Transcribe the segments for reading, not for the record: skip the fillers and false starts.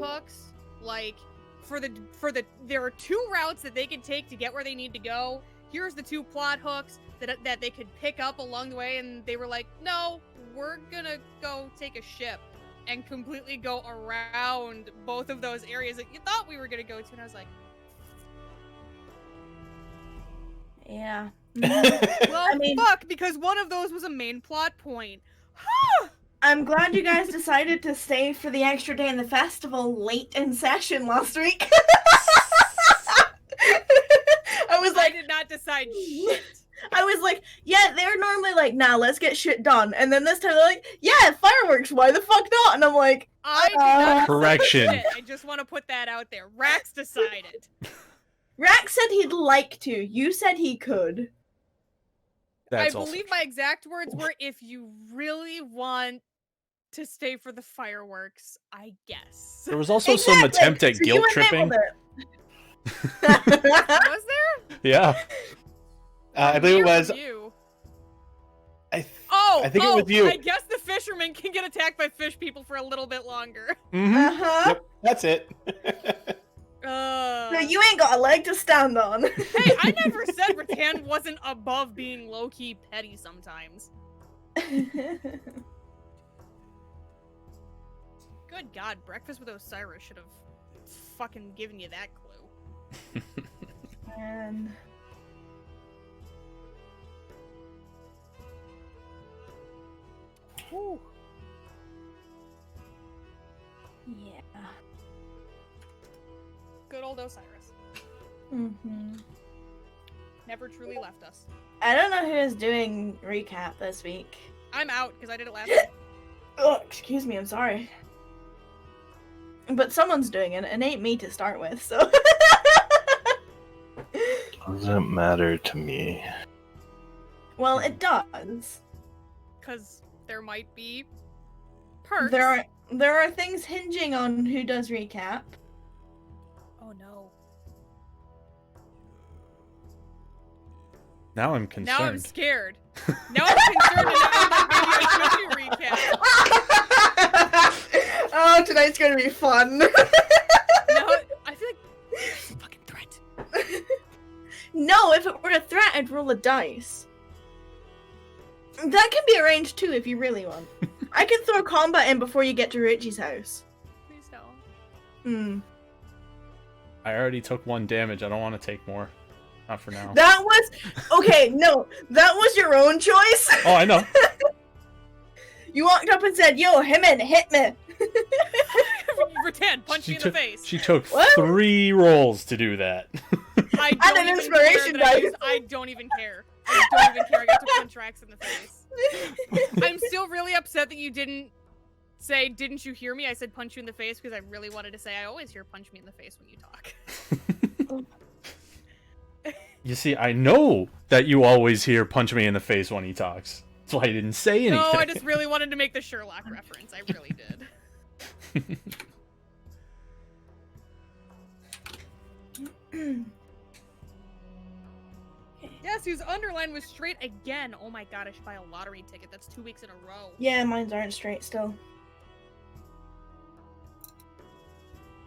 hooks, like there are 2 routes that they could take to get where they need to go. Here's the 2 plot hooks that they could pick up along the way, and they were like, no, we're gonna go take a ship and completely go around both of those areas that you thought we were gonna go to. And I was like, yeah. well, fuck, because one of those was a main plot point. I'm glad you guys decided to stay for the extra day in the festival late in session last week. I did not decide shit. I was like, yeah, they're normally like, nah, let's get shit done. And then this time they're like, yeah, fireworks, why the fuck not? And I'm like, I did not correction. Shit. I just want to put that out there. Rax decided. Rax said he'd like to. You said he could. I believe my exact words were, if you really want to stay for the fireworks, I guess. There was also some attempt at guilt tripping. Was there? Yeah. I believe it was. I think it was you. I guess the fishermen can get attacked by fish people for a little bit longer. Mm-hmm. Yep, that's it. So you ain't got a leg to stand on. Hey, I never said Rattan wasn't above being low-key petty sometimes. Good God, Breakfast with Osiris should have fucking given you that clue. Man. Whew. Yeah. Good old Osiris. Mm-hmm. Never truly left us. I don't know who is doing recap this week. I'm out because I did it last week. Oh, excuse me, I'm sorry. But someone's doing it, and it ain't me to start with, so... Doesn't matter to me. Well, it does. Because there might be perks. There are things hinging on who does recap. Oh no. Now I'm concerned. Now I'm scared. Now I'm concerned and maybe I should do recap. Oh, tonight's gonna be fun. No, I feel like it's a fucking threat. No, if it were a threat, I'd roll a dice. That can be arranged too if you really want. I can throw combat in before you get to Richie's house. Please don't. Hmm. I already took 1 damage. I don't want to take more. Not for now. That was... Okay, no. That was your own choice. Oh, I know. You walked up and said, yo, hit me. Rattan, punch me in the face. She took 3 rolls to do that. I And don't an even inspiration care dice. I don't even care. I don't even care. I got to punch Rax in the face. I'm still really upset that you didn't say, didn't you hear me? I said punch you in the face because I really wanted to say I always hear punch me in the face when you talk. You see, I know that you always hear punch me in the face when he talks. That's why I didn't say anything. No, I just really wanted to make the Sherlock reference. I really did. Yes, whose underline was straight again. Oh my god, I should buy a lottery ticket. That's 2 weeks in a row. Yeah, mine aren't straight still.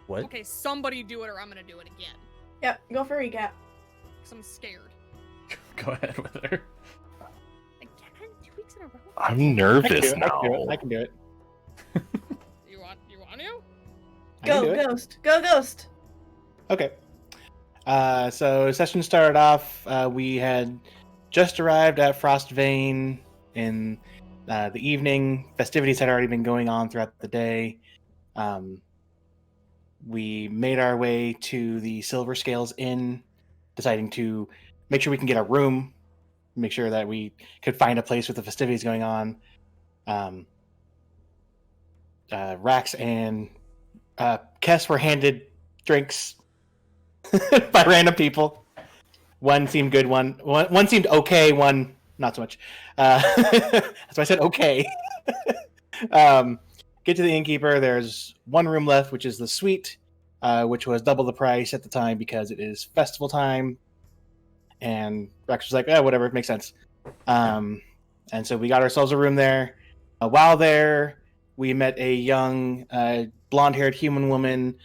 What? Okay, somebody do it or I'm gonna do it again. Yeah, go for recap. Because I'm scared. Go ahead with her. Again? 2 weeks in a row? I'm nervous now. I can do it. You want to? Go, Ghost. Go, Ghost. Okay. So session started off. We had just arrived at Frostvane in the evening. Festivities had already been going on throughout the day. We made our way to the Silver Scales Inn, deciding to make sure we can get a room, make sure that we could find a place with the festivities going on. Rax and Kess were handed drinks by random people. One seemed good, one seemed okay, one not so much. That's why I said okay. Get to the innkeeper. There's one room left, which is the suite, which was double the price at the time because it is festival time. And Rex was like, "Yeah, whatever, it makes sense." And so we got ourselves a room there. While there, we met a young blonde-haired human woman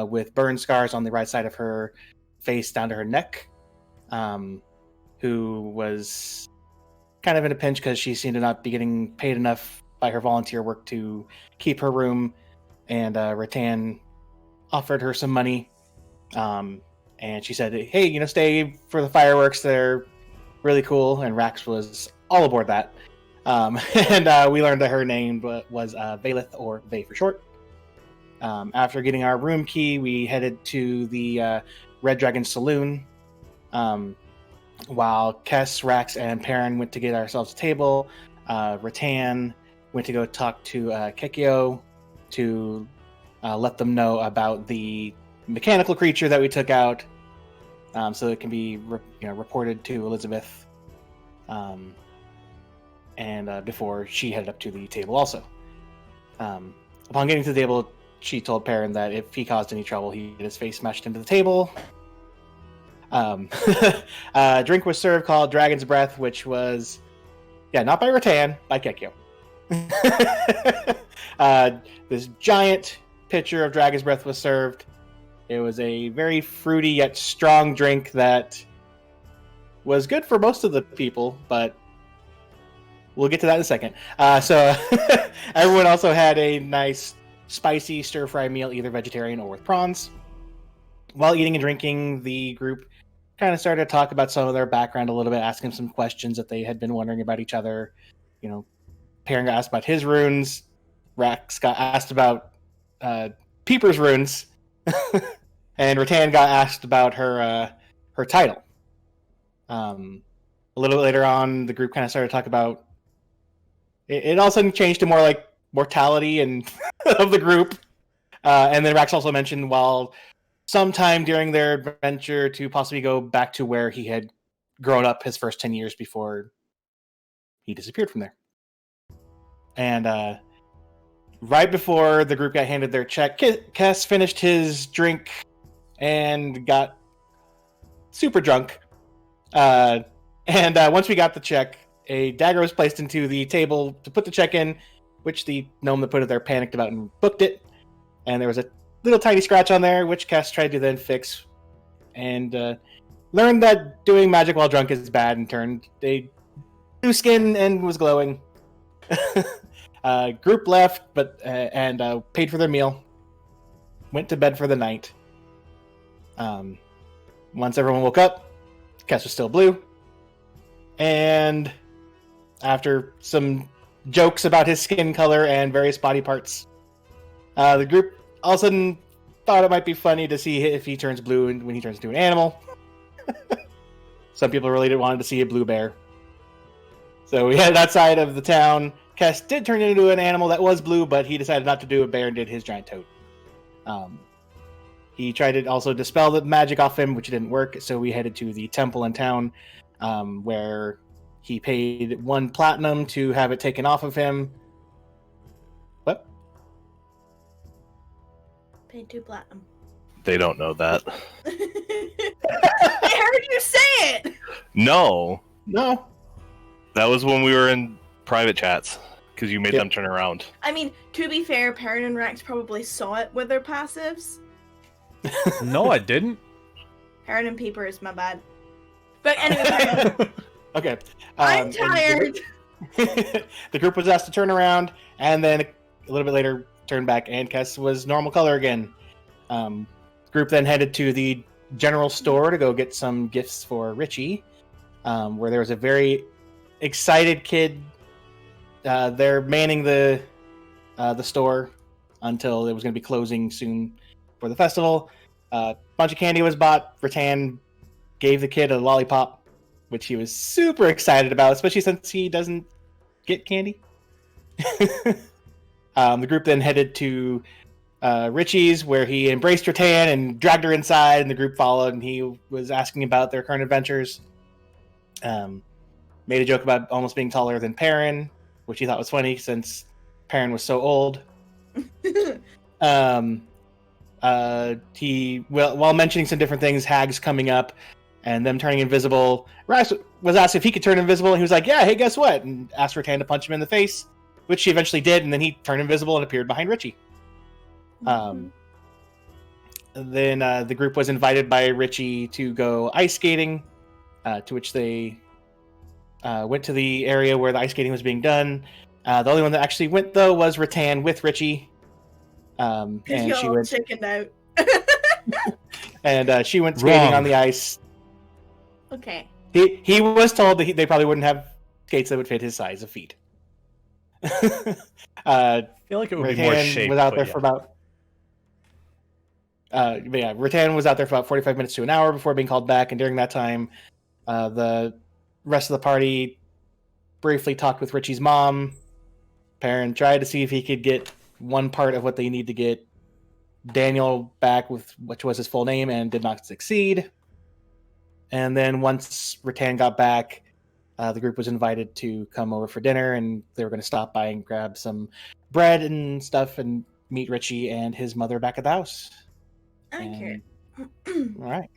with burn scars on the right side of her face down to her neck, who was kind of in a pinch because she seemed to not be getting paid enough by her volunteer work to keep her room, and Rattan offered her some money, and she said, hey, stay for the fireworks, they're really cool, and Rax was all aboard that. And we learned that her name was Valeth, or Vay for short. After getting our room key, we headed to the Red Dragon Saloon, while Kess, Rax, and Perrin went to get ourselves a table. Rattan went to go talk to Kekio to let them know about the mechanical creature that we took out, so it can be reported to Elizabeth, and before she headed up to the table also. Upon getting to the table, she told Perrin that if he caused any trouble, he'd get his face smashed into the table. A drink was served called Dragon's Breath, which was, not by Rattan, by Kekio. This giant pitcher of Dragon's Breath was served. It was a very fruity yet strong drink that was good for most of the people, but we'll get to that in a second. So everyone also had a nice spicy stir-fry meal, either vegetarian or with prawns. While eating and drinking, the group kind of started to talk about some of their background a little bit, asking some questions that they had been wondering about each other. Perrin got asked about his runes. Rax got asked about Peeper's runes. And Rattan got asked about her title. A little bit later on, the group kind of started to talk about... It all of a sudden changed to more like mortality and of the group. And then Rax also mentioned, while sometime during their adventure, to possibly go back to where he had grown up his first 10 years before he disappeared from there. And right before the group got handed their check, Kess finished his drink and got super drunk. And once we got the check, a dagger was placed into the table to put the check in, which the gnome that put it there panicked about and booked it. And there was a little tiny scratch on there, which Kess tried to then fix, and learned that doing magic while drunk is bad, and turned a new skin and was glowing. Group left, and paid for their meal. Went to bed for the night. Once everyone woke up, Kess was still blue. And after some jokes about his skin color and various body parts, the group all of a sudden thought it might be funny to see if he turns blue when he turns into an animal. Some people really wanted to see a blue bear. So we headed outside of the town. Kess did turn into an animal that was blue, but he decided not to do a bear and did his giant toad. He tried to also dispel the magic off him, which didn't work, so we headed to the temple in town, where he paid 1 platinum to have it taken off of him. What? Paid 2 platinum. They don't know that. I heard you say it! No. No. That was when we were in private chats, because you made them turn around. I mean, to be fair, Perrin and Rax probably saw it with their passives. No, I didn't. Perrin and Peeper is my bad. But anyway, Okay. I'm tired. The group was asked to turn around, and then a little bit later turned back, and Kess was normal color again. Group then headed to the general store to go get some gifts for Richie, where there was a very excited kid. They're manning the store until it was going to be closing soon for the festival. A bunch of candy was bought. Rattan gave the kid a lollipop, which he was super excited about, especially since he doesn't get candy. The group then headed to Richie's, where he embraced Rattan and dragged her inside, and the group followed, and he was asking about their current adventures. Made a joke about almost being taller than Perrin, which he thought was funny since Perrin was so old. While mentioning some different things, hags coming up and them turning invisible, Rax was asked if he could turn invisible, and he was like, yeah, hey, guess what? And asked Rattan to punch him in the face, which she eventually did, and then he turned invisible and appeared behind Richie. Um, then the group was invited by Richie to go ice skating, to which they went to the area where the ice skating was being done. The only one that actually went, though, was Rattan with Richie. Because And you she all went, chickened out. she went skating Wrong. on the ice. Okay. He was told that they probably wouldn't have skates that would fit his size of feet. I feel like it would be more Rattan shaped. was out but there yeah. for about. But yeah, Rattan was out there for about 45 minutes to an hour before being called back, and during that time, the rest of the party briefly talked with Richie's mom. Perrin tried to see if he could get one part of what they need to get Daniel back with, which was his full name, and did not succeed. And then once Rattan got back, the group was invited to come over for dinner, and they were going to stop by and grab some bread and stuff and meet Richie and his mother back at the house. Accurate. All right.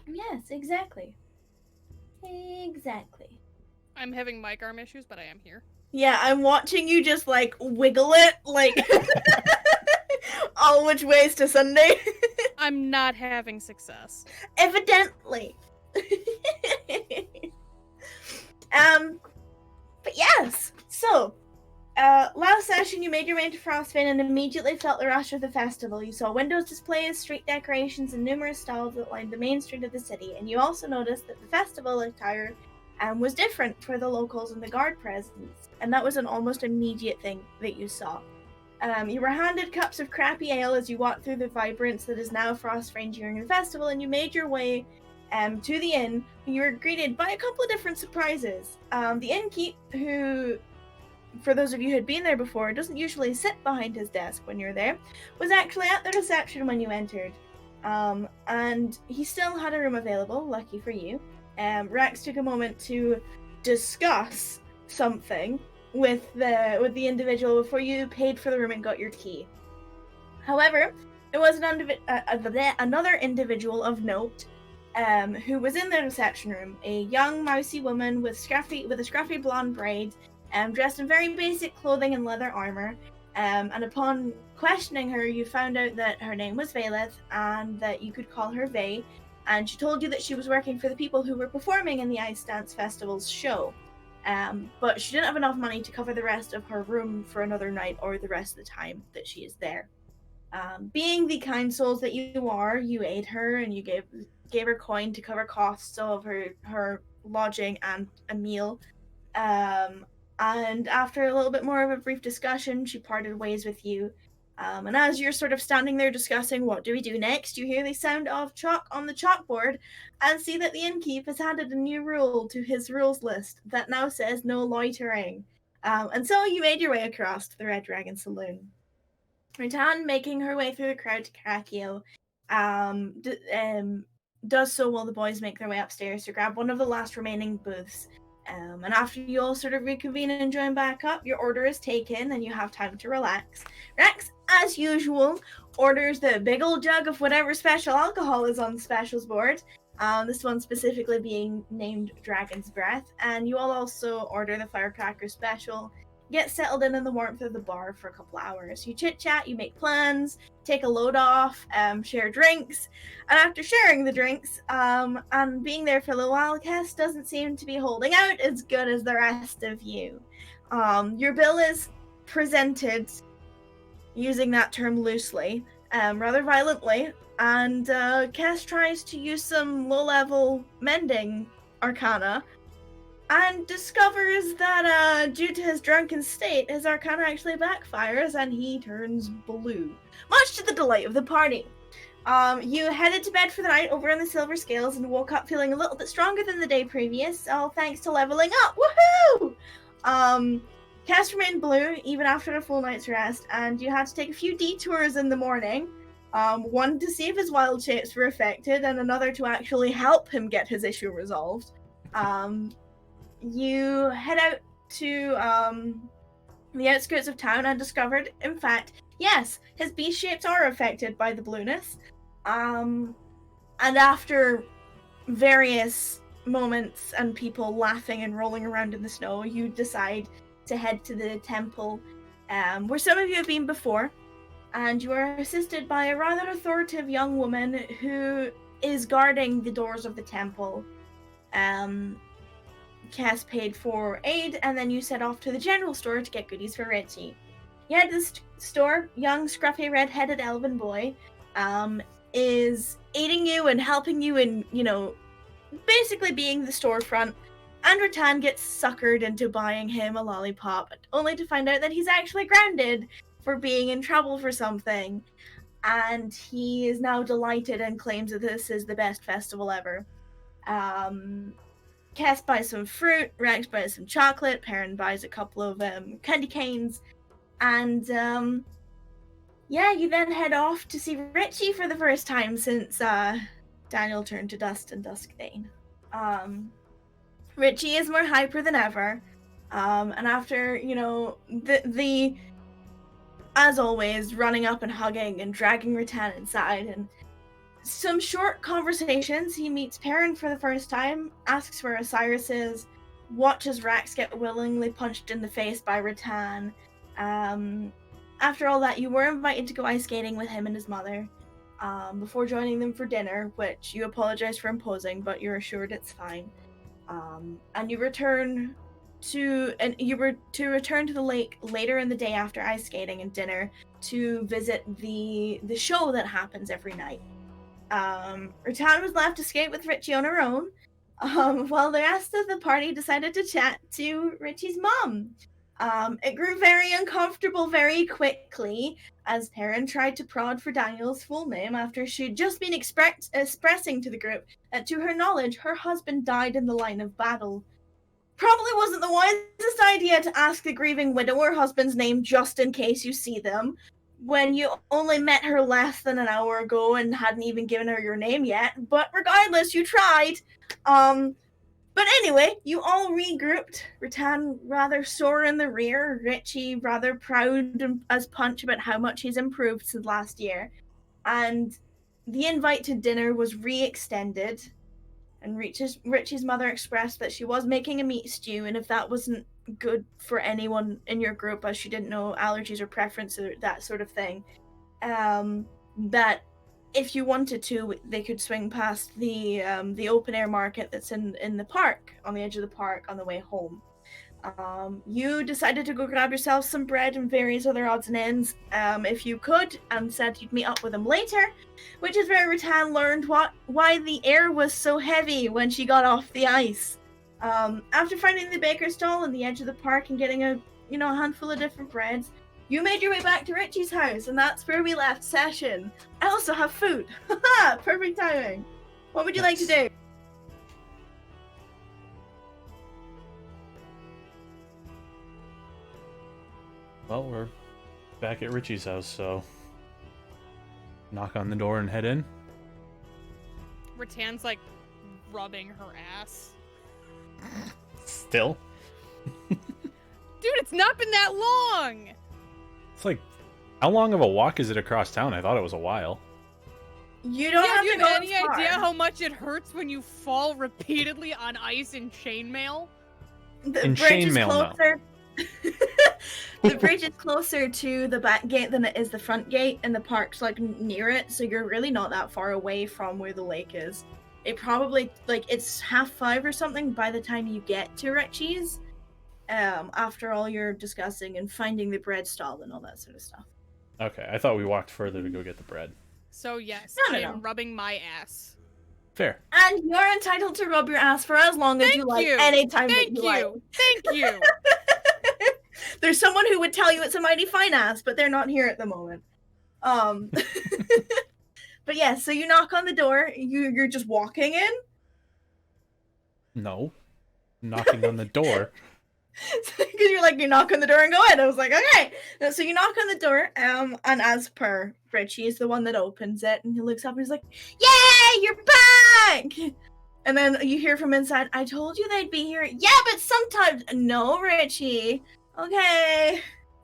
Yes, exactly. Exactly. I'm having mic arm issues, but I am here. Yeah, I'm watching you just like wiggle it, like all which ways to Sunday. I'm not having success. Evidently. But yes. So, last session you made your way to Frostbane and immediately felt the rush of the festival. You saw windows displays, street decorations, and numerous stalls that lined the main street of the city. And you also noticed that the festival attire was different for the locals and the guard presence. And that was an almost immediate thing that you saw. You were handed cups of crappy ale as you walked through the vibrance that is now Frostbane during the festival, and you made your way to the inn. You were greeted by a couple of different surprises. The innkeep, who, for those of you who had been there before, doesn't usually sit behind his desk when you're there, was actually at the reception when you entered. And he still had a room available, lucky for you. Rex took a moment to discuss something with the individual before you paid for the room and got your key. However, there was another individual of note who was in the reception room, a young mousy woman with a scruffy blonde braid, dressed in very basic clothing and leather armor. And upon questioning her, you found out that her name was Valeth and that you could call her Vey. And she told you that she was working for the people who were performing in the Ice Dance Festival's show. But she didn't have enough money to cover the rest of her room for another night or the rest of the time that she is there. Being the kind souls that you are, you aid her and you gave her coin to cover costs of her lodging and a meal. And after a little bit more of a brief discussion, she parted ways with you. And as you're sort of standing there discussing what do we do next, you hear the sound of chalk on the chalkboard and see that the innkeep has added a new rule to his rules list that now says no loitering. And so you made your way across to the Red Dragon Saloon. Rattan, making her way through the crowd to Karakio, does so while the boys make their way upstairs to grab one of the last remaining booths. And after you all sort of reconvene and join back up, your order is taken and you have time to relax. Rex, as usual, orders the big old jug of whatever special alcohol is on the specials board. This one specifically being named Dragon's Breath. And you all also order the Firecracker special. Get settled in the warmth of the bar for a couple hours. You chit-chat, you make plans, take a load off, share drinks. And after sharing the drinks, and being there for a little while, Kess doesn't seem to be holding out as good as the rest of you. Your bill is presented, using that term loosely, rather violently, and Kess tries to use some low-level mending arcana, and discovers that due to his drunken state, his arcana actually backfires and he turns blue, much to the delight of the party. You headed to bed for the night over in the Silver Scales and woke up feeling a little bit stronger than the day previous, all thanks to leveling up. Woohoo! Cass remained blue even after a full night's rest, and you had to take a few detours in the morning. One to see if his wild shapes were affected, and another to actually help him get his issue resolved. You head out to the outskirts of town and discovered, in fact, yes, his beast shapes are affected by the blueness. And after various moments and people laughing and rolling around in the snow, you decide to head to the temple where some of you have been before. and you are assisted by a rather authoritative young woman who is guarding the doors of the temple. Cass paid for aid, and then you set off to the general store to get goodies for Richie. You head to the store. Young, scruffy, red-headed elven boy is aiding you and helping you in, basically being the storefront. And Rattan gets suckered into buying him a lollipop, only to find out that he's actually grounded for being in trouble for something. And he is now delighted and claims that this is the best festival ever. Cass buys some fruit, Rex buys some chocolate, Perrin buys a couple of candy canes, and you then head off to see Richie for the first time since Daniel turned to dust and Duskbane. Richie is more hyper than ever, and after the as always running up and hugging and dragging Rattan inside and some short conversations, he meets Perrin for the first time, asks where Osiris is, watches Rax get willingly punched in the face by Rattan. After all that, you were invited to go ice skating with him and his mother, before joining them for dinner, which you apologize for imposing, but you're assured it's fine. And you return to the lake later in the day after ice skating and dinner to visit the show that happens every night. Rattan was left to skate with Richie on her own, while the rest of the party decided to chat to Richie's mom. It grew very uncomfortable very quickly, as Perrin tried to prod for Daniel's full name after she'd just been expressing to the group that, to her knowledge, her husband died in the line of battle. Probably wasn't the wisest idea to ask the grieving widower husband's name just in case you see them, when you only met her less than an hour ago and hadn't even given her your name yet, but regardless, you tried. But anyway, you all regrouped. Rattan rather sore in the rear, Richie rather proud as punch about how much he's improved since last year. And the invite to dinner was re-extended, and Richie's mother expressed that she was making a meat stew, and if that wasn't good for anyone in your group, as she didn't know allergies or preferences or that sort of thing, that if you wanted to, they could swing past the open air market that's in the park, on the edge of the park, on the way home. You decided to go grab yourself some bread and various other odds and ends, if you could, and said you'd meet up with them later, which is where Rattan learned why the air was so heavy when she got off the ice. After finding the baker's stall on the edge of the park and getting a handful of different breads, you made your way back to Richie's house, and that's where we left session. I also have food. Haha, perfect timing. What would you like to do? Well, we're back at Richie's house, so knock on the door and head in. Rattan's like rubbing her ass. Still? Dude, it's not been that long! It's like, how long of a walk is it across town? I thought it was a while. You don't have Do to you go have any as far. idea how much it hurts when you fall repeatedly on ice in chainmail? The In bridge is chainmail, no. closer. The bridge is closer to the back gate than it is the front gate, and the park's like near it, so you're really not that far away from where the lake is. It probably, it's 5:30 or something by the time you get to Richie's, after all your discussing and finding the bread stall and all that sort of stuff. Okay, I thought we walked further to go get the bread. So yes, No. I am rubbing my ass. Fair. And you're entitled to rub your ass for as long as Thank you like, you. anytime that Thank you like. you! Thank you! There's someone who would tell you it's a mighty fine ass, but they're not here at the moment. But yeah, so you knock on the door, you're just walking in? No. Knocking on the door. Because you knock on the door and go in. I was like, okay. So you knock on the door, and as per, Richie is the one that opens it, and he looks up and he's like, yay, you're back! And then you hear from inside, I told you they'd be here. Yeah, but sometimes, no, Richie. Okay.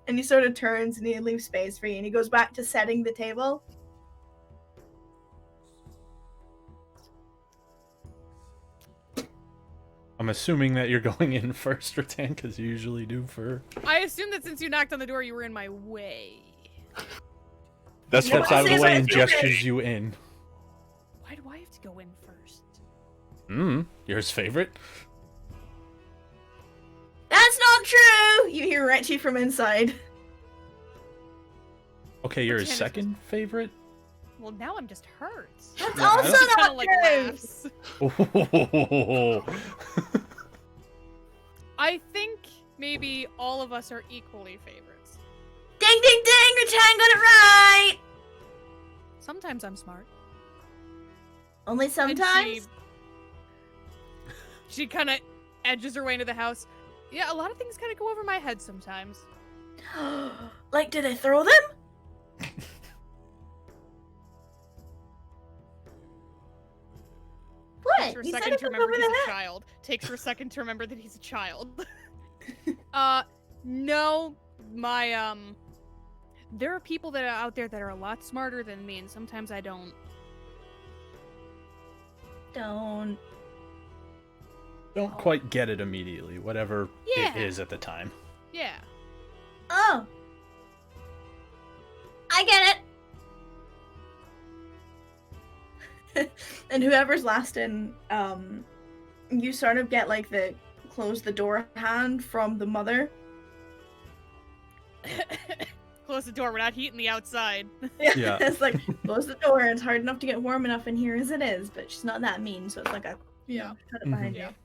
And he sort of turns and he leaves space for you, and he goes back to setting the table. I'm assuming that you're going in first, Rattan, because you usually do for... I assume that since you knocked on the door, you were in my way. That's Steps Nobody out of the says way I and feel gestures you in. Why do I have to go in first? You're his favorite? That's not true! You hear Richie from inside. Okay, you're his Pretend second favorite? Well, now I'm just hurt. That's Yeah, I also don't- She kinda, not like, true! laughs. Oh. I think maybe all of us are equally favorites. Ding ding ding! Rattan got it right! Sometimes I'm smart. Only And sometimes? She kind of edges her way into the house. Yeah, a lot of things kind of go over my head sometimes. Like, did I throw them? Takes What? her a You said second it to was remember over he's the a head. child. Takes her a second to remember that he's a child. No, my, there are people that are out there that are a lot smarter than me, and sometimes I don't. Don't. Don't quite get it immediately, whatever Yeah. it is at the time. Yeah. Oh. I get it. And whoever's last in, you sort of get like the close the door hand from the mother. Close the door, we're not heating the outside. Yeah. It's like, close the door, it's hard enough to get warm enough in here as it is, but she's not that mean, so it's like a, Yeah. shut it behind Yeah. you.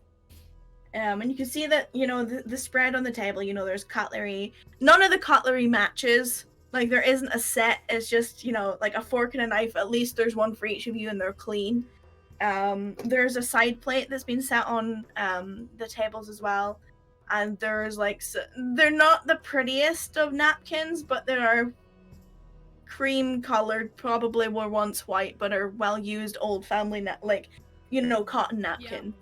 And you can see that, you know, the spread on the table, you know, there's cutlery. None of the cutlery matches. Like, there isn't a set. It's just, you know, like a fork and a knife. At least there's one for each of you, and they're clean. There's a side plate that's been set on the tables as well. And there's, like, they're not the prettiest of napkins, but they are cream-colored, probably were once white, but are well-used old family, like, you know, cotton napkin.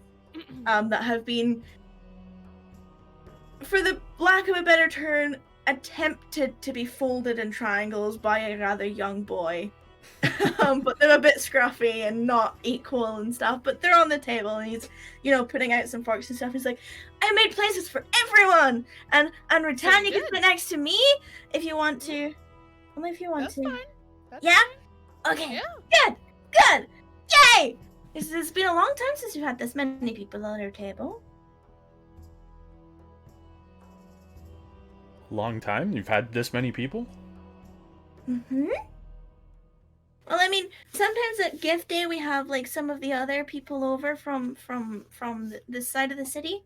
That have been, for the lack of a better term, attempted to be folded in triangles by a rather young boy. But they're a bit scruffy and not equal and stuff, but they're on the table and he's, you know, putting out some forks and stuff. He's like, I made places for everyone! And Rattan, you can sit next to me if you want to. Only if you want That's to. fine. That's Yeah? fine. Okay. Yeah. Good! Good! Yay! It's been a long time since we've had this many people at our table. Long time? You've had this many people? Mm-hmm. Well, I mean, sometimes at gift day we have like some of the other people over from this side of the city,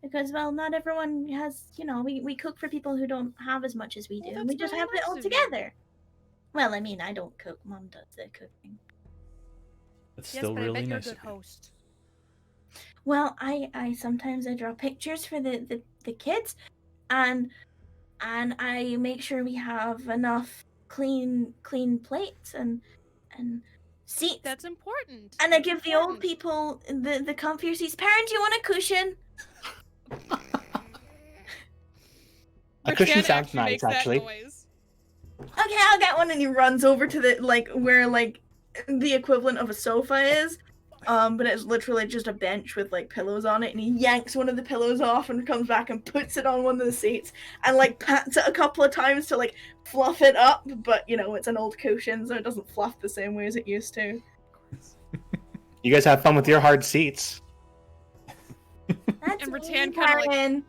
because well, not everyone has. You know, we cook for people who don't have as much as we do, Well, and we that's just very have it nice all of you. together. Well, I mean, I don't cook. Mom does the cooking. That's Yes, still but I really bet you're a nice. good of you. host. Well, I sometimes I draw pictures for the kids, and I make sure we have enough clean plates and seats. That's important. And I That's give the old important. people the comfier seats. Parent, you want a cushion? A cushion Rattan sounds nice, makes that actually. noise. Okay, I'll get one. And he runs over to the like where like the equivalent of a sofa is. But it's literally just a bench with like pillows on it, and he yanks one of the pillows off and comes back and puts it on one of the seats and like pats it a couple of times to like fluff it up. But you know, it's an old cushion, so it doesn't fluff the same way as it used to. You guys have fun with your hard seats. That's And me, Rattan kinda, like- Karen.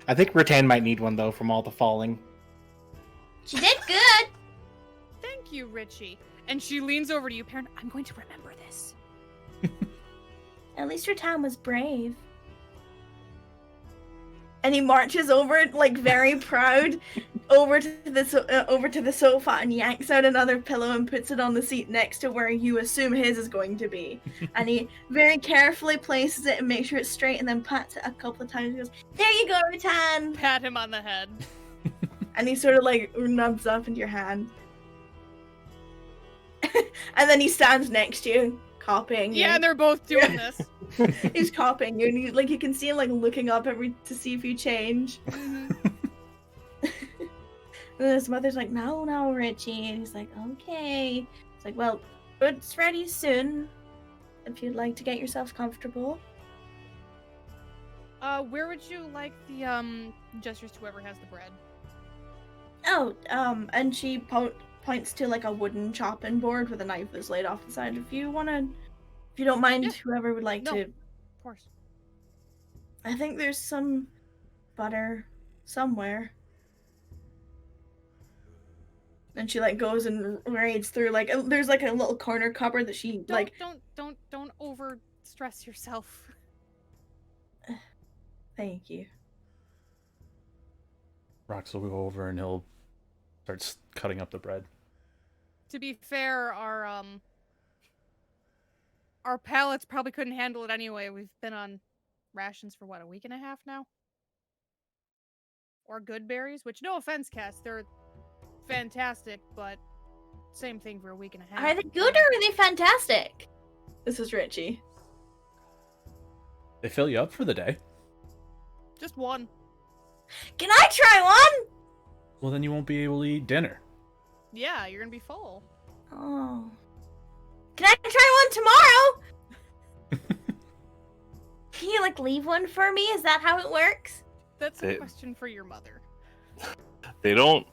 I think Rattan might need one though from all the falling. She did good. Thank you, Richie. And she leans over to you, parent. I'm going to remember this. At least her town was brave. And he marches over, like very proud, over to the sofa and yanks out another pillow and puts it on the seat next to where you assume his is going to be. And he very carefully places it and makes sure it's straight, and then pats it a couple of times. And goes, "There you go, Rattan." Pat him on the head. And he sort of like nubs up into your hand. And then he stands next to you, copying you. Yeah, and they're both doing this. He's copying you, and you can see him like looking up to see if you change. Mhm. And then his mother's like, "No, Richie," and he's like, "Okay." It's like, "Well, food's ready soon. If you'd like to get yourselves comfortable." Where would you like the gestures to whoever has the bread? Oh, and she points to like a wooden chopping board with a knife that's laid off the side. If you don't mind, Yeah. whoever would like No. to. Of course. I think there's some butter somewhere. And she like goes and raids through there's like a little corner cupboard that she Don't over stress yourself. Thank you. Rox will go over and he'll start cutting up the bread. To be fair, our palates probably couldn't handle it anyway. We've been on rations for what, a week and a half now? Or good berries, which no offense, Cass, they're fantastic, but same thing for a week and a half. Are they good or are they fantastic? This is Richie. They fill you up for the day. Just one. Can I try one? Well, then you won't be able to eat dinner. Yeah, you're gonna be full. Oh. Can I try one tomorrow? Can you leave one for me? Is that how it works? That's a question for your mother. They don't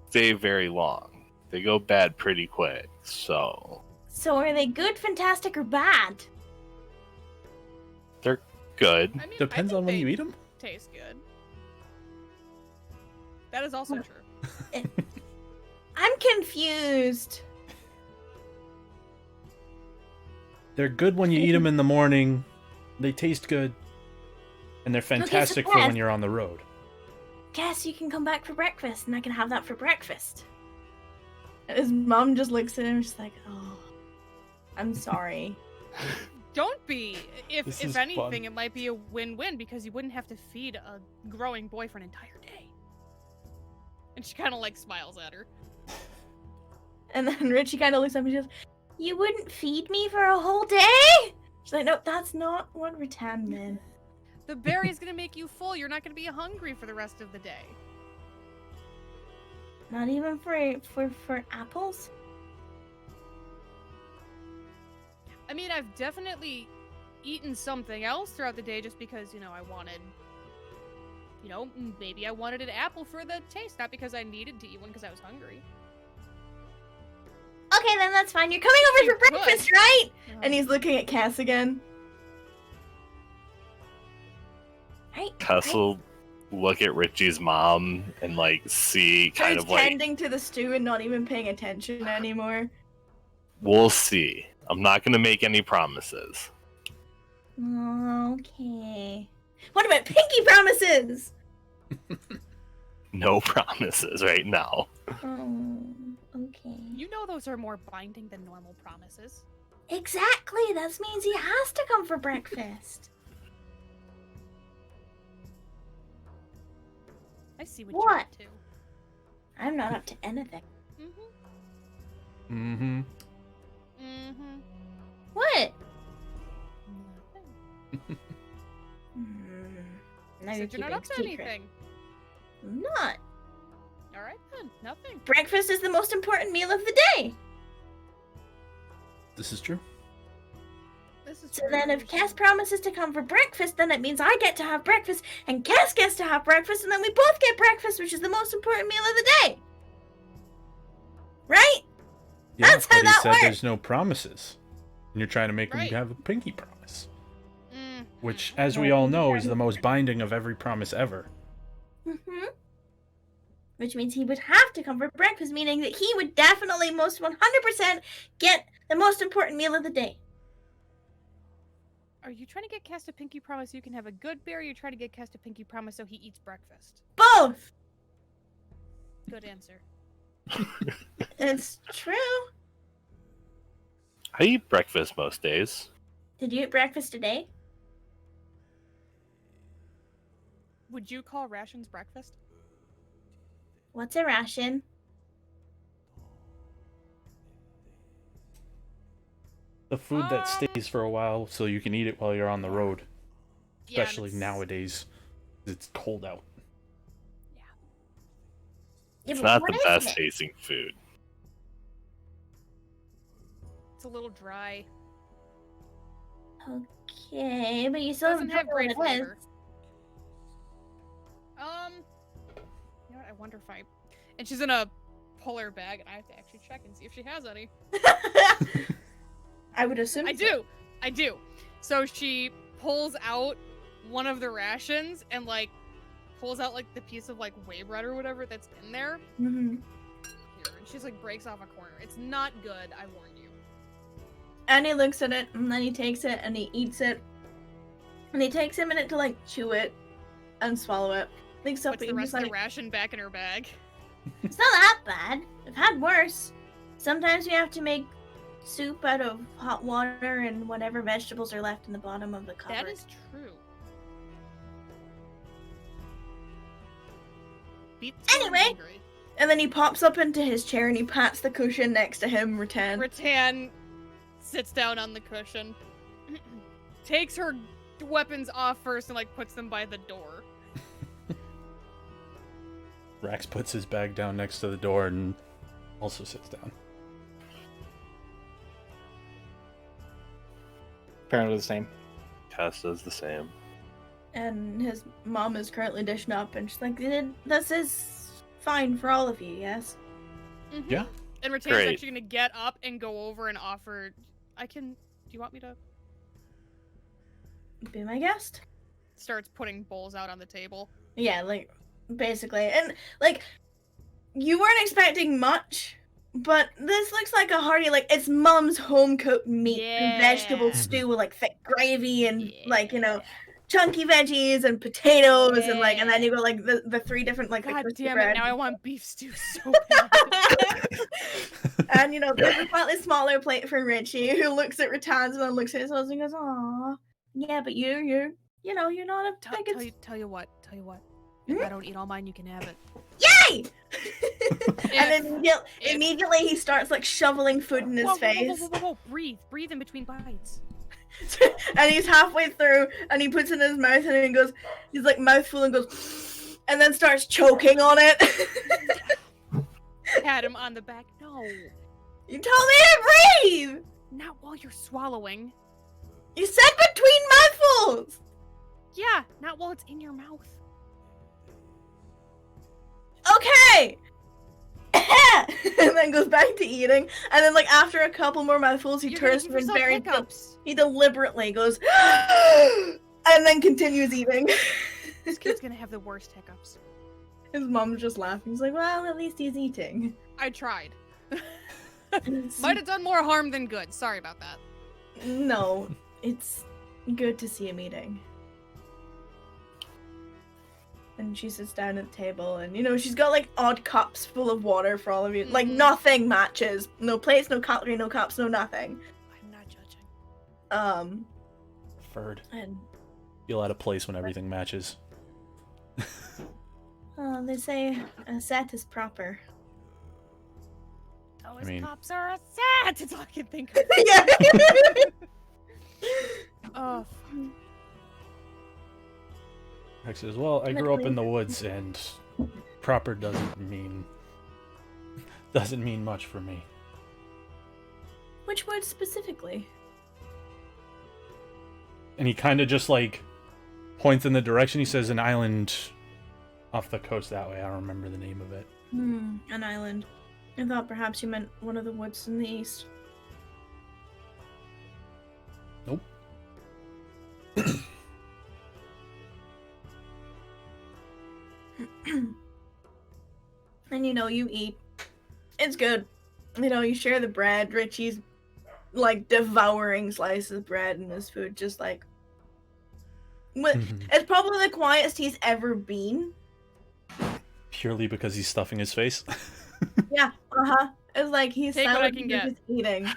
stay very long. They go bad pretty quick, so... So are they good, fantastic, or bad? They're good. I mean, Depends on when you eat them. Taste good. That is also true. I'm confused. They're good when you eat them in the morning. They taste good. And they're fantastic for when you're on the road. Guess you can come back for breakfast, and I can have that for breakfast. His mom just looks at him, just like, oh, I'm sorry. Don't be. This is If anything, fun. it might be a win-win because you wouldn't have to feed a growing boy for an entire day. And she kind of smiles at her. And then Richie kind of looks at me and goes, you wouldn't feed me for a whole day? She's like, nope, that's not what Rattan meant. The berry's gonna make you full. You're not gonna be hungry for the rest of the day. Not even for apples? I mean, I've definitely eaten something else throughout the day just because, I wanted... maybe I wanted an apple for the taste, not because I needed to eat one because I was hungry. Okay, then that's fine. You're coming over You for breakfast, could. right? And he's looking at Cass again. Right? Cass will look at Richie's mom and see kind Starts of tending to the stew and not even paying attention anymore. we'll see. I'm not gonna make any promises. Okay. What about pinky promises? No promises right now. Oh, okay. You know those are more binding than normal promises. Exactly. That means he has to come for breakfast. I see what, What? you're up to. I'm not up to anything. Mm-hmm. Mm-hmm. Mm-hmm. What? Nothing. Now Said you're you're not up to keeping secret. anything. I'm not. Alright then, nothing. Breakfast is the most important meal of the day. This is true. This is So true. then if Cass promises to come for breakfast, then it means I get to have breakfast, and Cass gets to have breakfast, and then we both get breakfast, which is the most important meal of the day. Right? Yeah, That's how but he that said works. there's no promises. And you're trying to make Right. him have a pinky promise. Mm. Which, as we all know, is the most binding of every promise ever. Mm-hmm. Which means he would have to come for breakfast, meaning that he would definitely most 100% get the most important meal of the day. Are you trying to get Cast a pinky promise so you can have a good bear, or you trying to get Cast a pinky promise so he eats breakfast? Both! Good answer. It's true. I eat breakfast most days. Did you eat breakfast today? Would you call rations breakfast? What's a ration? The food that stays for a while so you can eat it while you're on the road. Yeah, Especially that's- nowadays. It's cold out. Yeah, It's but not what the is best it? tasting food. It's a little dry. Okay, but you still Doesn't have told me great what it is. flavor. You know what? I wonder if I... and she's gonna pull her bag, and I have to actually check and see if she has any. I would assume. I do. So she pulls out one of the rations and like pulls out like the piece of like whey bread or whatever that's in there. Mm-hmm. Here, and she's like breaks off a corner. It's not good, I warn you. And he looks at it, and then he takes it, and he eats it. And he takes a minute to like chew it and swallow it. Thinks up, Puts the rest of the ration back in her bag. It's not that bad. I've had worse. Sometimes we have to make soup out of hot water and whatever vegetables are left in the bottom of the cupboard. That is true. Anyway. And then he pops up into his chair and he pats the cushion next to him, Rattan. Rattan sits down on the cushion, takes her weapons off first and like puts them by the door. Rax puts his bag down next to the door and also sits down. Apparently the same. Cass does the same. And his mom is currently dishing up, and she's like, "This is fine for all of you, yes?" Mm-hmm. Yeah. And Rattan's Great. actually gonna get up and go over and offer. Do you want me to? Be my guest. Starts putting bowls out on the table. Yeah, like, basically. And, like, you weren't expecting much, but this looks like a hearty, like, it's mom's home-cooked meat and vegetable Yeah. stew with, like, thick gravy and, like, you know, chunky veggies and potatoes and, like, and then you go, like, the three different, like, the God crispy damn bread. it! Now I want beef stew so bad. And, you know, there's a slightly smaller plate for Richie, who looks at Rattan's and then looks at his husband and goes, "Aw, yeah, but you're not a Tell you what. If I don't eat all mine, you can have it. Yay!" And immediately he starts like shoveling food in his face. Whoa. Breathe in between bites. And he's halfway through and he puts it in his mouth and he's like mouthful and goes and then starts choking on it. Pat him on the back. No, You told me to breathe! not while you're swallowing. You said between mouthfuls! Yeah, not while it's in your mouth. Okay! And then goes back to eating, and then like after a couple more mouthfuls he You're turns gonna to give him yourself very hiccups. he deliberately goes and then continues eating. This kid's gonna have the worst hiccups. His mom's just laughing. He's like, well, at least he's eating. I tried. Might have done more harm than good. Sorry about that. No, it's good to see him eating. And she sits down at the table, and you know, she's got like odd cups full of water for all of you. Like, Mhm. nothing matches. No plates, no cutlery, no cups, no nothing. I'm not judging. Ferd. And Feel out of place when everything matches. they say a set is proper. Oh, I his mean- pops are a set! It's all I can think of. Yeah. Oh, Rex says, well, I grew up in the woods, and proper doesn't mean much for me. Which word specifically? And he kind of just like points in the direction. He says an island off the coast that way. I don't remember the name of it. An island. I thought perhaps you meant one of the woods in the east. Nope. And you know, you eat. It's good. You know, you share the bread. Richie's like devouring slices of bread and his food, just like. It's probably the quietest he's ever been. Purely because he's stuffing his face. Yeah, It's like he's Take what I silent can and get. just eating.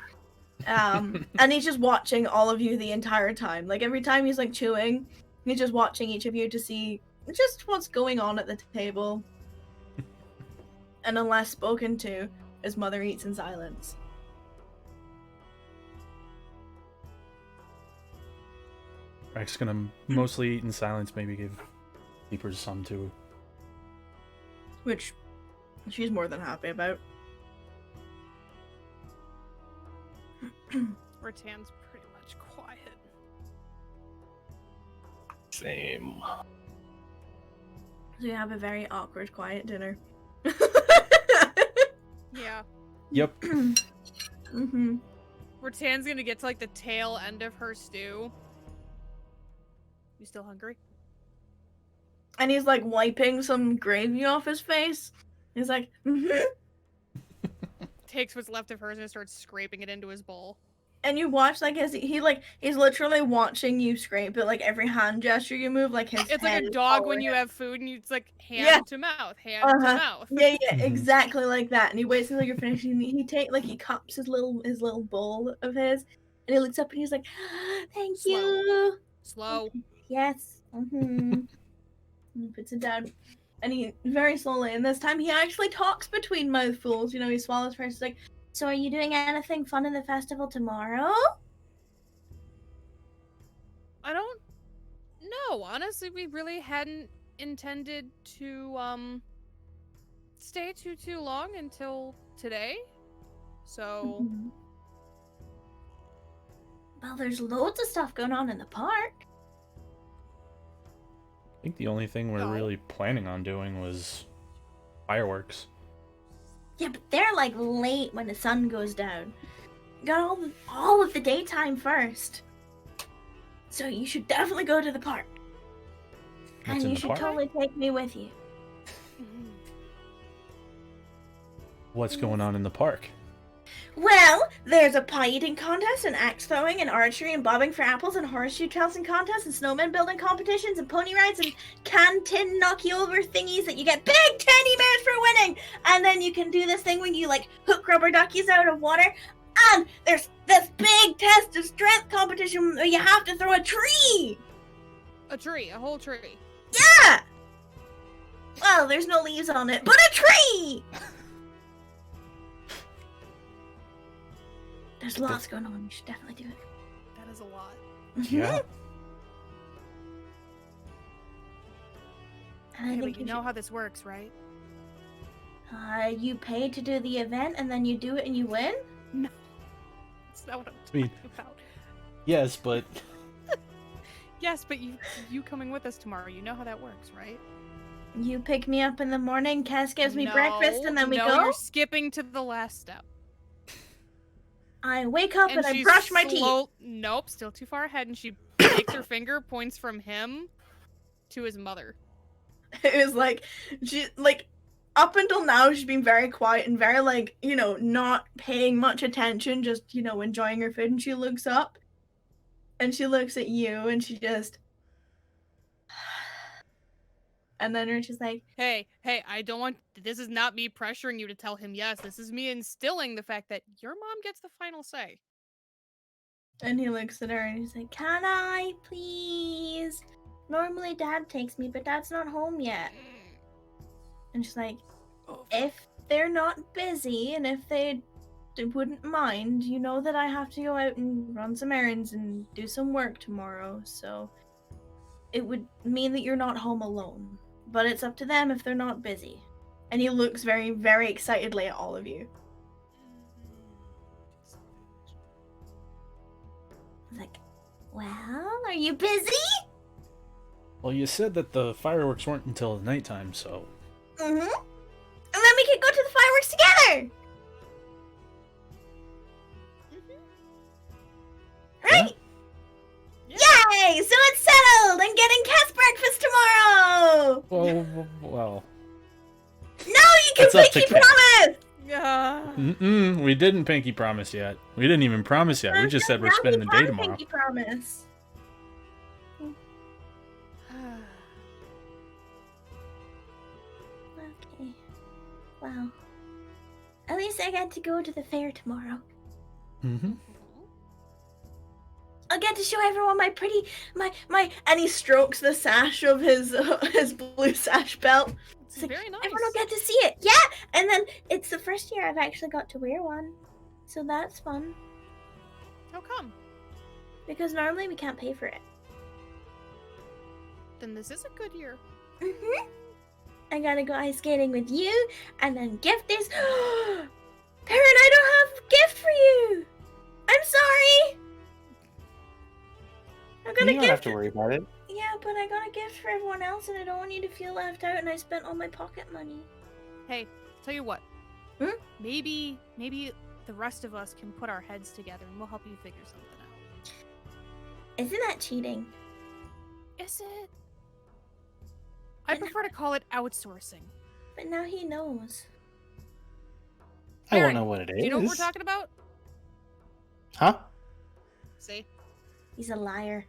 And he's just watching all of you the entire time. Like every time he's like chewing, he's just watching each of you to see just what's going on at the table. And unless spoken to, his mother eats in silence. Rex gonna mostly eat in silence, maybe give Keepers some too. Which she's more than happy about. Rattan's pretty much quiet. Same. So you have a very awkward, quiet dinner. Yeah. Yep. Mm-hmm. Ratan's gonna get to like the tail end of her stew. You still hungry? And he's like wiping some gravy off his face. He's like, mm-hmm. Takes what's left of hers and starts scraping it into his bowl. And you watch like as he's literally watching you scrape it, like every hand gesture you move, like his It's head like a is dog all when you over have food and it's like hand Yeah. to mouth, hand to Uh-huh. mouth. Yeah, Mhm. exactly like that. And he waits until you're finished. And he cups his little bowl of his, and he looks up and he's like, "Thank Slow. you." Slow. Yes. Mm-hmm. He puts it down, and he very slowly. And this time he actually talks between mouthfuls. You know, he swallows first. He's like, "So, are you doing anything fun in the festival tomorrow?" I don't know. Honestly, we really hadn't intended to stay too long until today. So Mhm. Well, there's loads of stuff going on in the park. I think the only thing we're No. really planning on doing was fireworks. Yeah, but they're like late when the sun goes down. You got all of the daytime first. So you should definitely go to the park. What's And in you the should park? totally take me with you. What's going on in the park? Well, there's a pie eating contest, and axe throwing, and archery, and bobbing for apples, and horseshoe tossing contests, and snowman building competitions, and pony rides, and cantin knock you over thingies that you get big teddy bears for winning. And then you can do this thing when you like hook rubber duckies out of water. And there's this big test of strength competition where you have to throw a tree. a whole tree. Yeah. Well, there's no leaves on it, but a tree. There's lots going on. You should definitely do it. That is a lot. Yeah. And I Okay, think but you know how this works, right? you pay to do the event, and then you do it, and you win. That's not what I'm I mean- talking about. Yes, but Yes, but you coming with us tomorrow, you know how that works, right? You pick me up in the morning. Cass gives me breakfast, and then we no, go. you're skipping to the last step. I wake up and I she's brush my teeth. Nope, still too far ahead, and she takes her finger, points from him to his mother. It was like she like up until now she's been very quiet and very like, you know, not paying much attention, just, you know, enjoying her food. And she looks up and she looks at you and she just and then her just like, Hey, I don't want. This is not me pressuring you to tell him yes. This is me instilling the fact that your mom gets the final say. and he looks at her and he's like, "Can I please? Normally Dad takes me, but Dad's not home yet." And she's like, "If they're not busy and if they wouldn't mind, you know that I have to go out and run some errands and do some work tomorrow, so it would mean that you're not home alone. But it's up to them if they're not busy." And he looks very, very excitedly at all of you. I was like, "Well, are you busy?" well, you said that the fireworks weren't until nighttime, so Mm-hmm. And then we can go to the fireworks together! Right? Yeah. Yay! So it's settled! I'm getting Cass breakfast tomorrow! well. No, you can That's up to pinky Cass. promise! Mm-mm, we didn't pinky promise yet. We didn't even promise yet. We just said we're spending the day tomorrow. Pinky promise. Okay. Well, at least I get to go to the fair tomorrow. Mm-hmm. I'll get to show everyone my pretty, my, and he strokes the sash of his blue sash belt. It's very nice. Everyone will get to see it. Yeah, and then it's the first year I've actually got to wear one, so that's fun. How come? Because normally we can't pay for it. Then this is a good year. Mhm. I gotta go ice skating with you, and then gift is. Perrin, I don't have a gift for you. I'm sorry. I got You a don't have gift. to worry about it. Yeah, but I got a gift for everyone else, and I don't want you to feel left out. And I spent all my pocket money. Hey, tell you what. Maybe the rest of us can put our heads together and we'll help you figure something out. Isn't that cheating? Is it? I prefer to call it outsourcing. But now he knows. I Baron, don't know what it is. Do you know what we're talking about? Huh? See? He's a liar.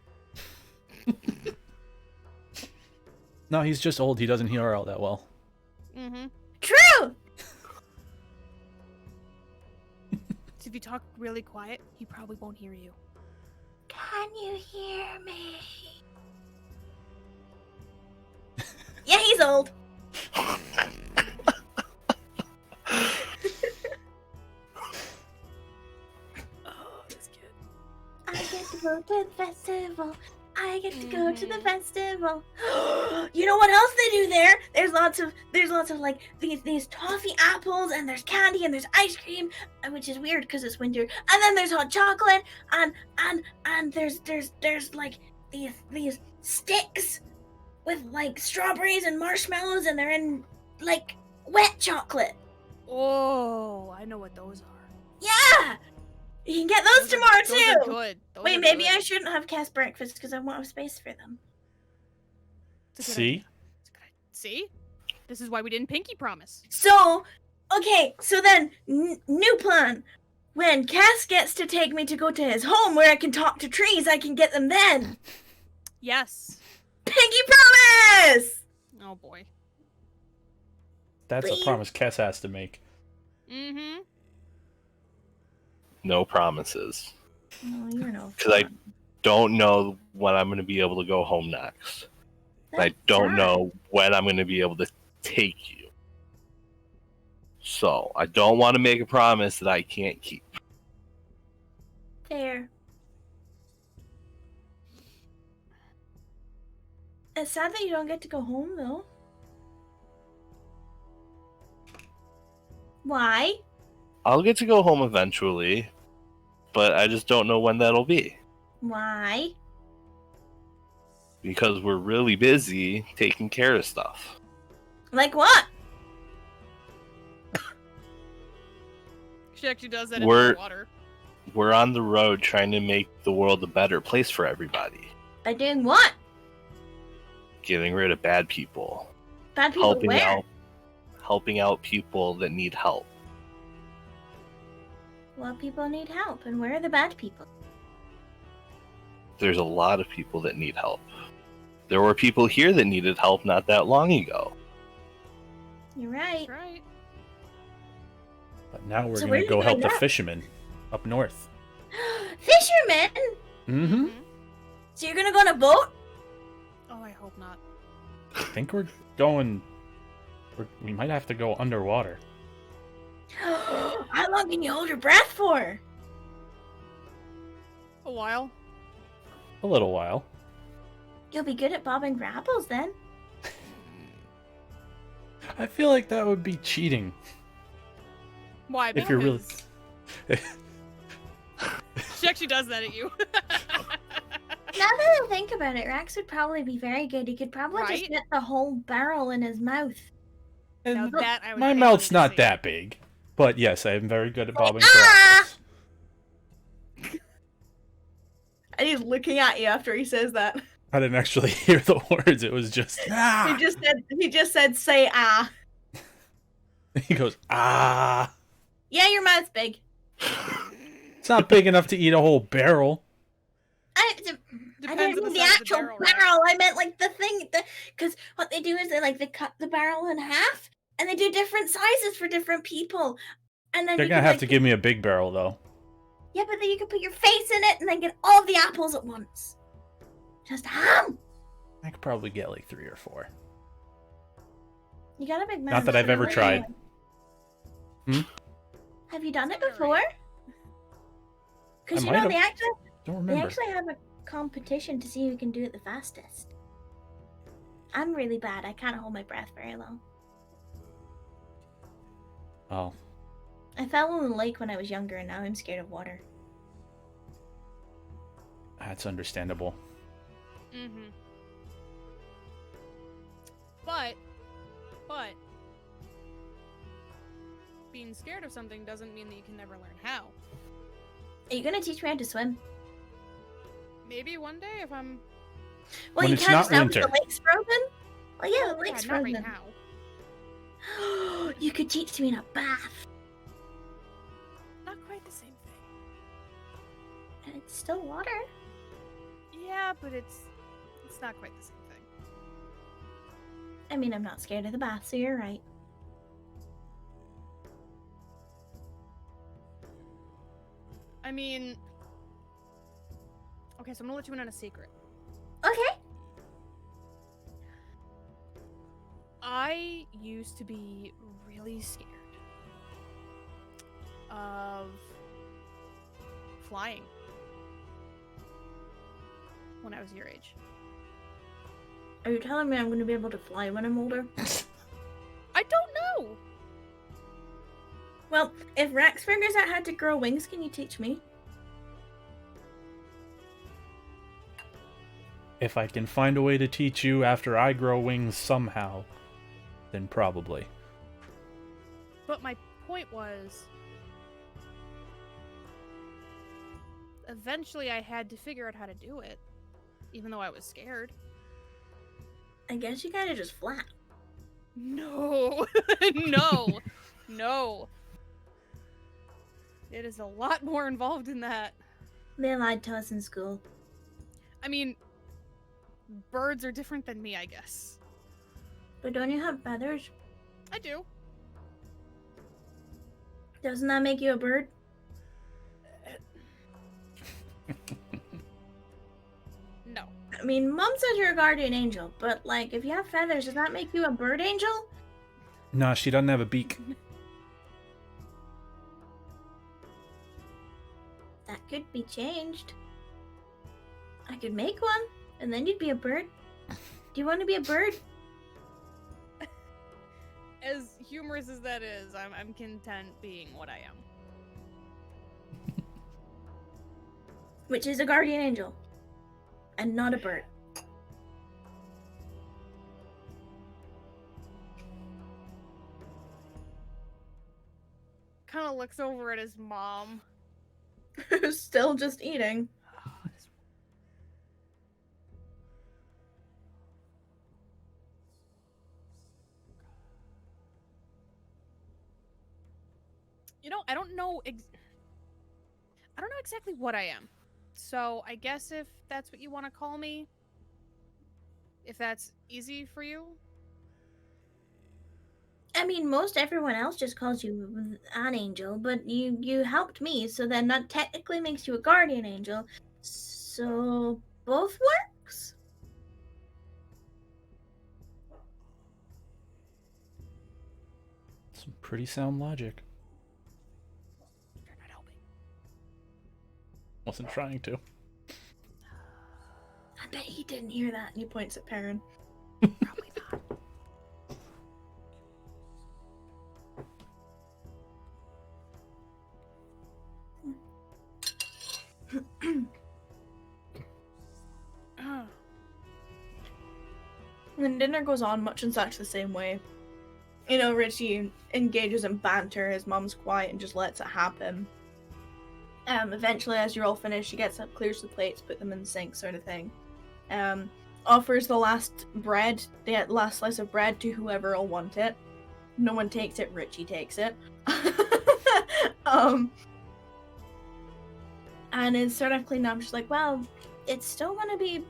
No, he's just old. He doesn't hear all that well. Mm-hmm. True! So if you talk really quiet, he probably won't hear you. Can you hear me? Yeah, he's old. Oh, this kid. I get to go to the festival. I get to go to the festival. You know what else they do there? There's lots of like these toffee apples, and there's candy, and there's ice cream, which is weird because it's winter. And then there's hot chocolate, and there's like these sticks with like strawberries and marshmallows, and they're in like wet chocolate. Oh, I know what those are. Yeah, you can get those tomorrow Those too. are good. Those Wait, are maybe good. I shouldn't have cast breakfast because I won't have space for them. It's a good See? idea. It's a good idea. See? This is why we didn't pinky promise. So, okay, so then, new plan. When Cass gets to take me to go to his home where I can talk to trees, I can get them then. Yes. Pinky promise! Oh boy. That's Please. a promise Kess has to make. Mm-hmm. No promises. Oh, you're no Because I don't know when I'm going to be able to go home next. I don't know when I'm going to be able to take you. So, I don't want to make a promise that I can't keep. Fair. It's sad that you don't get to go home, though. Why? I'll get to go home eventually, but I just don't know when that'll be. Why? Because we're really busy taking care of stuff. Like what? She actually does that in We're- the water. We're on the road trying to make the world a better place for everybody. By doing what? Getting rid of bad people. Bad people where? Helping out people that need help. What people need help, and where are the bad people? There's a lot of people that need help. There were people here that needed help not that long ago. You're right. That's right. But now we're So going where to are go you help going the now? fishermen up north. Fishermen? Mm-hmm. So you're gonna go on a boat? Oh, I hope not. I think we're going... We might have to go underwater. How long can you hold your breath for? A while. A little while. You'll be good at bobbing for apples then. I feel like that would be cheating. Why? If you're really- Because- She actually does that at you. Now that I think about it, Rax would probably be very good. He could probably just Right? get the whole barrel in his mouth. Now And that I would my pay mouth's money to not see. that big. But yes, I am very good at Like, bobbing for ah! apples. And he's looking at you after he says that. I didn't actually hear the words. It was just... Ah! He just said say ah. He goes, ah! Yeah, your mouth's big. It's not big enough to eat a whole barrel. I Depends didn't on mean the size of actual right? barrel. I meant like the thing. Because what they do is they cut the barrel in half, and they do different sizes for different people. And then They're you gonna can, have like, to give me a big barrel, though. Yeah, but then you can put your face in it and then get all the apples at once. Just ham. I could probably get like 3 or 4. You got a big mouth. Not that I've ever tried. Have you done it Sounds before? alright. Because I you might know have. they actually Don't They remember. actually have a competition to see who can do it the fastest. I'm really bad. I can't hold my breath very long. Oh, I fell in the lake when I was younger, and now I'm scared of water. that's understandable. Mm-hmm. But, being scared of something doesn't mean that you can never learn how. Are you gonna teach me how to swim? Maybe one day if I'm... Well, When you it's can't not just now with winter. the lake's frozen? Well, yeah, the Yeah, lake's not frozen. right now. You could teach me in a bath. Not quite the same thing. And it's still water. Yeah, but it's not quite the same thing. I mean, I'm not scared of the bath, so you're right. I mean... Okay, so I'm gonna let you in on a secret. Okay. I used to be really scared of flying when I was your age. Are you telling me I'm going to be able to fly when I'm older? I don't know! Well, if Rex figures out how to grow wings, can you teach me? If I can find a way to teach you after I grow wings somehow, then probably. But my point was... Eventually I had to figure out how to do it, even though I was scared. I guess you kind of just flap. No! No! No! It is a lot more involved in that. They lied to us in school. I mean, birds are different than me, I guess. But don't you have feathers? I do. Doesn't that make you a bird? No. I mean, Mom says you're a guardian angel, but like, if you have feathers, does that make you a bird angel? Nah, she doesn't have a beak. That could be changed. I could make one, and then you'd be a bird. Do you want to be a bird? As humorous as that is, I'm content being what I am. Which is a guardian angel. And not a bird. Kind of looks over at his mom. Still just eating. You know, I don't know exactly what I am. So, I guess if that's what you want to call me, if that's easy for you. I mean, most everyone else just calls you an angel, but you helped me, so then that technically makes you a guardian angel. So both works? Some pretty sound logic. You're not helping. Wasn't trying to. I bet he didn't hear that. And he points at Perrin. Probably not. And dinner goes on much in such the same way. You know, Richie engages in banter, his mom's quiet and just lets it happen. Eventually, as you're all finished, she gets up, clears the plates, put them in the sink, sort of thing. Offers the last last slice of bread to whoever will want it. No one takes it, Richie takes it. And it's sort of cleaned up. She's like, well, it's still gonna be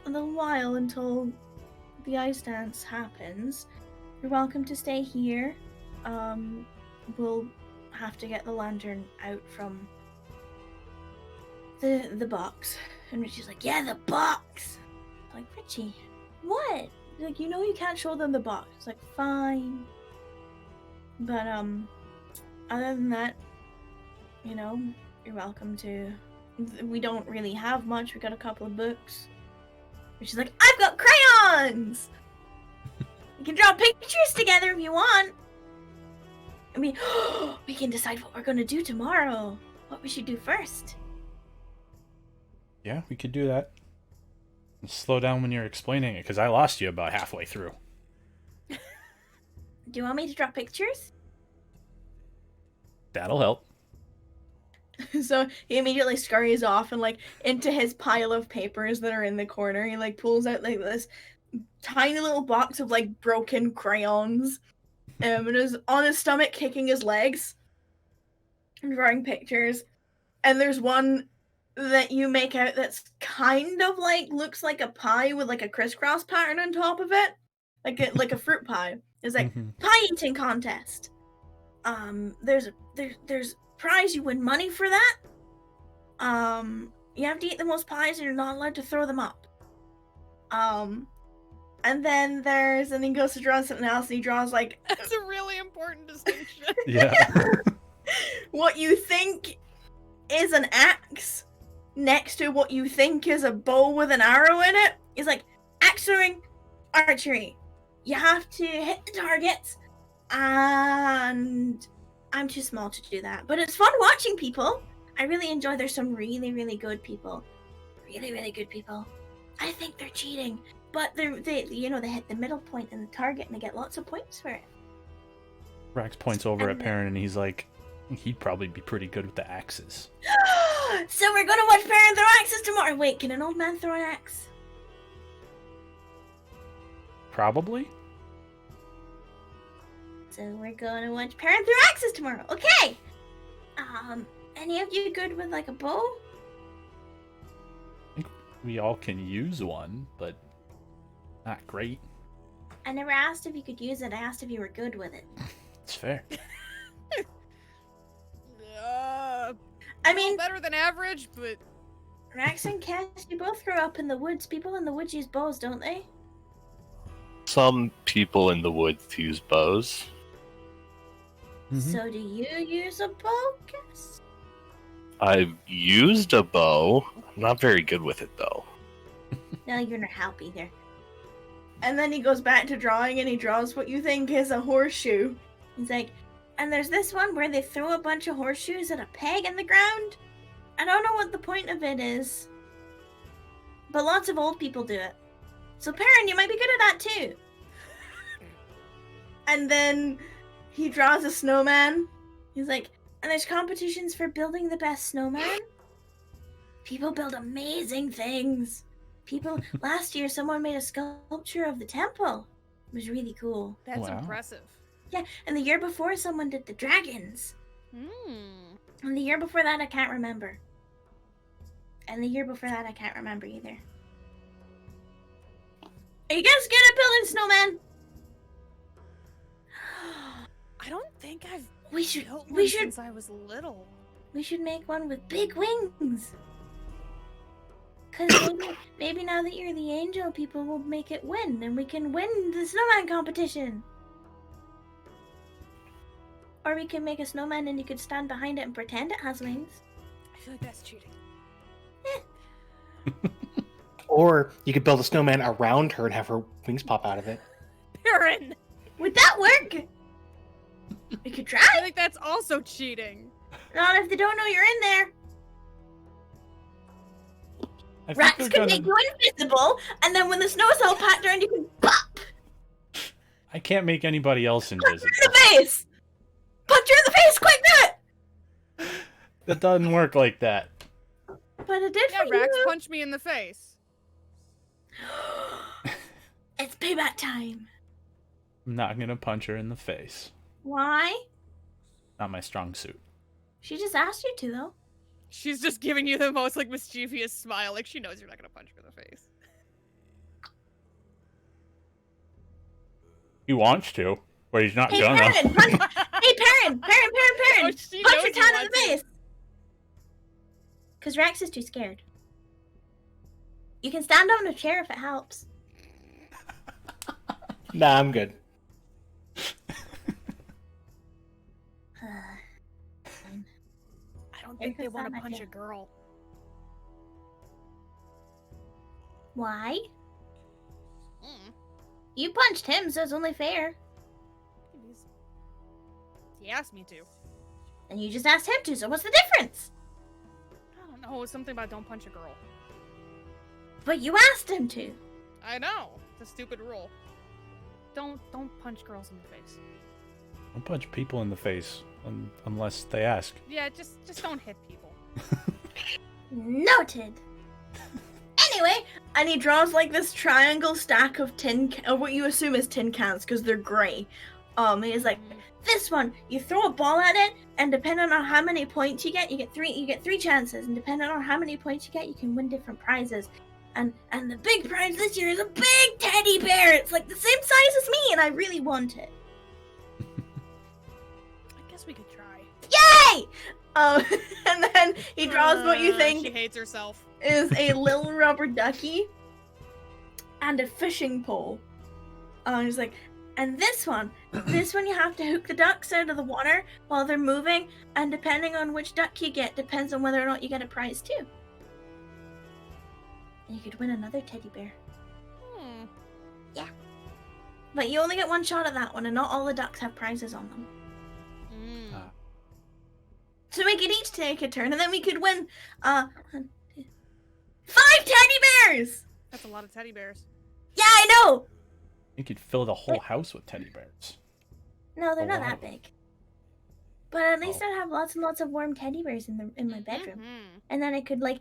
a little while until the ice dance happens. You're welcome to stay here. We'll have to get the lantern out from the box. And Richie's like, yeah, the box! I'm like, Richie, what? Like, you know you can't show them the box. It's like, fine. But, other than that, you know, you're welcome to... We don't really have much. We got a couple of books. She's like, I've got crayons! We can draw pictures together if you want. I mean, we can decide what we're going to do tomorrow. What we should do first. Yeah, we could do that. Slow down when you're explaining it, because I lost you about halfway through. Do you want me to draw pictures? That'll help. So he immediately scurries off and like into his pile of papers that are in the corner. He like pulls out like this tiny little box of like broken crayons, and is on his stomach kicking his legs and drawing pictures. And there's one that you make out that's kind of like looks like a pie with like a crisscross pattern on top of it, like a fruit pie. It's like pie eating contest. There's prize, you win money for that. You have to eat the most pies and you're not allowed to throw them up. And then and he goes to draw something else and he draws like That's a really important distinction. Yeah. what you think is an axe next to what you think is a bow with an arrow in it. He's like, axe throwing, archery. You have to hit the targets, and I'm too small to do that. But it's fun watching people. I really enjoy. There's some really, really good people. Really, really good people. I think they're cheating, but they hit the middle point in the target and they get lots of points for it. Rax points over at Perrin and he's like, he'd probably be pretty good with the axes. So we're gonna watch Perrin throw axes tomorrow. Wait, can an old man throw an axe? Probably. So we're gonna watch Perrin throw axes tomorrow. Okay. Any of you good with like a bow? I think we all can use one, but not great. I never asked if you could use it. I asked if you were good with it. It's fair. I mean, better than average, but Rax and Cass, you both grew up in the woods. People in the woods use bows, don't they? Some people in the woods use bows. Mhm. So do you use a bow, Cass? I've used a bow. I'm not very good with it though. No, you're not help either. And then he goes back to drawing and he draws what you think is a horseshoe. He's like, and there's this one where they throw a bunch of horseshoes at a peg in the ground. I don't know what the point of it is, but lots of old people do it. So Perrin, you might be good at that too. And then he draws a snowman. He's like, and there's competitions for building the best snowman. People build amazing things. Last year someone made a sculpture of the temple. It was really cool. that's Wow. impressive. Yeah, and the year before someone did the dragons. Hmm. And the year before that I can't remember. And the year before that I can't remember either. Are you guys good at building snowmen? I don't think I've We should built we one should since I was little. we should make one with big wings. Cause maybe now that you're the angel, people will make it win, and we can win the snowman competition. Or we can make a snowman and you could stand behind it and pretend it has wings. I feel like that's cheating. Or you could build a snowman around her and have her wings pop out of it. Perrin! Would that work? We could try. I think that's also cheating. Not if they don't know you're in there. I think Rats we're can gonna- make you invisible, and then when the snow is all packed around, you can pop I can't make anybody else punch her invisible. in the face. Punch her in the face, quick, do it. That doesn't work like that. But it did Yeah, for Rax you. punched me in the face. It's payback time. I'm not gonna punch her in the face. Why? Not my strong suit. She just asked you to, though. She's just giving you the most like mischievous smile, like she knows you're not gonna punch her in the face. He wants to, but he's not Hey, gonna. Perrin, punch. Hey, Perrin, Oh, she punch knows her you Tad in want the to. face. Because Rex is too scared. You can stand on a chair if it helps. Nah, I'm good. I don't think they Because want to that punch a idea. girl. Why? Mm. You punched him, so it's only fair. He asked me to. And you just asked him to, so what's the difference? I don't know. It's something about don't punch a girl. But you asked him to. I know. It's a stupid rule. Don't punch girls in the face. Don't punch people in the face unless they ask. Yeah, just don't hit people. Noted. Anyway, and he draws like this triangle stack of what you assume is tin cans because they're gray. He's like, this one, you throw a ball at it, and depending on how many points you get three chances, and depending on how many points you get, you can win different prizes. And the big prize this year is a big teddy bear. It's like the same size as me, and I really want it. I guess we could try. Yay! And then he draws what you think She hates herself. is a little rubber ducky and a fishing pole. He's like, and this one you have to hook the ducks out of the water while they're moving, and depending on which duck you get depends on whether or not you get a prize too. And you could win another teddy bear. Yeah. But you only get one shot at that one, and not all the ducks have prizes on them. So we could each take a turn, and then we could win 5 teddy bears! That's a lot of teddy bears. Yeah, I know! You could fill the whole house with teddy bears. No, they're not lot. that big. But at least I'd have lots and lots of warm teddy bears in my bedroom. Mm-hmm. And then I could like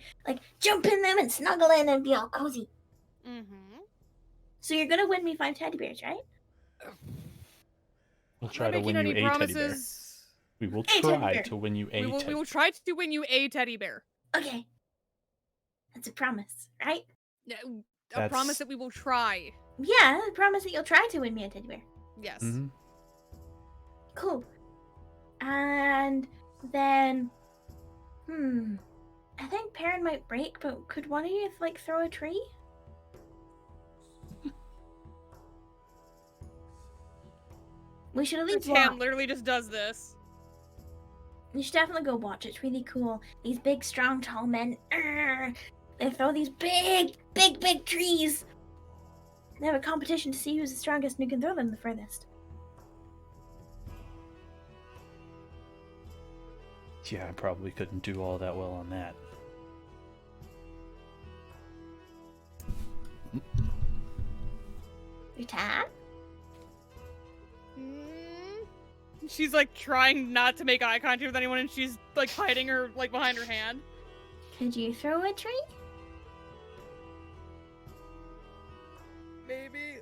jump in them and snuggle in and be all cozy. Mm-hmm. So you're gonna win me 5 teddy bears, right? We'll try to win you a teddy bear. We will try to win you a teddy bear. We will try to win you a teddy bear. Okay. That's a promise, right? A promise that we will try. Yeah, a promise that you'll try to win me a teddy bear. Yes. Mm-hmm. Cool. And then, I think Perrin might break, but could one of you like throw a tree? We should at least Tam watch. literally just does this. You should definitely go watch. It's really cool. These big, strong, tall men. They throw these big trees. They have a competition to see who's the strongest and who can throw them the furthest. Yeah, I probably couldn't do all that well on that. Your time? She's like trying not to make eye contact with anyone, and she's like hiding her like behind her hand. Could you throw a tree? Maybe.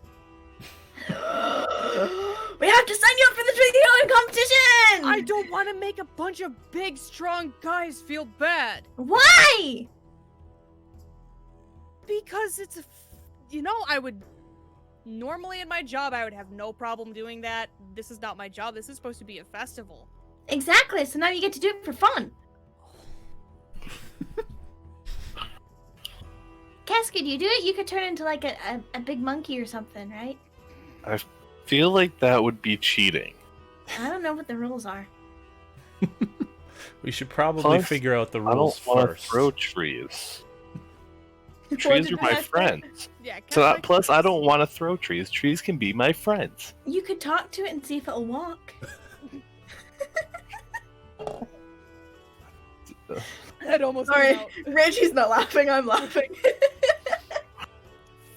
We have to sign you up for the tree throwing competition! I don't want to make a bunch of big, strong guys feel bad. Why? Because it's a, I would, normally in my job, I would have no problem doing that. This is not my job. This is supposed to be a festival. Exactly, so now you get to do it for fun. Cass, could you do it? You could turn into like a big monkey or something, right? I feel like that would be cheating. I don't know what the rules are. We should probably figure out the rules I don't want to first. throw trees. What Trees did are my that say? friends. Yeah. So plus, I don't want to throw trees. Trees can be my friends. You could talk to it and see if it'll walk. That almost Sorry, came out. Reggie's not laughing, I'm laughing.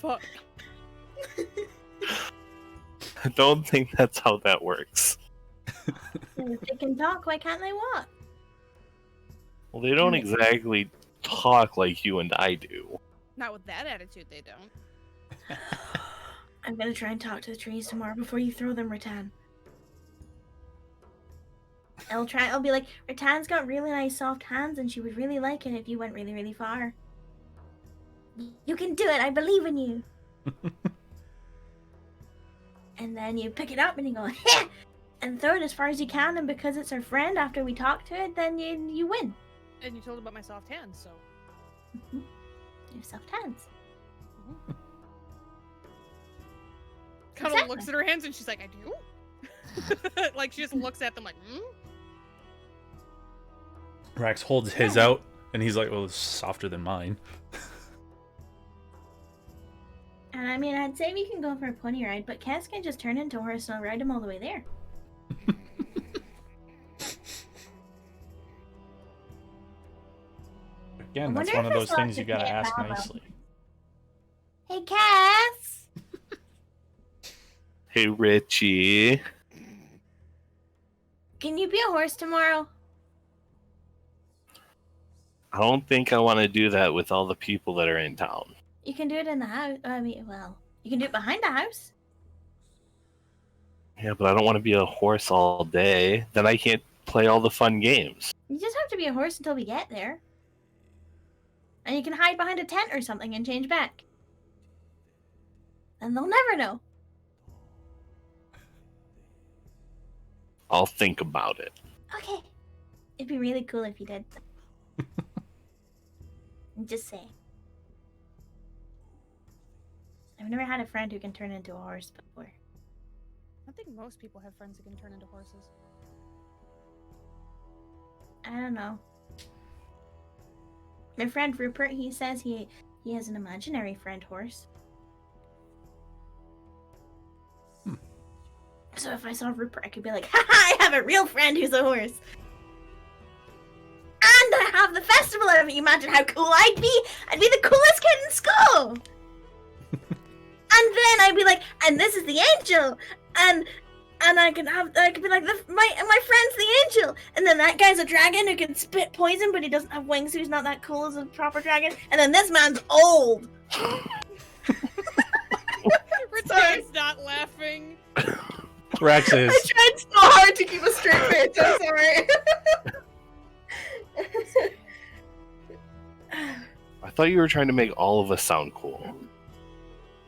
Fuck. I don't think that's how that works. If they can talk, why can't they walk? Well, they don't exactly talk like you and I do. Not with that attitude, they don't. I'm gonna try and talk to the trees tomorrow before you throw them, Rattan. I'll be like, Rattan's got really nice soft hands and she would really like it if you went really, really far. You can do it, I believe in you. And then you pick it up and you go, heh! And throw it as far as you can, and because it's our friend after we talk to it, then you win. And you told about my soft hands, so. You have soft hands. Kind of Exactly. looks at her hands and she's like, I do? Like, she just looks at them like, Rax holds his out, and he's like, "Well, it's softer than mine." And I mean, I'd say we can go for a pony ride, but Cass can just turn into a horse and I'll ride him all the way there. Again, I that's wonder one if of I those still have things to you gotta pay a ask Valvo. nicely. Hey, Cass! Hey, Richie. Can you be a horse tomorrow? I don't think I want to do that with all the people that are in town. You can do it in the house. I mean, well, you can do it behind the house. Yeah, but I don't want to be a horse all day. Then I can't play all the fun games. You just have to be a horse until we get there. And you can hide behind a tent or something and change back. And they'll never know. I'll think about it. Okay. It'd be really cool if you did. I'm just saying. I've never had a friend who can turn into a horse before. I think most people have friends who can turn into horses. I don't know. My friend Rupert, he says he has an imaginary friend horse. So if I saw Rupert, I could be like, haha, I have a real friend who's a horse. And I have the festival of it. Imagine how cool I'd be. I'd be the coolest kid in school. And then I'd be like, and this is the angel. And I could be like, my friend's the angel. And then that guy's a dragon who can spit poison, but he doesn't have wings, so he's not that cool as a proper dragon. And then this man's old. Retain's not laughing. Rax is. I tried so hard to keep a straight face. I'm sorry. I thought you were trying to make all of us sound cool.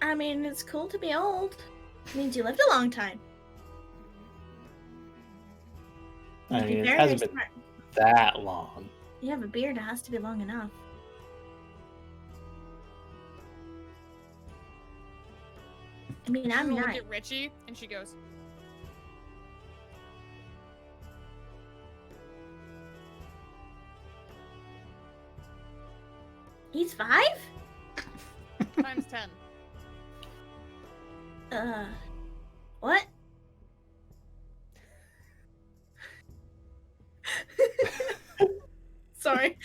I mean, it's cool to be old. It means you lived a long time. I You'd be mean, it very, hasn't very been smart. that long. You have a beard, it has to be long enough. I mean, I'm Look not. at Richie, and she goes, He's 5? times 10. What? Sorry.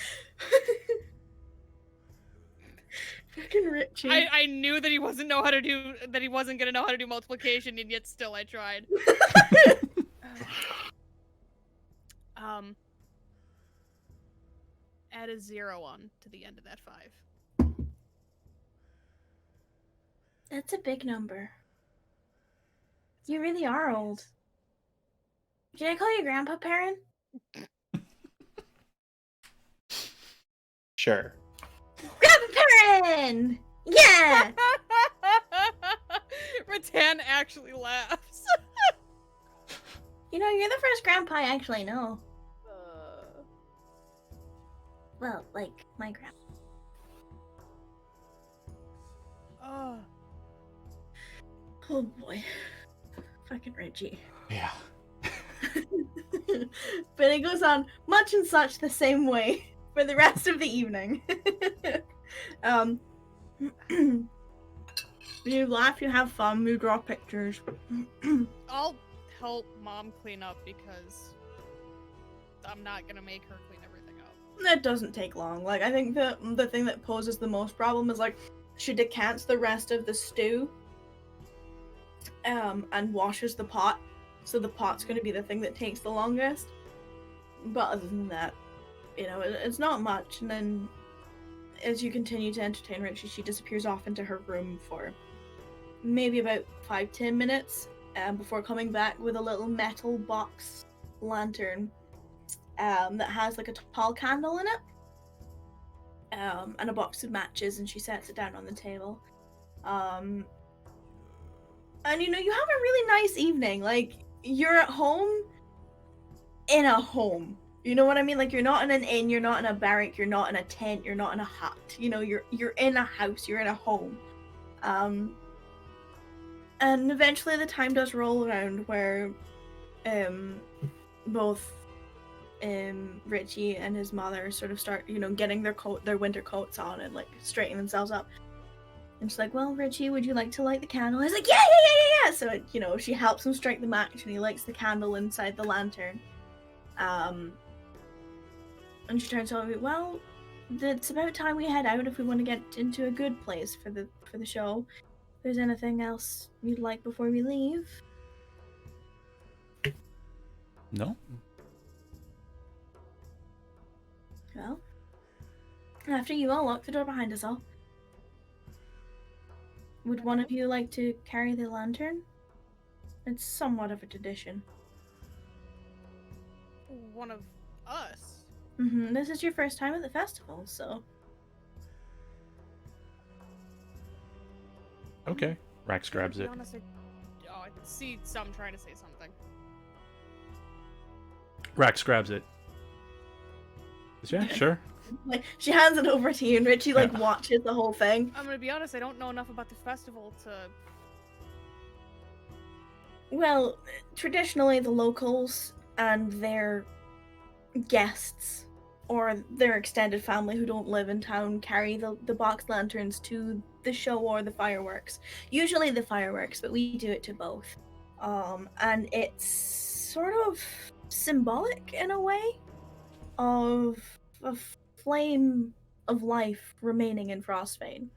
Fucking Richie. I knew that he wasn't gonna know how to do multiplication, and yet still I tried. Add a 0 on to the end of that 5. That's a big number. You really are old. Can I call you Grandpa Perrin? Sure. Grandpa Perrin! Yeah! Rattan actually laughs. You know, you're the first grandpa I actually know. Well, like, my grandpa. Oh boy. Fucking Reggie. Yeah. But it goes on much and such the same way for the rest of the evening. You laugh, you have fun, you draw pictures. I'll help Mom clean up because I'm not gonna make her clean everything up. That doesn't take long. Like, I think the thing that poses the most problem is, like, she decants the rest of the stew and washes the pot. So the pot's going to be the thing that takes the longest. But other than that, you know, it's not much. And then as you continue to entertain Richie, she disappears off into her room for maybe about 5-10 minutes before coming back with a little metal box lantern that has like a tall candle in it and a box of matches, and she sets it down on the table. And you know, you have a really nice evening. Like, you're at home in a home. You know what I mean? Like, you're not in an inn, you're not in a barrack, you're not in a tent, you're not in a hut. You know, you're in a house, you're in a home. And eventually the time does roll around where both Richie and his mother sort of start, you know, getting their winter coats on and like straightening themselves up. And she's like, well, Richie, would you like to light the candle? He's like, yeah. So, you know, she helps him strike the match and he lights the candle inside the lantern. And she turns to me, well, it's about time we head out if we want to get into a good place for the show. If there's anything else you'd like before we leave. No. Well, after you all lock the door behind us all, would one of you like to carry the lantern? It's somewhat of a tradition. One of us. This is your first time at the festival, so... Okay. Rax grabs To be it. honest, I see some trying to say something. Rax grabs it. Yeah, sure. Like, she hands it over to you, and Richie, like, Yeah. watches the whole thing. I'm gonna be honest, I don't know enough about the festival to... Well, traditionally, the locals and their guests, or their extended family who don't live in town, carry the box lanterns to the show or the fireworks. Usually the fireworks, but we do it to both. And it's sort of symbolic in a way of a flame of life remaining in Frostbane.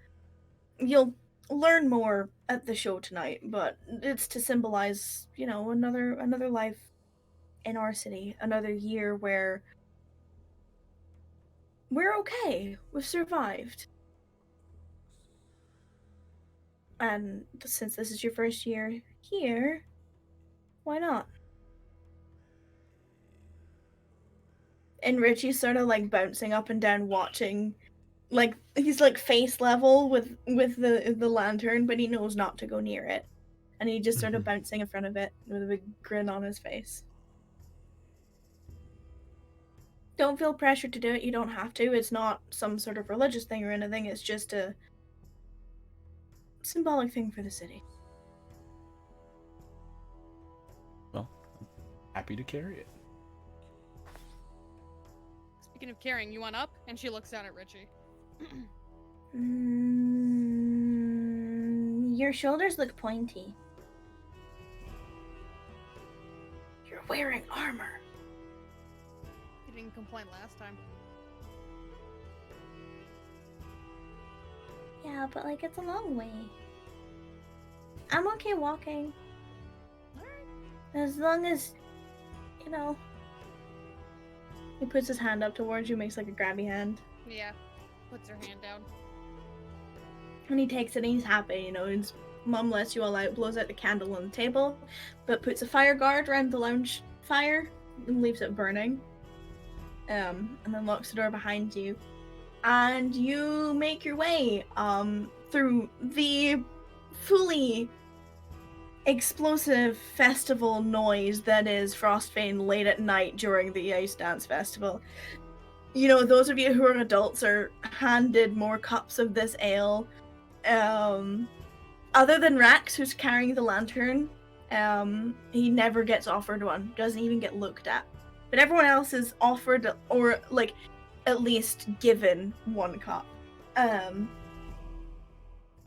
You'll learn more at the show tonight, but it's to symbolize, you know, another life in our city, another year where we're okay. We've survived. And since this is your first year here, why not? And Richie's sort of like bouncing up and down, watching, like he's like face level with the lantern, but he knows not to go near it, and he just sort of bouncing in front of it with a big grin on his face. Don't feel pressured to do it. You don't have to. It's not some sort of religious thing or anything. It's just a symbolic thing for the city. Well, I'm happy to carry it. Speaking of carrying, you want up? And she looks down at Richie. Your shoulders look pointy. You're wearing armor. You didn't complain last time. Yeah, but like it's a long way. I'm okay walking. Alright. As long as, you know. He puts his hand up towards you, makes like a grabby hand. Yeah. Puts her hand down. And he takes it and he's happy, you know. His mum lets you all out, blows out the candle on the table, but puts a fire guard around the lounge fire and leaves it burning. And then locks the door behind you. And you make your way through the fully explosive festival noise that is Frostbane late at night during the Ice Dance Festival. You know, those of you who are adults are handed more cups of this ale. Other than Rax, who's carrying the lantern, he never gets offered one, doesn't even get looked at. But everyone else is offered, or like, at least given one cup.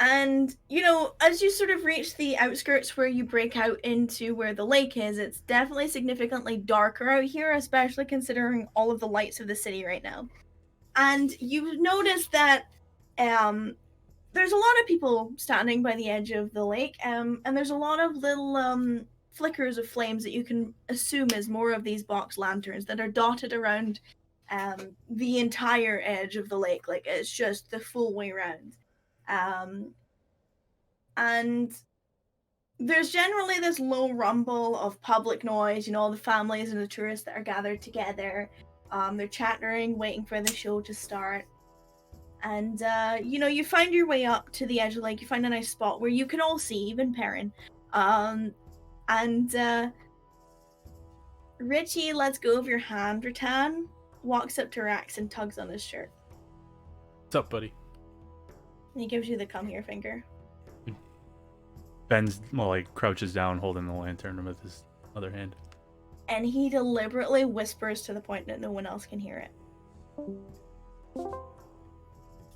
And, you know, as you sort of reach the outskirts where you break out into where the lake is, it's definitely significantly darker out here, especially considering all of the lights of the city right now. And you notice that there's a lot of people standing by the edge of the lake, and there's a lot of little flickers of flames that you can assume is more of these box lanterns that are dotted around the entire edge of the lake. Like, it's just the full way around. And there's generally this low rumble of public noise, you know, all the families and the tourists that are gathered together. They're chattering, waiting for the show to start. And, you know, you find your way up to the edge of the lake. You find a nice spot where you can all see, even Perrin. Richie lets go of your hand, Rattan, walks up to Rax and tugs on his shirt. What's up, buddy? And he gives you the come here finger. Ben's, well, like, crouches down holding the lantern with his other hand. And he deliberately whispers to the point that no one else can hear it.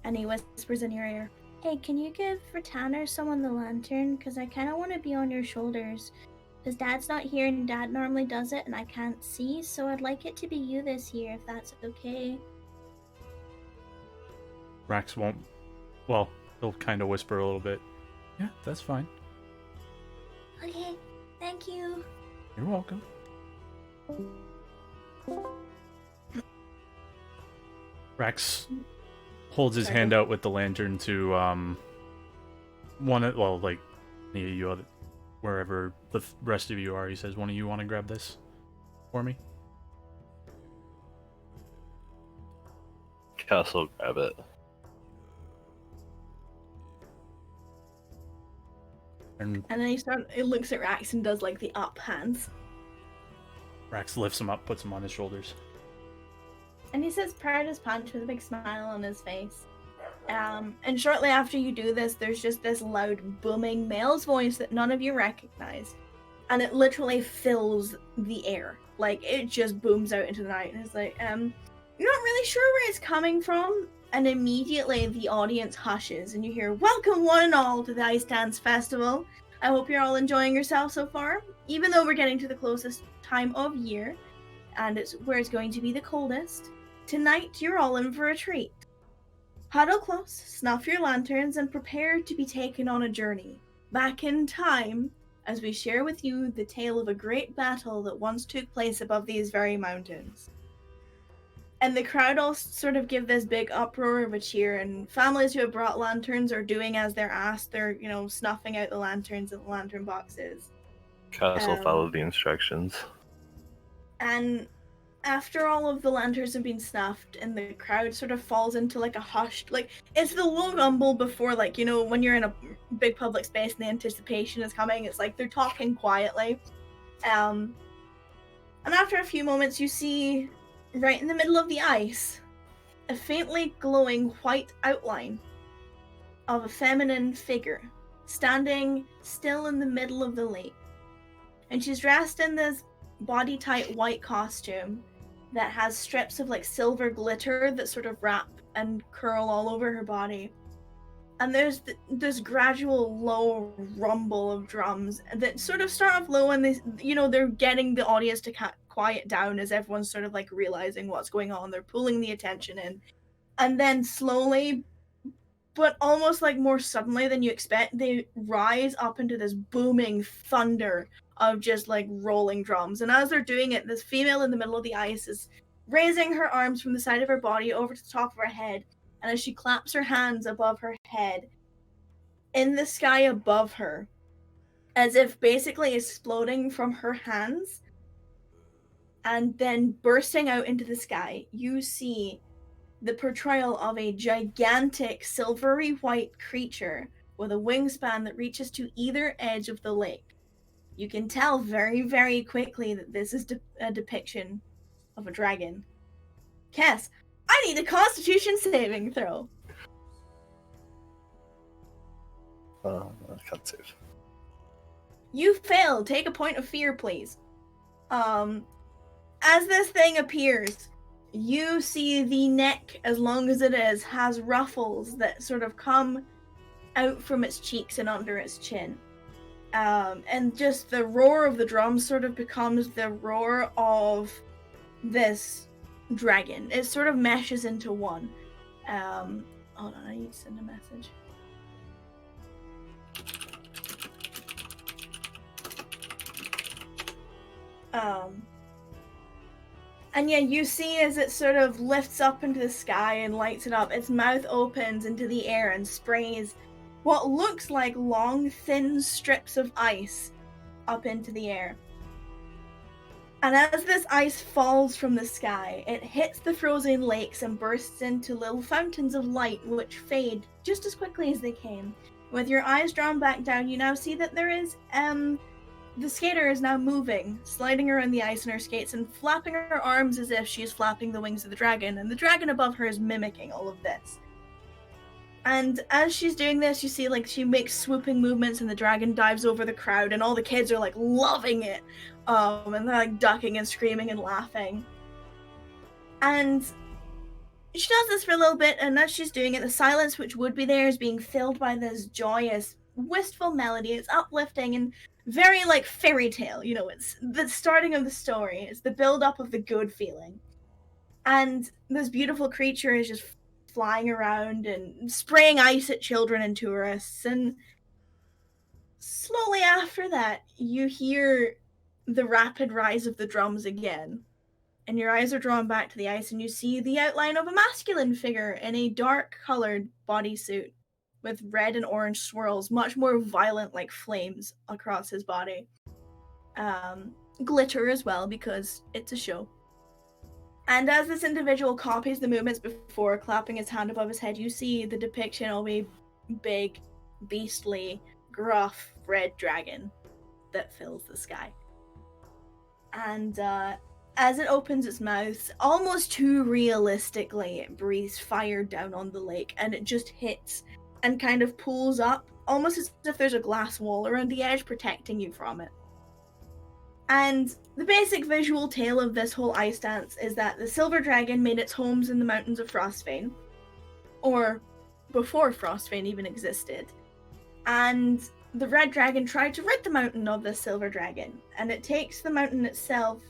And he whispers in your ear, "Hey, can you give Rattan or someone the lantern? Because I kind of want to be on your shoulders. Because Dad's not here and Dad normally does it and I can't see, so I'd like it to be you this year, if that's okay." Rax won't, well, he'll kind of whisper a little bit. Yeah, that's fine. Okay, thank you. You're welcome. Rex holds his hand out with the lantern to any of you other, wherever the rest of you are. He says, "One of you want to grab this for me?" Cass will grab it. And then it looks at Rax and does like the up hands. Rax lifts him up, puts him on his shoulders. And he says proud as punch with a big smile on his face. And shortly after you do this, there's just this loud booming male's voice that none of you recognize. And it literally fills the air. Like, it just booms out into the night. And it's like, you're not really sure where it's coming from. And immediately the audience hushes and you hear, "Welcome one and all to the Ice Dance Festival. I hope you're all enjoying yourself so far. Even though we're getting to the closest time of year, and it's where it's going to be the coldest, tonight you're all in for a treat. Huddle close, snuff your lanterns, and prepare to be taken on a journey back in time as we share with you the tale of a great battle that once took place above these very mountains." And the crowd all sort of give this big uproar of a cheer, and families who have brought lanterns are doing as they're asked. They're, snuffing out the lanterns in the lantern boxes. Cass will follow the instructions. And after all of the lanterns have been snuffed and the crowd sort of falls into like a hushed, like, it's the low rumble before, like, when you're in a big public space and the anticipation is coming, it's like they're talking quietly. And after a few moments, you see, right in the middle of the ice, a faintly glowing white outline of a feminine figure standing still in the middle of the lake. And she's dressed in this body-tight white costume that has strips of like silver glitter that sort of wrap and curl all over her body. And there's this gradual low rumble of drums that sort of start off low, and they're getting the audience to quiet down as everyone's sort of like realizing what's going on. They're pulling the attention in, and then slowly, but almost like more suddenly than you expect, they rise up into this booming thunder of just like rolling drums. And as they're doing it, this female in the middle of the ice is raising her arms from the side of her body over to the top of her head. And as she claps her hands above her head, in the sky above her, as if basically exploding from her hands and then bursting out into the sky, you see the portrayal of a gigantic silvery white creature with a wingspan that reaches to either edge of the lake. You can tell very, very quickly that this is a depiction of a dragon. Cass, I need a Constitution saving throw. I can't save. You failed. Take a point of fear, please. As this thing appears, you see the neck, as long as it is, has ruffles that sort of come out from its cheeks and under its chin. And just the roar of the drums sort of becomes the roar of this dragon. It sort of meshes into one. Hold on, I need to send a message. And yeah, you see as it sort of lifts up into the sky and lights it up, its mouth opens into the air and sprays what looks like long, thin strips of ice up into the air. And as this ice falls from the sky, it hits the frozen lakes and bursts into little fountains of light which fade just as quickly as they came. With your eyes drawn back down, you now see that there is, the skater is now moving, sliding around the ice on her skates and flapping her arms as if she is flapping the wings of the dragon, and the dragon above her is mimicking all of this. And as she's doing this, you see like she makes swooping movements and the dragon dives over the crowd and all the kids are like loving it. And they're like ducking and screaming and laughing. And she does this for a little bit, and as she's doing it, the silence which would be there is being filled by this joyous, wistful melody. It's uplifting and very like fairy tale, it's the starting of the story. It's the build-up of the good feeling. And this beautiful creature is just flying around and spraying ice at children and tourists. And slowly after that, you hear the rapid rise of the drums again. And your eyes are drawn back to the ice, and you see the outline of a masculine figure in a dark-colored bodysuit with red and orange swirls, much more violent like flames across his body. Glitter as well, because it's a show. And as this individual copies the movements before, clapping his hand above his head, you see the depiction of a big, beastly, gruff red dragon that fills the sky. And as it opens its mouth, almost too realistically, it breathes fire down on the lake, and it just hits and kind of pulls up, almost as if there's a glass wall around the edge protecting you from it. And the basic visual tale of this whole ice dance is that the silver dragon made its homes in the mountains of Frostfane, or before Frostfane even existed. And the red dragon tried to rid the mountain of the silver dragon, and it takes the mountain itself.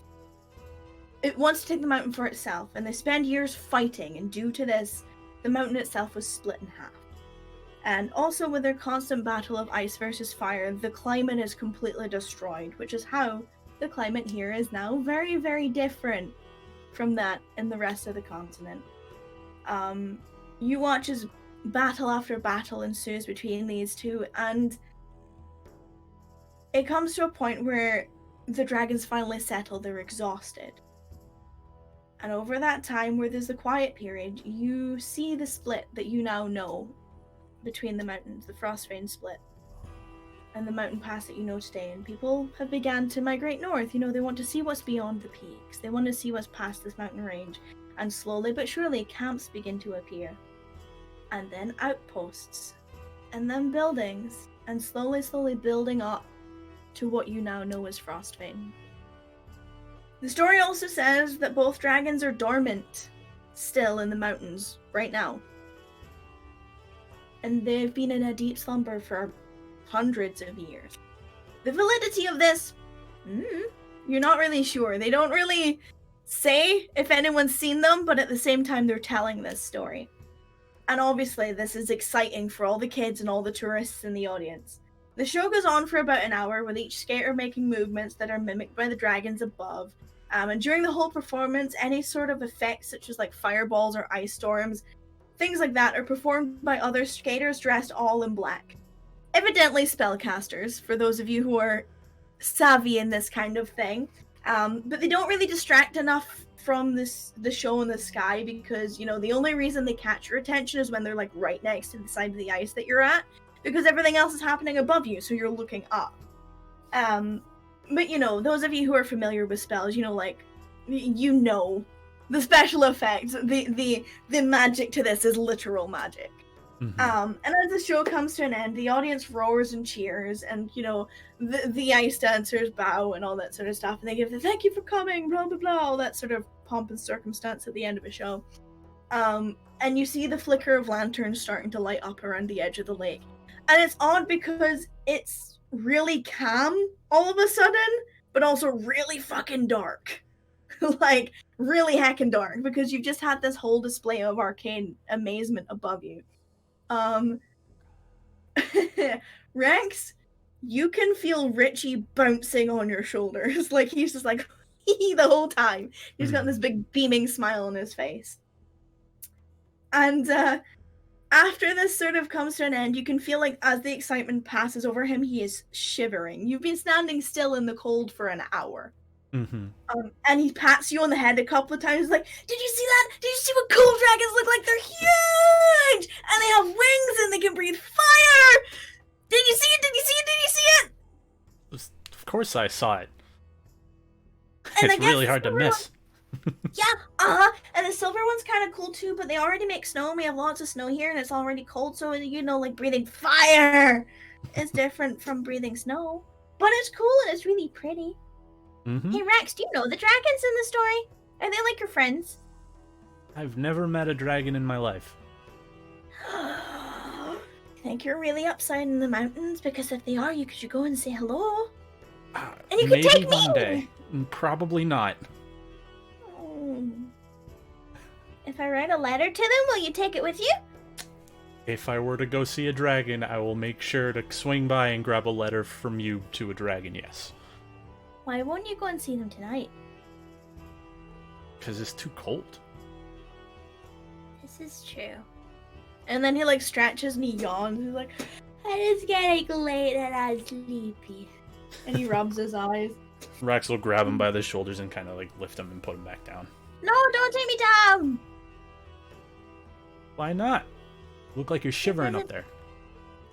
It wants to take the mountain for itself, and they spend years fighting, and due to this, the mountain itself was split in half. And also with their constant battle of ice versus fire, the climate is completely destroyed, which is how the climate here is now very, very different from that in the rest of the continent. You watch as battle after battle ensues between these two, and it comes to a point where the dragons finally settle, they're exhausted. And over that time, where there's a quiet period, you see the split that you now know between the mountains, the Frostfane split, and the mountain pass that you know today. And people have begun to migrate north. You know, they want to see what's beyond the peaks. They want to see what's past this mountain range. And slowly but surely, camps begin to appear. And then outposts. And then buildings. And slowly building up to what you now know as Frostfane. The story also says that both dragons are dormant still in the mountains right now. And they've been in a deep slumber for hundreds of years. The validity of this, you're not really sure. They don't really say if anyone's seen them, but at the same time they're telling this story. And obviously this is exciting for all the kids and all the tourists in the audience. The show goes on for about an hour, with each skater making movements that are mimicked by the dragons above. And during the whole performance, any sort of effects such as like fireballs or ice storms, things like that, are performed by other skaters dressed all in black. Evidently spellcasters, for those of you who are savvy in this kind of thing. But they don't really distract enough from the show in the sky, because, you know, the only reason they catch your attention is when they're like right next to the side of the ice that you're at, because everything else is happening above you, so you're looking up. But, you know, those of you who are familiar with spells, you know, like, you know, the special effects, the magic to this is literal magic. And as the show comes to an end, the audience roars and cheers, and, you know, the ice dancers bow and all that sort of stuff, and they give the thank you for coming, blah, blah, blah, all that sort of pomp and circumstance at the end of a show. And you see the flicker of lanterns starting to light up around the edge of the lake. And it's odd because it's really calm all of a sudden, but also really fucking dark. Like, really heckin' dark, because you've just had this whole display of arcane amazement above you. Rex, you can feel Richie bouncing on your shoulders. Like, he's just like, the whole time. He's got this big beaming smile on his face. And, after this sort of comes to an end, you can feel like as the excitement passes over him, he is shivering. You've been standing still in the cold for an hour. And he pats you on the head a couple of times, like, did you see that? Did you see what cool dragons look like? They're huge! And they have wings and they can breathe fire! Did you see it? Did you see it? Did you see it? Of course I saw it. And It's really hard to miss. Yeah, and the silver one's kind of cool too, but they already make snow, and we have lots of snow here, and it's already cold, so, you know, like, breathing fire is different from breathing snow. But it's cool, and it's really pretty. Hey, Rex, do you know the dragons in the story? Are they like your friends? I've never met a dragon in my life. I think you're really upside in the mountains, because if they are, you could go and say hello. And you could Maybe take me! one day. Probably not. If I write a letter to them, will you take it with you? If I were to go see a dragon, I will make sure to swing by and grab a letter from you to a dragon, yes. Why won't you go and see them tonight? Because it's too cold. This is true. And then he like stretches and he yawns. He's like, it's getting late and I'm sleepy. And he rubs his eyes. Rex will grab him by the shoulders and kind of like lift him and put him back down. No, don't take me down! Why not? Look like you're shivering up there.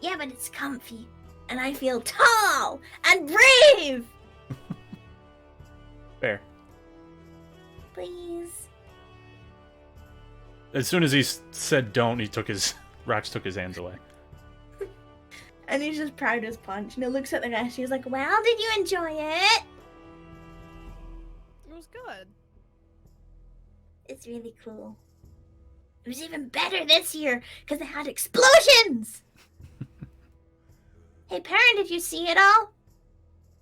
Yeah, but it's comfy. And I feel tall and brave! Fair. Please. As soon as he said don't, Rex took his hands away. And he's just proud as punch. And he looks at the rest. He's like, well, did you enjoy it? It was good. It's really cool. It was even better this year because it had explosions! Hey, Perrin, did you see it all?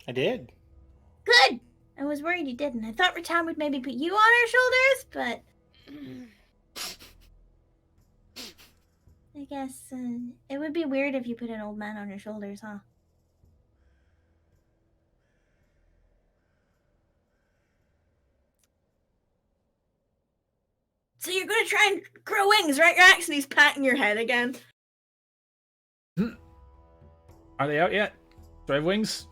I did. Good! I was worried you didn't. I thought Ratan would maybe put you on her shoulders, but... I guess it would be weird if you put an old man on your shoulders, huh? So you're gonna try and grow wings, right, Rex? And he's patting your head again. Are they out yet? Do I have wings?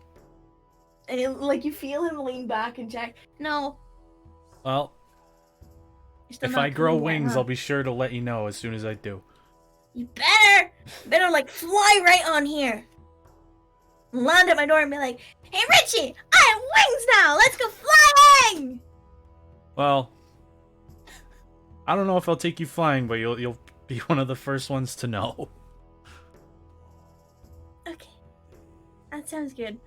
And you feel him lean back and check. No. Well, if I grow wings, I'll be sure to let you know as soon as I do. You better like fly right on here. Land at my door and be like, hey Richie, I have wings now! Let's go flying! Well, I don't know if I'll take you flying, but you'll be one of the first ones to know. Okay. That sounds good.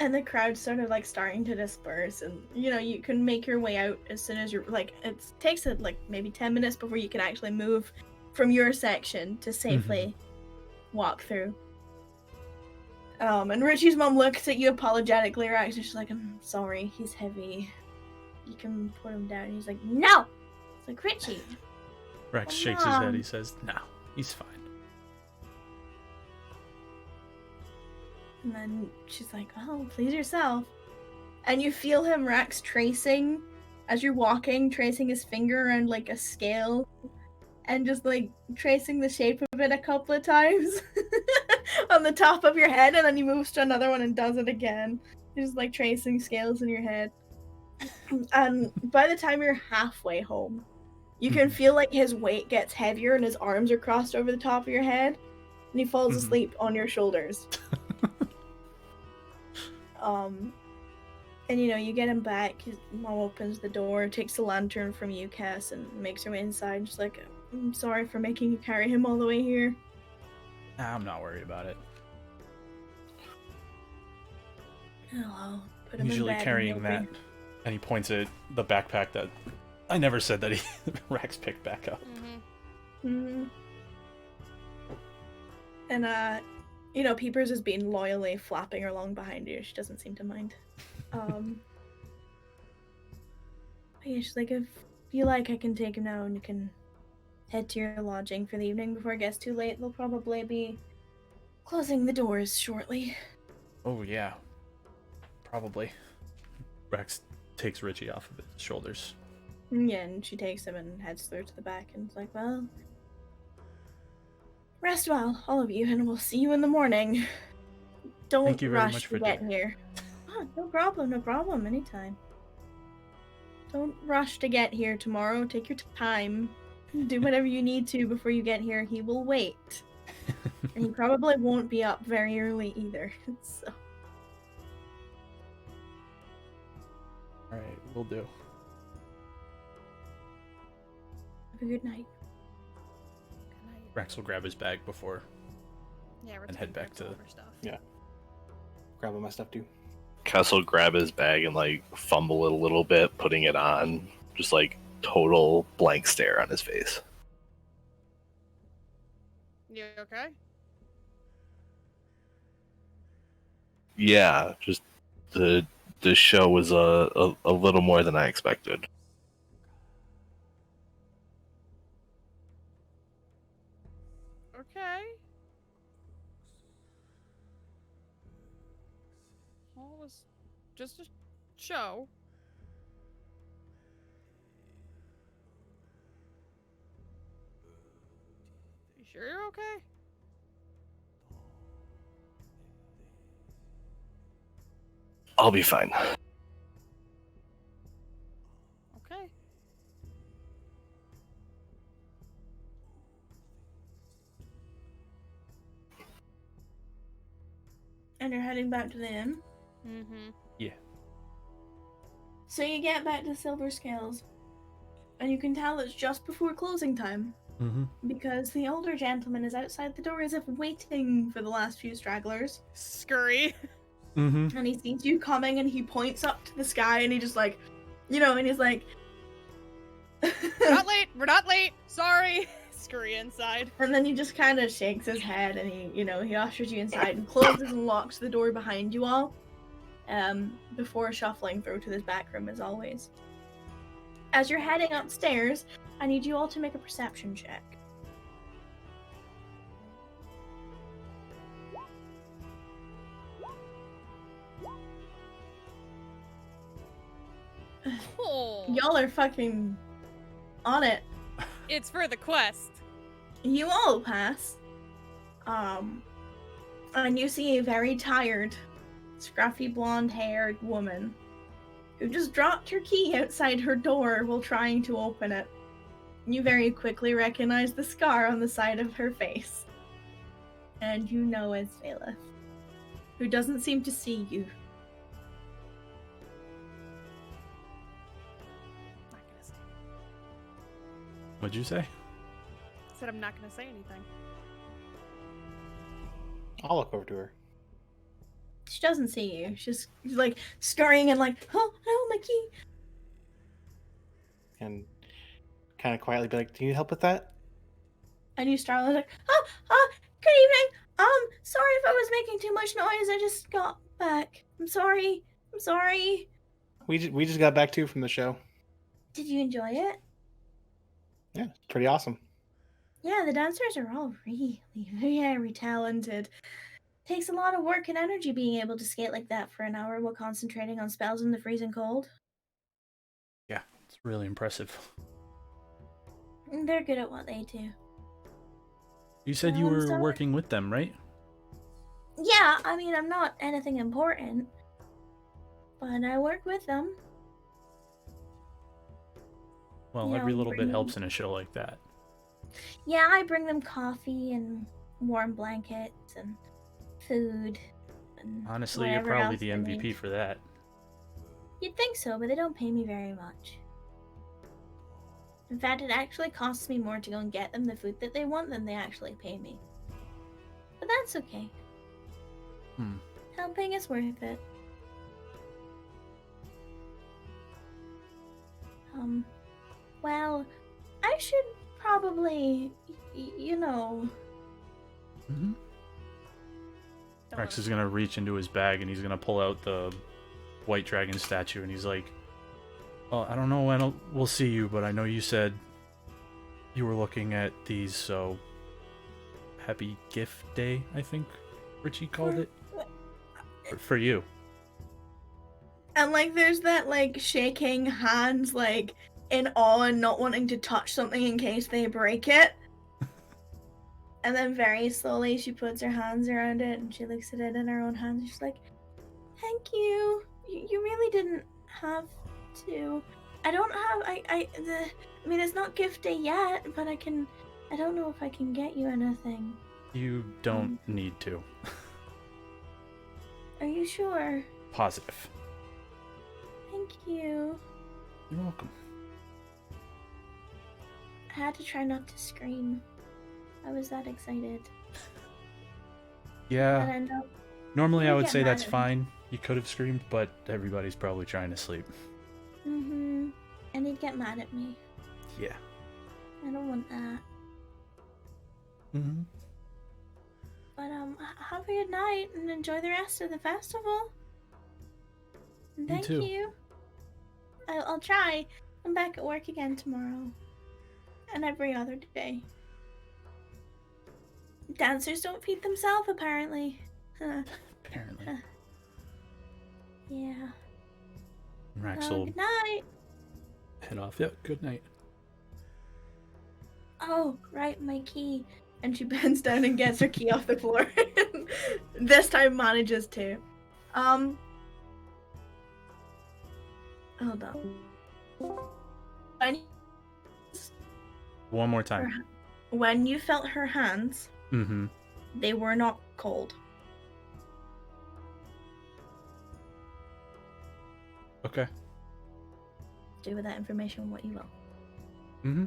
And the crowd's sort of like starting to disperse, and you can make your way out as soon as you're like, it takes like maybe 10 minutes before you can actually move from your section to safely walk through. And Richie's mom looks at you apologetically, right? And she's like, I'm sorry, he's heavy. You can put him down. And he's like, no! It's like, Richie. Rex shakes his head. He says, no, he's fine. And then she's like, oh, please yourself. And you feel him, Rex, tracing, as you're walking, tracing his finger around like a scale. And just like tracing the shape of it a couple of times on the top of your head. And then he moves to another one and does it again. He's just like tracing scales in your head. And by the time you're halfway home, you can feel like his weight gets heavier and his arms are crossed over the top of your head. And he falls asleep on your shoulders. And you get him back. His mom opens the door, takes the lantern from you, Cass, and makes her way inside. She's like, I'm sorry for making you carry him all the way here. I'm not worried about it. Oh, put him Usually in bed carrying that. And he points at the backpack that I never said that Rex picked back up. Mm-hmm. And Peepers has been loyally flapping along behind you. She doesn't seem to mind. Yeah, she's like, if you like, I can take him now and you can head to your lodging for the evening before it gets too late. They'll probably be closing the doors shortly. Oh, yeah. Probably. Rex takes Richie off of his shoulders. Yeah, and she takes him and heads through to the back and is like, well, rest well, all of you, and we'll see you in the morning. Don't Thank you very rush much to for get dinner. here. Oh, no problem, anytime. Don't rush to get here tomorrow. Take your time. Do whatever you need to before you get here. He will wait. And he probably won't be up very early either. So. Alright, we'll do. Have a good night. Rex will grab his bag before Yeah, we're and head back to... stuff. Yeah. Grabbing my stuff too. Cass will grab his bag and like fumble it a little bit, putting it on. Just like total blank stare on his face. You okay? Yeah, just the show was a little more than I expected. Okay. was just a show. You sure you're okay? I'll be fine. Okay. And you're heading back to the inn? Mm-hmm. Yeah. So you get back to Silver Scales, and you can tell it's just before closing time, Mm-hmm. because the older gentleman is outside the door as if waiting for the last few stragglers, Scurry. Mm-hmm. and he sees you coming, and he points up to the sky, and he just like, and he's like... We're not late. We're not late. Sorry. Scurry inside. And then he just kind of shakes his head, and he ushers you inside and closes and locks the door behind you all, before shuffling through to this back room as always. As you're heading upstairs, I need you all to make a perception check. Oh. Y'all are fucking on it. It's for the quest. You all pass. And you see a very tired, scruffy blonde-haired woman who just dropped her key outside her door while trying to open it. You very quickly recognize the scar on the side of her face. And you know it's Valeth, who doesn't seem to see you. Not gonna say. What'd you say? Said I'm not gonna say anything. I'll look over to her. She doesn't see you. She's like scurrying and like, oh, my key. And kind of quietly be like, do you need help with that? And you start like, good evening. Sorry if I was making too much noise. I just got back. I'm sorry. We just got back too from the show. Did you enjoy it? Yeah, it's pretty awesome. Yeah, the dancers are all really very talented. Takes a lot of work and energy being able to skate like that for an hour while concentrating on spells in the freezing cold. Yeah, it's really impressive. They're good at what they do. You said you were So- working with them, right? Yeah, I mean, I'm not anything important, but I work with them. Well, Yeah, every little bit bring- helps in a show like that. Yeah, I bring them coffee and warm blankets and food. And Honestly, you're whatever probably else the they MVP need. for that. You'd think so, but they don't pay me very much. In fact, it actually costs me more to go and get them the food that they want than they actually pay me. But that's okay. Hmm. Helping is worth it. Well, I should probably, Mm-hmm. Rex is gonna reach into his bag and he's gonna pull out the white dragon statue and he's like, well, I don't know when we'll see you, but I know you said you were looking at these, so happy gift day, I think Richie called it. For you. And like there's that like shaking hands like in awe and not wanting to touch something in case they break it. And then very slowly she puts her hands around it and she looks at it in her own hands. She's like, thank you. You really didn't have to. I don't have I mean it's not gift day yet, but I don't know if I can get you anything. You don't need to. Are you sure? Positive. Thank you. You're welcome. I had to try not to scream. I was that excited. Yeah. And I know. Normally I You would get say mad that's at me. fine. You could have screamed, but everybody's probably trying to sleep. And he'd get mad at me. Yeah. I don't want that. Mm-hmm. But have a good night and enjoy the rest of the festival. And You thank too. you. I'll try. I'm back at work again tomorrow. And every other day. Dancers don't feed themselves, apparently. Huh. Apparently. Rax Oh, will good night. head off. Yep, good night. Oh, right, my key. And she bends down and gets her key off the floor. This time manages to. Hold on. One more time. When you felt her hands, Mm-hmm. they were not cold. Okay. Do with that information what you will. Mm-hmm.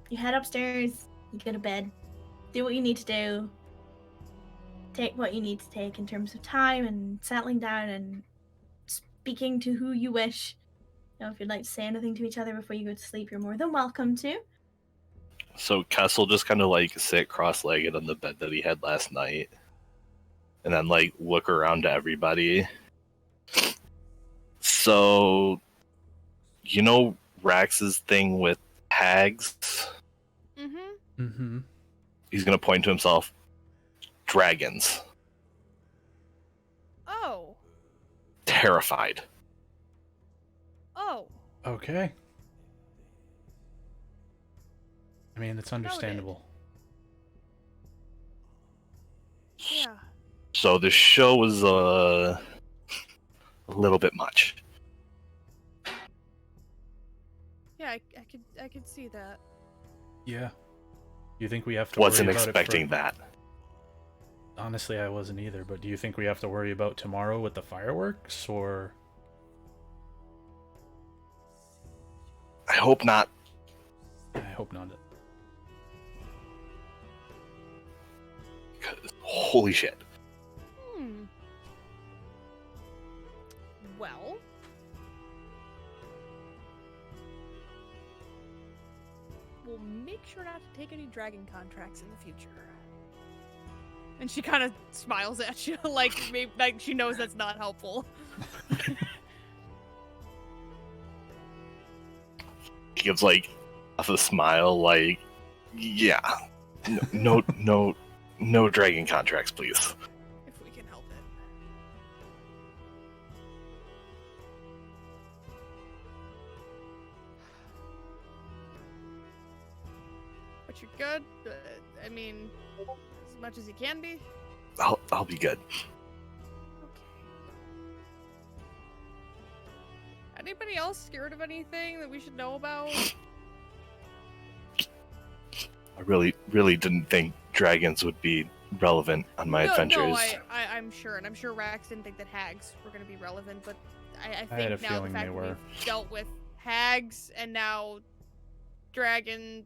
You head upstairs, you go to bed, do what you need to do, take what you need to take in terms of time and settling down and speaking to who you wish. You know, if you'd like to say anything to each other before you go to sleep, you're more than welcome to. So Kessel just kind of like sit cross-legged on the bed that he had last night, and then like look around to everybody. So, you know Rax's thing with hags? Mm-hmm. Mm-hmm. He's gonna point to himself. Dragons. Oh. Terrified. Oh. Okay. I mean, it's understandable. Yeah. So the show was a little bit much. Yeah, I could see that. Yeah. You think we have to Wasn't worry about expecting it that. Honestly, I wasn't either, but do you think we have to worry about tomorrow with the fireworks, or... I hope not. I hope not. 'Cause holy shit. Hmm. Well. We'll make sure not to take any dragon contracts in the future. And she kind of smiles at you, like maybe like she knows that's not helpful. He gives like a smile, like, yeah, no dragon contracts, please. If we can help it. But you're good. I mean, as much as you can be. I'll be good. Okay. Anybody else scared of anything that we should know about? I really didn't think dragons would be relevant on my adventures. No, I'm sure, and I'm sure Rax didn't think that hags were going to be relevant, but I I had a think now the feeling fact they that were. we've dealt with hags and now dragon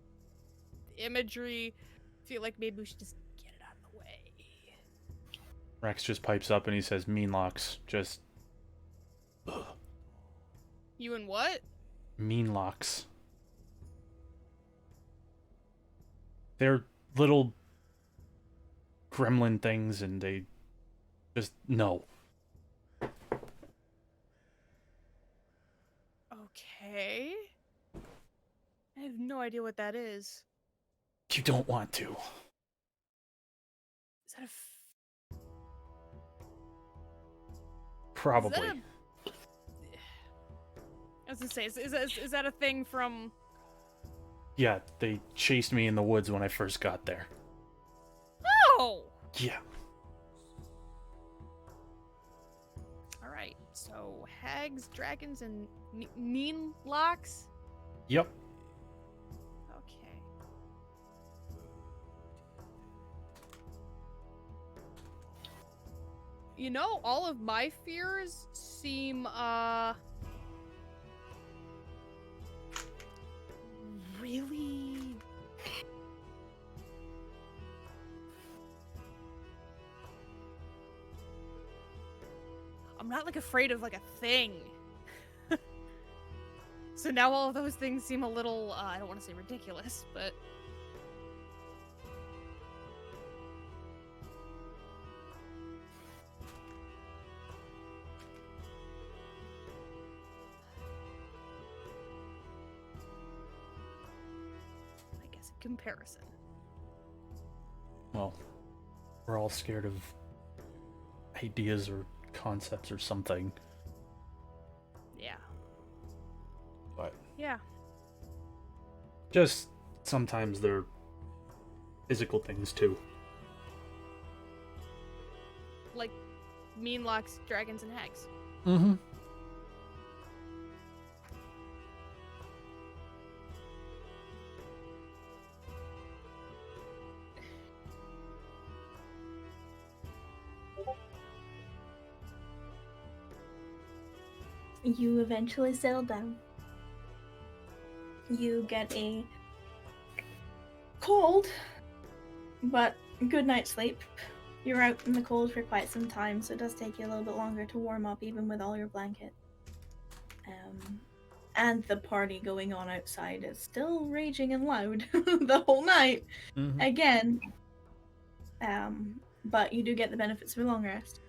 imagery, I feel like maybe we should just get it out of the way. Rex just pipes up and he says, mean locks. Just... Ugh. You and what? Mean locks. They're little gremlin things and they just... No. Okay. I have no idea what that is. You don't want to. Is that a Probably. I was gonna say, is that a thing from... Yeah, they chased me in the woods when I first got there. Oh! Yeah. Alright, so hags, dragons, and mean locks? Yep. Okay. You know, all of my fears seem, really... I'm not, like, afraid of, like, a thing. So now all of those things seem a little, I don't want to say ridiculous, but... I guess in comparison. Well, we're all scared of ideas or concepts or something. Yeah. But Yeah. just sometimes they're physical things too. Like mean locks, dragons, and hags. Mm-hmm. You eventually settle down. You get a cold, but good night's sleep. You're out in the cold for quite some time, so it does take you a little bit longer to warm up, even with all your blanket. And the party going on outside is still raging and loud the whole night. Mm-hmm. Again. But you do get the benefits of a long rest.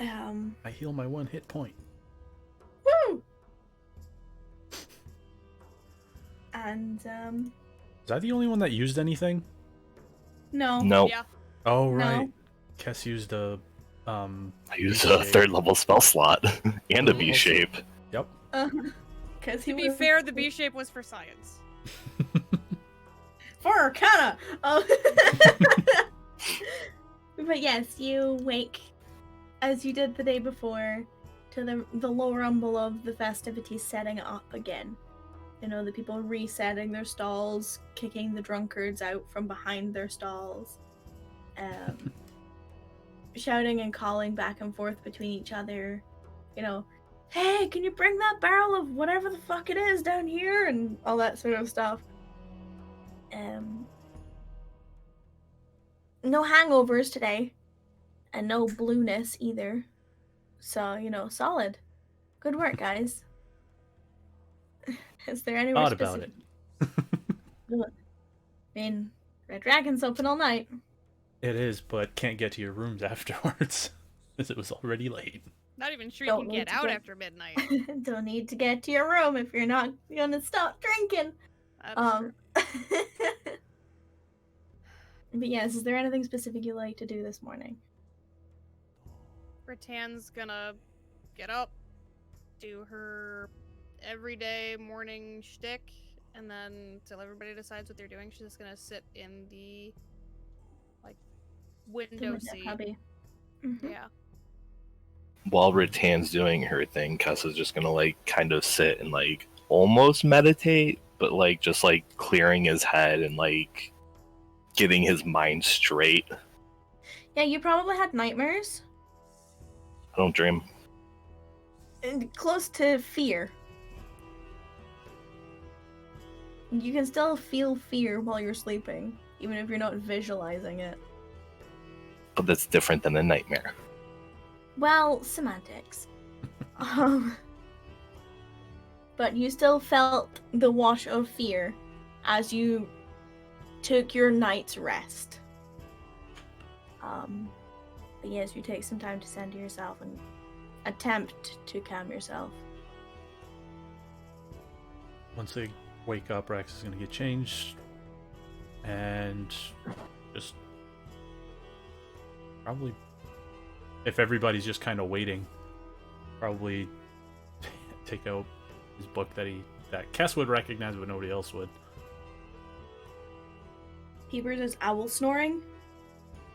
I heal my 1 hit point. Woo! And, Is I the only one that used anything? no. No, Yeah. Oh, No. right. Kess used a, I used a third level spell slot and a B shape. Yep. Because To be fair, the B shape was for science. For Arcana! Oh. But yes, you wake, as you did the day before, to the low rumble of the festivities setting up again. You know, the people resetting their stalls, kicking the drunkards out from behind their stalls, shouting and calling back and forth between each other. You know, hey, can you bring that barrel of whatever the fuck it is down here? And all that sort of stuff. No hangovers today. And no blueness either. So, you know, solid. Good work, guys. Is there anywhere Thought about specific? it. I mean, Red Dragon's open all night. It is, but can't get to your rooms afterwards, as it was already late. Not even sure you Don't can need get to out get- after midnight. Don't need to get to your room if you're not gonna stop drinking. That's true. But yes, is there anything specific you'd like to do this morning? Rattan's gonna get up, do her everyday morning shtick, and then till everybody decides what they're doing, she's just gonna sit in the The window window seat. cubby. Mhm. Yeah. While Rattan's doing her thing, Kessa's just gonna kind of sit and almost meditate, but just clearing his head and getting his mind straight. Yeah, you probably had nightmares. I don't dream. Close to fear. You can still feel fear while you're sleeping, even if you're not visualizing it. But that's different than a nightmare. Well, semantics. But you still felt the wash of fear as you took your night's rest. But yes, you take some time to center yourself and attempt to calm yourself. Once they wake up, Rex is going to get changed and just probably, if everybody's just kind of waiting, probably take out his book that Kess would recognize but nobody else would, Peepers is owl snoring.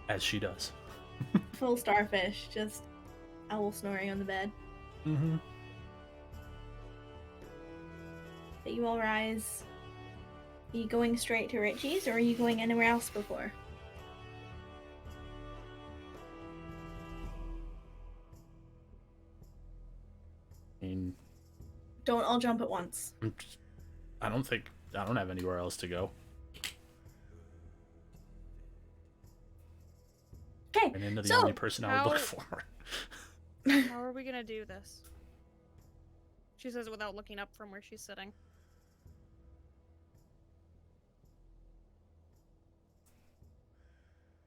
as she does. Full starfish, just owl snoring on the bed. Mm-hmm. But you all rise. Are you going straight to Richie's, or are you going anywhere else before? I mean, Don't all jump at once. I don't have anywhere else to go. Okay, And into the so only person I would look how- for. How are we gonna do this? She says it without looking up from where she's sitting.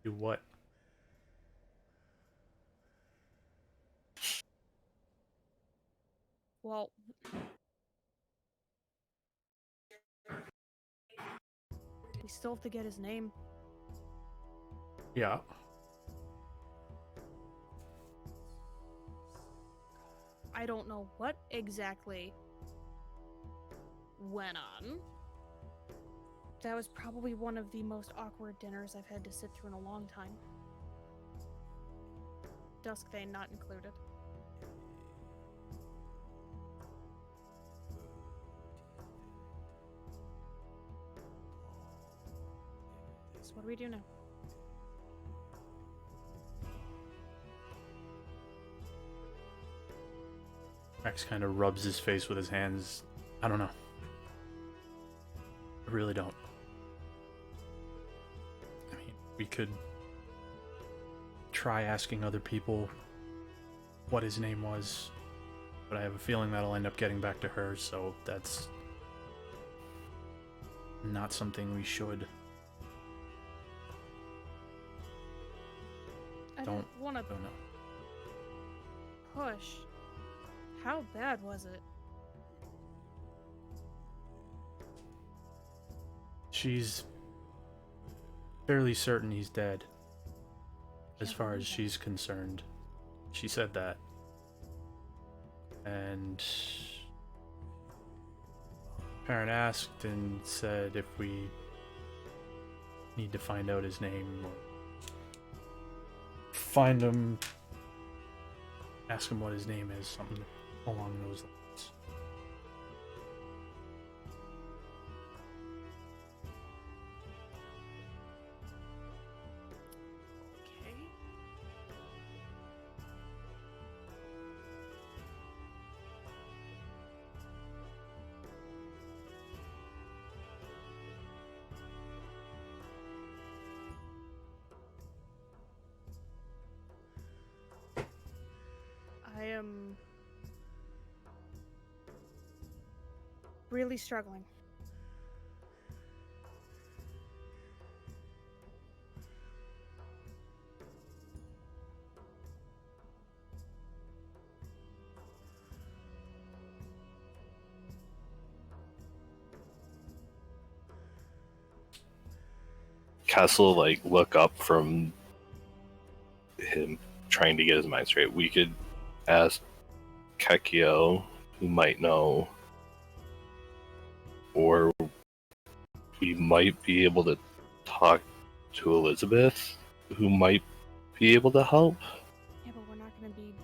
Do what? Well, we still have to get his name. Yeah. I don't know what exactly went on. That was probably one of the most awkward dinners I've had to sit through in a long time. Duskthane not included. So what do we do now? Rex kind of rubs his face with his hands. I don't know. I really don't. I mean, we could try asking other people what his name was, but I have a feeling that'll end up getting back to her, so that's not something we should. I don't want to Don't know. push. How bad was it? She's fairly certain he's dead, as Can't far believe as that. she's concerned. She said that. And parent asked and said if we need to find out his name or find him, ask him what his name is, something along those lines. Okay. I am really struggling. Castle like look up from him trying to get his mind straight. We could ask Kekio, who might know, or we might be able to talk to Elizabeth, who might be able to help. Yeah, but we're not going to be,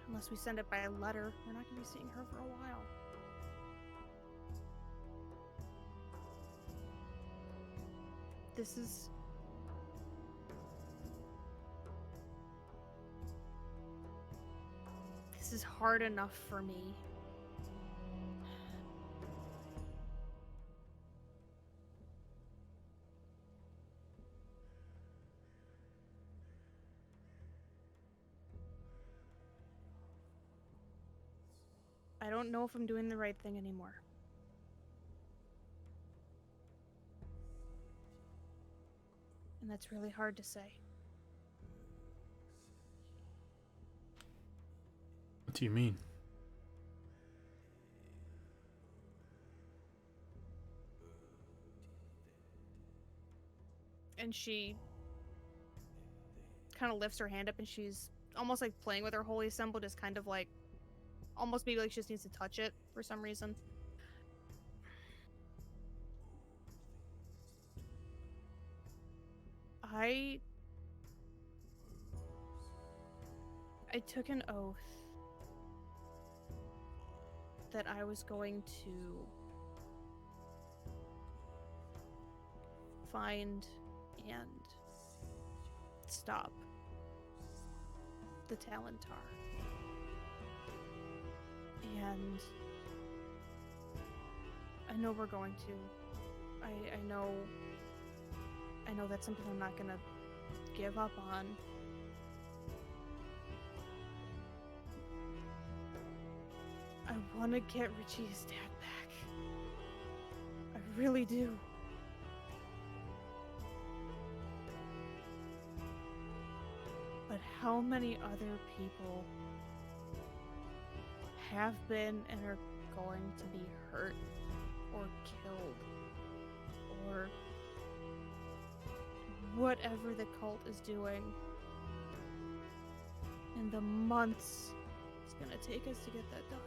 unless we send it by a letter, we're not going to be seeing her for a while. This is... This is hard enough for me. I don't know if I'm doing the right thing anymore. And that's really hard to say. What do you mean? And she kind of lifts her hand up and she's almost like playing with her holy symbol, just kind of like, almost maybe like she just needs to touch it for some reason. I took an oath that I was going to find and stop the Talentar. And I know we're going to. I know that's something I'm not gonna give up on. I want to get Richie's dad back. I really do. But how many other people have been and are going to be hurt or killed or whatever the cult is doing in the months it's gonna take us to get that done.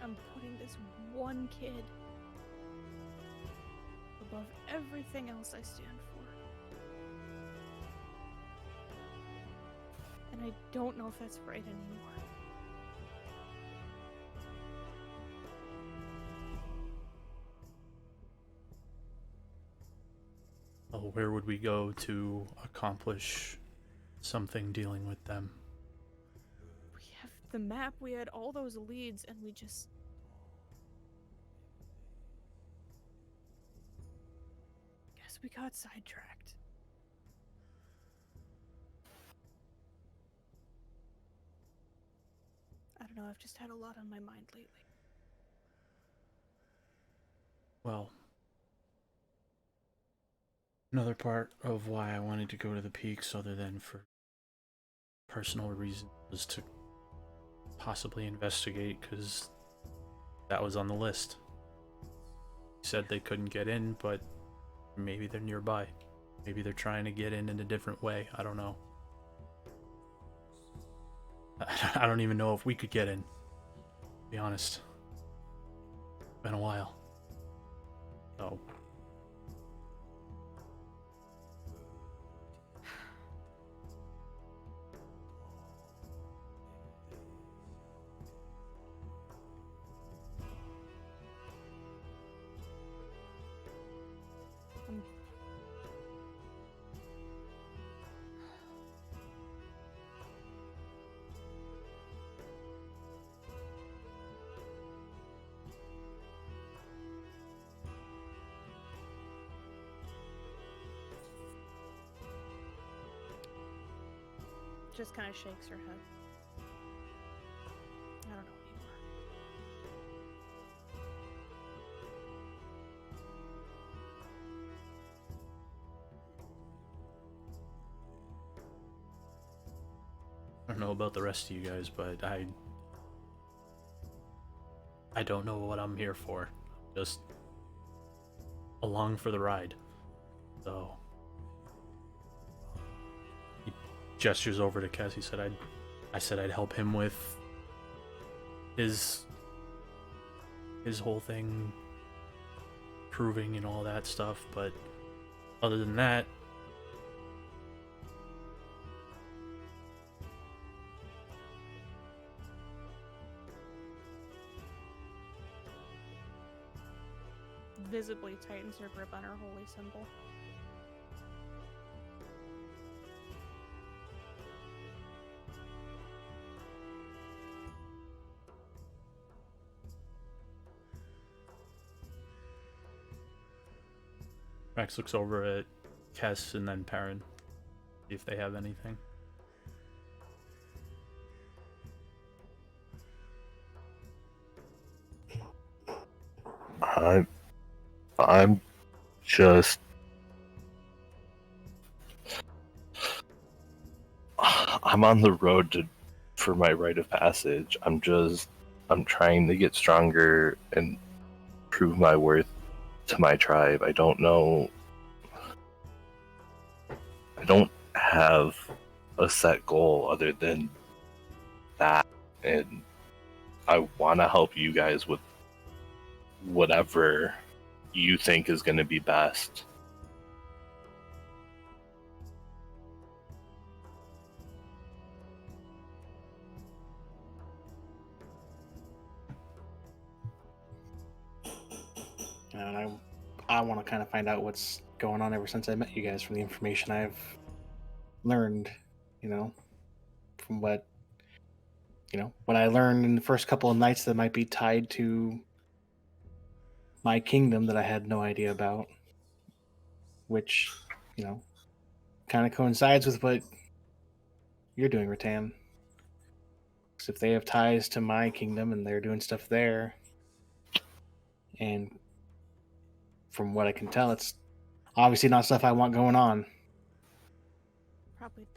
I'm putting this one kid above everything else I stand for. And I don't know if that's right anymore. Well, where would we go to accomplish something dealing with them? We have the map, we had all those leads, and we just... guess we got sidetracked. I don't know, I've just had a lot on my mind lately. Well, another part of why I wanted to go to the peaks, other than for personal reasons, was to possibly investigate, because that was on the list. He said they couldn't get in, but maybe they're nearby. Maybe they're trying to get in a different way. I don't know. I don't even know if we could get in, to be honest. It's been a while. So... Just kind of shakes her head. I don't know anymore. I don't know about the rest of you guys, but I don't know what I'm here for. Just along for the ride. So he gestures over to Cass. He said I said I'd help him with his whole thing, proving and all that stuff, but other than that, visibly tightens her grip on her holy symbol. Max looks over at Kess and then Perrin, see if they have anything. I'm just I'm on the road for my rite of passage. I'm trying to get stronger and prove my worth to my tribe. I don't know. I don't have a set goal other than that, and I want to help you guys with whatever you think is going to be best. And I want to kind of find out what's going on ever since I met you guys, from the information I've learned, from what I learned in the first couple of nights that might be tied to my kingdom that I had no idea about, which, kind of coincides with what you're doing, Rattan. Because if they have ties to my kingdom and they're doing stuff there, and from what I can tell, it's obviously not stuff I want going on. Probably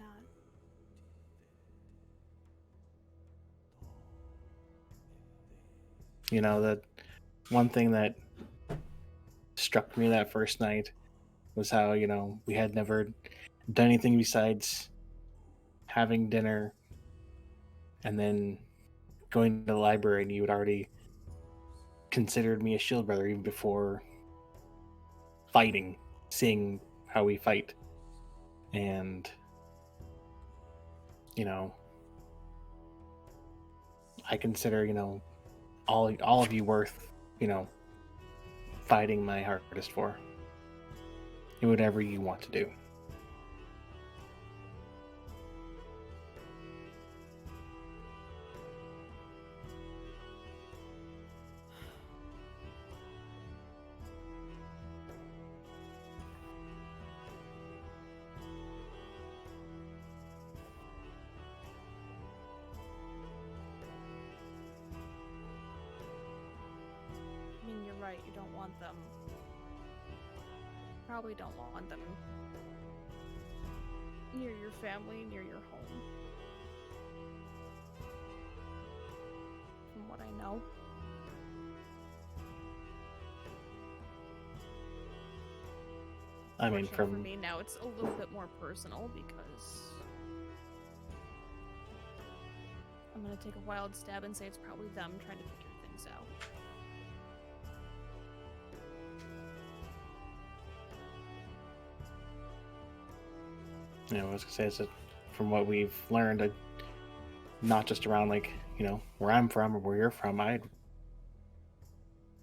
not. The one thing that struck me that first night was how, we had never done anything besides having dinner and then going to the library, and you had already considered me a shield brother even before fighting, seeing how we fight. And, you know, I consider, you know, all of you worth, you know, fighting my hardest for. Do whatever you want to do. I mean, you're right. You don't want them. Probably don't want them near your family, near your home. From what I know. I mean, Fortunately from for me now, it's a little bit more personal because I'm gonna take a wild stab and say it's probably them trying to figure things out. you know, I was gonna say, is that from what we've learned, not just around like, you know, where I'm from or where you're from, I'd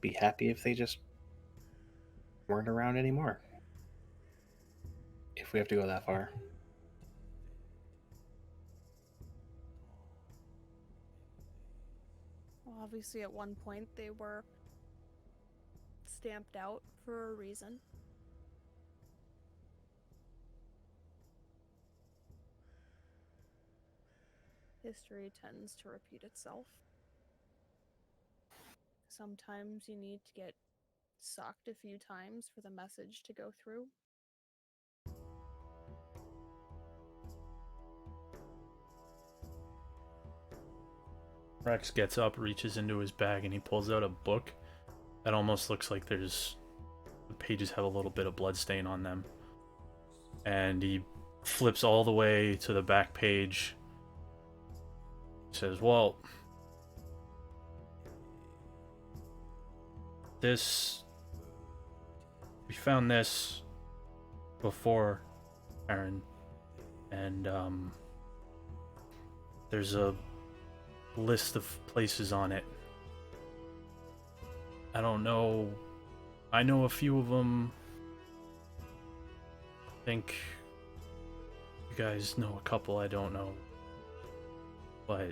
be happy if they just weren't around anymore. If we have to go that far. Well, obviously, at one point they were stamped out for a reason. History tends to repeat itself. Sometimes you need to get socked a few times for the message to go through. Rex gets up, reaches into his bag, and he pulls out a book that almost looks like the pages have a little bit of blood stain on them. And he flips all the way to the back page. He says, well, we found this before, Aaron, and there's a list of places on it. I don't know. I know a few of them. I think you guys know a couple I don't know. But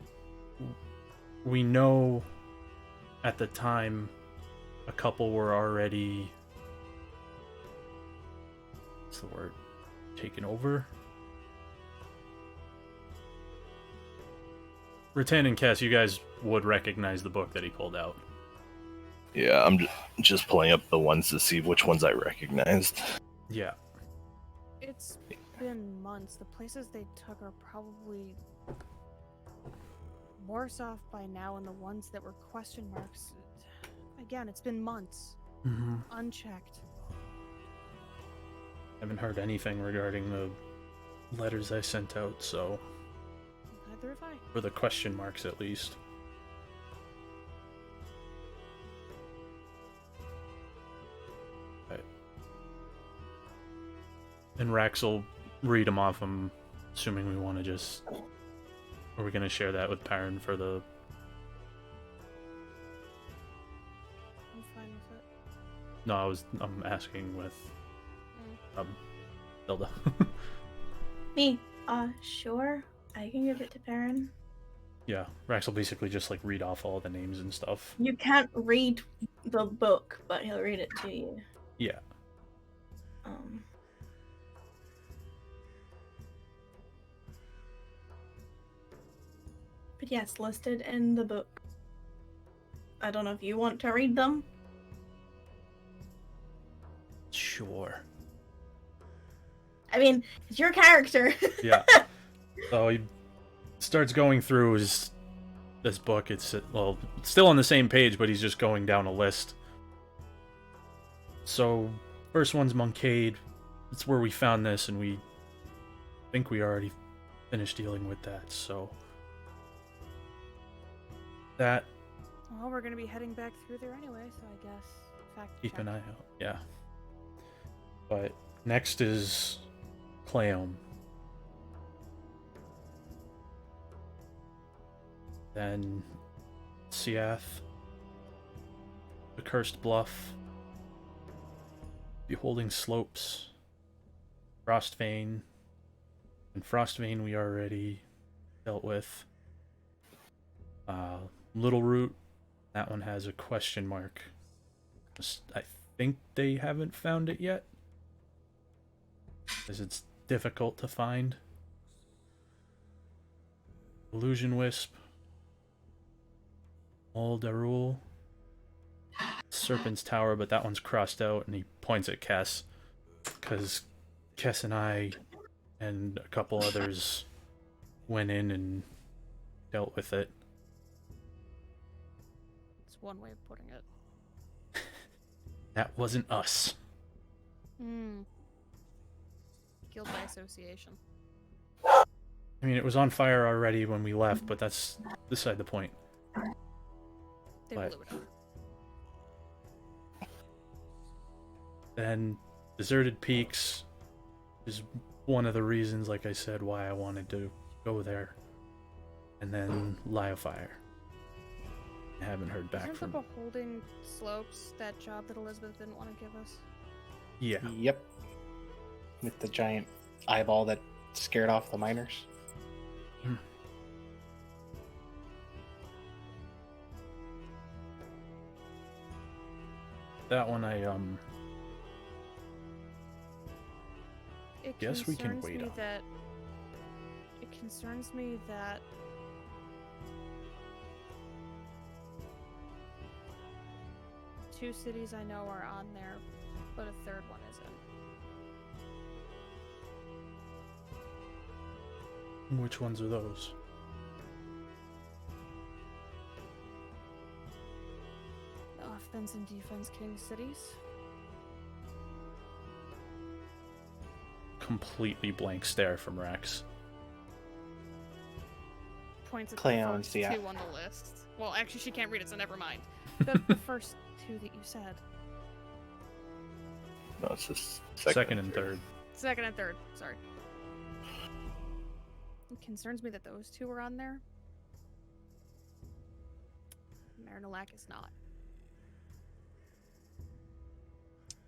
we know at the time a couple were already, what's the word? Taken over? Rattan and Cass, you guys would recognize the book that he pulled out. Yeah, I'm just pulling up the ones to see which ones I recognized. Yeah. It's been months. The places they took are probably worse off by now, and the ones that were question marks. Again, it's been months. Mm-hmm. Unchecked. Haven't heard anything regarding the letters I sent out, so. Neither have I. For the question marks, at least. Right. And Rax will read them off. I'm assuming we want to just. Are we going to share that with Perrin for the. I'm fine with it. No, I'm asking with. Hilda. Me? Sure. I can give it to Perrin. Yeah, Rax will basically just like read off all the names and stuff. You can't read the book, but he'll read it to you. Yeah. But yes, listed in the book. I don't know if you want to read them. Sure. I mean, it's your character. Yeah. So he starts going through this book. It's still on the same page, but he's just going down a list. So first one's Moncade. It's where we found this, and we think we already finished dealing with that, so that Well, we're gonna be heading back through there anyway, so I guess keep check. an eye out. Yeah. But next is Cleom. Then Seath, the Cursed Bluff, Beholding Slopes, Frostvane, and Frostvane we already dealt with. Little Root, that one has a question mark. I think they haven't found it yet, because it's difficult to find. Illusion Wisp, Mol Darul, Serpent's Tower, but that one's crossed out, and he points at Kess, because Kess and I and a couple others went in and dealt with it. It's one way of putting it. That wasn't us. Guild by association. I mean, it was on fire already when we left, but that's beside the point. They But- blew it up. Then Deserted Peaks is one of the reasons, like I said, why I wanted to go there. And then Liofire. I haven't heard back Isn't from. the Beholding Slopes that job that Elizabeth didn't want to give us? Yeah. Yep. With the giant eyeball that scared off the miners. That one I It Guess we can concerns wait me on. that. It concerns me that. Two cities I know are on there, but a third one isn't. which ones are those? Offense and defense king cities. Completely blank stare from Rex. Points at Cleons, the first yeah. two on the list. Well, actually, she can't read it, so never mind. The first two that you said. No, it's just Second and third. Second and third, sorry. It concerns me that those two are on there. Marinalak is not.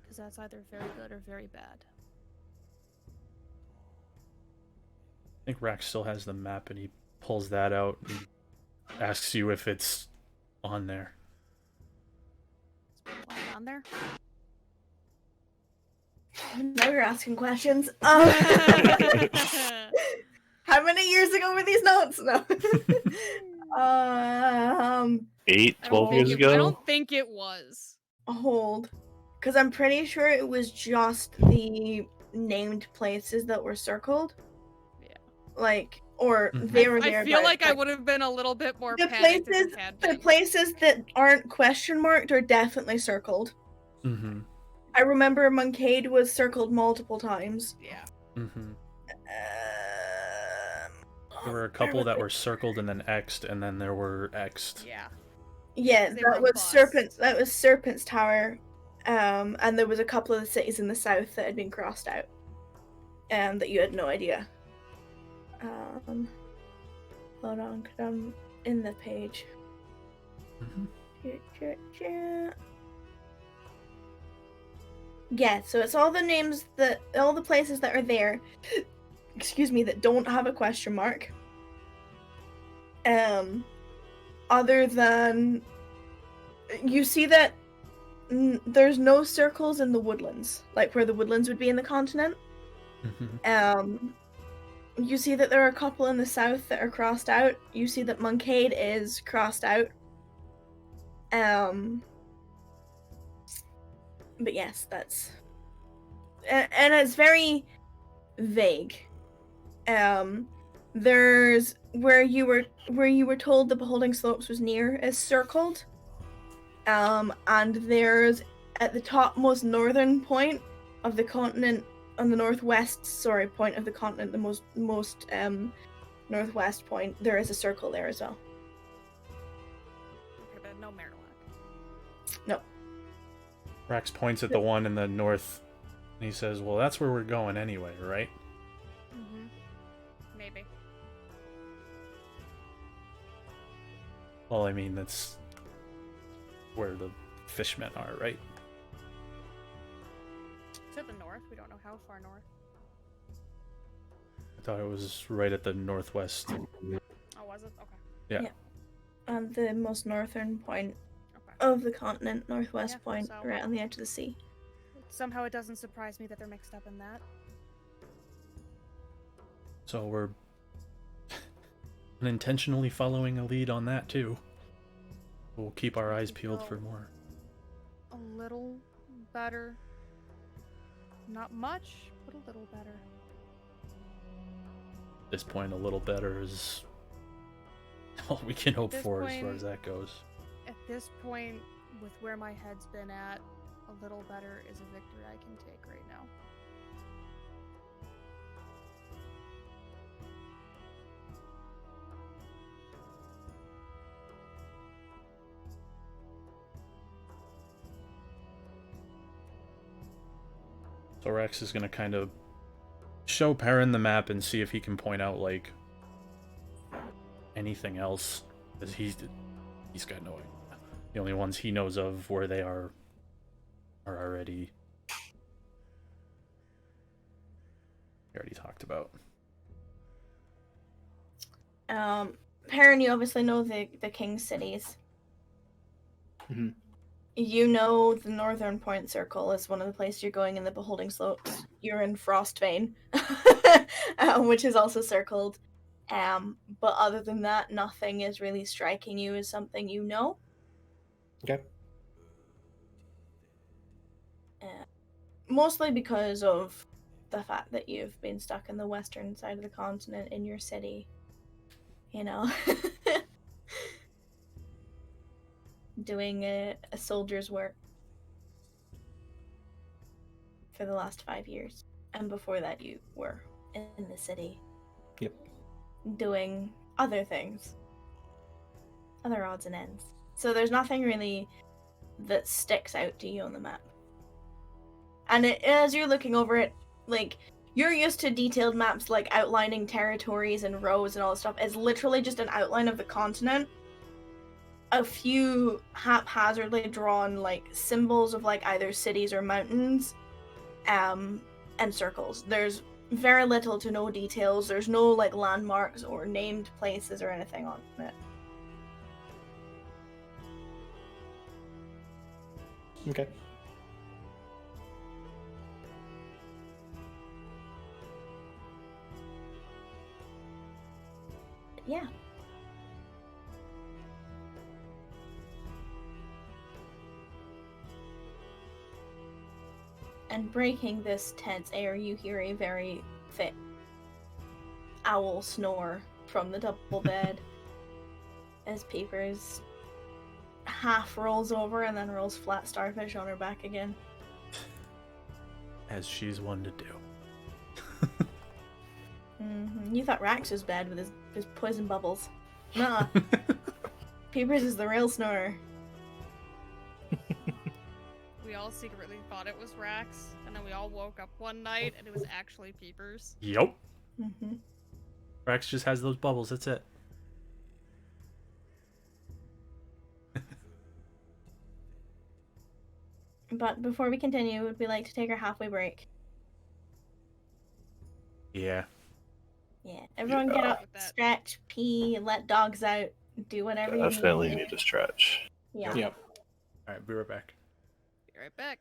Because that's either very good or very bad. I think Rex still has the map, and he pulls that out and asks you if it's on there. Is Marinalak on there? Now you're asking questions. How many years ago were these notes? No. 8, I don't 12 think years I ago. don't think it was. Hold. Because I'm pretty sure it was just the named places that were circled. Yeah. Like, or Mhm. they were there. I feel but, like I would have been a little bit more The panicked if places- it had The been. places that aren't question marked are definitely circled. Mm-hmm. I remember Moncade was circled multiple times. Yeah. Mm-hmm. There There were a couple that were circled and then X'd, and then there were X'd. Yeah. Yeah, They were that on was bus. Serpent's Tower. And there was a couple of the cities in the south that had been crossed out. That you had no idea. Hold on, 'cause I'm in the page. Mm-hmm. Yeah, so it's all the names all the places that are there, excuse me, that don't have a question mark. Other than, you see that there's no circles in the woodlands, like where the woodlands would be in the continent. Mm-hmm. You see that there are a couple in the south that are crossed out. You see that Moncade is crossed out. But yes, that's and it's very vague. There's where you were told the Beholding Slopes was near is circled. And there's at the topmost northern point of the continent on the northwest, point of the continent, the most northwest point, there is a circle there as well. Okay, but no Merrilock. No. Rex points at the one in the north, and he says, well, that's where we're going anyway, right? Mm-hmm. Maybe. Well, I mean, that's where the fishmen are, right? To the north. We don't know how far north. I thought it was right at the northwest. Oh, was it? Okay. Yeah. On the most northern point Okay. of the continent, northwest Yeah, point, so- right on the edge of the sea. Somehow it doesn't surprise me that they're mixed up in that. So we're unintentionally following a lead on that, too. We'll keep our eyes peeled for more. A little better. Not much, but a little better. At this point, a little better is all we can hope this for as far point- as that goes. At this point, with where my head's been at, a little better is a victory I can take right now. So Rex is gonna kind of show Perrin the map and see if he can point out, like, anything else, because he's got no idea. The only ones he knows of where they are already we already talked about. Perrin, you obviously know the king cities. Mhm. You know the northern point circle is one of the places you're going in the Beholding Slopes. You're in Frostvein, which is also circled. But other than that, nothing is really striking you as something you know. Okay. Mostly because of the fact that you've been stuck in the western side of the continent in your city. You know? Doing a soldier's work for the last 5 years. And before that, you were in the city. Yep. Doing other things. Other odds and ends. So there's nothing really that sticks out to you on the map. And as you're looking over it, like, you're used to detailed maps, like, outlining territories and rows and all that stuff. It's literally just an outline of the continent. A few haphazardly drawn, like, symbols of, like, either cities or mountains, and circles. There's very little to no details. There's no, like, landmarks or named places or anything on it. Okay. Yeah. And breaking this tense air, you hear a very thick owl snore from the double bed as Peepers half rolls over and then rolls flat starfish on her back again. As she's one to do. You thought Rax was bad with his poison bubbles. Nah. Peepers is the real snorer. We all secretly thought it was Rax, and then we all woke up one night and it was actually Peepers. Yup. Mm-hmm. Rex just has those bubbles, that's it. But before we continue, would we like to take our halfway break? Yeah. Yeah. Everyone get up, With that. stretch, pee, let dogs out, do whatever you Definitely need. need to stretch. Yeah. Yep. Alright, be right back. Be right back.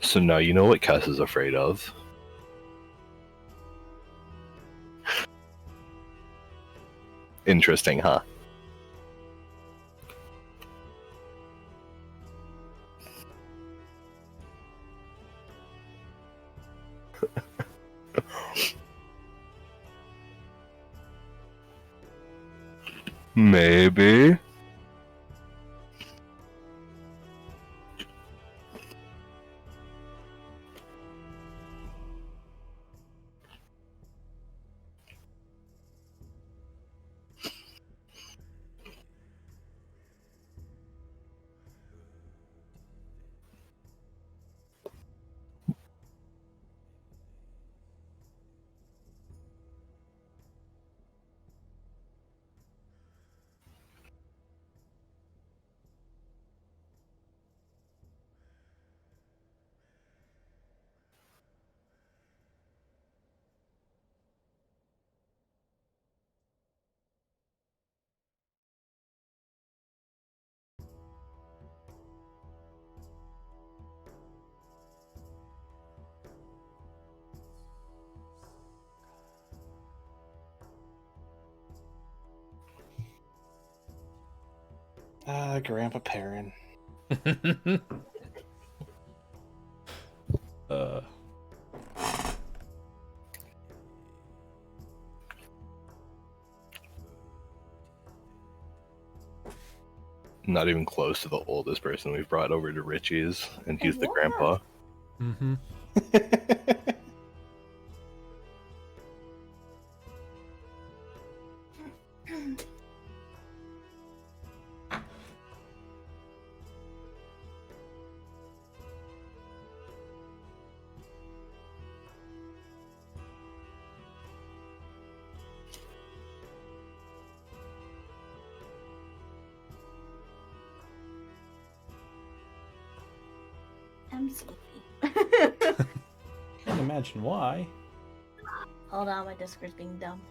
So now you know what Cass is afraid of. Interesting, huh? Maybe. Grandpa Perrin. uh, Not even close to the oldest person we've brought over to Richie's, and he's the Wow. grandpa. mm-hmm. I'm sleepy. Can't imagine why. Hold on, my Discord's being dumb.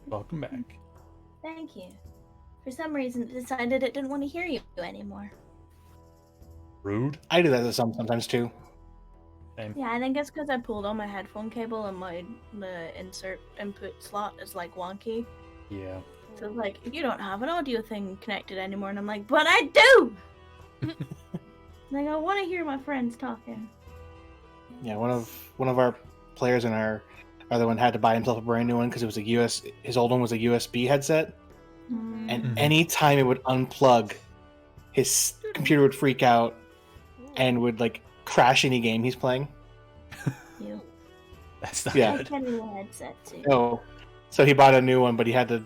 Welcome back. Thank you. For some reason, it decided it didn't want to hear you anymore. Rude. I do that sometimes too. Same. Yeah, I think it's because I pulled on my headphone cable and the insert input slot is like wonky. Yeah. So it's like, you don't have an audio thing connected anymore, and I'm like, but I do. Like, I want to hear my friends talking. Yeah, one of our players in our other one had to buy himself a brand new one because it was his old one was a USB headset, and Mhm. anytime it would unplug, his computer would freak out and would like crash any game he's playing. You. That's not Yeah. I good. get a new headset too. So he bought a new one, but he had to.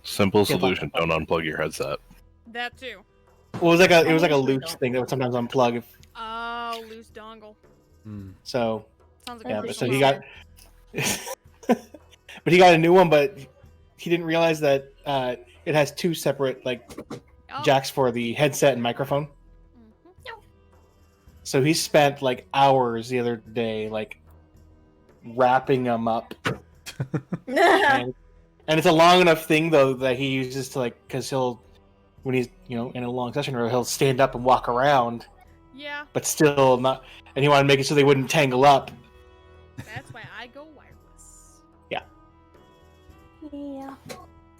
Simple Yeah, solution: don't unplug your headset. That too. Well, it was like a usually loose don't. thing that would sometimes unplug. Oh, loose dongle. Mm. So Sounds like yeah, a but That's so what he she got. But he got a new one, but he didn't realize that it has two separate like Oh. jacks for the headset and microphone. Mhm. So he spent like hours the other day like wrapping them up, and it's a long enough thing though that he uses to like because he'll when he's in a long session or he'll stand up and walk around, Yeah, but still not. And he wanted to make it so they wouldn't tangle up. that's why I go wireless. Yeah.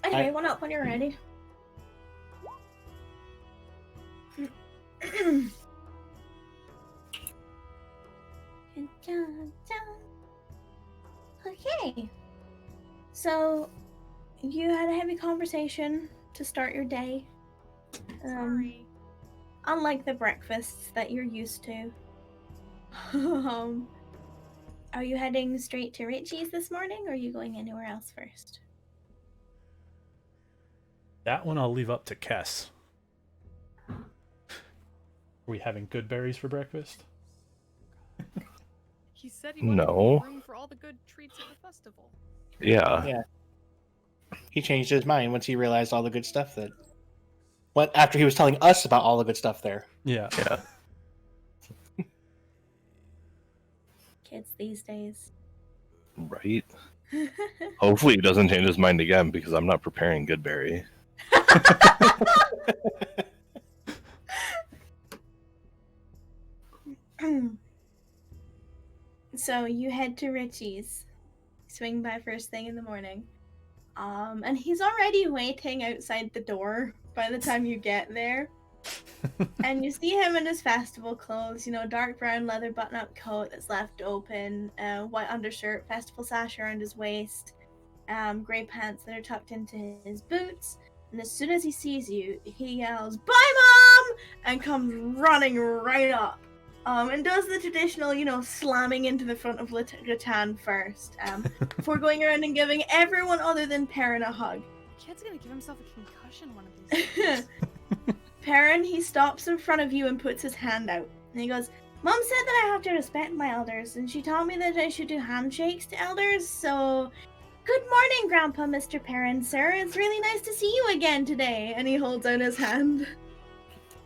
Anyway, one up when you're ready. Okay. So, you had a heavy conversation to start your day. Sorry. Unlike the breakfasts that you're used to. Are you heading straight to Richie's this morning, or are you going anywhere else first? That one I'll leave up to Kess. Are we having good berries for breakfast? He said he wanted No. more room for all the good treats at the festival. Yeah. Yeah. He changed his mind once he realized all the good stuff that. What after he was telling us about all the good stuff there. Yeah. Yeah. Kids these days. Right. Hopefully he doesn't change his mind again because I'm not preparing Goodberry. So you head to Richie's, swing by first thing in the morning, and he's already waiting outside the door by the time you get there. And you see him in his festival clothes, dark brown leather button-up coat that's left open, white undershirt, festival sash around his waist, grey pants that are tucked into his boots. And as soon as he sees you, he yells, "Bye, Mom!" and comes running right up. And does the traditional, slamming into the front of Ratan first, before going around and giving everyone other than Perrin a hug. Kid's gonna give himself a concussion one of these days. Perrin, he stops in front of you and puts his hand out. And he goes, "Mom said that I have to respect my elders, and she told me that I should do handshakes to elders, so... Good morning, Grandpa, Mr. Perrin, sir. It's really nice to see you again today." And he holds out his hand.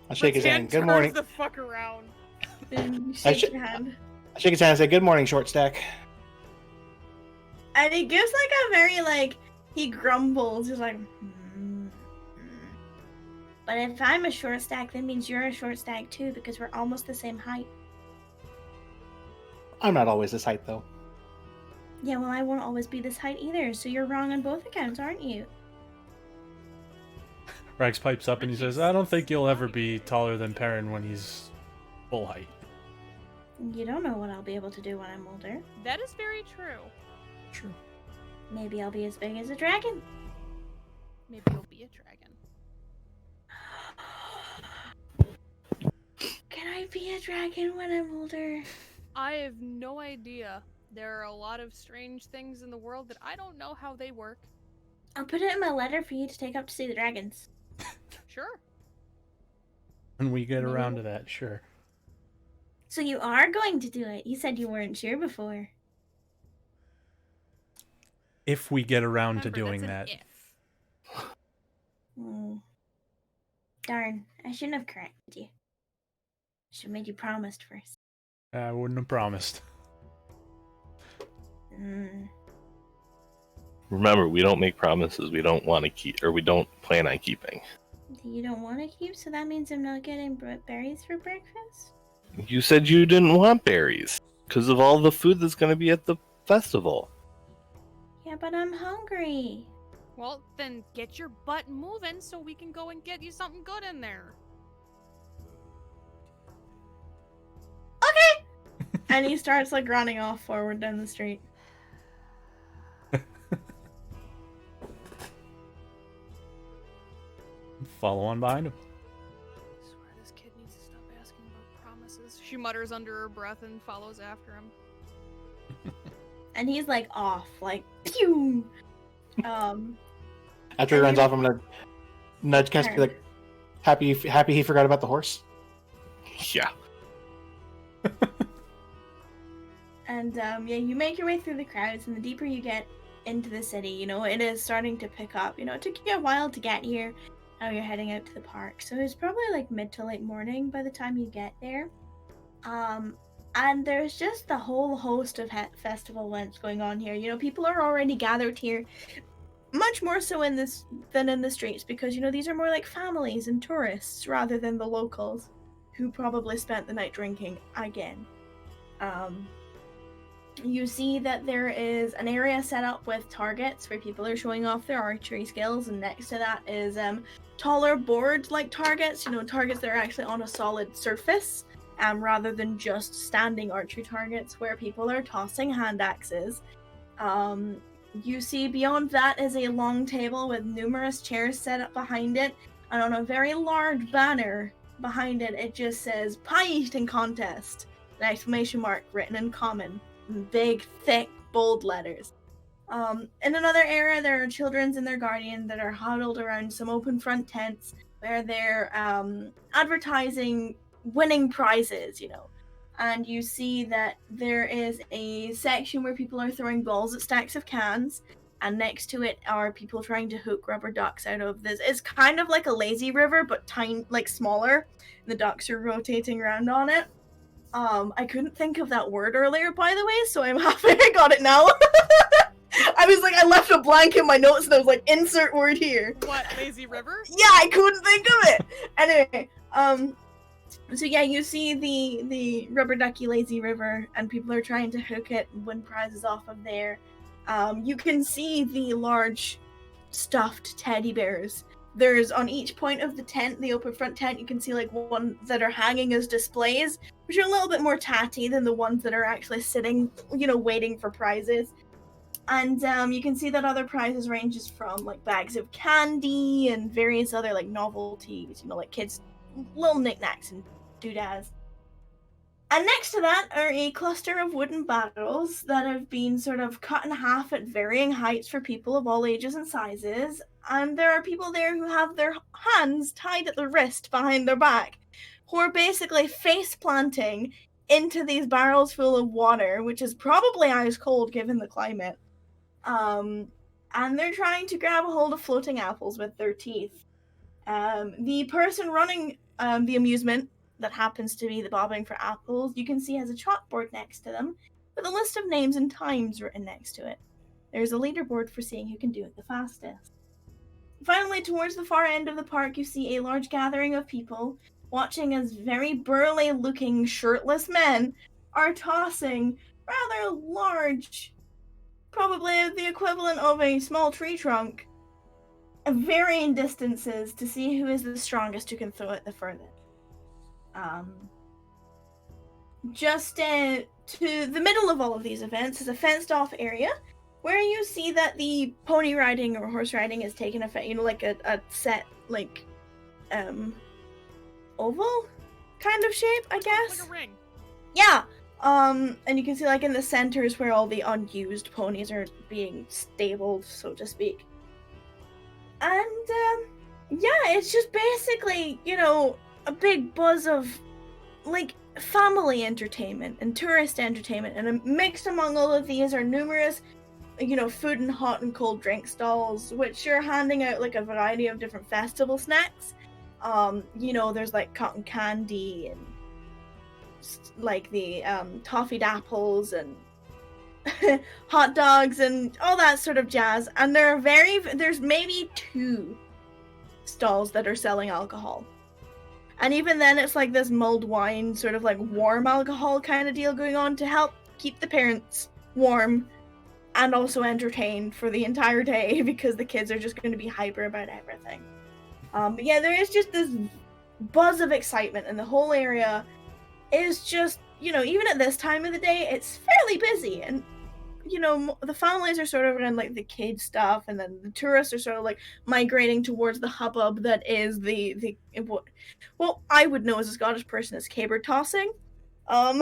I shake his hand. Good Turns morning. the fuck around. And you shake your hand. I shake his hand and say, "Good morning, short stack." And he gives a very, he grumbles. He's like, But if I'm a short stack, that means you're a short stack too, because we're almost the same height. I'm not always this height, though. Yeah, well, I won't always be this height either, so you're wrong on both accounts, aren't you? Rex pipes up and he says, "I don't think you'll ever be taller than Perrin when he's full height." You don't know what I'll be able to do when I'm older. That is very true. True. Maybe I'll be as big as a dragon. Maybe you'll be a dragon. Can I be a dragon when I'm older? I have no idea. There are a lot of strange things in the world that I don't know how they work. I'll put it in my letter for you to take up to see the dragons. Sure. When we get around to that, sure. So you are going to do it. You said you weren't sure before. If we get around to Remember, doing that's that. an if. Darn, I shouldn't have corrected you. Should have made you promised first. I wouldn't have promised. Remember, we don't make promises we don't want to keep, or we don't plan on keeping. You don't want to keep, so that means I'm not getting berries for breakfast? You said you didn't want berries because of all the food that's going to be at the festival. Yeah, but I'm hungry. Well, then get your butt moving so we can go and get you something good in there. Okay! And he starts running off forward down the street. Follow on behind him. I swear this kid needs to stop asking about promises. She mutters under her breath and follows after him. And he's off, pew! After he runs off, I'm gonna nudge Casper, be like, happy he forgot about the horse. Yeah. And you make your way through the crowds, and the deeper you get into the city, it is starting to pick up. It took you a while to get here. Now you're heading out to the park, so it's probably mid to late morning by the time you get there. And there's just the whole host of festival events going on here. People are already gathered here, much more so than in the streets, because these are more like families and tourists rather than the locals, who probably spent the night drinking again. You see that there is an area set up with targets where people are showing off their archery skills, and next to that is taller board-like targets, targets that are actually on a solid surface, rather than just standing archery targets where people are tossing hand axes. You see beyond that is a long table with numerous chairs set up behind it, and on a very large banner behind it, it just says "Pie Eating Contest!" an exclamation mark written in common. Big, thick, bold letters. In another area, there are children and their guardian that are huddled around some open front tents where they're advertising winning prizes, And you see that there is a section where people are throwing balls at stacks of cans, and next to it are people trying to hook rubber ducks out of this. It's kind of like a lazy river, but smaller. And the ducks are rotating around on it. I couldn't think of that word earlier, by the way, so I'm happy I got it now. I was like, I left a blank in my notes and I was like, insert word here. What, lazy river? Yeah, I couldn't think of it. Anyway, so yeah, you see the rubber ducky lazy river, and people are trying to hook it and win prizes off of there. You can see the large stuffed teddy bears. There's on each point of the tent, the open front tent, you can see like ones that are hanging as displays, which are a little bit more tatty than the ones that are actually sitting, waiting for prizes. And you can see that other prizes ranges from like bags of candy and various other like novelties, like kids' little knickknacks and doodads. And next to that are a cluster of wooden barrels that have been sort of cut in half at varying heights for people of all ages and sizes. And there are people there who have their hands tied at the wrist behind their back, who are basically face planting into these barrels full of water, which is probably ice cold given the climate. And they're trying to grab a hold of floating apples with their teeth. The person running the amusement, that happens to be the bobbing for apples, you can see has a chalkboard next to them with a list of names and times written next to it. There's a leaderboard for seeing who can do it the fastest. Finally, towards the far end of the park, you see a large gathering of people watching as very burly looking shirtless men are tossing rather large, probably the equivalent of a small tree trunk, at varying distances to see who is the strongest who can throw it the furthest. Just to the middle of all of these events is a fenced off area where you see that the pony riding or horse riding is taking effect, like a set, like, oval kind of shape, I guess. Like a ring. Yeah. And you can see like in the center is where all the unused ponies are being stabled, so to speak. And, yeah, it's just basically, a big buzz of, like, family entertainment and tourist entertainment, and mixed among all of these are numerous, food and hot and cold drink stalls, which are handing out, like, a variety of different festival snacks. There's, like, cotton candy and, like, the, toffeed apples and hot dogs and all that sort of jazz, and there's maybe 2 stalls that are selling alcohol. And even then, it's like this mulled wine, sort of like warm alcohol kind of deal going on to help keep the parents warm and also entertained for the entire day, because the kids are just going to be hyper about everything. But yeah, there is just this buzz of excitement, and the whole area is just, even at this time of the day, it's fairly busy. And, the families are sort of around like the kid stuff, and then the tourists are sort of like migrating towards the hubbub that is what I would know as a Scottish person as caber tossing. At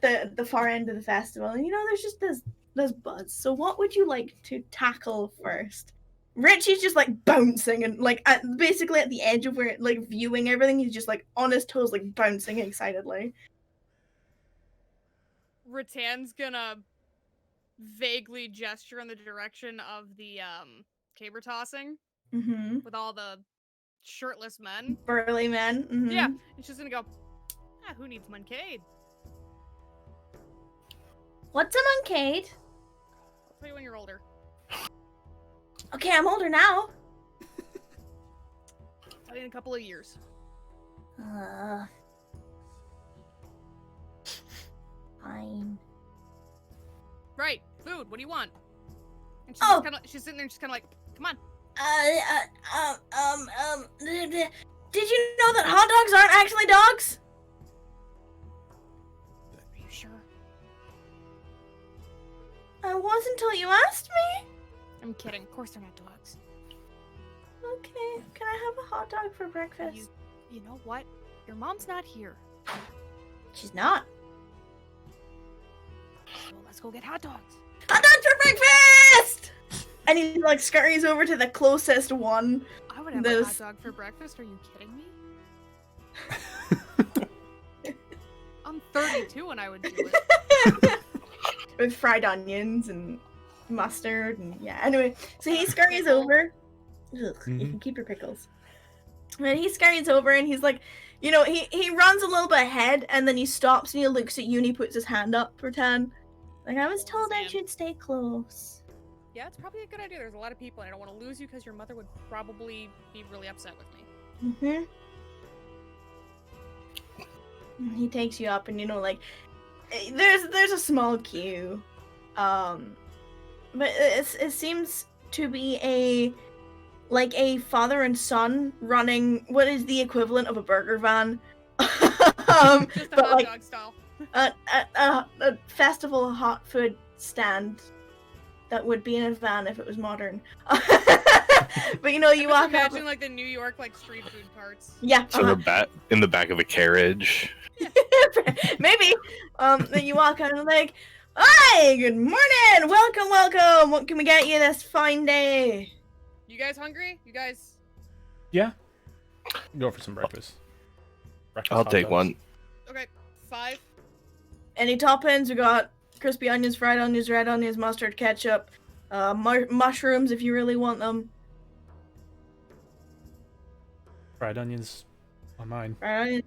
the far end of the festival. And there's just this buzz. So what would you like to tackle first? Richie's just like bouncing and like basically at the edge of where like viewing everything, he's just like on his toes, like bouncing excitedly. Rattan's gonna vaguely gesture in the direction of the caber tossing with all the shirtless men. Burly men. Mm-hmm. Yeah, and she's gonna go, who needs Muncade? What's a Muncade? I'll tell you when you're older. Okay, I'm older now. I'll tell you in a couple of years. Fine. Right, food, what do you want? And she's sitting there and she's kind of like, come on. Did you know that hot dogs aren't actually dogs? Are you sure? I was until you asked me. I'm kidding, of course they're not dogs. Okay, can I have a hot dog for breakfast? You know what? Your mom's not here. She's not. Well, let's go get hot dogs. Hot dogs for breakfast! And he like scurries over to the closest one. I would have a hot dog for breakfast. Are you kidding me? I'm 32 and I would do it. With fried onions and mustard and yeah. Anyway, so he scurries over. Ugh, you can keep your pickles. And he scurries over and he's like, he runs a little bit ahead and then he stops and he looks at you and he puts his hand up for Tan. Like, I was told I Sam. should stay close. Yeah, it's probably a good idea. There's a lot of people, and I don't want to lose you because your mother would probably be really upset with me. He takes you up, and like, there's a small queue, but it seems to be a father and son running what is the equivalent of a burger van. Just a but hot dog style. a festival hot food stand that would be in a van if it was modern. But you I'm walk just up. imagine like the New York like street food carts. Yeah. So in the back of a carriage. Maybe. Then you walk out and like, hi, good morning, welcome. What can we get you this fine day? You guys hungry? You guys? Yeah. Go for some breakfast. Breakfast I'll hot take dogs. one. Okay, 5. Any toppings? We got crispy onions, fried onions, red onions, mustard, ketchup, mushrooms if you really want them. Fried onions on mine. Fried onions.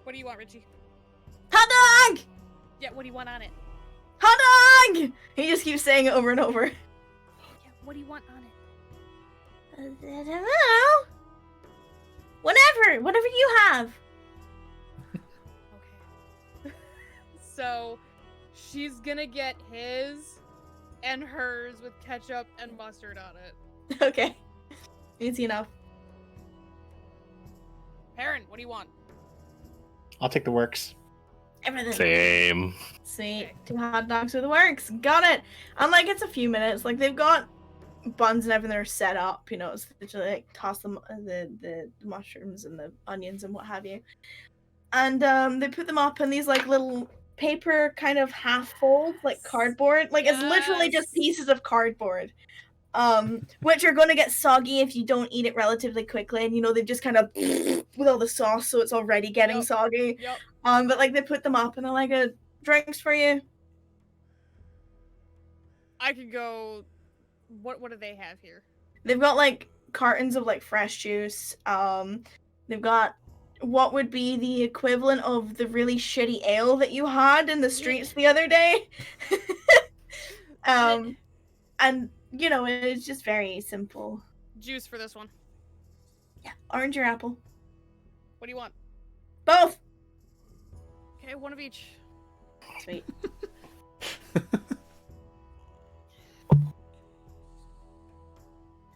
What do you want, Richie? Hot dog! Yeah, what do you want on it? Hot dog! He just keeps saying it over and over. Yeah, what do you want on it? I don't know. Whatever you have. Okay. So, she's gonna get his and hers with ketchup and mustard on it. Okay. Easy enough. Perrin, what do you want? I'll take the works. Everything. Same. Sweet. Okay. 2 hot dogs for the works. Got it. And like it's a few minutes. Like they've got buns and everything that are set up. It's literally like toss them the mushrooms and the onions and what have you. And they put them up in these like little paper kind of half folds, like cardboard. Like it's literally just Yes. pieces of cardboard. Which are gonna get soggy if you don't eat it relatively quickly. And they've just kind of with all the sauce, so it's already getting Yep. soggy. Yep. But like they put them up and they're like, drinks for you. I could go. What do they have here? They've got like cartons of like fresh juice. They've got what would be the equivalent of the really shitty ale that you had in the streets the other day. And it's just very simple. Juice for this one. Yeah, orange or apple. What do you want? Both. Okay, one of each. Sweet.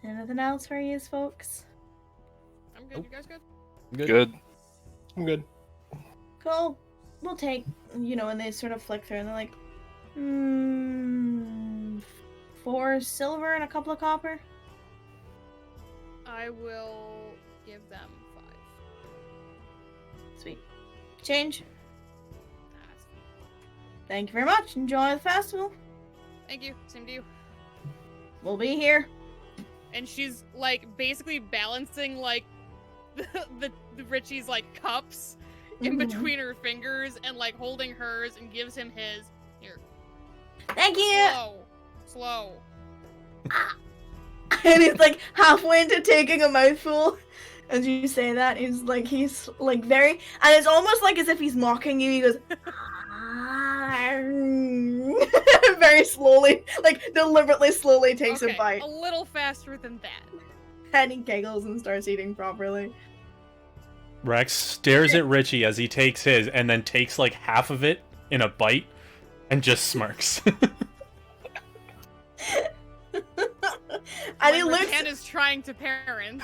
Anything else for you, folks? I'm good. Nope. You guys good? Good. I'm good. Cool. We'll take, and they sort of flick through and they're like, 4 silver and a couple of copper. I will give them 5. Sweet. Change. That's- Thank you very much. Enjoy the festival. Thank you. Same to you. We'll be here. And she's like basically balancing like the Richie's like cups in Mhm. between her fingers and like holding hers and gives him his. Here. Thank you. Slow. And he's like halfway into taking a mouthful. As you say that, he's like very, and it's almost like as if he's mocking you. He goes, very slowly, like deliberately slowly takes Okay, a bite. a little faster than that. And he giggles and starts eating properly. Rex stares at Richie as he takes his and then takes like half of it in a bite and just smirks. And he When looks, Rattan is trying to parent.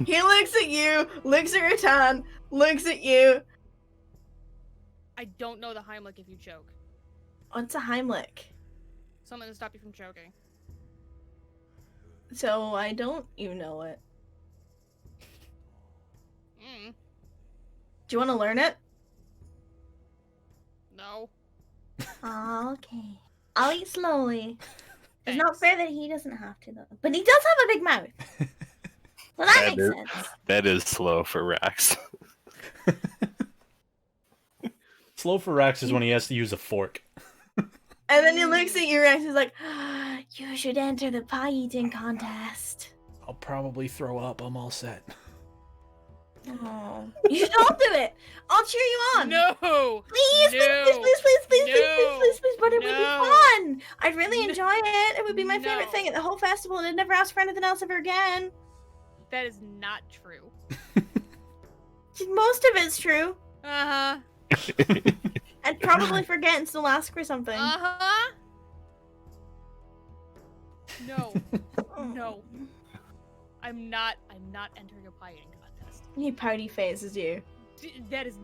he looks at you, looks at Rattan, looks at you. I don't know the Heimlich if you choke. What's a Heimlich? Something to stop you from choking. So why don't you know it? Mm, Do you want to learn it? no. Okay. I'll eat slowly. It's not Thanks. fair that he doesn't have to, though. But he does have a big mouth. Well, that That makes is- sense. That is slow for Rax. Slow for Rex is when he has to use a fork. And then he looks at you, Rex. He's like, you should enter the pie eating contest. I'll probably throw up. I'm all set. Oh, you should all do it. I'll cheer you on. No. Please, No. please, but it would be No. fun. I'd really enjoy it. It would be my No. favorite thing at the whole festival, and I'd never ask for anything else ever again. That is not true. Most of it's true. Uh-huh. I'd probably forget and still ask for something. Uh-huh. No. No. I'm not entering a pie eating contest. He pouty faces you. That is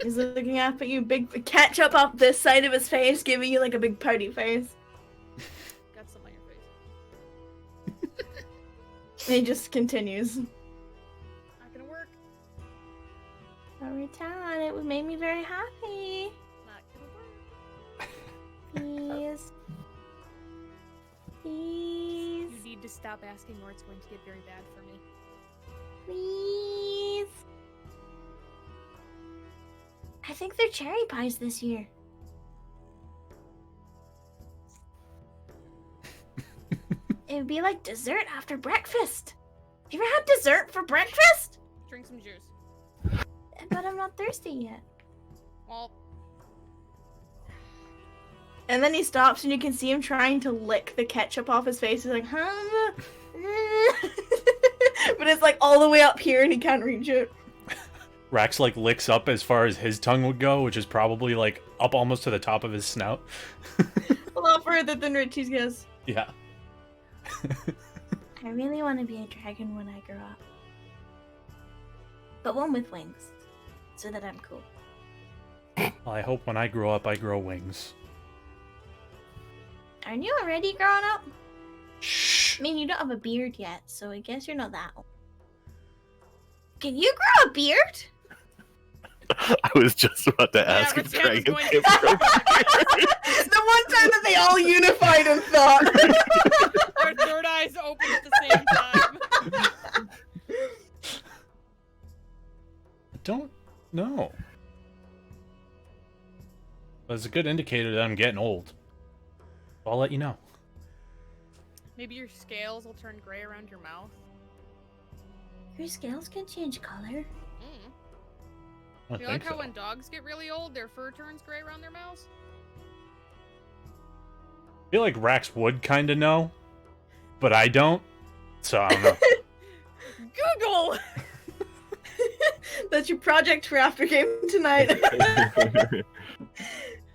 He's looking up at you, big ketchup up this side of his face, giving you like a big pouty face. got some on your face. And he just continues. Not gonna work. Every time, it would make me very happy. Not gonna work. Please. Please. You need to stop asking or it's going to get very bad for me. Please. I think they're cherry pies this year. It would be like dessert after breakfast. You ever had dessert for breakfast? Drink some juice. But I'm not thirsty yet. Well, And then he stops and you can see him trying to lick the ketchup off his face. He's like, huh? But it's like all the way up here and he can't reach it. Rax like licks up as far as his tongue would go, which is probably like up almost to the top of his snout. A lot further than Richie's goes. Yeah. I really want to be a dragon when I grow up. But one with wings. So that I'm cool. Well, I hope when I grow up, I grow wings. Aren't you already growing up? Shh. I mean, you don't have a beard yet, so I guess you're not that old. Can you grow a beard? I was just about to ask if Rattan's Dragon going can to- grow The one time that they all unified and thought. Our third eyes open at the same time. I don't know. But it's a good indicator that I'm getting old. I'll let you know. Maybe your scales will turn gray around your mouth. Your scales can change color. Mm. I You think like how so. when dogs get really old, their fur turns gray around their mouths? I feel like Rax would kind of know, but I don't. So I don't know. Google! That's your project for after game tonight. it.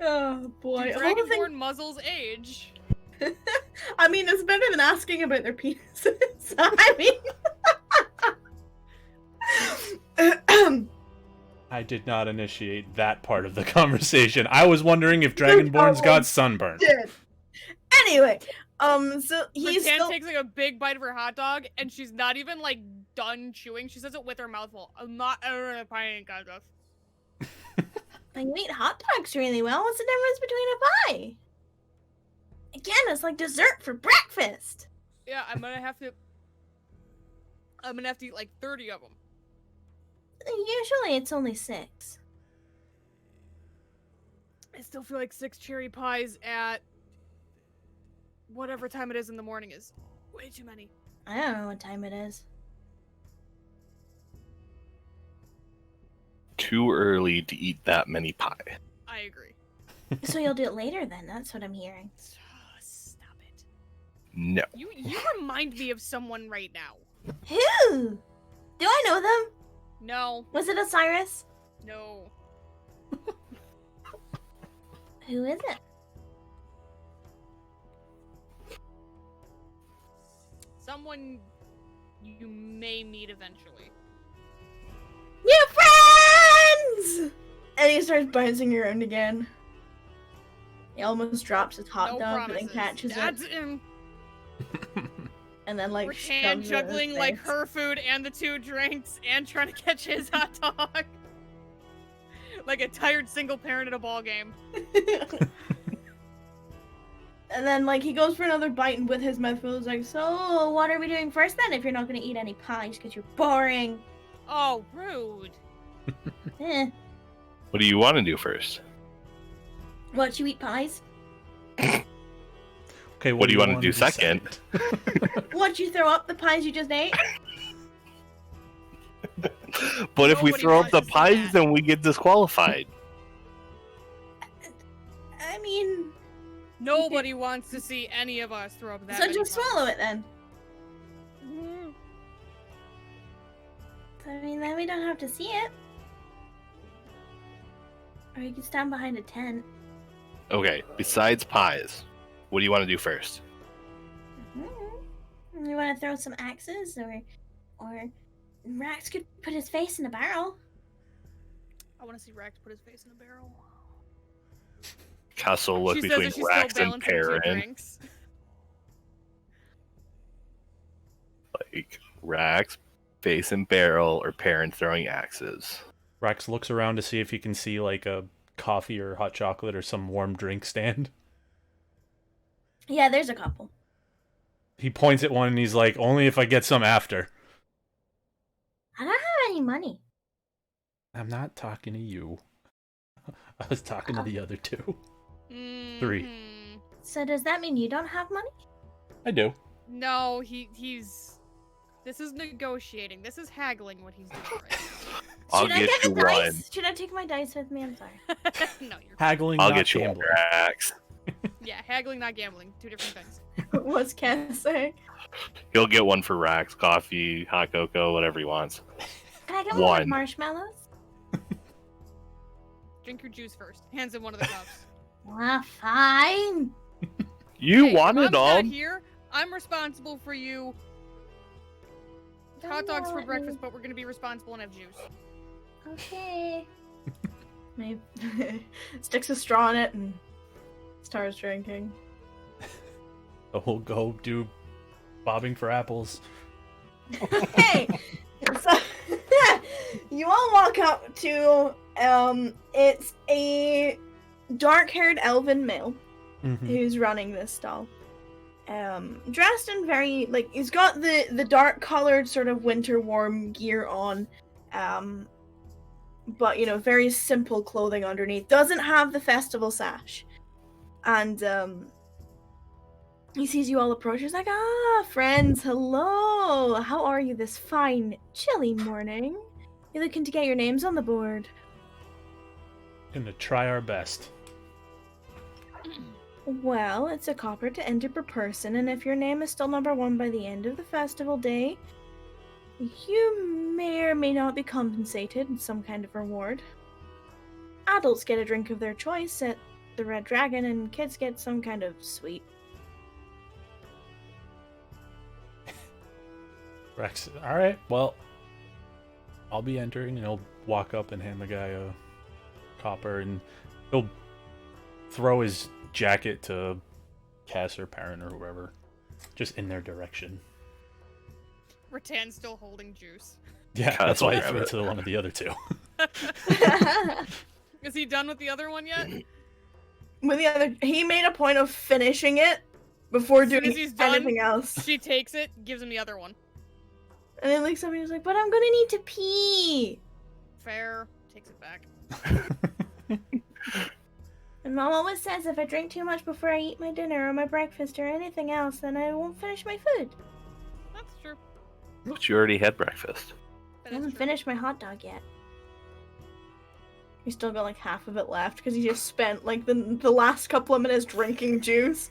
Oh boy. Do Of all the Dragonborn muzzles age? I mean, it's better than asking about their penises. I mean. I did not initiate that part of the conversation. I was wondering if Dragonborns got sunburned. Did. Anyway, so he's Rattan still... takes like a big bite of her hot dog, and she's not even like done chewing. She says it with her mouth full. I'm not entering a pie eating contest. But you eat hot dogs really well. What's the difference between a pie? Again, it's like dessert for breakfast. Yeah, I'm gonna have to eat like 30 of them. Usually it's only 6. I still feel like 6 cherry pies at whatever time it is in the morning is way too many. I don't know what time it is. Too early to eat that many pie. I agree. So you'll do it later then, that's what I'm hearing. Stop it. No. You remind me of someone right now. Who? Do I know them? No. Was it Osiris? No. Who is it? Someone you may meet eventually. New friends! And he starts bouncing around again. He almost drops his hot No dog, but then promises. catches That's it, him. and then like Rattan shoves it in his juggling like face. her food and the 2 drinks and trying to catch his hot dog. Like a tired single parent at a ball game. And then like he goes for another bite, and with his mouth full, he's like, "So what are we doing first then? If you're not gonna eat any pies, because you're boring." Oh, rude. Eh. What do you want to do first? What, you eat pies? Okay, What do you want to wanna do second? What, you throw up the pies you just ate? But if we Nobody throw up wants the to see pies, that. then we get disqualified. I mean, Nobody wants to see any of us throw up that so many just pies. swallow it then. Mhm. I mean, then we don't have to see it. Or you can stand behind a tent. Okay, besides pies, what do you want to do first? You want to throw some axes, or Rax could put his face in a barrel. I want to see Rex put his face in a barrel. Castle look She says between that she's Rax still and balancing two Perrin. drinks. Like Rax, face and barrel, or Perrin throwing axes. Rex looks around to see if he can see like a coffee or hot chocolate or some warm drink stand. Yeah, there's a couple. He points at one and he's like, "Only if I get some after." I don't have any money. I'm not talking to you. I was talking to the other two. Three. Mhm. So does that mean you don't have money? I do. No, he's. This is negotiating. This is haggling what he's doing right I'll Should I get get you the one. dice? Should I take my dice with me? I'm sorry. now. No, you're. Haggling, I'll not get you one, gambling. Rax. Yeah, haggling, not gambling. Two different things. What's Ken say? He'll get one for Rax. Coffee, hot cocoa, whatever he wants. Can I get one One. with marshmallows? Drink your juice first. Hands him one of the cups. Well, fine. You Hey, wanted Mom's not them. here. I'm responsible for you. Hot dogs for breakfast, but we're gonna be responsible and have juice. Okay. Maybe sticks a straw in it and starts drinking. So we'll go do bobbing for apples. Hey, so you all walk up to it's a dark-haired elven male Mm-hmm. who's running this stall. Dressed in very he's got the dark colored sort of winter warm gear on, but very simple clothing underneath. Doesn't have the festival sash, and he sees you all approach. He's like, "Ah, friends, hello. How are you this fine, chilly morning? You're looking to get your names on the board." Gonna try our best. Well, it's a copper to enter per person, and if your name is still number 1 by the end of the festival day, you may or may not be compensated in some kind of reward. Adults get a drink of their choice at the Red Dragon, and kids get some kind of sweet. Rex, alright, well, I'll be entering, and he'll walk up and hand the guy a copper, and he'll throw his jacket to Cass or Perrin or whoever, just in their direction. Rattan's still holding juice. Yeah, Cass that's why will I grab threw it it. to one of the other two. Is he done with the other one yet? With the other, he made a point of finishing it before As soon doing as he's done, anything else. She takes it, gives him the other one. And then somebody's like, "But I'm gonna need to pee." Fair. Takes it back. And Mom always says if I drink too much before I eat my dinner or my breakfast or anything else, then I won't finish my food. That's true. But you already had breakfast. I That is haven't true. finished my hot dog yet. We still got half of it left because he just spent the last couple of minutes drinking juice.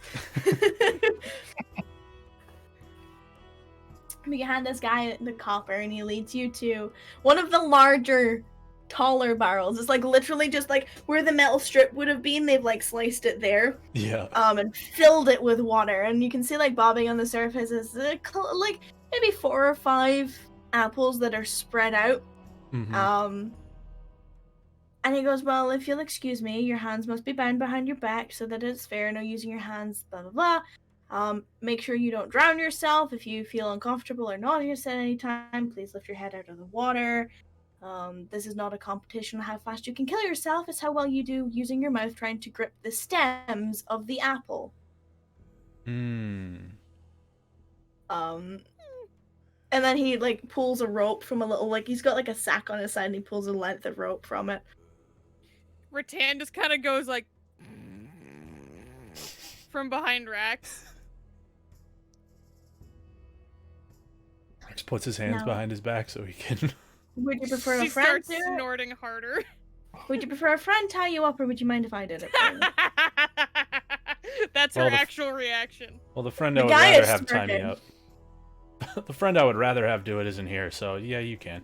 We hand this guy the copper and he leads you to one of the larger, taller barrels. It's literally just where the metal strip would have been, they've sliced it there. Yeah. And filled it with water, and you can see bobbing on the surface is maybe 4 or 5 apples that are spread out. Mhm. And he goes, "Well, if you'll excuse me, your hands must be bound behind your back so that it's fair. No using your hands, blah blah blah. Make sure you don't drown yourself. If you feel uncomfortable or nauseous at any time, please lift your head out of the water. This is not a competition on how fast you can kill yourself. It's how well you do using your mouth trying to grip the stems of the apple." Mm. And then he pulls a rope from a little he's got a sack on his side and he pulls a length of rope from it. Rattan just kind of goes from behind Rax. Rex puts his hands No. behind his back so he can Would you prefer a She friend starts do it? snorting harder. Would you prefer a friend tie you up, or would you mind if I did it for you? That's her Well, actual reaction. Well, the friend The I would guy rather is have tie me smirking. up. The friend I would rather have do it isn't here, so yeah, you can.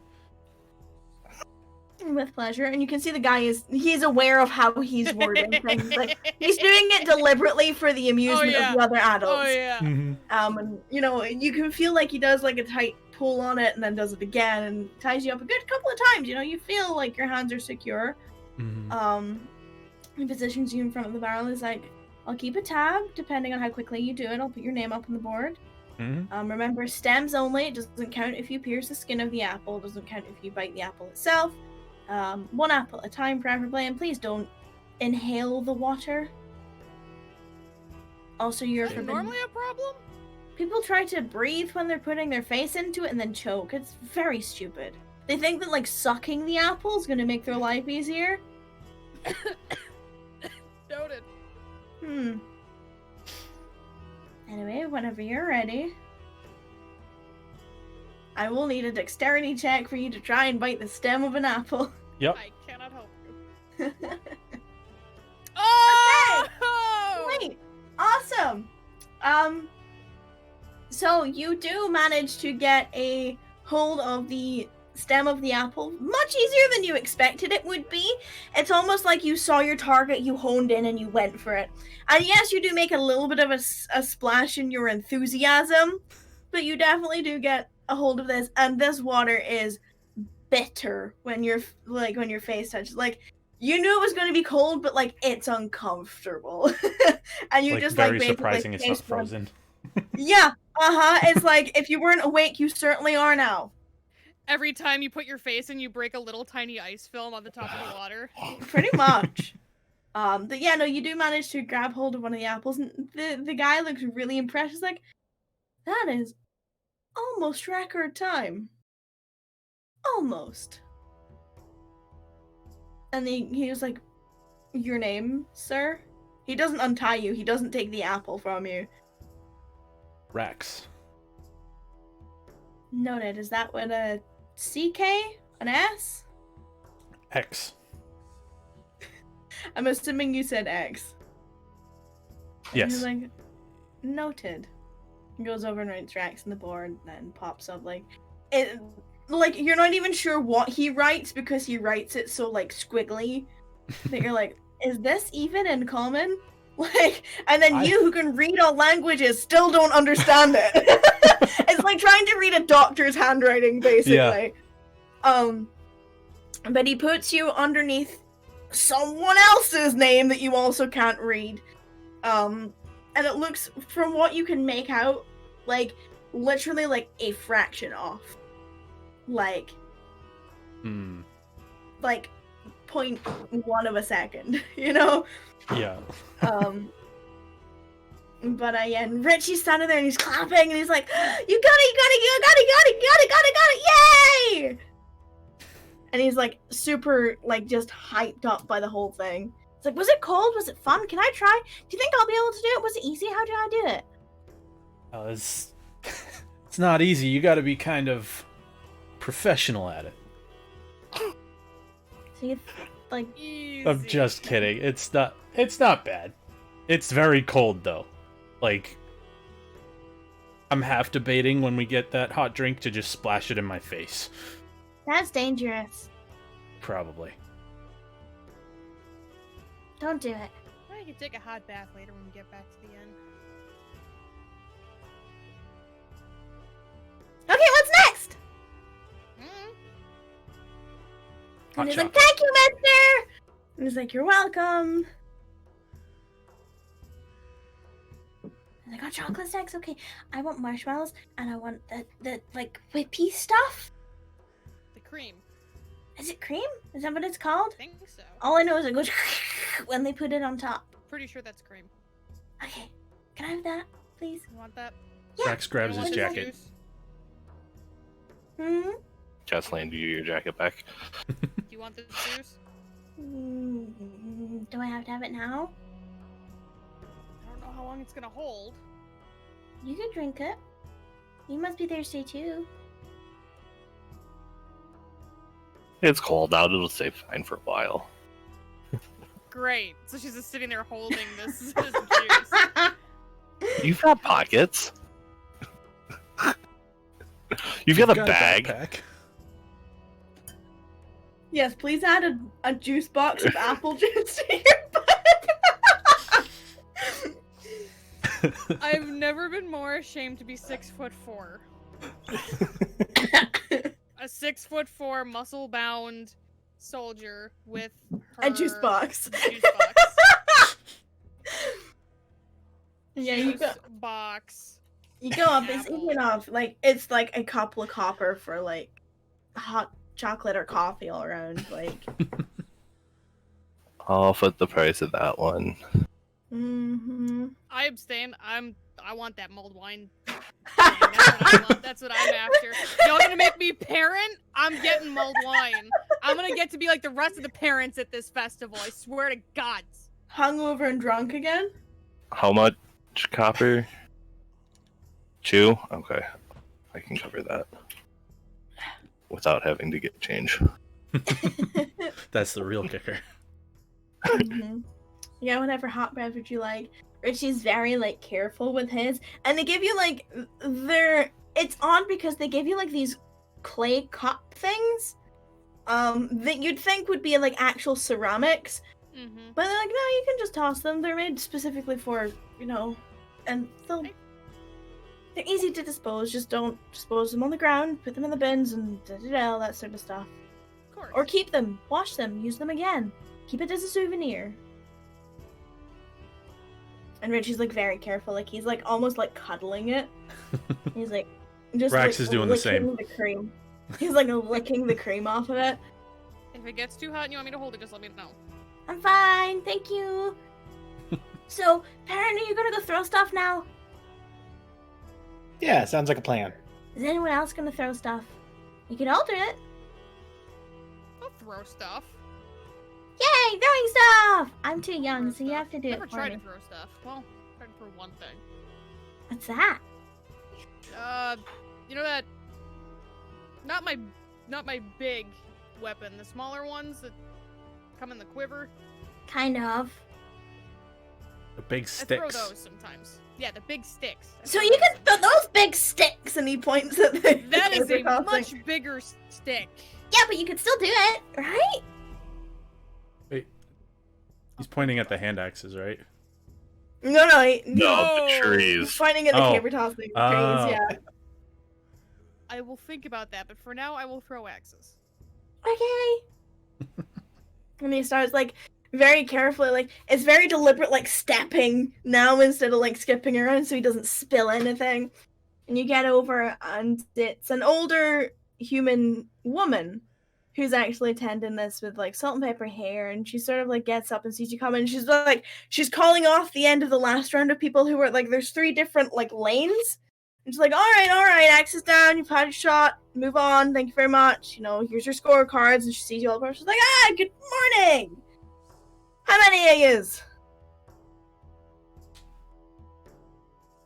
With pleasure. And you can see the guy he's aware of how he's wording things. Like, he's doing it deliberately for the amusement yeah. of the other adults. Oh yeah. And you can feel like he does like a tight pull on it and then does it again and ties you up a good couple of times. You feel like your hands are secure. He positions you in front of the barrel. He's like, I'll keep a tab depending on how quickly you do it. I'll put your name up on the board. Remember, stems only. It doesn't count if you pierce the skin of the apple. It doesn't count if you bite the apple itself. One apple at a time, preferably, and please don't inhale the water. Also, you're Is that forbidden. normally a problem? People try to breathe when they're putting their face into it and then choke. It's very stupid. They think that, like, sucking the apple is going to make their life easier. Noted. Anyway, whenever you're ready, I will need a dexterity check for you to try and bite the stem of an apple. Yep. I cannot help you. Oh! Wait, awesome. So you do manage to get a hold of the stem of the apple much easier than you expected it would be. It's almost like you saw your target, you honed in, and you went for it. And yes, you do make a little bit of a splash in your enthusiasm, but you definitely do get a hold of this, and this water is bitter when your face touches. Like, you knew it was going to be cold, but like it's uncomfortable. And you Like, just very like basically surprising it's not taste one. frozen. Yeah, it's like if you weren't awake, you certainly are now. Every time you put your face in, you break a little tiny ice film on the top of the water. Pretty much. But yeah, no, you do manage to grab hold of one of the apples, and the guy looks really impressed. He's like, that is almost record time. Almost. And he was like, your name, sir? He doesn't untie you. He doesn't take the apple from you. Rax. Noted. Is that with a CK? An S? X. I'm assuming you said X. And Yes. he's like, noted. He goes over and writes Rax on the board, and then pops up like it. Like, you're not even sure what he writes because he writes it so like squiggly that you're like, is this even in common? Like, and then you who can read all languages still don't understand it. It's like trying to read a doctor's handwriting, basically. Yeah. But he puts you underneath someone else's name that you also can't read. And it looks, from what you can make out, like literally like a fraction off. Like 0.1 of a second, you know? Yeah. But and Richie's standing there and he's clapping and he's like, you got it, yay! And he's like super, like, just hyped up by the whole thing. It's like, was it cold? Was it fun? Can I try? Do you think I'll be able to do it? Was it easy? How did I do it? It's not easy. You gotta be kind of professional at it. So you, like, Easy. I'm just kidding. It's not bad. It's very cold though. Like, I'm half debating when we get that hot drink to just splash it in my face. that's dangerous. Probably. Don't do it. I can take a hot bath later when we get back to the inn. Okay, what's next? Hot And he's like, chocolate. thank you, mister! And he's like, you're welcome. And I got chocolate stacks. Okay, I want marshmallows, and I want the like whippy stuff. The cream. Is it cream? Is that what it's called? I think so. All I know is it goes when they put it on top. Pretty sure that's cream. Okay, can I have that, please? You want that? Yeah. Rex grabs You his want the jacket. juice? Hmm. Just land you your jacket back. Do you want the juice? Do I have to have it now? I don't know how long it's gonna hold. You can drink it. You must be thirsty too. It's cold out. It'll stay fine for a while. Great. So she's just sitting there holding this juice. You've got pockets. You've got a bag. backpack. Yes, please add a juice box of apple juice to your bag. I've never been more ashamed to be 6'4". A 6'4" muscle-bound soldier with her A juice box. Juice box. Yeah, you go. Juice box. You go up. It's Apple. easy enough. Like it's like a couple of copper for like hot chocolate or coffee all around. Like. I'll foot the price of that one. Mm-hmm. I abstain. I want that mulled wine. That's what I want. That's what I'm after. Y'all gonna make me parent? I'm getting mulled wine. I'm gonna get to be like the rest of the parents at this festival. I swear to God. Hungover and drunk again. How much copper? 2? Okay. I can cover that. Without having to get change. That's the real kicker. Mm-hmm. Yeah, whatever hot beverage you like. Richie's very like careful with his, and they give you like it's odd because they give you like these clay cup things, that you'd think would be like actual ceramics, Mm-hmm. but they're like, no, you can just toss them. They're made specifically for, and they're easy to dispose. Just don't dispose them on the ground. Put them in the bins and all that sort of stuff. Of course. Or keep them, wash them, use them again. Keep it as a souvenir. And Richie's like very careful, like he's like almost like cuddling it. He's like just Rax like, is doing the licking same. the cream. He's like licking the cream off of it. If it gets too hot and you want me to hold it, just let me know. I'm fine, thank you. So, Perrin, are you gonna go throw stuff now? Yeah, sounds like a plan. Is anyone else gonna throw stuff? You can alter it. I'll throw stuff. Yay, throwing stuff! I'm too young, so you have to do Never it for tried me. to throw stuff. Well, tried to throw one thing. What's that? You know that? Not my big weapon. The smaller ones that come in the quiver. Kind of. The big I throw sticks. those sometimes. Yeah, the big sticks. I So throw you those can throw sometimes. those big sticks, and he points at the. That is a tossing. much bigger stick. Yeah, but you can still do it, right? Wait. He's pointing at the hand axes, right? No, No, he's the trees. pointing at the Oh. caber tossing Oh. trees. Yeah. I will think about that, but for now, I will throw axes. Okay. And he starts like very carefully, like it's very deliberate, like stepping now instead of like skipping around, so he doesn't spill anything. And you get over, and it's an older human woman who's actually attending this with like salt and pepper hair, and she sort of like gets up and sees you coming, and she's calling off the end of the last round of people who were like, there's 3 different like lanes. And she's like, all right, axes down, you've had your shot, move on, thank you very much, here's your scorecards. And she sees you all over, she's like, good morning, how many are yous?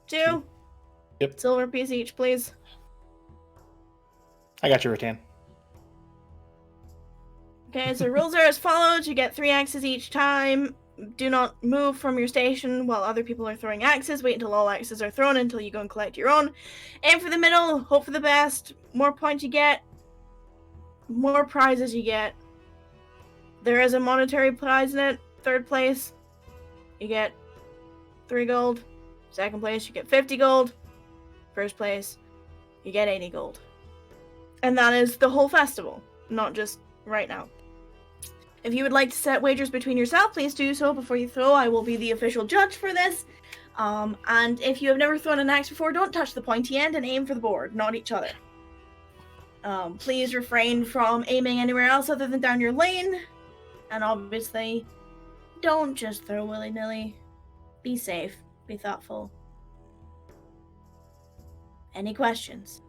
2. Yep. Silver piece each, please. I got you, Rattan. Okay, so rules are as follows. You get 3 axes each time. Do not move from your station while other people are throwing axes. Wait until all axes are thrown until you go and collect your own. Aim for the middle. Hope for the best. More points you get, more prizes you get. There is a monetary prize in it. 3rd place, you get 3 gold. 2nd place, you get 50 gold. 1st place, you get 80 gold. And that is the whole festival, not just right now. If you would like to set wagers between yourself, please do so before you throw. I will be the official judge for this. And if you have never thrown an axe before, don't touch the pointy end and aim for the board, not each other. Please refrain from aiming anywhere else other than down your lane. And obviously, don't just throw willy-nilly. Be safe. Be thoughtful. Any questions?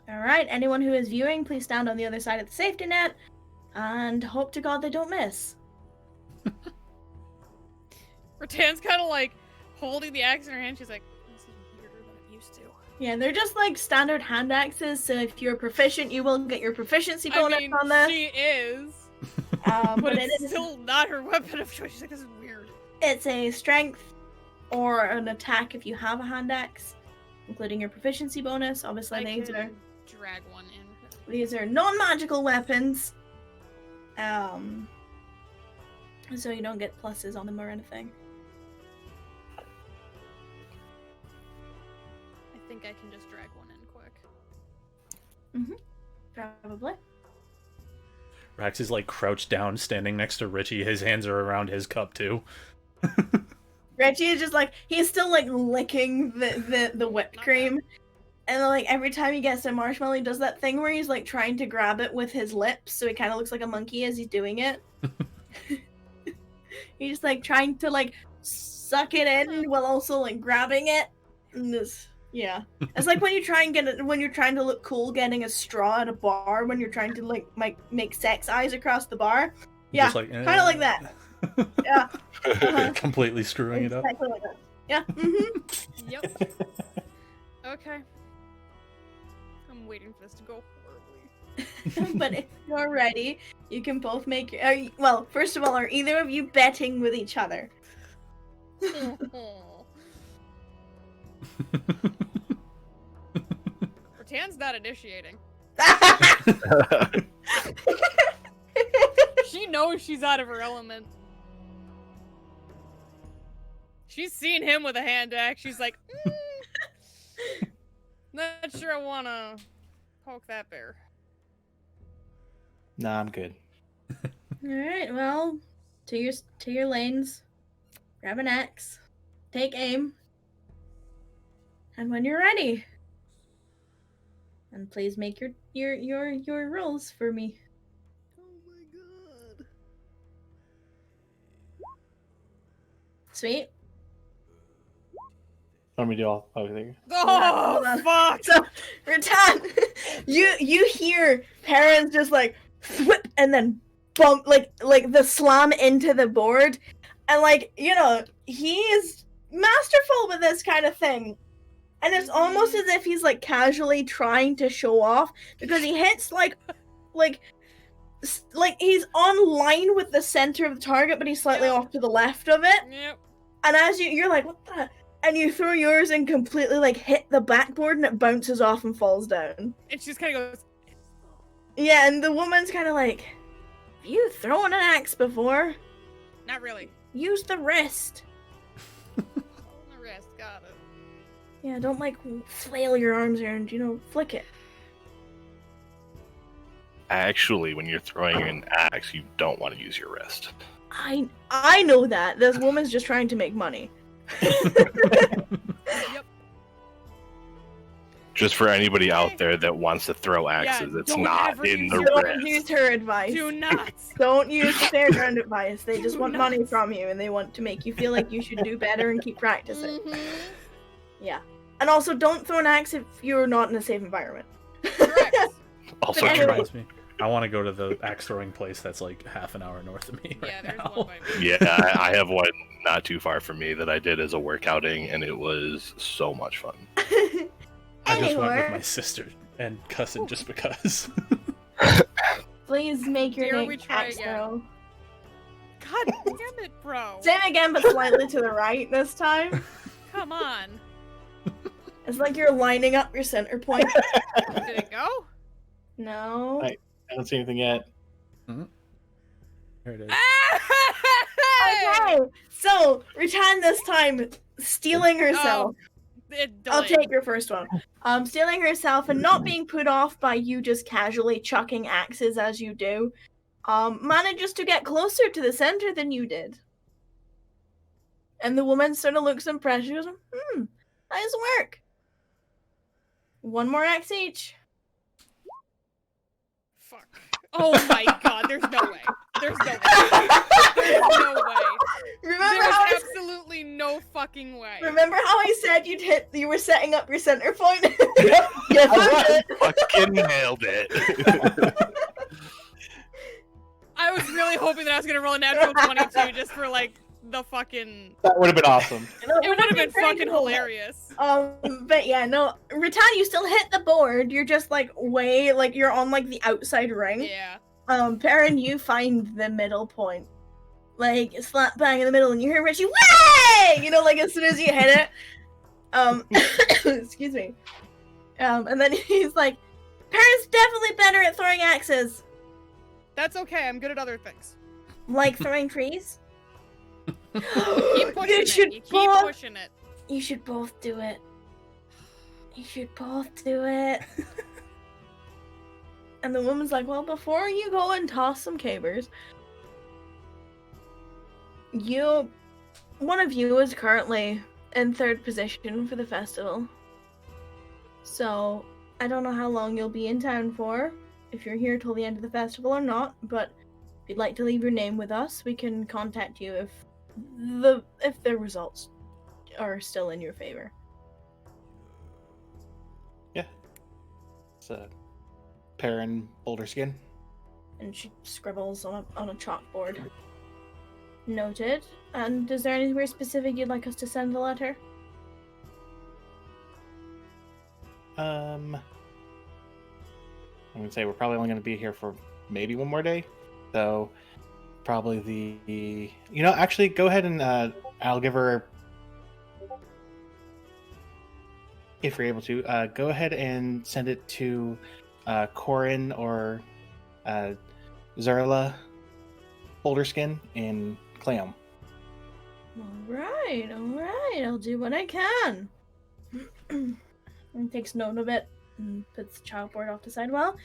Alright, anyone who is viewing, please stand on the other side of the safety net, and hope to God they don't miss. Rattan's kind of like holding the axe in her hand. She's like, this is weirder than it used to. Yeah, they're just like standard hand axes, so if you're proficient, you will get your proficiency bonus on this. she is, But but it it's is still not her weapon of choice. She's like, this is weird. it's a strength or an attack if you have a hand axe, including your proficiency bonus. Obviously, I these can are drag one in. non-magical weapons. So you don't get pluses on them or anything. I think I can just drag one in quick. Probably. Rax is like crouched down, standing next to Richie. His hands are around his cup too. Reggie is just like, he's still like licking the whipped Not cream. And then, like, every time he gets a marshmallow, he does that thing where he's like trying to grab it with his lips, so he kind of looks like a monkey as he's doing it. He's just like trying to like suck it in while also like grabbing it. And this, yeah, it's like when you try and when you're trying to look cool, getting a straw at a bar when you're trying to like make sex eyes across the bar. Yeah, Just like, kind of like that. Yeah, completely screwing it up. exactly like that. Yeah. Yep. Okay. I'm waiting for this to go horribly. But if you're ready, you can both make. Well, first of all, are either of you betting with each other? Rattan's not initiating. She knows she's out of her element. She's seen him with a hand axe. She's like, not sure I want to poke that bear. Nah, I'm good. All right. Well, to your lanes. Grab an axe. Take aim. And when you're ready. And please make your rolls for me. Oh my god. Sweet. Want me to do all everything? Hold on. Fuck! So, Rattan, you hear parents just like whip and then bump like the slam into the board, and like he is masterful with this kind of thing, and it's almost as if he's like casually trying to show off because he hits like he's on line with the center of the target, but he's slightly off to the left of it, Yep. and as you're like, what the. And you throw yours and completely like hit the backboard and it bounces off and falls down. And she just kind of goes, Yeah, and the woman's kind of like, have you thrown an axe before? not really. Use the wrist. On the wrist, got it. Yeah, don't like flail your arms around, flick it. Actually, when you're throwing an axe, you don't want to use your wrist. I know that. This woman's just trying to make money. Yep. Just for anybody out there that wants to throw axes, it's don't not ever in use the your Don't wrist. use her advice. Do not. Don't use the fairground advice. They just Do want not. money from you and they want to make you feel like you should do better and keep practicing. Mhm. Yeah. And also, don't throw an axe if you're not in a safe environment. Correct. Also But That anyway- true. reminds me. I want to go to the axe throwing place that's like half an hour north of me Yeah, right there's now. one by me. Yeah, I have one not too far from me that I did as a workouting, and it was so much fun. I just went with Anyway, my sister and cousin just because. please make your Dare name we try axe again? throw. God damn it, bro. Same again, but slightly to the right this time. Come on. It's like you're lining up your center point. Did it go? No. Right. I don't see anything yet. There it is. Okay, so Rattan this time stealing herself. I'll take your first one. Stealing herself and not being put off by you just casually chucking axes as you do. Manages to get closer to the center than you did. And the woman sort of looks impressed. She goes, nice work. One more axe each. Fuck. Oh my god, there's no way. There's no way. There's no way. Remember There's how absolutely no fucking way. Remember how I said you were setting up your center point? Yes, I did. Fucking nailed it. I was really hoping that I was gonna roll a natural 22 just for like the fucking. That would have been awesome. It would have been fucking hilarious. But yeah, no, Ratan, you still hit the board. You're just like you're on like the outside ring. Yeah. Perrin, you find the middle point, like slap bang in the middle, and you hear Richie, way! You know, like as soon as you hit it. Excuse me. And then he's like, Perrin's definitely better at throwing axes. That's okay. I'm good at other things. Like throwing trees. Keep pushing You it. should You keep both- pushing it. You should both do it. You should both do it. And the woman's like, well, before you go and toss some cabers, one of you is currently in third position for the festival. So, I don't know how long you'll be in town for, if you're here till the end of the festival or not, but if you'd like to leave your name with us, we can contact you if the results are still in your favor. It's Perrin Boulderskin. And she scribbles on a chalkboard. Noted. And is there anywhere specific you'd like us to send the letter? I'm gonna say we're probably only gonna be here for maybe one more day, so probably actually go ahead and I'll give her, if you're able to, go ahead and send it to Corin or Zerla Boulderskin in Clam. Alright, I'll do what I can. And takes note of it and puts the chalkboard off the side. Well,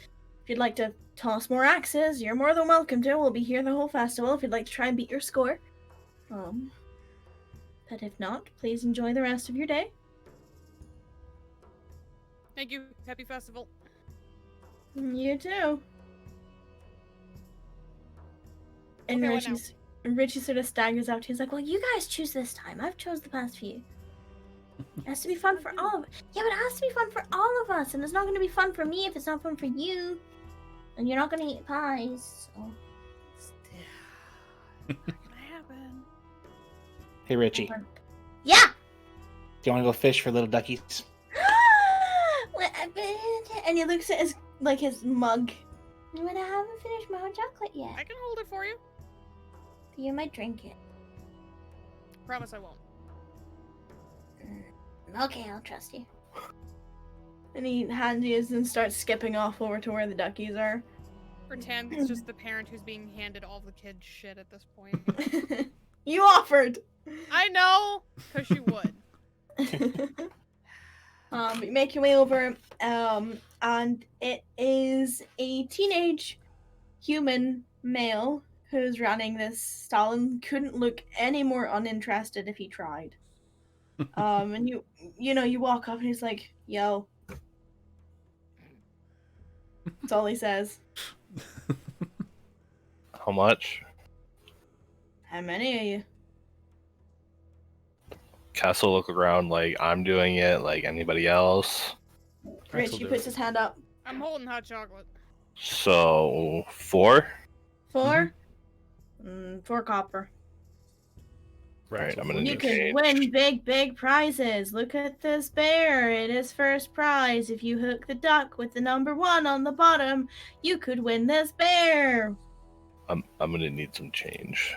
if you'd like to toss more axes, you're more than welcome to. We'll be here the whole festival if you'd like to try and beat your score. But if not, please enjoy the rest of your day. Thank you. Happy festival. You too. And Okay, what now? Richie sort of staggers out. He's like, well, you guys choose this time. I've chose the past few. It has to be fun for all of us. Yeah, but it has to be fun for all of us. And it's not going to be fun for me if it's not fun for you. And you're not going to eat pies. So. Not gonna happen. Hey Richie, Yeah! do you want to go fish for little duckies? What happened? And he looks at his mug. But I haven't finished my hot chocolate yet. I can hold it for you. You might drink it. Promise I won't. Okay, I'll trust you. And he hands you and starts skipping off over to where the duckies are. Pretend it's just the parent who's being handed all the kids' shit at this point. You offered! I know! Because you would. You make your way over, and it is a teenage human male who's running this stall and couldn't look any more uninterested if he tried. And you walk up and he's like, yo. That's all he says. How much? How many are you? Castle look around like I'm doing it, like anybody else. Richie puts his hand up. I'm holding hot chocolate. So 4? 4? 4 copper. Right, I'm gonna You need can change. win big prizes. Look at this bear. It is first prize. If you hook the duck with the number 1 on the bottom, you could win this bear. I'm gonna need some change.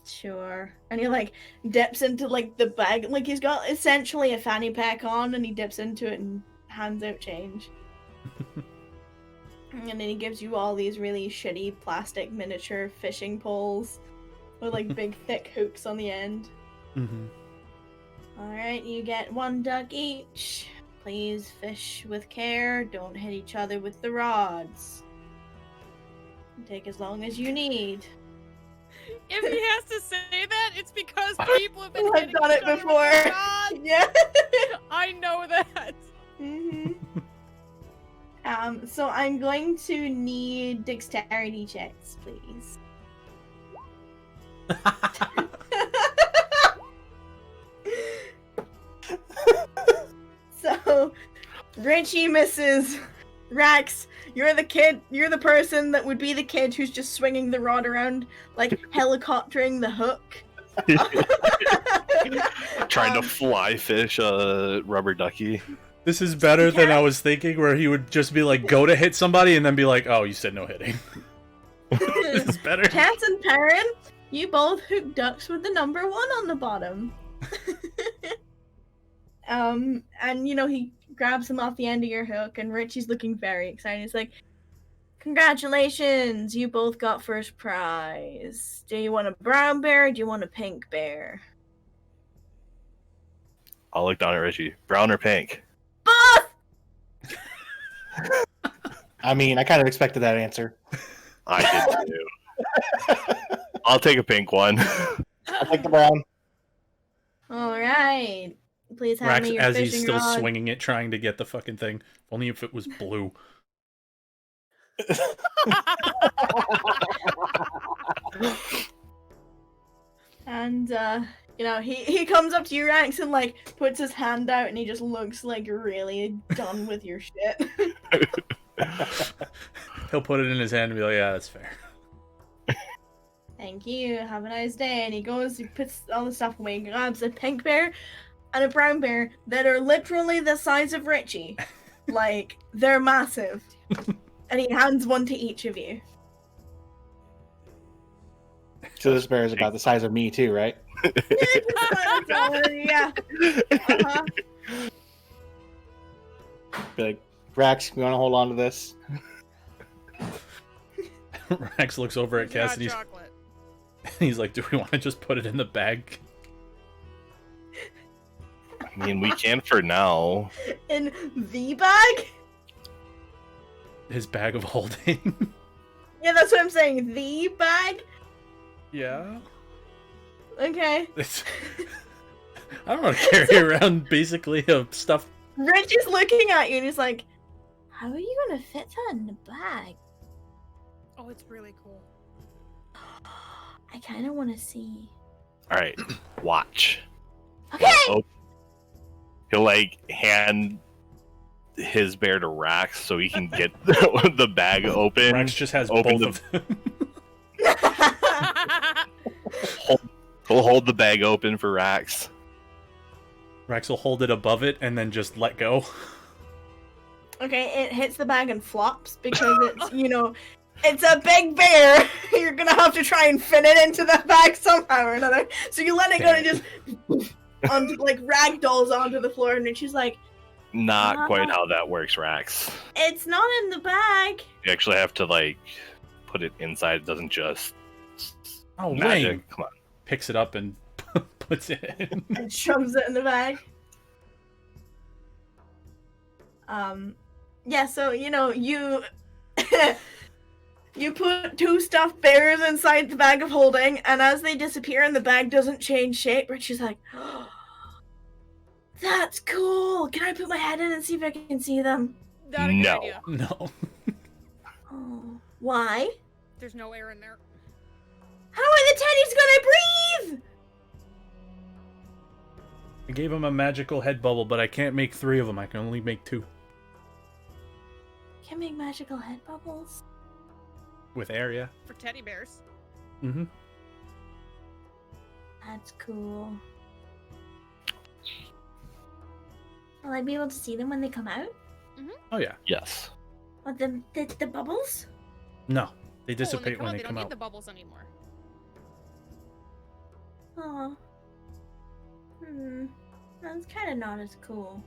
Sure. And he dips into the bag. He's got essentially a fanny pack on, and he dips into it and hands out change. And then he gives you all these really shitty plastic miniature fishing poles with big thick hooks on the end. Mm-hmm. Alright, you get 1 duck each. Please fish with care. Don't hit each other with the rods. Take as long as you need. If he has to say that, it's because people have been I've hitting done each it other with before. their rods. Yeah. I know that. So I'm going to need dexterity checks, please. So, Richie misses. Rax, you're the person that would be the kid who's just swinging the rod around, helicoptering the hook. Trying to fly fish a rubber ducky. This is better than I was thinking, where he would just be like, go to hit somebody, and then be like, oh, you said no hitting. This is better. Cats and Perrin, you both hook ducks with the number 1 on the bottom. And he grabs him off the end of your hook, and Richie's looking very excited. He's like, congratulations, you both got first prize. Do you want a brown bear or do you want a pink bear? I'll look down at Richie. Brown or pink? Both! I mean, I kind of expected that answer. I did too. I'll take a pink one. I'll take the brown. Alright. Please have Rax, me your as he's fishing still rod. swinging it, trying to get the fucking thing. Only if it was blue. And he comes up to you, Rax, and like puts his hand out, and he just looks like really done with your shit. He'll put it in his hand and be like, yeah, that's fair. Thank you. Have a nice day. And he goes, he puts all the stuff away, grabs a pink bear and a brown bear that are literally the size of Richie. Like, they're massive. And he hands one to each of you. So this bear is about the size of me too, right? Yeah. Uh-huh. Be like, Rax, you want to hold on to this? Rax looks over at It's Cass not and chocolate. he's like, do we want to just put it in the bag? I mean, we can for now. In the bag? His bag of holding. Yeah, that's what I'm saying. The bag? Yeah. Okay. It's... I don't want to carry around basically a stuffed... Rich is looking at you and he's like, how are you gonna fit that in the bag? Oh, it's really cool. I kinda wanna see. Alright, watch. Okay! He'll like hand his bear to Rax so he can get the bag open. Rax just has Open both of them. He'll hold the bag open for Rax. Rax will hold it above it and then just let go. Okay, it hits the bag and flops because it's, it's a big bear. You're gonna have to try and fit it into the bag somehow or another. So you let it go and it just onto, like, ragdolls onto the floor, and she's like, Not quite how that works, Rax. it's not in the bag. You actually have to like put it inside. It doesn't just Oh, magic. Wayne Come on. picks it up and puts it in. And shoves it in the bag. Yeah, so, you... you put 2 stuffed bears inside the bag of holding, and as they disappear and the bag doesn't change shape, Richie's like, oh, that's cool! Can I put my head in and see if I can see them? Not a good No. idea. No. Oh, why? There's no air in there. How are the teddies gonna breathe? I gave him a magical head bubble, but I can't make 3 of them. I can only make 2. Can make magical head bubbles. With air, yeah. For teddy bears. Mm-hmm. That's cool. Will I be able to see them when they come out? Oh, yeah. Yes. What, the bubbles? No. They Oh, dissipate when they they don't come need out. the bubbles anymore. Oh. That's kind of not as cool.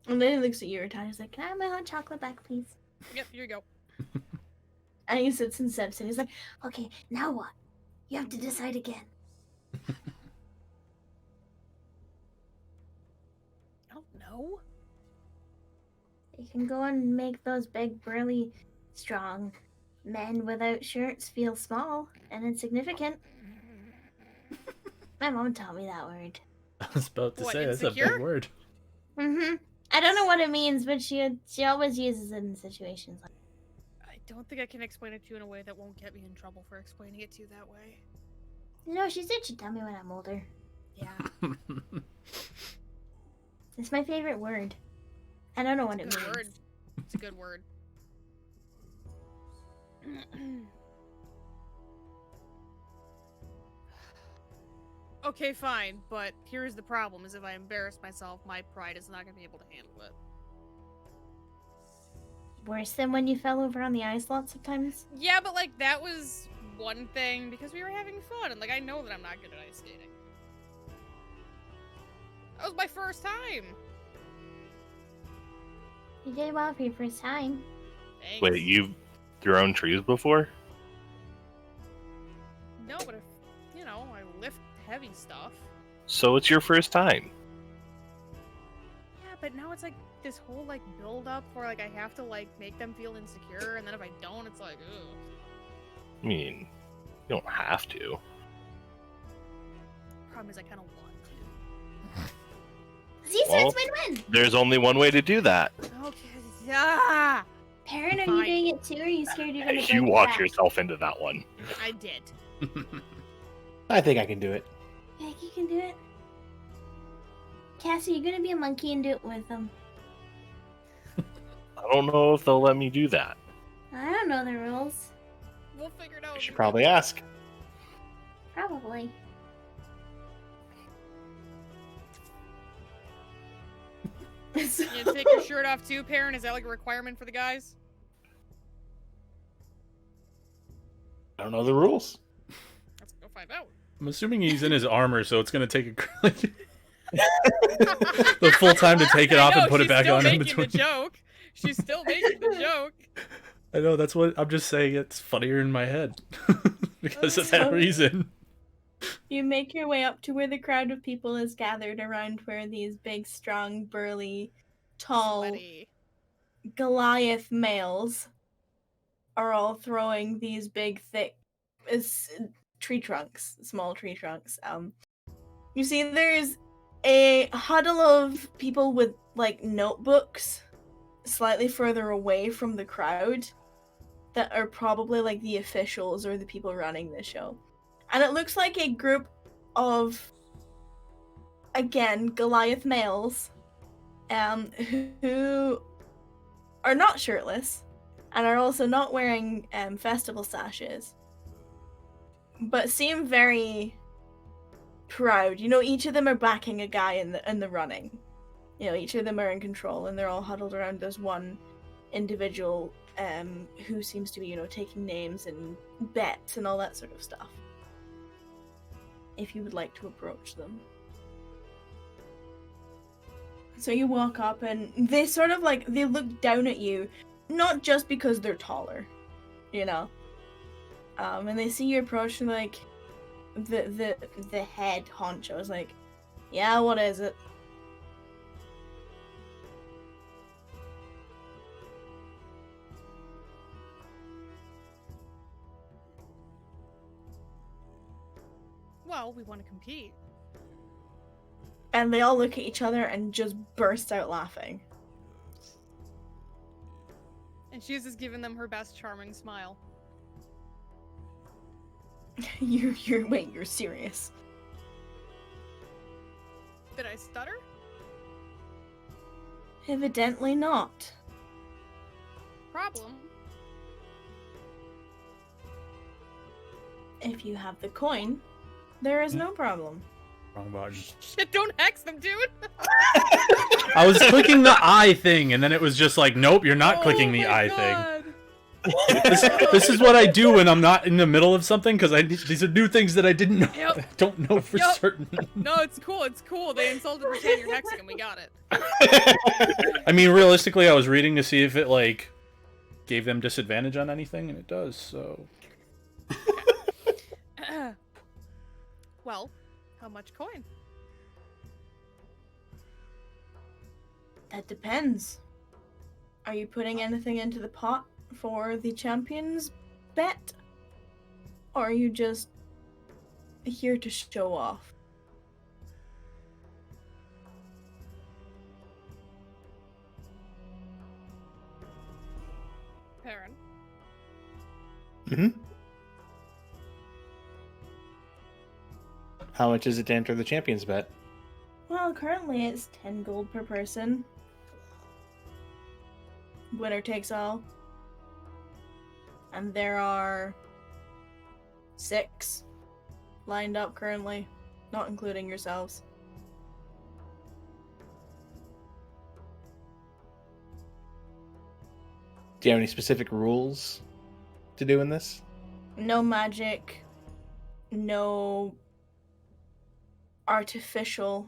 And then he looks at you, and he's like, can I have my hot chocolate back, please? Yep, here you go. And he sits and sips, and he's like, okay, now what? You have to decide again. I don't know. You can go and make those big, burly, strong men without shirts feel small and insignificant. My mom taught me that word. I was about to What, say, that's a insecure? big word. Mm-hmm. I don't know what it means, but she always uses it in situations like I don't think I can explain it to you in a way that won't get me in trouble for explaining it to you that way. No, she said she'd tell me when I'm older. Yeah. It's my favorite word. I don't know what It's it a good means. word. It's a good word. Okay, fine, but here's the problem: is if I embarrass myself, my pride is not gonna be able to handle it. Worse than when you fell over on the ice lots of times? Yeah, but like that was one thing because we were having fun, and like I know that I'm not good at ice skating. That was my first time. You did well for your first time. Thanks. Wait, you've thrown trees before? No, but if I lift heavy stuff. So it's your first time. Yeah, but now it's like this whole like build up where like I have to like make them feel insecure, and then if I don't, it's like, ugh. I mean, you don't have to. Problem is, I kind of want to. See, so it's win-win. There's only one way to do that. Okay. Yeah. Perrin, are Fine. you doing it too, or are you scared you're gonna break You your walked back? yourself into that one. I did. I think I can do it. You think you can do it? Cassie, you're gonna be a monkey and do it with them. I don't know if they'll let me do that. I don't know the rules. We'll figure it out. You should probably ask. Probably. So- You take your shirt off too, Perrin? Is that like a requirement for the guys? I don't know the rules. Let's go find out. I'm assuming he's in his armor, so it's gonna take the full time to take it off and put it back on in between. The joke. She's still making the joke. I know, that's what I'm just saying. It's funnier in my head because of So- that reason. You make your way up to where the crowd of people is gathered around where these big, strong, burly, tall Sweaty. Goliath males are all throwing these big, thick tree trunks, small tree trunks. You see, there's a huddle of people with like notebooks slightly further away from the crowd that are probably like the officials or the people running the show. And it looks like a group of, again, Goliath males who are not shirtless and are also not wearing festival sashes, but seem very proud. You know, each of them are backing a guy in the running. You know, each of them are in control, and they're all huddled around this one individual who seems to be, you know, taking names and bets and all that sort of stuff. If you would like to approach them. So you walk up and they sort of like, they look down at you, not just because they're taller, you know. And they see you approach and like, the head honcho is like, yeah, what is it? Well, we want to compete. And they all look at each other and just burst out laughing. And she's just giving them her best charming smile. You're serious. Did I stutter? Evidently not. Problem. If you have the coin, there is no problem. Wrong button. Shit, don't hex them, dude! I was clicking the eye thing, and then it was just like, nope, you're not clicking the eye thing. This is what I do when I'm not in the middle of something, because these are new things that I didn't know. Yep. I don't know for Yep. certain. No, it's cool. They insulted the 10, you're hexing them, we got it. I mean, realistically, I was reading to see if it, like, gave them disadvantage on anything, and it does, so... Well, how much coin? That depends. Are you putting anything into the pot for the champions bet? Or are you just here to show off? Perrin. Mm-hmm. How much is it to enter the champions bet? Well, currently it's 10 gold per person. Winner takes all. And there are 6 lined up currently, not including yourselves. Do you have any specific rules to do in this? No magic, no artificial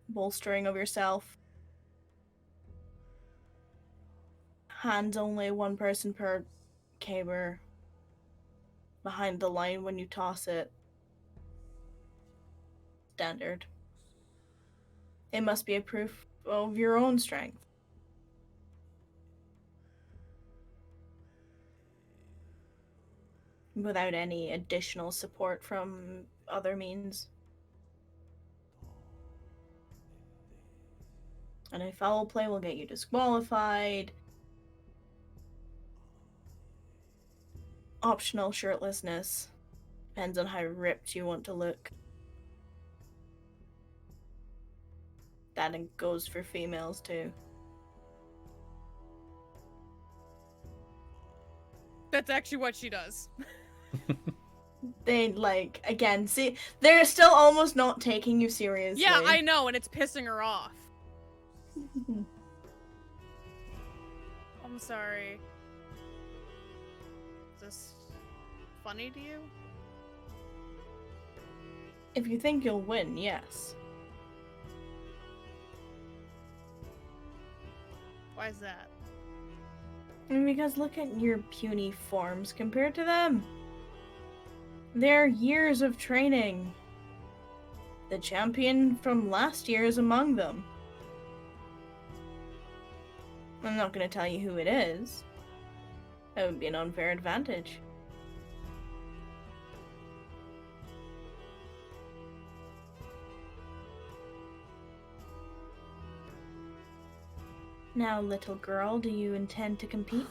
bolstering of yourself. Hands only, 1 person per caber behind the line when you toss it. Standard. It must be a proof of your own strength. Without any additional support from other means. And a foul play will get you disqualified. Optional shirtlessness. Depends on how ripped you want to look. That goes for females too. That's actually what she does. They, like, again, see, they're still almost not taking you seriously. Yeah, I know, and it's pissing her off. I'm sorry. Is this funny to you? If you think you'll win, yes. Why is that? Because look at your puny forms compared to them. They're years of training. The champion from last year is among them. I'm not going to tell you who it is. That would be an unfair advantage. Now, little girl, do you intend to compete?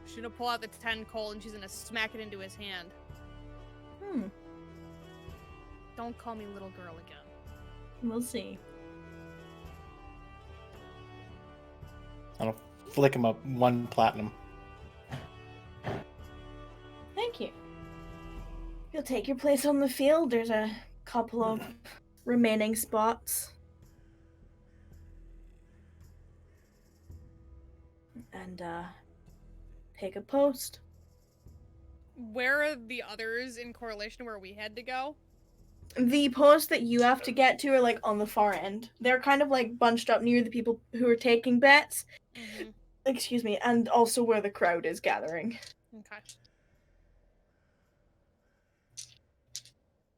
She's gonna pull out the 10 coal and she's gonna smack it into his hand. Don't call me little girl again. We'll see. I'll flick him up 1 platinum. Thank you. You'll take your place on the field. There's a couple of remaining spots. And, take a post. Where are the others in correlation where we had to go? The posts that you have to get to are, like, on the far end. They're kind of, like, bunched up near the people who are taking bets. Mm-hmm. Excuse me, and also where the crowd is gathering. Okay.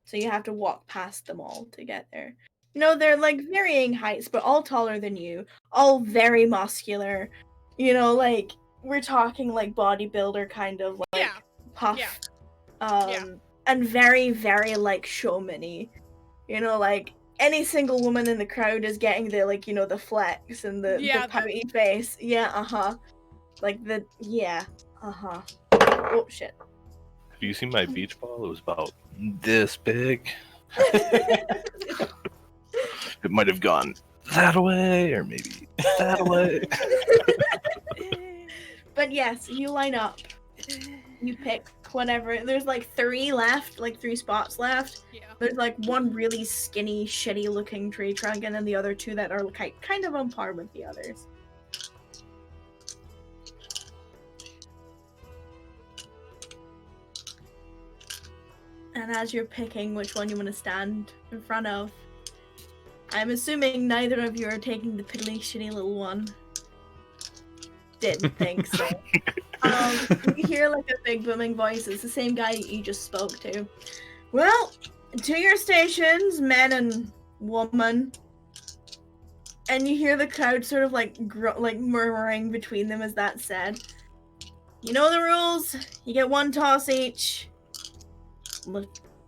So you have to walk past them all to get there. No, they're, like, varying heights, but all taller than you. All very muscular. You know, like, we're talking, like, bodybuilder kind of, like, Yeah. puff. Yeah. And very, very, like, showman-y. You know, like, any single woman in the crowd is getting the, like, you know, the flex and the pouty face. Yeah, uh-huh. Like, Oh, shit. Have you seen my beach ball? It was about this big. It might have gone that way, or maybe that way. But yes, you line up. You pick whatever. There's like 3 left, like 3 spots left. Yeah. There's like 1 really skinny, shitty looking tree trunk, and then the other 2 that are kind of on par with the others. And as you're picking which one you want to stand in front of, I'm assuming neither of you are taking the piddly shitty little one. Didn't think so. You hear like a big booming voice. It's the same guy you just spoke to. Well, to your stations, men and woman. And you hear the crowd sort of like murmuring between them as that said. You know the rules. You get 1 toss each.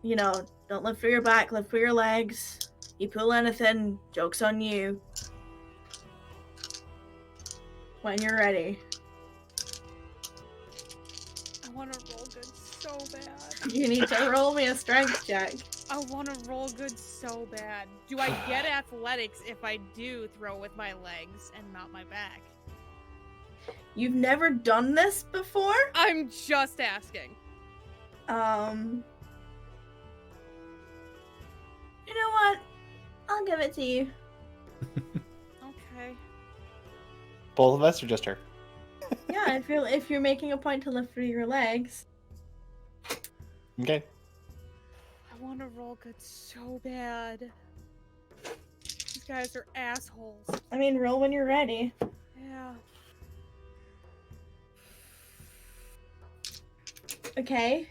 You know, don't lift for your back, lift for your legs. You pull anything, joke's on you. When you're ready. I want to roll good so bad. You need to roll me a strength check. I want to roll good so bad. Do I get athletics if I do throw with my legs and not my back? You've never done this before? I'm just asking. You know what? I'll give it to you. Okay. Both of us or just her? Yeah, if you're making a point to lift with your legs. Okay. I want to roll good so bad. These guys are assholes. I mean, roll when you're ready. Yeah. Okay.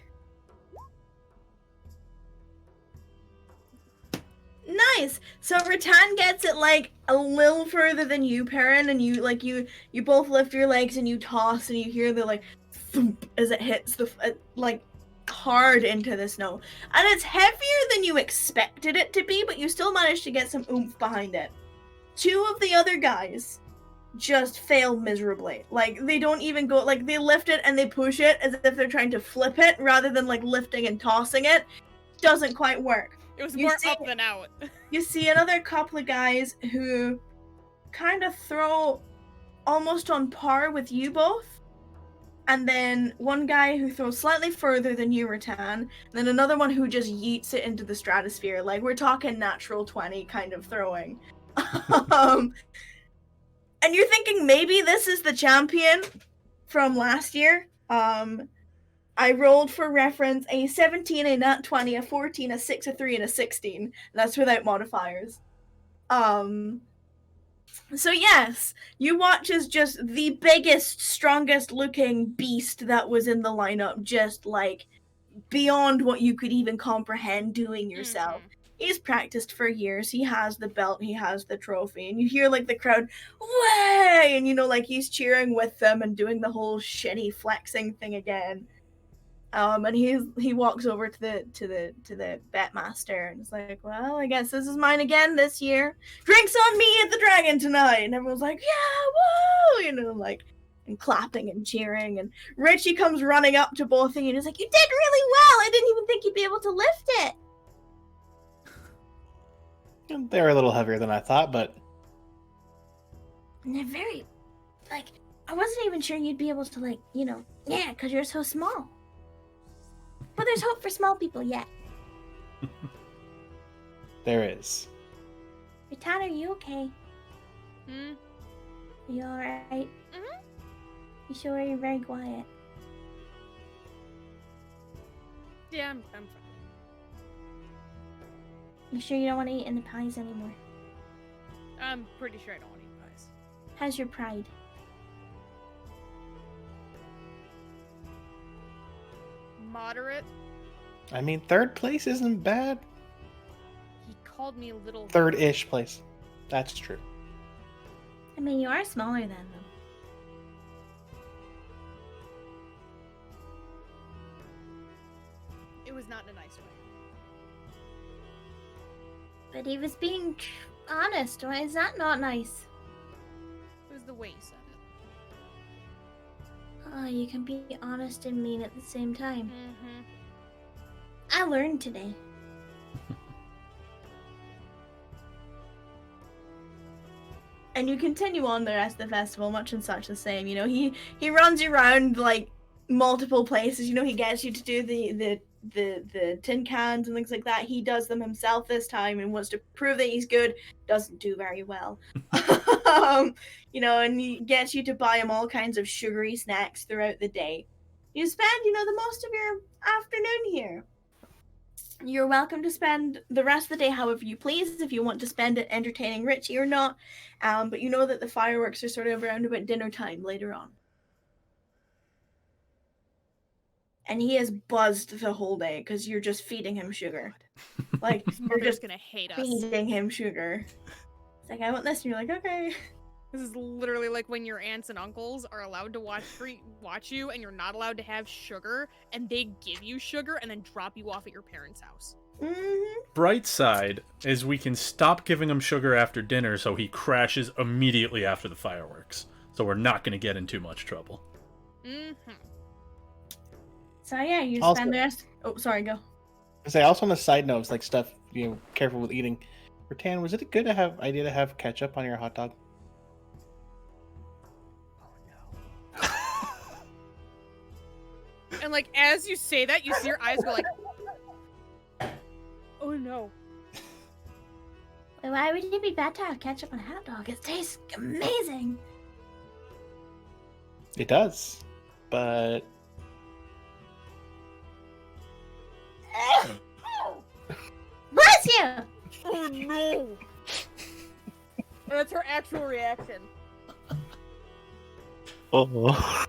Nice. So Rattan gets it like a little further than you, Perrin, and you both lift your legs and you toss and you hear the like thump as it hits the like hard into the snow. And it's heavier than you expected it to be, but you still managed to get some oomph behind it. Two of the other guys just fail miserably. Like they don't even go, like they lift it and they push it as if they're trying to flip it rather than like lifting and tossing it. Doesn't quite work. It was You more see- up than out. You see another couple of guys who kind of throw almost on par with you both. And then one guy who throws slightly further than you, Rattan. And then another one who just yeets it into the stratosphere. Like, we're talking natural 20 kind of throwing. And you're thinking maybe this is the champion from last year. I rolled for reference a 17, a nat 20, a 14, a 6, a 3, and a 16. That's without modifiers. So yes, you watch as just the biggest, strongest looking beast that was in the lineup, just like beyond what you could even comprehend doing yourself. He's practiced for years. He has the belt. He has the trophy. And you hear like the crowd, way! And you know, like he's cheering with them and doing the whole shitty flexing thing again. And he walks over to the bet master and is like, well, I guess this is mine again this year. Drinks on me at the Dragon tonight. And everyone's like, yeah, woo! You know, like, and clapping and cheering. And Richie comes running up to both of you and is like, you did really well. I didn't even think you'd be able to lift it. They're a little heavier than I thought, but And they're very, like, I wasn't even sure you'd be able to, like, you know, yeah, because you're so small. But there's hope for small people yet. there is. Rattan, are you okay? Hmm? Are you alright? Mhm. You sure you're very quiet? Yeah, I'm fine. You sure you don't want to eat in the pies anymore? I'm pretty sure I don't want to eat pies. How's your pride? Moderate. I mean, third place isn't bad. He called me a little. Third-ish place. That's true. I mean, you are smaller than them. It was not in a nice way. But he was being honest. Why is that not nice? It was the way you said it. Oh, you can be honest and mean at the same time. Mm-hmm. I learned today. And you continue on the rest of the festival, much and such the same. You know, he runs you around like multiple places. You know, he gets you to do the tin cans and things like that. He does them himself this time and wants to prove that he's good. Doesn't do very well. You know, and he gets you to buy him all kinds of sugary snacks throughout the day. You spend, you know, the most of your afternoon here. You're welcome to spend the rest of the day however you please, if you want to spend it entertaining Richie or not. But you know that the fireworks are sort of around about dinner time later on. And he is buzzed the whole day because you're just feeding him sugar. Like, His you're mother's just gonna hate us. feeding him sugar. It's like, I want this, and you're like, okay. This is literally like when your aunts and uncles are allowed to watch you, and you're not allowed to have sugar, and they give you sugar and then drop you off at your parents' house. Mm-hmm. Bright side is we can stop giving him sugar after dinner so he crashes immediately after the fireworks. So we're not going to get in too much trouble. Mm-hmm. So yeah, you Also- spend the rest. Oh, sorry, go. Say also on a side note, it's like stuff careful with eating. Rattan, was it a good idea to have ketchup on your hot dog? And like as you say that, you see your eyes go like, oh no. Why would it be bad to have ketchup on a hot dog? It tastes amazing. It does, but Bless you! Oh no. And that's her actual reaction. Oh.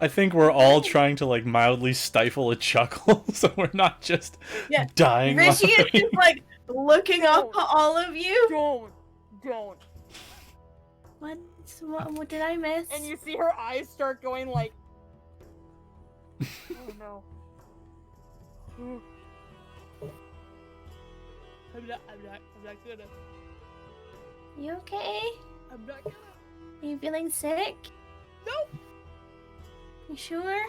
I think we're all trying to like mildly stifle a chuckle, so we're not just Yeah. dying. Rishi is laughing. just like looking up at all of you. Don't. What did I miss? And you see her eyes start going like, oh no. I'm not gonna. You okay? I'm not gonna. Are you feeling sick? Nope. You sure?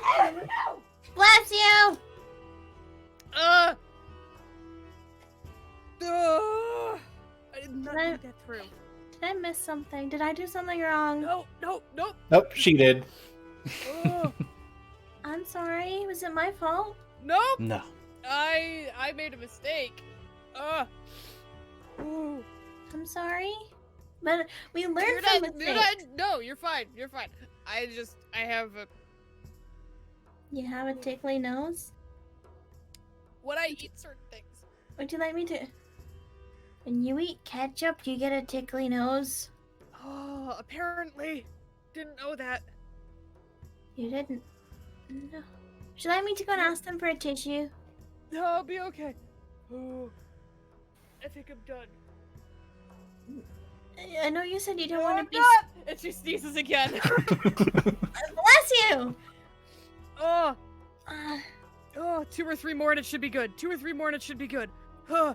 Bless you! I did not Can I- think that through. Did I miss something? Did I do something wrong? No. nope, she did. Ugh. I'm sorry. Was it my fault? Nope. No. I made a mistake. Ooh. I'm sorry. But we learned You're from not, mistakes. no, you're fine. I have a, You have a tickly nose? when I eat certain things. Would you like me to? When you eat ketchup, you get a tickly nose? Oh, apparently. Didn't know that. You didn't. No. Would you like me to go and ask them for a tissue? No, I'll be okay. Oh, I think I'm done. I know you said you don't No, want I'm to be. not! And she sneezes again. Bless you! Oh, Uh, 2 or 3 more and it should be good. 2 or 3 more and it should be good. Huh.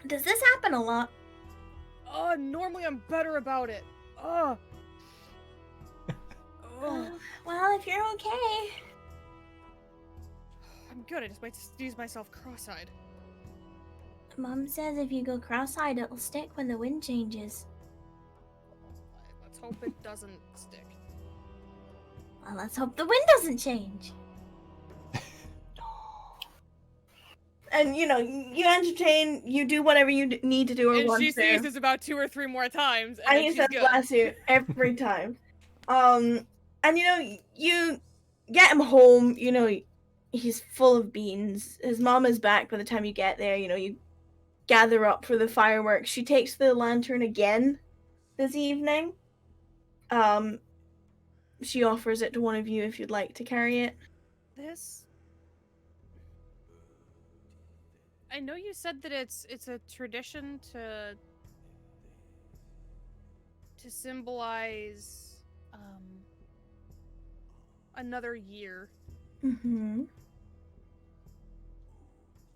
does this happen a lot? Oh, normally I'm better about it. Oh. Oh. Well, if you're okay. I'm good. I just might sneeze myself cross-eyed. Mom says if you go cross-eyed, it'll stick when the wind changes. Let's hope it doesn't stick. Well, let's hope the wind doesn't change. And you entertain, you do whatever you need to do or And want she to. sneezes about 2 or 3 more times, and And then he she's says good. bless you every time. And you get him home, he's full of beans. His mom is back by the time you get there, you gather up for the fireworks. She takes the lantern again this evening. She offers it to one of you if you'd like to carry it. This. I know you said that it's a tradition to symbolize another year. Mm-hmm.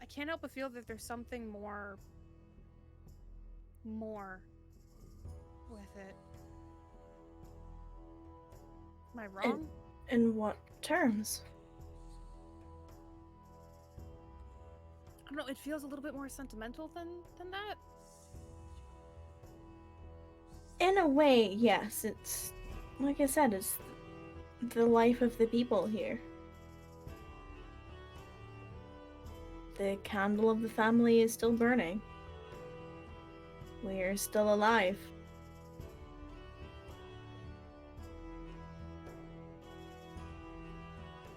I can't help but feel that there's something more with it. Am I wrong? In what terms? I don't know, it feels a little bit more sentimental than that. In a way, yes. It's, like I said, it's the life of the people here. The candle of the family is still burning. We're still alive.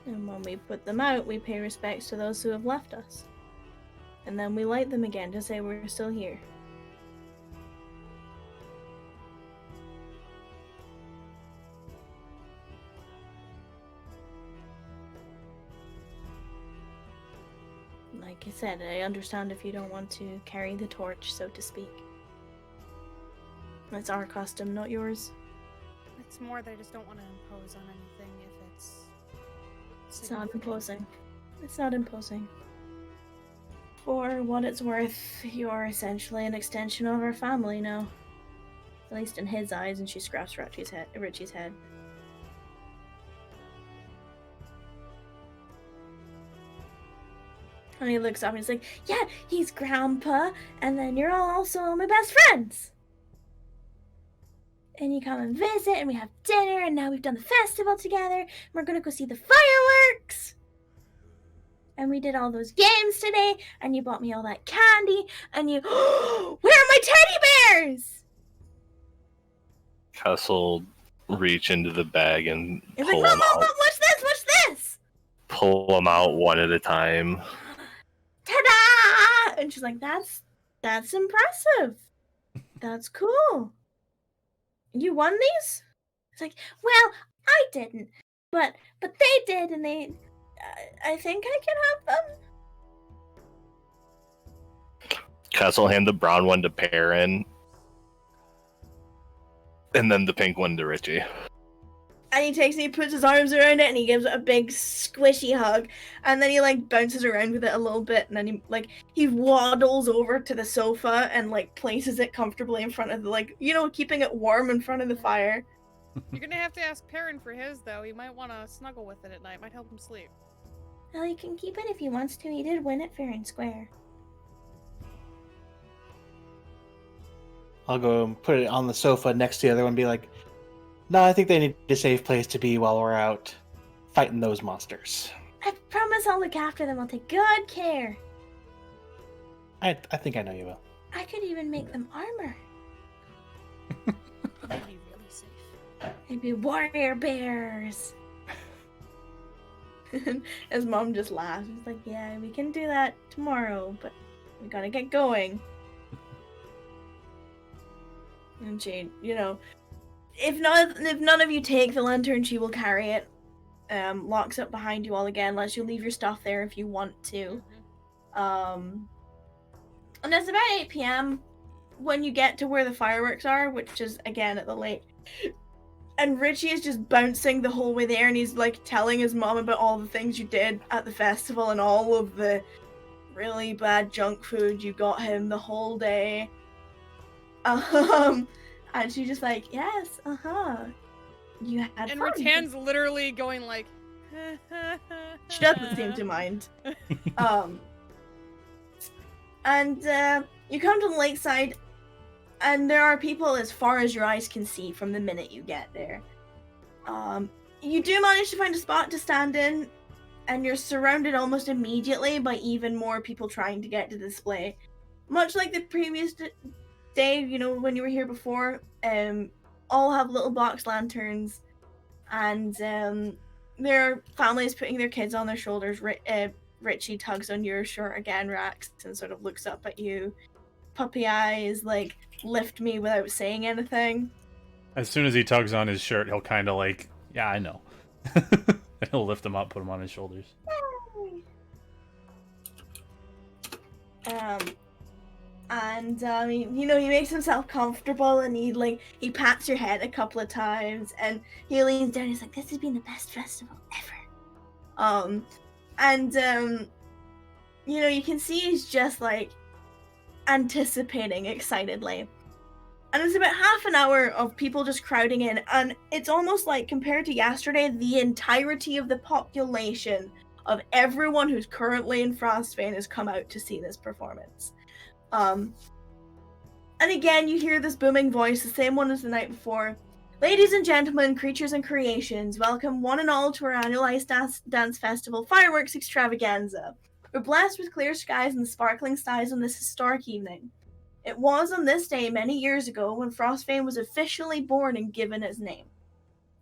And when we put them out, we pay respects to those who have left us. And then we light them again to say we're still here. Like I said, I understand if you don't want to carry the torch, so to speak. That's our custom, not yours. It's more that I just don't want to impose on anything if it's It's not significant. imposing. It's not imposing. For what it's worth, you're essentially an extension of our family now. At least in his eyes, and she scratched Richie's head. And he looks up and he's like, yeah, he's Grandpa, and then you're all also my best friends. And you come and visit, and we have dinner, and now we've done the festival together, and we're gonna go see the fireworks. And we did all those games today, and you bought me all that candy, and you, where are my teddy bears? Cuss will reach into the bag and He's pull like, them Mom, out. what's this? What's this? Pull them out one at a time. Ta-da! And she's like, that's impressive. That's cool. You won these? It's like, well, I didn't, but they did, and they, I think I can have them. Cuss will hand the brown one to Perrin. And then the pink one to Richie. And he takes it, he puts his arms around it, and he gives it a big squishy hug. And then he like bounces around with it a little bit, and then he waddles over to the sofa and like places it comfortably in front of the keeping it warm in front of the fire. You're gonna have to ask Perrin for his though. He might want to snuggle with it at night. Might help him sleep. Well, he can keep it if he wants to. He did win it fair and square. I'll go and put it on the sofa next to the other one and be like, no, I think they need a safe place to be while we're out fighting those monsters. I promise I'll look after them. I'll take good care. I think I know you will. I could even make them armor. That'd be really safe. They'd be warrior bears. His mom just laughs. She's like, yeah, we can do that tomorrow, but we gotta get going. And she, if none of you take the lantern, she will carry it. Locks it behind you all again, lets you leave your stuff there if you want to. And it's about 8 p.m. when you get to where the fireworks are, which is again at the lake. And Richie is just bouncing the whole way there, and he's like telling his mom about all the things you did at the festival and all of the really bad junk food you got him the whole day. And she's just like, yes, you had And fun. Rattan's literally going like, She doesn't seem to mind. And you come to the lakeside, and there are people as far as your eyes can see from the minute you get there. You do manage to find a spot to stand in, and you're surrounded almost immediately by even more people trying to get to the display. Much like the previous day, when you were here before, all have little box lanterns, and there are families putting their kids on their shoulders. Richie tugs on your shirt again, Rax, and sort of looks up at you. Puppy eyes, like, lift me without saying anything. As soon as he tugs on his shirt, he'll kind of like, yeah, I know. And he'll lift him up, put him on his shoulders. He makes himself comfortable, and he pats your head a couple of times, and he leans down. He's like, "This has been the best festival ever." You can see he's just like anticipating excitedly. And it's about half an hour of people just crowding in, and it's almost like, compared to yesterday, the entirety of the population of everyone who's currently in Frostbane has come out to see this performance. And again, you hear this booming voice, the same one as the night before. Ladies and gentlemen, creatures and creations, welcome one and all to our annual Ice Dance Festival Fireworks Extravaganza. We're blessed with clear skies and sparkling skies on this historic evening. It was on this day many years ago when Frostbane was officially born and given its name.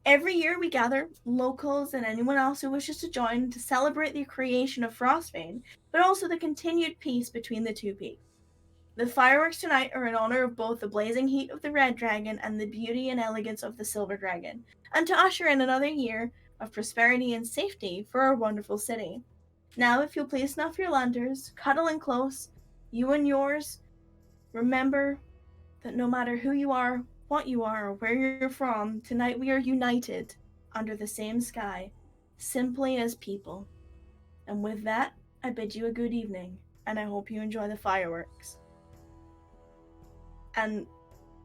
Every year we gather, locals and anyone else who wishes to join, to celebrate the creation of Frostbane, but also the continued peace between the two peaks. The fireworks tonight are in honor of both the blazing heat of the Red Dragon and the beauty and elegance of the Silver Dragon, and to usher in another year of prosperity and safety for our wonderful city. Now, if you'll please snuff your lanterns, cuddle in close, you and yours, remember that no matter who you are, what you are, or where you're from, tonight we are united under the same sky, simply as people. And with that, I bid you a good evening, and I hope you enjoy the fireworks. And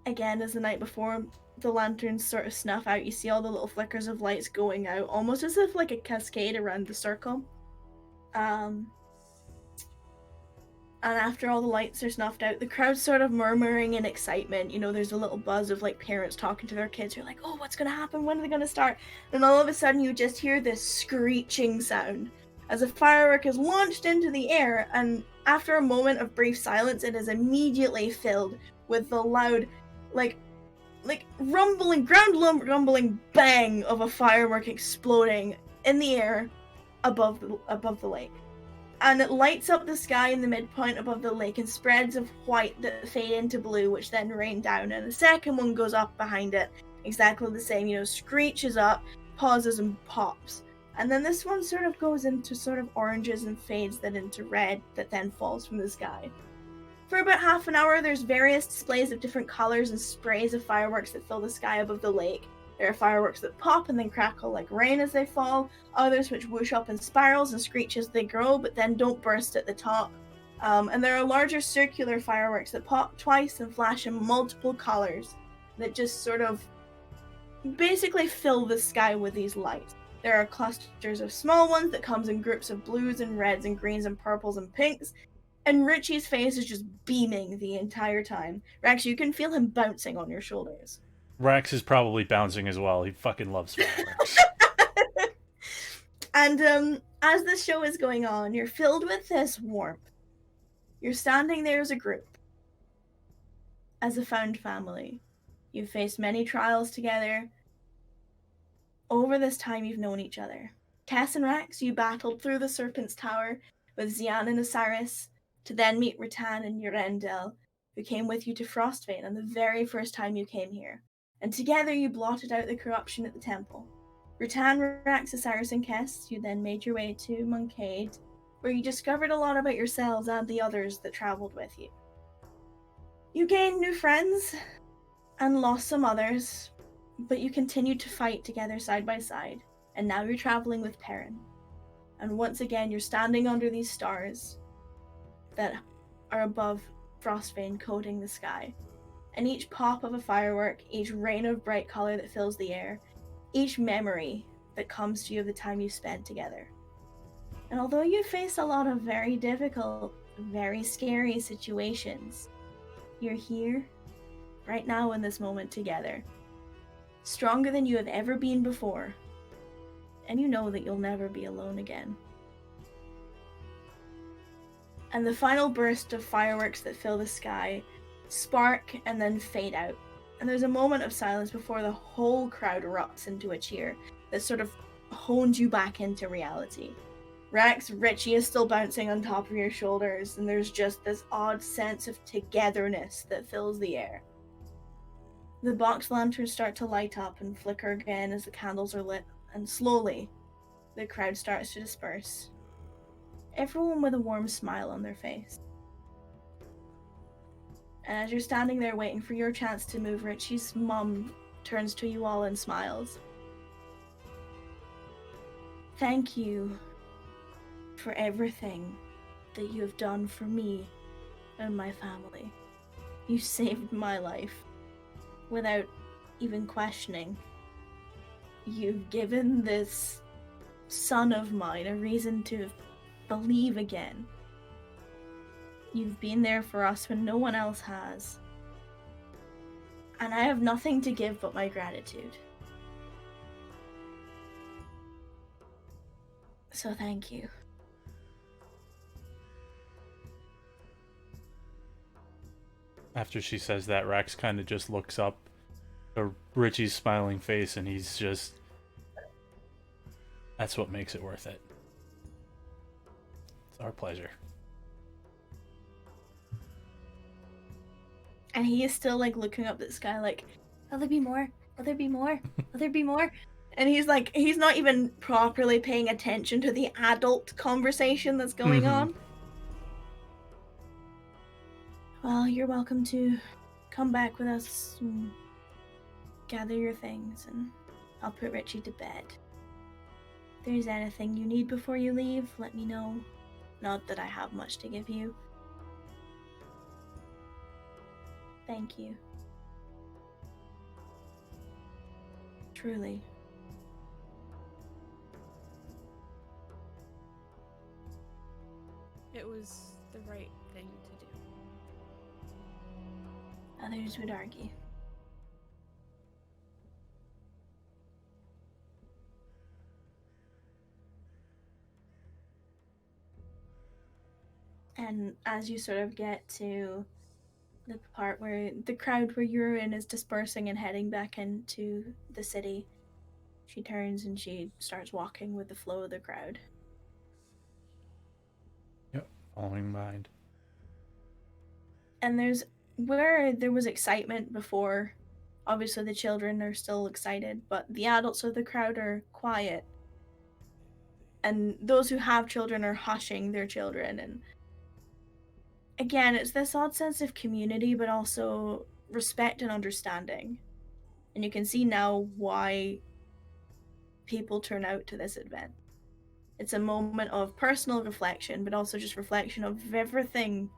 again, as the night before, the lanterns sort of snuff out. You see all the little flickers of lights going out, almost as if like a cascade around the circle. And after all the lights are snuffed out, the crowd's sort of murmuring in excitement. You know, there's a little buzz of like parents talking to their kids. You're like, oh, what's gonna happen? When are they gonna start? And all of a sudden, you just hear this screeching sound as a firework is launched into the air. And after a moment of brief silence, it is immediately filled with the loud, like rumbling, rumbling bang of a firework exploding in the air above the lake. And it lights up the sky in the midpoint above the lake in spreads of white that fade into blue, which then rain down. And a second one goes up behind it, exactly the same, you know, screeches up, pauses, and pops. And then this one sort of goes into sort of oranges and fades then into red that then falls from the sky. For about half an hour, there's various displays of different colors and sprays of fireworks that fill the sky above the lake. There are fireworks that pop and then crackle like rain as they fall, others which whoosh up in spirals and screech as they grow, but then don't burst at the top. And there are larger circular fireworks that pop twice and flash in multiple colors that just sort of basically fill the sky with these lights. There are clusters of small ones that comes in groups of blues and reds and greens and purples and pinks, and Richie's face is just beaming the entire time. Rex, you can feel him bouncing on your shoulders. Rax is probably bouncing as well. He fucking loves fireworks. And as the show is going on, you're filled with this warmth. You're standing there as a group, as a found family. You've faced many trials together. Over this time, you've known each other. Tess and Rax, you battled through the Serpent's Tower with Xian and Osiris, to then meet Rattan and Urendel, who came with you to Frostvein on the very first time you came here. And together you blotted out the corruption at the temple. Rattan, Rax, Osiris, and Kess, you then made your way to Moncade, where you discovered a lot about yourselves and the others that travelled with you. You gained new friends, and lost some others, but you continued to fight together side by side, and now you're travelling with Perrin. And once again, you're standing under these stars that are above Frostvein coating the sky. And each pop of a firework, each rain of bright colour that fills the air, each memory that comes to you of the time you spent together. And although you face a lot of very difficult, very scary situations, you're here, right now in this moment together, stronger than you have ever been before, and you know that you'll never be alone again. And the final burst of fireworks that fill the sky spark and then fade out. And there's a moment of silence before the whole crowd erupts into a cheer that sort of hones you back into reality. Rax, Richie is still bouncing on top of your shoulders, and there's just this odd sense of togetherness that fills the air. The box lanterns start to light up and flicker again as the candles are lit, and slowly, the crowd starts to disperse. Everyone with a warm smile on their face. And as you're standing there waiting for your chance to move, Richie's mum turns to you all and smiles. Thank you for everything that you have done for me and my family. You saved my life without even questioning. You've given this son of mine a reason to believe again. You've been there for us when no one else has. And I have nothing to give but my gratitude. So thank you. After she says that, Rax kind of just looks up at Richie's smiling face, and he's just... That's what makes it worth it. It's our pleasure. And he is still like looking up at the sky like, will there be more? Will there be more? Will there be more? And he's like, he's not even properly paying attention to the adult conversation that's going on. Well, you're welcome to come back with us and gather your things, and I'll put Richie to bed. If there's anything you need before you leave, let me know. Not that I have much to give you. Thank you. Truly. It was the right thing to do. Others would argue. And as you sort of get to the part where the crowd where you're in is dispersing and heading back into the city, she turns and she starts walking with the flow of the crowd. Yep, following behind. And there's where there was excitement before. Obviously, the children are still excited, but the adults of the crowd are quiet. And those who have children are hushing their children. And again, it's this odd sense of community, but also respect and understanding. And you can see now why people turn out to this event. It's a moment of personal reflection, but also just reflection of everything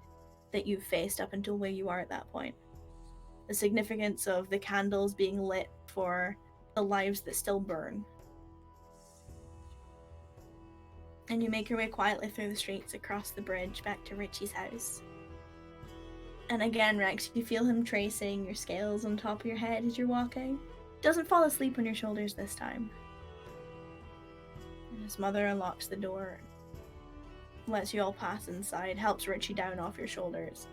that you've faced up until where you are at that point. The significance of the candles being lit for the lives that still burn. And you make your way quietly through the streets across the bridge back to Richie's house. And again, Rex, you feel him tracing your scales on top of your head as you're walking. Doesn't fall asleep on your shoulders this time. And his mother unlocks the door, lets you all pass inside, helps Richie down off your shoulders.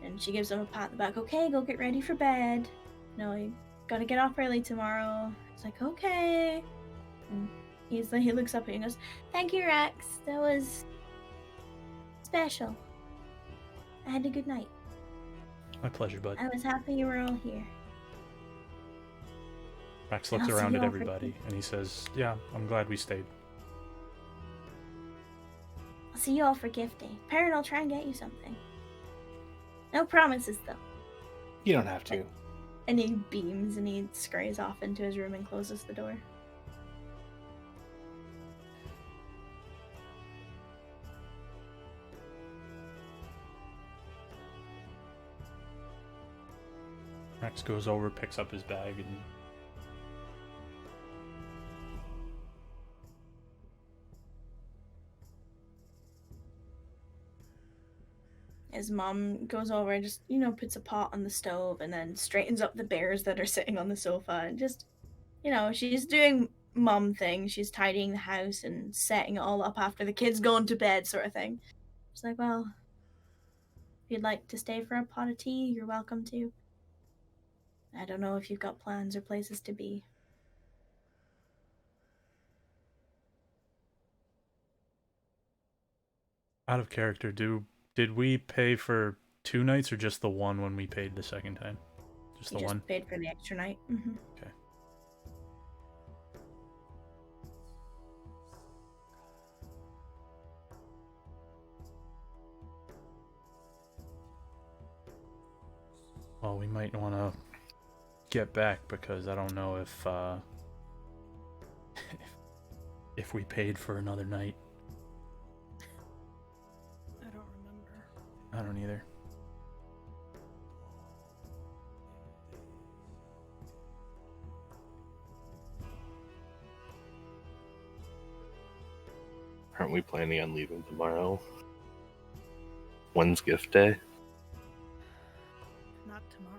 And she gives him a pat on the back. Okay, go get ready for bed. No, you gotta get off early tomorrow. He's like, okay. And he looks up at you and goes, thank you, Rex. That was special. I had a good night. My pleasure, bud. I was happy you were all here. Max looks I'll see around you at all for everybody tea. and he says, yeah, I'm glad we stayed. I'll see you all for gift day. Parent, I'll try and get you something. No promises, though. You don't have to. And he beams and he scurries off into his room and closes the door. Max goes over, picks up his bag, and His mom goes over and just, puts a pot on the stove and then straightens up the bears that are sitting on the sofa and just, she's doing mom things. She's tidying the house and setting it all up after the kids going to bed sort of thing. She's like, well, if you'd like to stay for a pot of tea, you're welcome to. I don't know if you've got plans or places to be. out of character, did we pay for 2 nights or just the one when we paid the second time? Just You the one? paid for the extra night. Mm-hmm. Okay. Well, we might want to get back because I don't know if we paid for another night. I don't remember. I don't either. Aren't we planning on leaving tomorrow? When's gift day? Not tomorrow.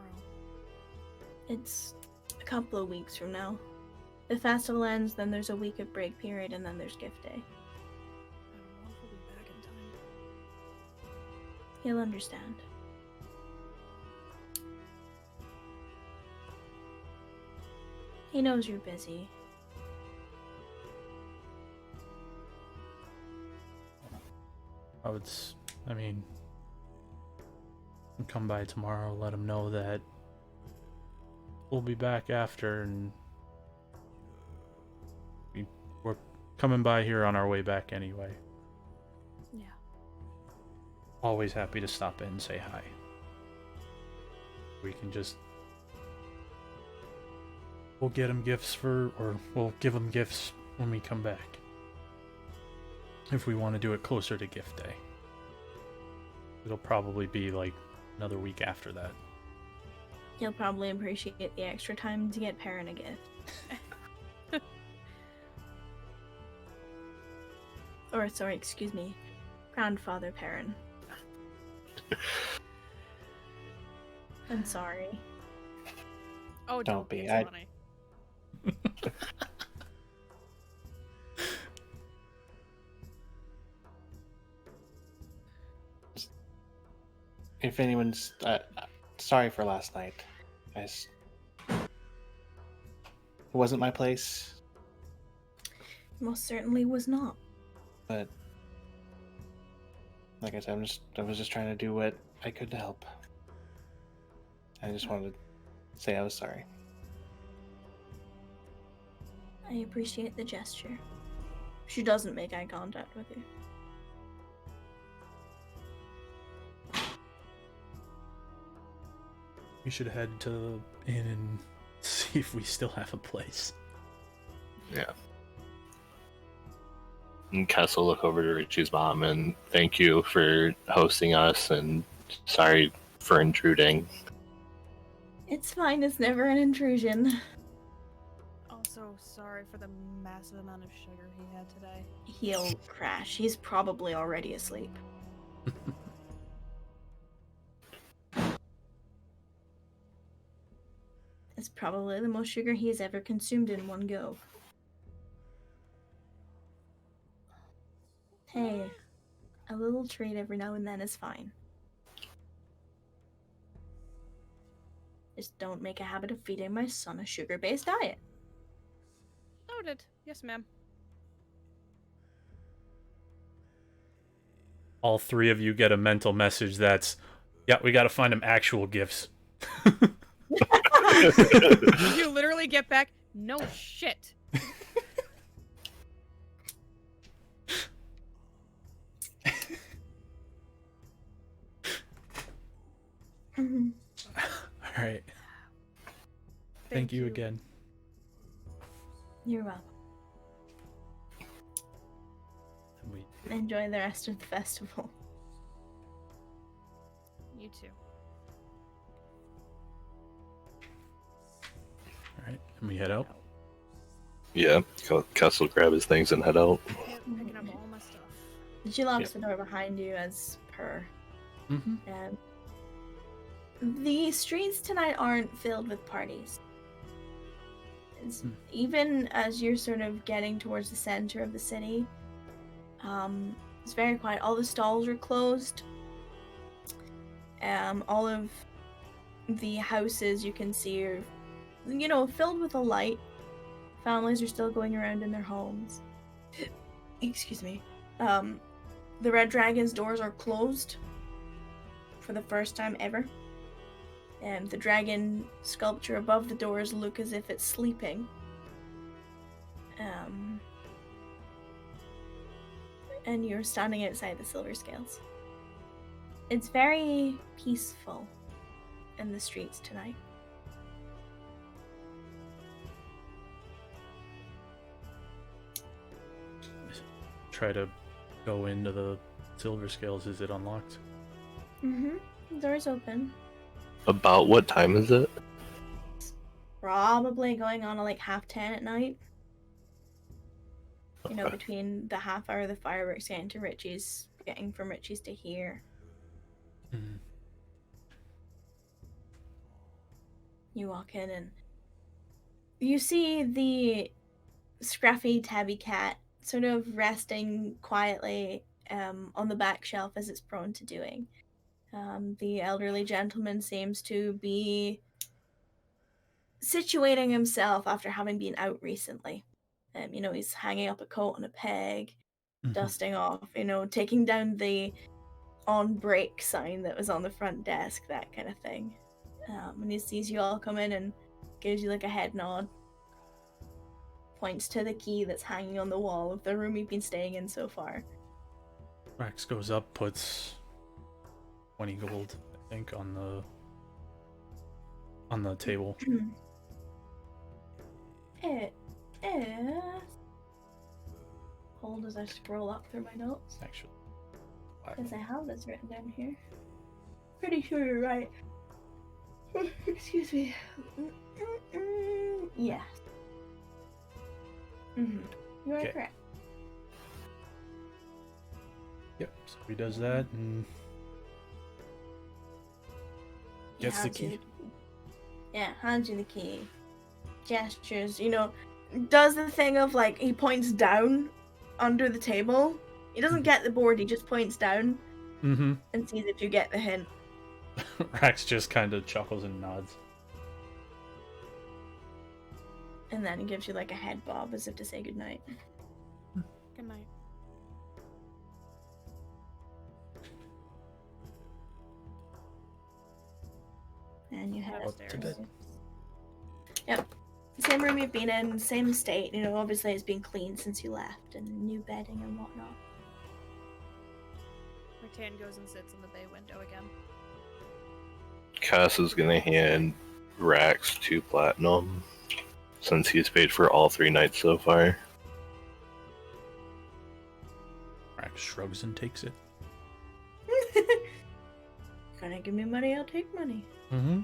It's a couple of weeks from now. The festival ends, then there's a week of break period, and then there's gift day. I don't know if we'll be back in time. He'll understand. He knows you're busy. I mean, come by tomorrow, let him know that we'll be back after, and we're coming by here on our way back anyway. Yeah. Always happy to stop in and say hi. We can just... We'll get him gifts or we'll give him gifts when we come back. If we want to do it closer to gift day. It'll probably be like another week after that. He'll probably appreciate the extra time to get Perrin a gift. Or, sorry, excuse me, Grandfather Perrin. I'm sorry. Oh, Don't don't be. be. It's I- funny. If anyone's sorry for last night, guys. It wasn't my place, Most certainly was not. but like I said, I was just trying to do what I could to help. I just wanted to say I was sorry. I appreciate the gesture. She doesn't make eye contact with you. We should head to the inn and see if we still have a place. Yeah. And Kess will look over to Richie's mom and thank you for hosting us and sorry for intruding. It's fine, it's never an intrusion. Also, sorry for the massive amount of sugar he had today. He'll crash. He's probably already asleep. It's probably the most sugar he's ever consumed in one go. Hey, a little treat every now and then is fine. Just don't make a habit of feeding my son a sugar-based diet. Noted. Yes, ma'am. All three of you get a mental message that's, yeah, we gotta find him actual gifts. You literally get back, no shit. Alright. Thank you again. You're welcome. We Enjoy the rest of the festival. You too. Alright, and we head out. Yeah, Kess will grab his things and head out. Yep, picking up all my stuff. She locks the door behind you as per. Mm-hmm. The streets tonight aren't filled with parties. Even as you're sort of getting towards the center of the city, it's very quiet. All the stalls are closed. All of the houses you can see are, filled with a light. Families are still going around in their homes. Excuse me. The Red Dragon's doors are closed for the first time ever. And the dragon sculpture above the doors look as if it's sleeping. And you're standing outside the Silver Scales. It's very peaceful in the streets tonight. Try to go into the Silver Scales. Is it unlocked? The door's open. About what time is it? Probably going on at like 10:30 at night. Okay. Between the half hour of the fireworks getting to Richie's, getting from Richie's to here. Mm-hmm. You walk in and you see the scruffy tabby cat sort of resting quietly on the back shelf as it's prone to doing. The elderly gentleman seems to be situating himself after having been out recently. He's hanging up a coat on a peg, dusting off, taking down the on break sign that was on the front desk, that kind of thing. And he sees you all come in and gives you like a head nod. Points to the key that's hanging on the wall of the room you've been staying in so far. Rax goes up, puts 20 gold, I think, on the table. It is. Hold as I scroll up through my notes. Actually, Because I have this written down here. Pretty sure you're right. Excuse me. Yes. You are Okay. correct. Yep. So he does that, and Gets the hands you key. Yeah, hands you the key. Gestures, does the thing of like he points down under the table. He doesn't get the board, he just points down Mm-hmm. and sees if you get the hint. Rax just kind of chuckles and nods. And then he gives you like a head bob as if to say goodnight. Good night. And you head Up to upstairs. bed. Yep. Same room you've been in, same state. Obviously it's been cleaned since you left, and new bedding and whatnot. Rattan goes and sits in the bay window again. Cass is gonna hand Rax 2 platinum since he's paid for all 3 nights so far. Rax shrugs and takes it. Gonna give me money, I'll take money. Mm-hmm.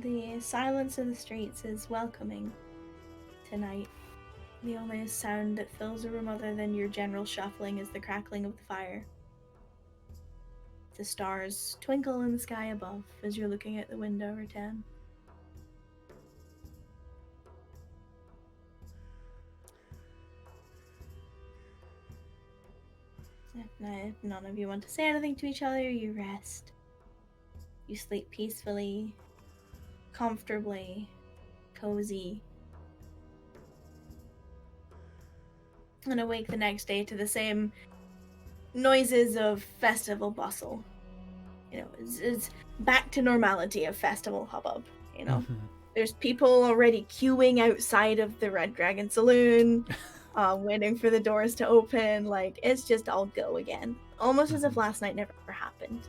The silence of the streets is welcoming tonight. The only sound that fills the room other than your general shuffling is the crackling of the fire. The stars twinkle in the sky above as you're looking at the window, Rattan. If none of you want to say anything to each other, you rest. You sleep peacefully, comfortably, cozy, and awake the next day to the same noises of festival bustle. It's back to normality of festival hubbub. Mm-hmm. There's people already queuing outside of the Red Dragon Saloon, waiting for the doors to open. Like, it's just all go again. Almost as if last night never happened.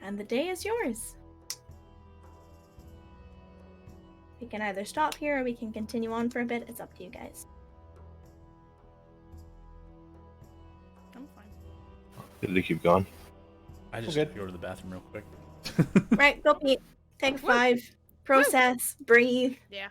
And the day is yours. We can either stop here or we can continue on for a bit. It's up to you guys. I'm fine. Did they keep going? I just Good. go to the bathroom real quick. Right, go Pete. Take a 5. Process. Breathe. Yeah.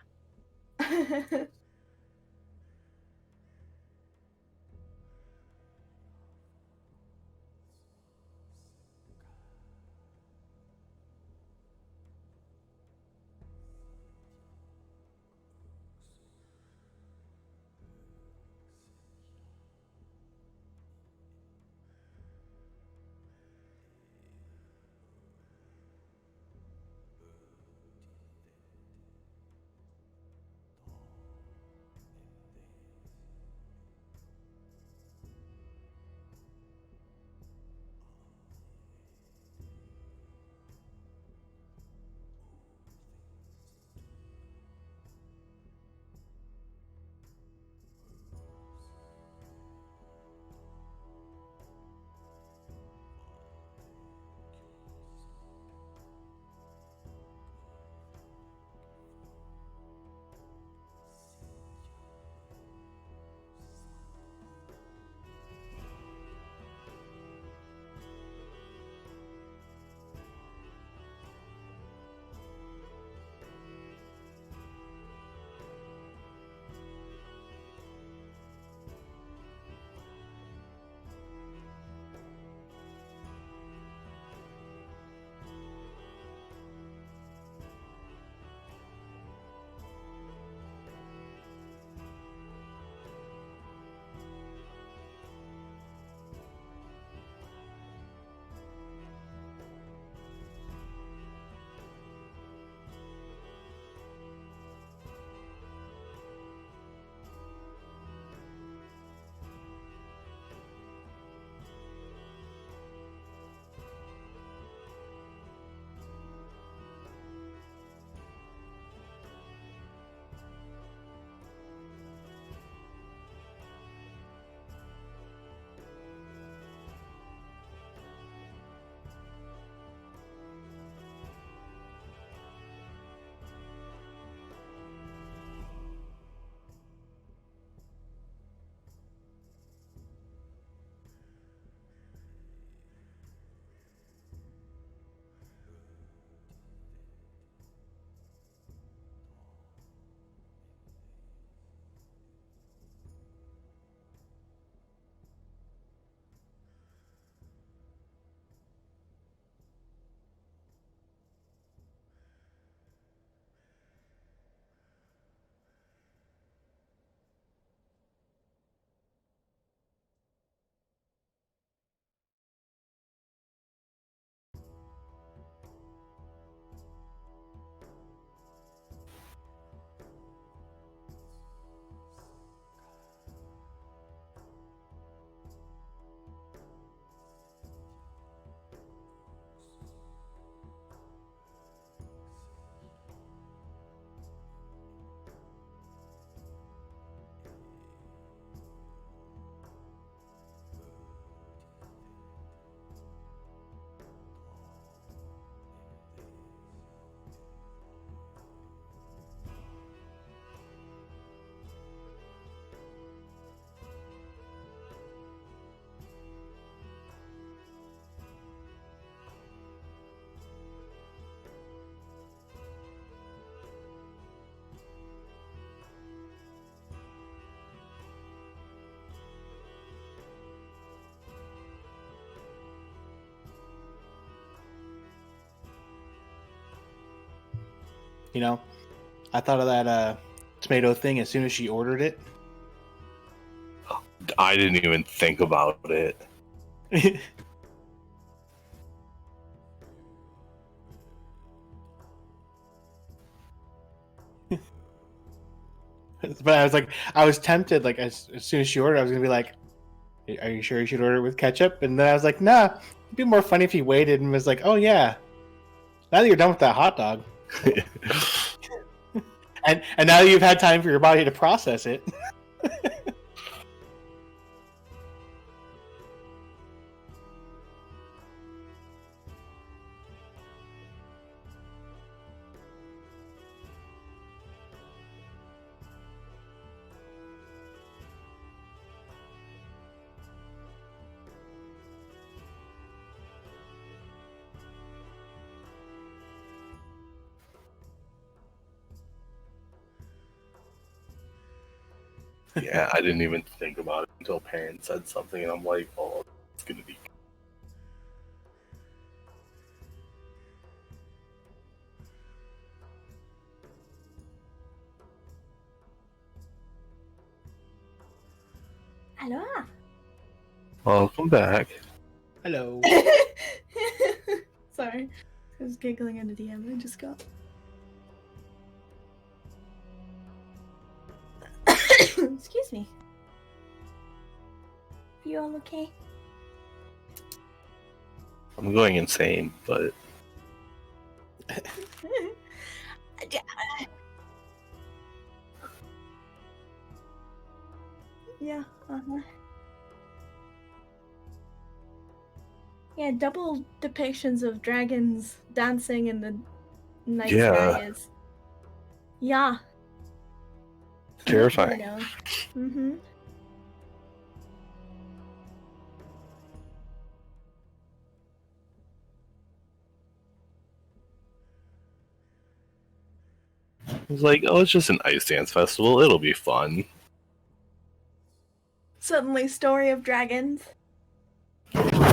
You know, I thought of that tomato thing as soon as she ordered it. I didn't even think about it. But I was tempted. Like as soon as she ordered, I was gonna be like, "Are you sure you should order it with ketchup?" And then I was like, "Nah, it'd be more funny if he waited and was like, oh yeah, now that you're done with that hot dog, and now that you've had time for your body to process it." Yeah, I didn't even think about it until parents said something, and I'm like, oh, it's gonna be. Hello. Welcome back. Hello. Sorry. I was giggling at a DM I just got. Excuse me. You all okay? I'm going insane, but Yeah, Yeah, double depictions of dragons dancing in the night Yeah. sky is... Yeah. terrifying. Mm-hmm. I was like, oh, it's just an ice dance festival. It'll be fun. Suddenly, story of dragons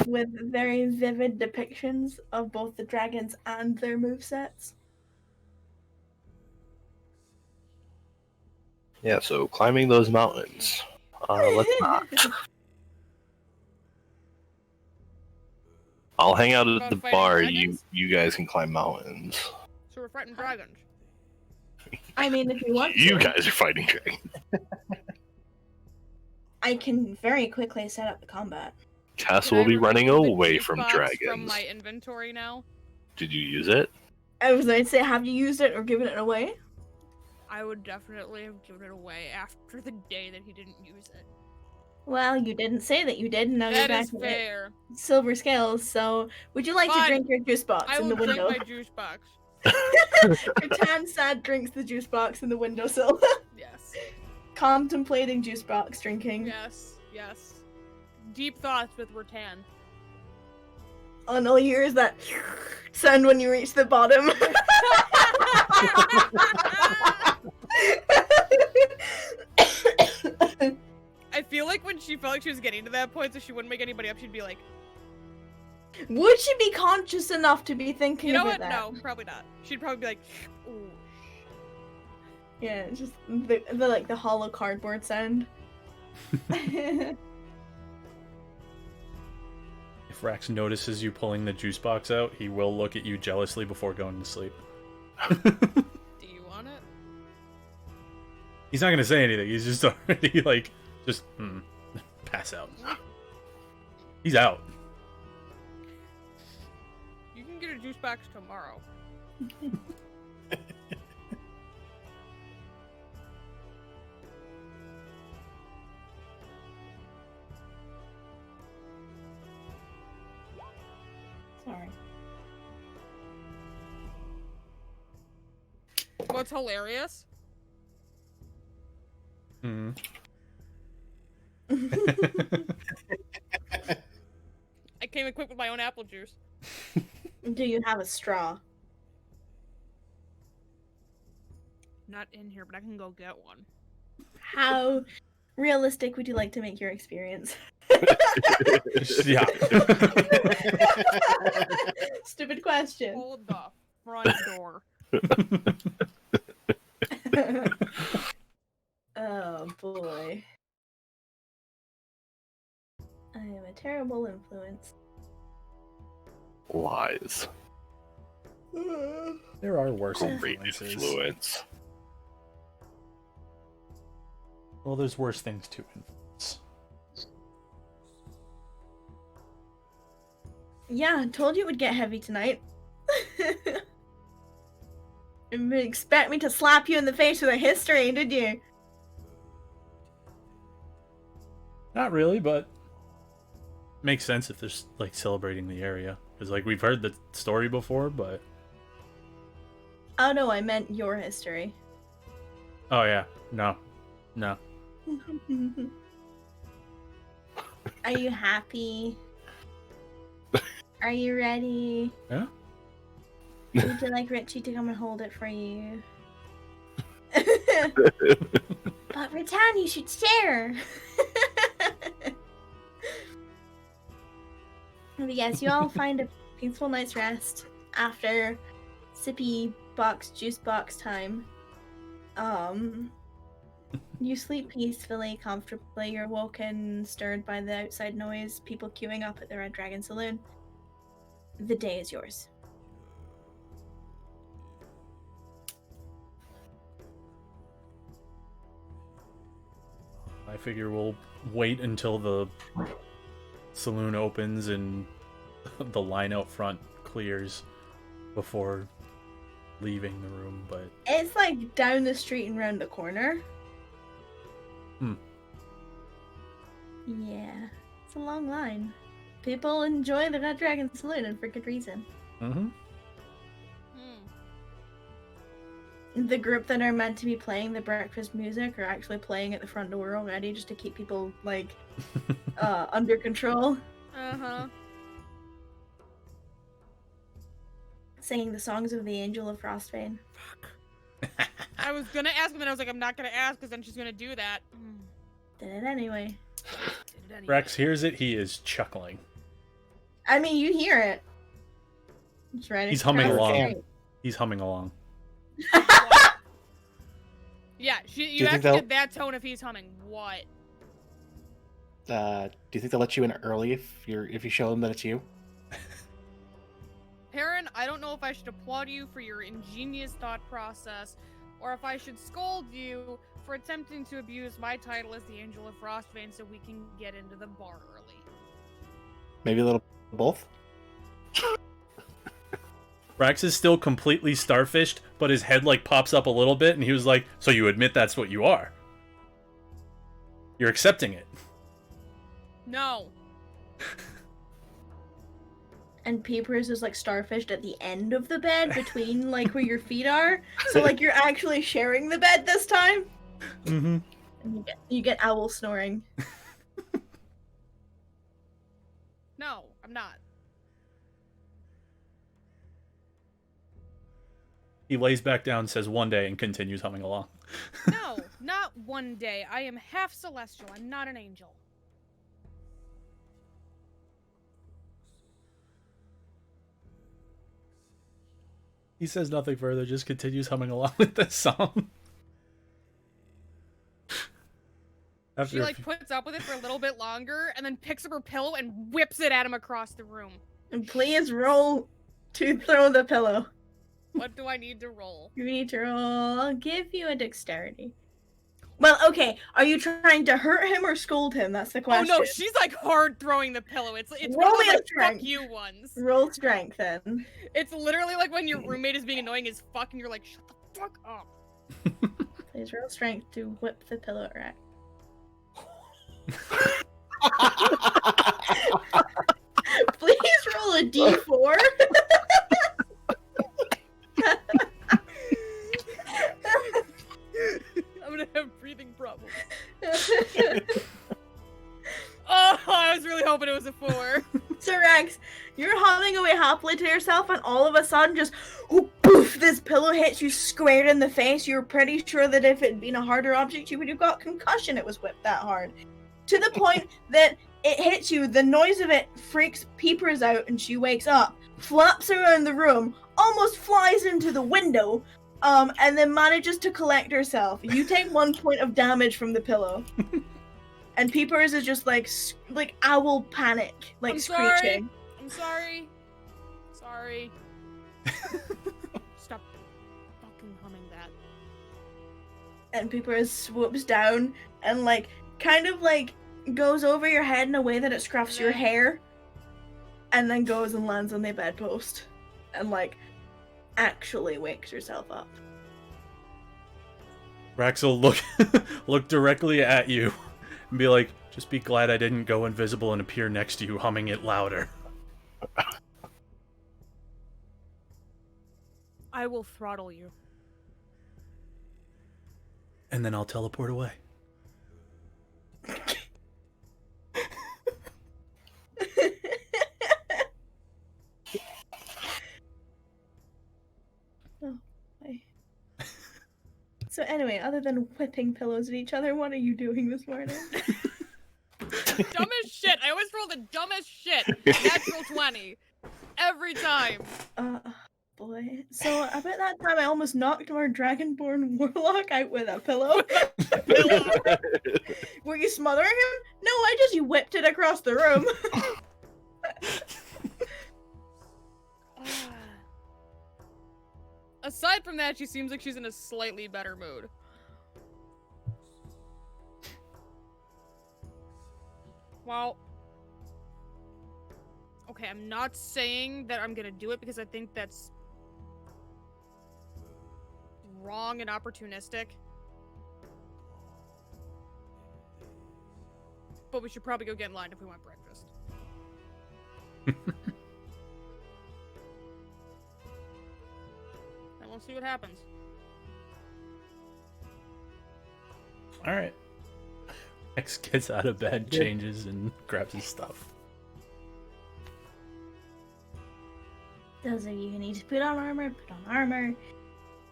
with very vivid depictions of both the dragons and their movesets. Yeah, so climbing those mountains. Let's not. I'll hang out at About the fighting bar. dragons? You guys can climb mountains. So we're fighting dragons. I mean, if you want You to, guys are fighting dragons. I can very quickly set up the combat. Cass Can will I be running remove the away juice from box dragons. From my inventory now. Did you use it? I was going to say, have you used it or given it away? I would definitely have given it away after the day that he didn't use it. Well, you didn't say that you did, and now you're That back is with fair. silver scales, so would you like to Fine. drink your juice box I in will the drink window? my juice box. Catan sad drinks the juice box in the windowsill. Yes. Contemplating juice box drinking. Yes. Yes. Deep thoughts with Rattan. And all you hear is that sound when you reach the bottom. I feel like when she felt like she was getting to that point, so she wouldn't make anybody up, she'd be like, Would she be conscious enough to be thinking you know about what? that? No, probably not. She'd probably be like, ooh. Yeah, it's just the like the hollow cardboard sound. If Rax notices you pulling the juice box out, he will look at you jealously before going to sleep. Do you want it? He's not gonna say anything. He's just already like, pass out. He's out. You can get a juice box tomorrow. Sorry. What's hilarious? Hmm. I came equipped with my own apple juice. Do you have a straw? Not in here, but I can go get one. How realistic would you like to make your experience? Yeah. Stupid question. Hold the front door. Oh boy. I am a terrible influence. Lies. There are worse Great influences. influence. Well, there's worse things to influence. Yeah, I told you it would get heavy tonight. You didn't expect me to slap you in the face with a history, did you? Not really, but makes sense if they're like celebrating the area. Because like we've heard the story before, but Oh no, I meant your history. oh yeah, no. Are you happy? Are you ready? Yeah. Would you like Richie to come and hold it for you? But Ratan, you should share. But yes, you all find a peaceful night's rest after sippy box, juice box time. You sleep peacefully, comfortably. You're woken, stirred by the outside noise, people queuing up at the Red Dragon Saloon. The day is yours. I figure we'll wait until the saloon opens and the line out front clears before leaving the room, but It's like down the street and round the corner. Hmm. Yeah, it's a long line. People enjoy the Red Dragon Saloon, and for good reason. mm-hmm. The group that are meant to be playing the breakfast music are actually playing at the front door already, just to keep people like under control. Uh-huh. Singing the songs of the Angel of Frostbane. I was gonna ask, but then I was like, I'm not gonna ask because then she's gonna do that. Did it anyway. Did it anyway. Rex hears it, he is chuckling. I mean, you hear it. It's right He's humming across the along. street. He's humming along. Yeah, Do you you think actually get that tone if he's humming. What? Do you think they'll let you in early if you show them that it's you? Perrin, I don't know if I should applaud you for your ingenious thought process, or if I should scold you for attempting to abuse my title as the Angel of Frostbane so we can get into the bar early. Maybe a little both. Rex is still completely starfished, but his head like pops up a little bit, and he was like, "So you admit that's what you are? You're accepting it?" No. And Peepers is like starfished at the end of the bed between like where your feet are. So like you're actually sharing the bed this time. Mm-hmm. And you get owl snoring. No, I'm not. He lays back down, says one day, and continues humming along. No, not one day. I am half celestial. I'm not an angel. He says nothing further, just continues humming along with this song. After She a like few- puts up with it for a little bit longer and then picks up her pillow and whips it at him across the room. And please roll to throw the pillow. What do I need to roll? You need to roll. I'll give you a dexterity. Well, okay. Are you trying to hurt him or scold him? That's the Oh question. no, she's like hard throwing the pillow. It's Roll one of those me a like strength. fuck you ones. Roll strength then. It's literally like when your roommate is being annoying as fuck and you're like, shut the fuck up. Please roll strength to whip the pillow at. Please roll a d4. I'm gonna have breathing problems. Oh, I was really hoping it was a 4. So Rex, you're humming away happily to yourself, and all of a sudden, just poof! This pillow hits you squared in the face. You're pretty sure that if it had been a harder object, you would have got concussion. It was whipped that hard, to the point that it hits you. The noise of it freaks Peepers out, and she wakes up, flaps around the room, almost flies into the window, and then manages to collect herself. You take 1 point of damage from the pillow. And Peepers is just like owl panic, like I'm sorry. screeching. I'm sorry. Sorry. Stop fucking humming that. And Peepers swoops down and like kind of like goes over your head in a way that it scruffs your hair, and then goes and lands on the bedpost and like actually wakes herself up. Rax will look directly at you and be like, just be glad I didn't go invisible and appear next to you, humming it louder. I will throttle you. And then I'll teleport away. Oh, boy. So anyway, other than whipping pillows at each other, what are you doing this morning? Dumbest shit. I always roll the dumbest shit. Natural 20. Every time. Boy. So about that time I almost knocked our Dragonborn Warlock out with a pillow. Were you smothering him? No, I just whipped it across the room. Aside from that, she seems like she's in a slightly better mood. Well, okay, I'm not saying that I'm gonna do it because I think that's wrong and opportunistic. But we should probably go get in line if we want breakfast. And we'll see what happens. Alright. X gets out of bed, changes, and grabs his stuff. Those of you who need to put on armor.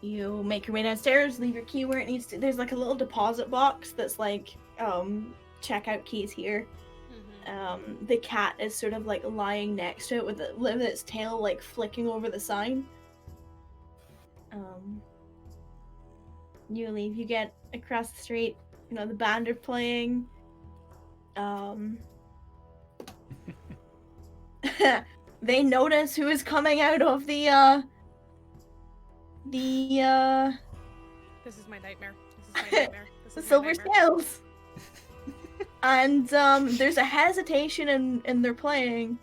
You make your way downstairs, leave your key where it needs to. There's like a little deposit box that's like, checkout keys here. The cat is sort of like lying next to it with its tail like flicking over the sign. You leave, you get across the street, the band are playing. They notice who is coming out of This is my nightmare. the silver scales. And there's a hesitation in their playing.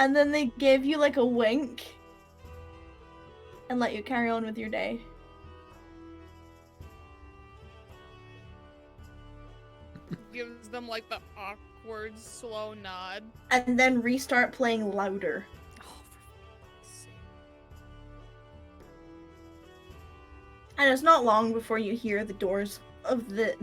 And then they give you like a wink and let you carry on with your day. Gives them like the awkward, slow nod. And then restart playing louder. Oh, for fuck's sake. And it's not long before you hear the doors of the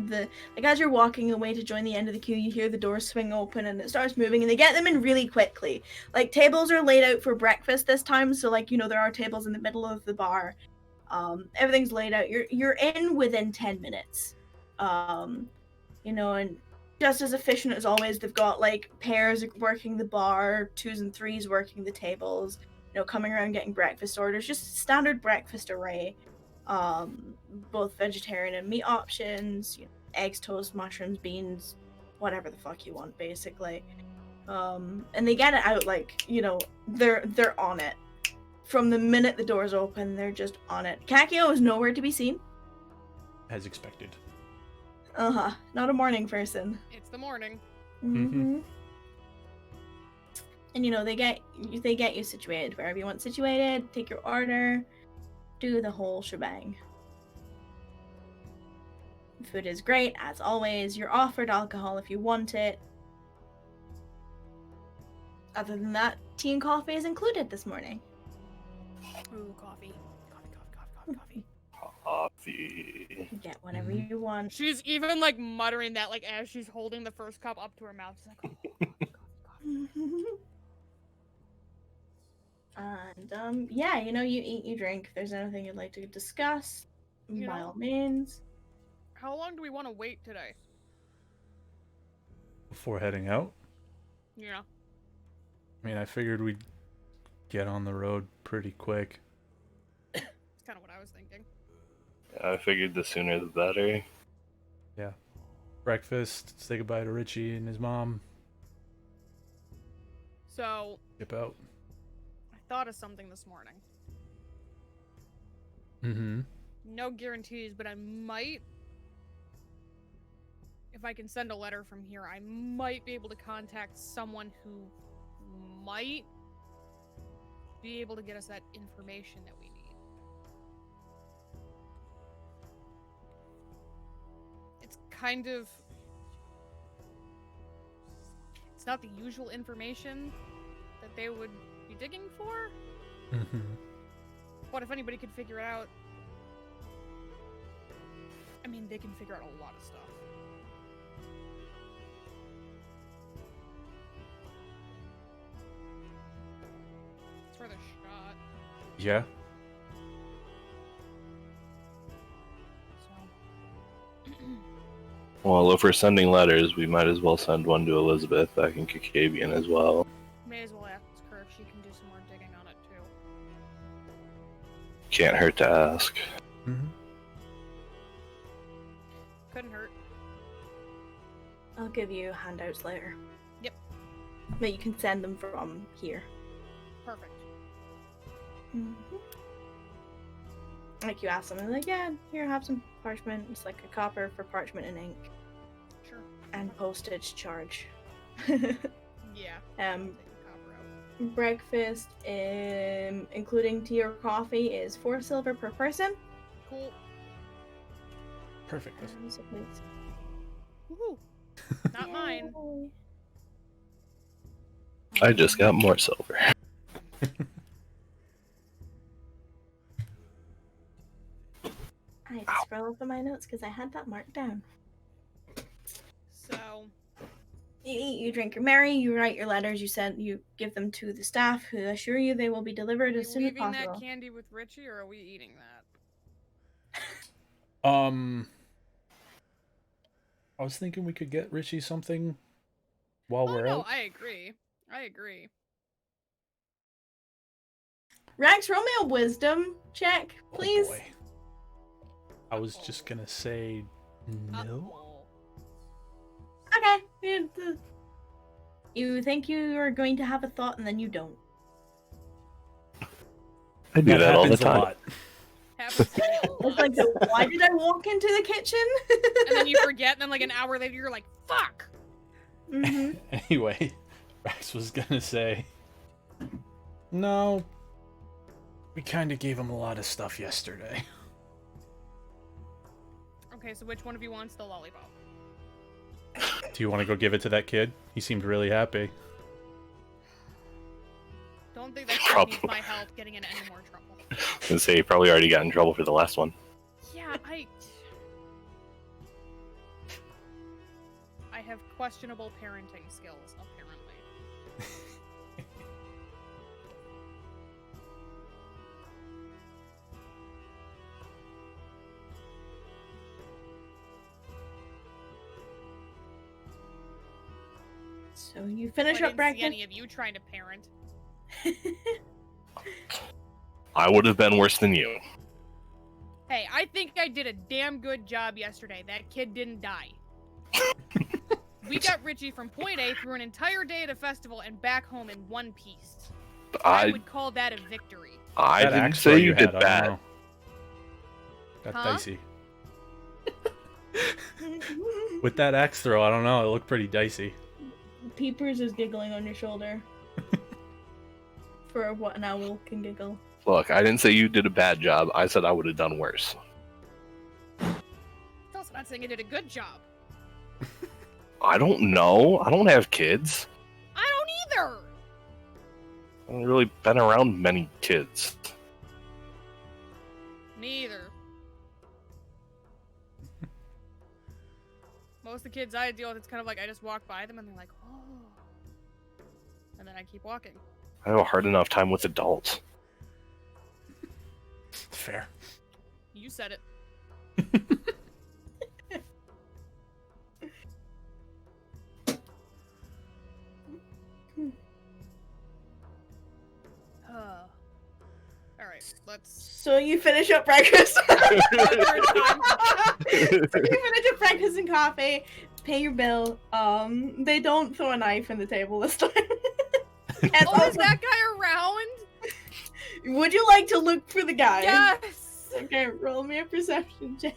like as you're walking away to join the end of the queue, you hear the doors swing open and it starts moving, and they get them in really quickly. Like tables are laid out for breakfast this time, so like there are tables in the middle of the bar. Everything's laid out. You're in within 10 minutes. And just as efficient as always, they've got like pairs working the bar, 2s and 3s working the tables, coming around getting breakfast orders, just standard breakfast array. Both vegetarian and meat options, eggs, toast, mushrooms, beans, whatever the fuck you want, basically. And they get it out like, they're on it. From the minute the doors open, they're just on it. Kakio is nowhere to be seen. As expected. Not a morning person. It's the morning. Mm-hmm. And they get you situated wherever you want situated, take your order, do the whole shebang. Food is great, as always. You're offered alcohol if you want it. Other than that, tea and coffee is included this morning. Ooh, coffee. Coffee. Coffee. You get whatever you want. She's even like muttering that like as she's holding the first cup up to her mouth. She's like, oh, And you eat, you drink. If there's anything you'd like to discuss, by all means. how long do we want to wait today? Before heading out? Yeah. I mean, I figured we'd get on the road pretty quick. It's kind of what I was thinking. I figured the sooner the better. Yeah. Breakfast, say goodbye to Richie and his mom. So, Skip out. I thought of something this morning. Mm-hmm. No guarantees, but I might. If I can send a letter from here, I might be able to contact someone who might be able to get us that information that we need. It's kind of. It's not the usual information that they would be digging for, Mm-hmm. but if anybody could figure it out. I mean, they can figure out a lot of stuff. It's worth a shot. Yeah. So. Well, if we're sending letters, we might as well send one to Elizabeth back in Kakavian as well. May as well ask her if she can do some more digging on it too. Can't hurt to ask. Mm-hmm. Couldn't hurt. I'll give you handouts later. Yep. But you can send them from here. Perfect. Like you ask them, and they're like, yeah, here, have some parchment. It's like a copper for parchment and ink. Sure. And postage charge. Yeah. Um, Take the copper out. Breakfast, including tea or coffee, is 4 silver per person. Cool. Perfect. So please. Woohoo. Not mine. Yay. I just got more silver. I had to scroll up in my notes because I had that marked down. So, You eat, you drink, you're merry, you write your letters, you give them to the staff who assure you they will be are delivered we as soon as leaving possible. that candy with Richie, or are we eating that? I was thinking we could get Richie something while Oh we're no, out. I agree. I agree. Rax, roll me a wisdom check, please. Oh boy. I was just gonna say no. Uh-oh. Okay. You think you are going to have a thought and then you don't. I do that all the happens a time. lot. Happens to me a It's lot. like, so why did I walk into the kitchen? And then you forget, and then like an hour later, you're like, fuck! hmm Anyway, Rax was gonna say, no, we kind of gave him a lot of stuff yesterday. Okay, so which one of you wants the lollipop? Do you want to go give it to that kid? He seemed really happy. Don't think that Trouble. kid needs my help getting into any more trouble. And say he probably already got in trouble for the last one. Yeah, I have questionable parenting skills, apparently. So you finish I up didn't see breakfast. any of you trying to parent. I would have been worse than you. Hey, I think I did a damn good job yesterday. That kid didn't die. We got Richie from point A through an entire day at a festival and back home in one piece. I I would call that a victory. I That didn't axe say throw you had, did I don't bad. know. Got Huh? dicey. With that axe throw, I don't know. It looked pretty dicey. Peepers is giggling on your shoulder. For what an owl can giggle. Look, I didn't say you did a bad job. I said I would have done worse. It's also not saying I did a good job. I don't know. I don't have kids. I don't either! I haven't really been around many kids. Me either. Most of the kids I deal with, it's kind of like I just walk by them and they're like, oh. And then I keep walking. I have a hard enough time with adults. Fair. You said it. So you finish up breakfast. So you finish up breakfast and coffee, pay your bill. They don't throw a knife in the table this time. Oh, is that guy around? Would you like to look for the guy? Yes! Okay, roll me a perception check.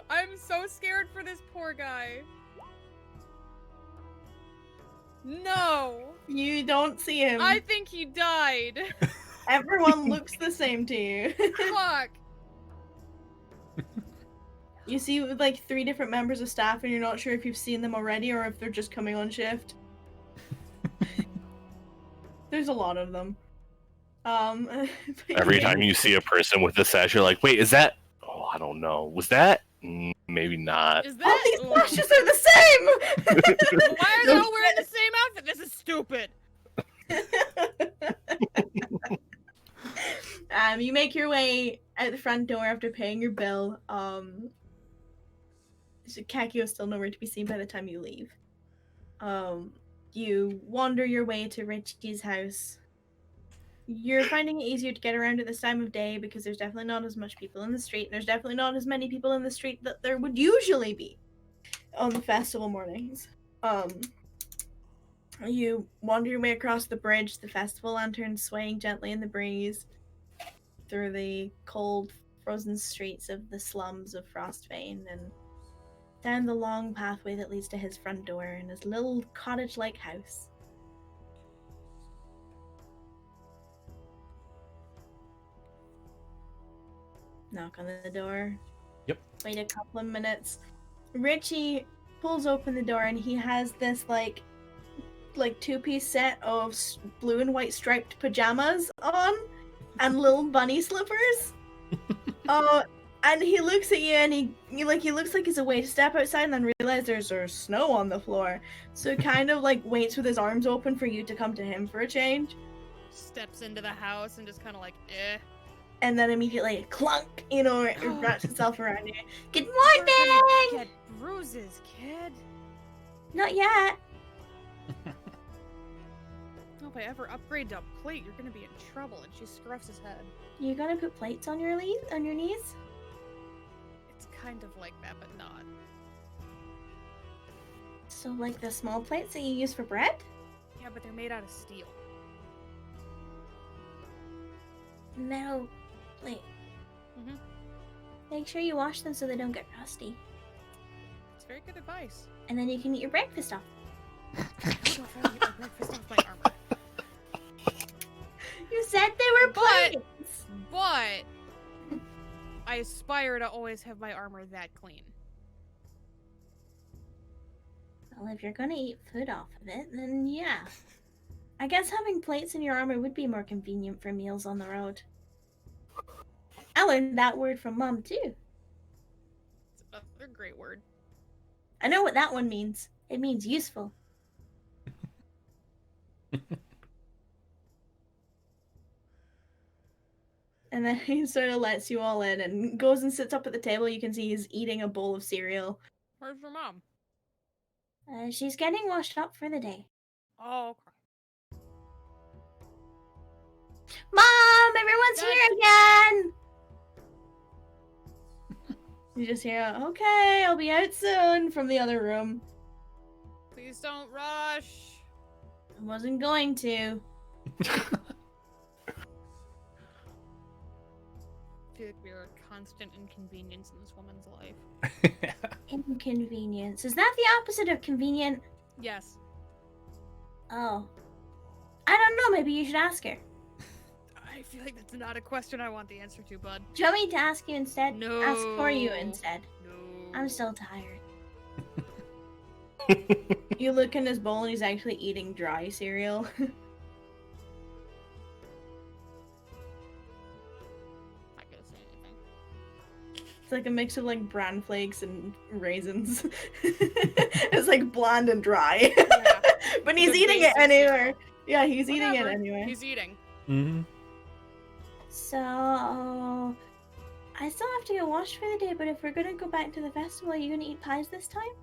I'm so scared for this poor guy. No! You don't see him. I think he died. Everyone looks the same to you. Fuck. You see like 3 different members of staff and you're not sure if you've seen them already or if they're just coming on shift. There's a lot of them. Every time you see a person with a sash, you're like, wait, is that? Oh, I don't know. Was that? Maybe not. Is All that? these sashes are the same! Why are they all wearing the same outfit? This is stupid. You make your way out the front door after paying your bill. So Kakio is still nowhere to be seen by the time you leave. You wander your way to Richie's house. You're finding it easier to get around at this time of day because there's definitely not as much people in the street. And there's definitely not as many people in the street that there would usually be on the festival mornings. You wander your way across the bridge, the festival lanterns swaying gently in the breeze, through the cold, frozen streets of the slums of Frostvane, and down the long pathway that leads to his front door and his little cottage-like house. Knock on the door. Yep. Wait a couple of minutes. Richie pulls open the door and he has this like 2-piece set of blue and white striped pajamas on and little bunny slippers. And he looks at you and he looks like he's away to step outside and then realizes there's snow on the floor. So he kind of like waits with his arms open for you to come to him for a change. Steps into the house and just kind of like, eh. And then immediately clunk, it wraps itself around you. Good You're gonna morning! get bruises, kid. Not yet. Oh, if I ever upgrade to a plate, you're gonna be in trouble. And she scruffs his head. You gonna put plates on your knees? It's kind of like that, but not. So like the small plates that you use for bread? Yeah, but they're made out of steel. Metal plate. Mhm. Make sure you wash them so they don't get rusty. It's very good advice. And then you can eat your breakfast off. I don't know if I would get my breakfast off my armor. You said they were But- plates! But I aspire to always have my armor that clean. Well, if you're gonna eat food off of it, then yeah. I guess having plates in your armor would be more convenient for meals on the road. I learned that word from Mom, too. It's another great word. I know what that one means. It means useful. And then he sort of lets you all in and goes and sits up at the table. You can see he's eating a bowl of cereal. Where's your mom? She's getting washed up for the day. Oh, okay. Mom, everyone's Yes. here again! You just hear, okay, I'll be out soon from the other room. Please don't rush. I wasn't going to. I feel like we are a constant inconvenience in this woman's life. Inconvenience. Is that the opposite of convenient? Yes. Oh. I don't know, maybe you should ask her. I feel like that's not a question I want the answer to, bud. Do you want me to ask you instead? No. Ask for you instead. No. I'm still tired. You look in his bowl and he's actually eating dry cereal. Not gonna say anything. It's like a mix of like bran flakes and raisins. It's like bland and dry. Yeah. But he's The eating it basics, anyway. Yeah, he's eating it Whatever. anyway. He's eating. Mm-hmm. So, I still have to get washed for the day, but if we're gonna go back to the festival, are you gonna eat pies this time?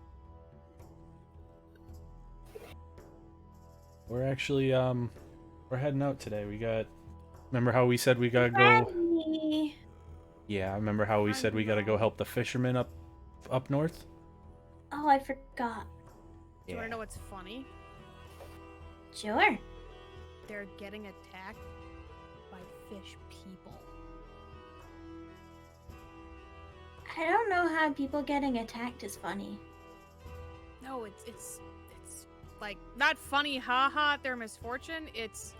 We're actually we're heading out today. We got. Remember how we said we gotta go? Ready. Yeah, remember how we said we gotta go help the fishermen up north? Oh, I forgot. Do you want to know what's funny? Sure. They're getting attacked by fish people. I don't know how people getting attacked is funny. No, it's like not funny, haha, at their misfortune. It's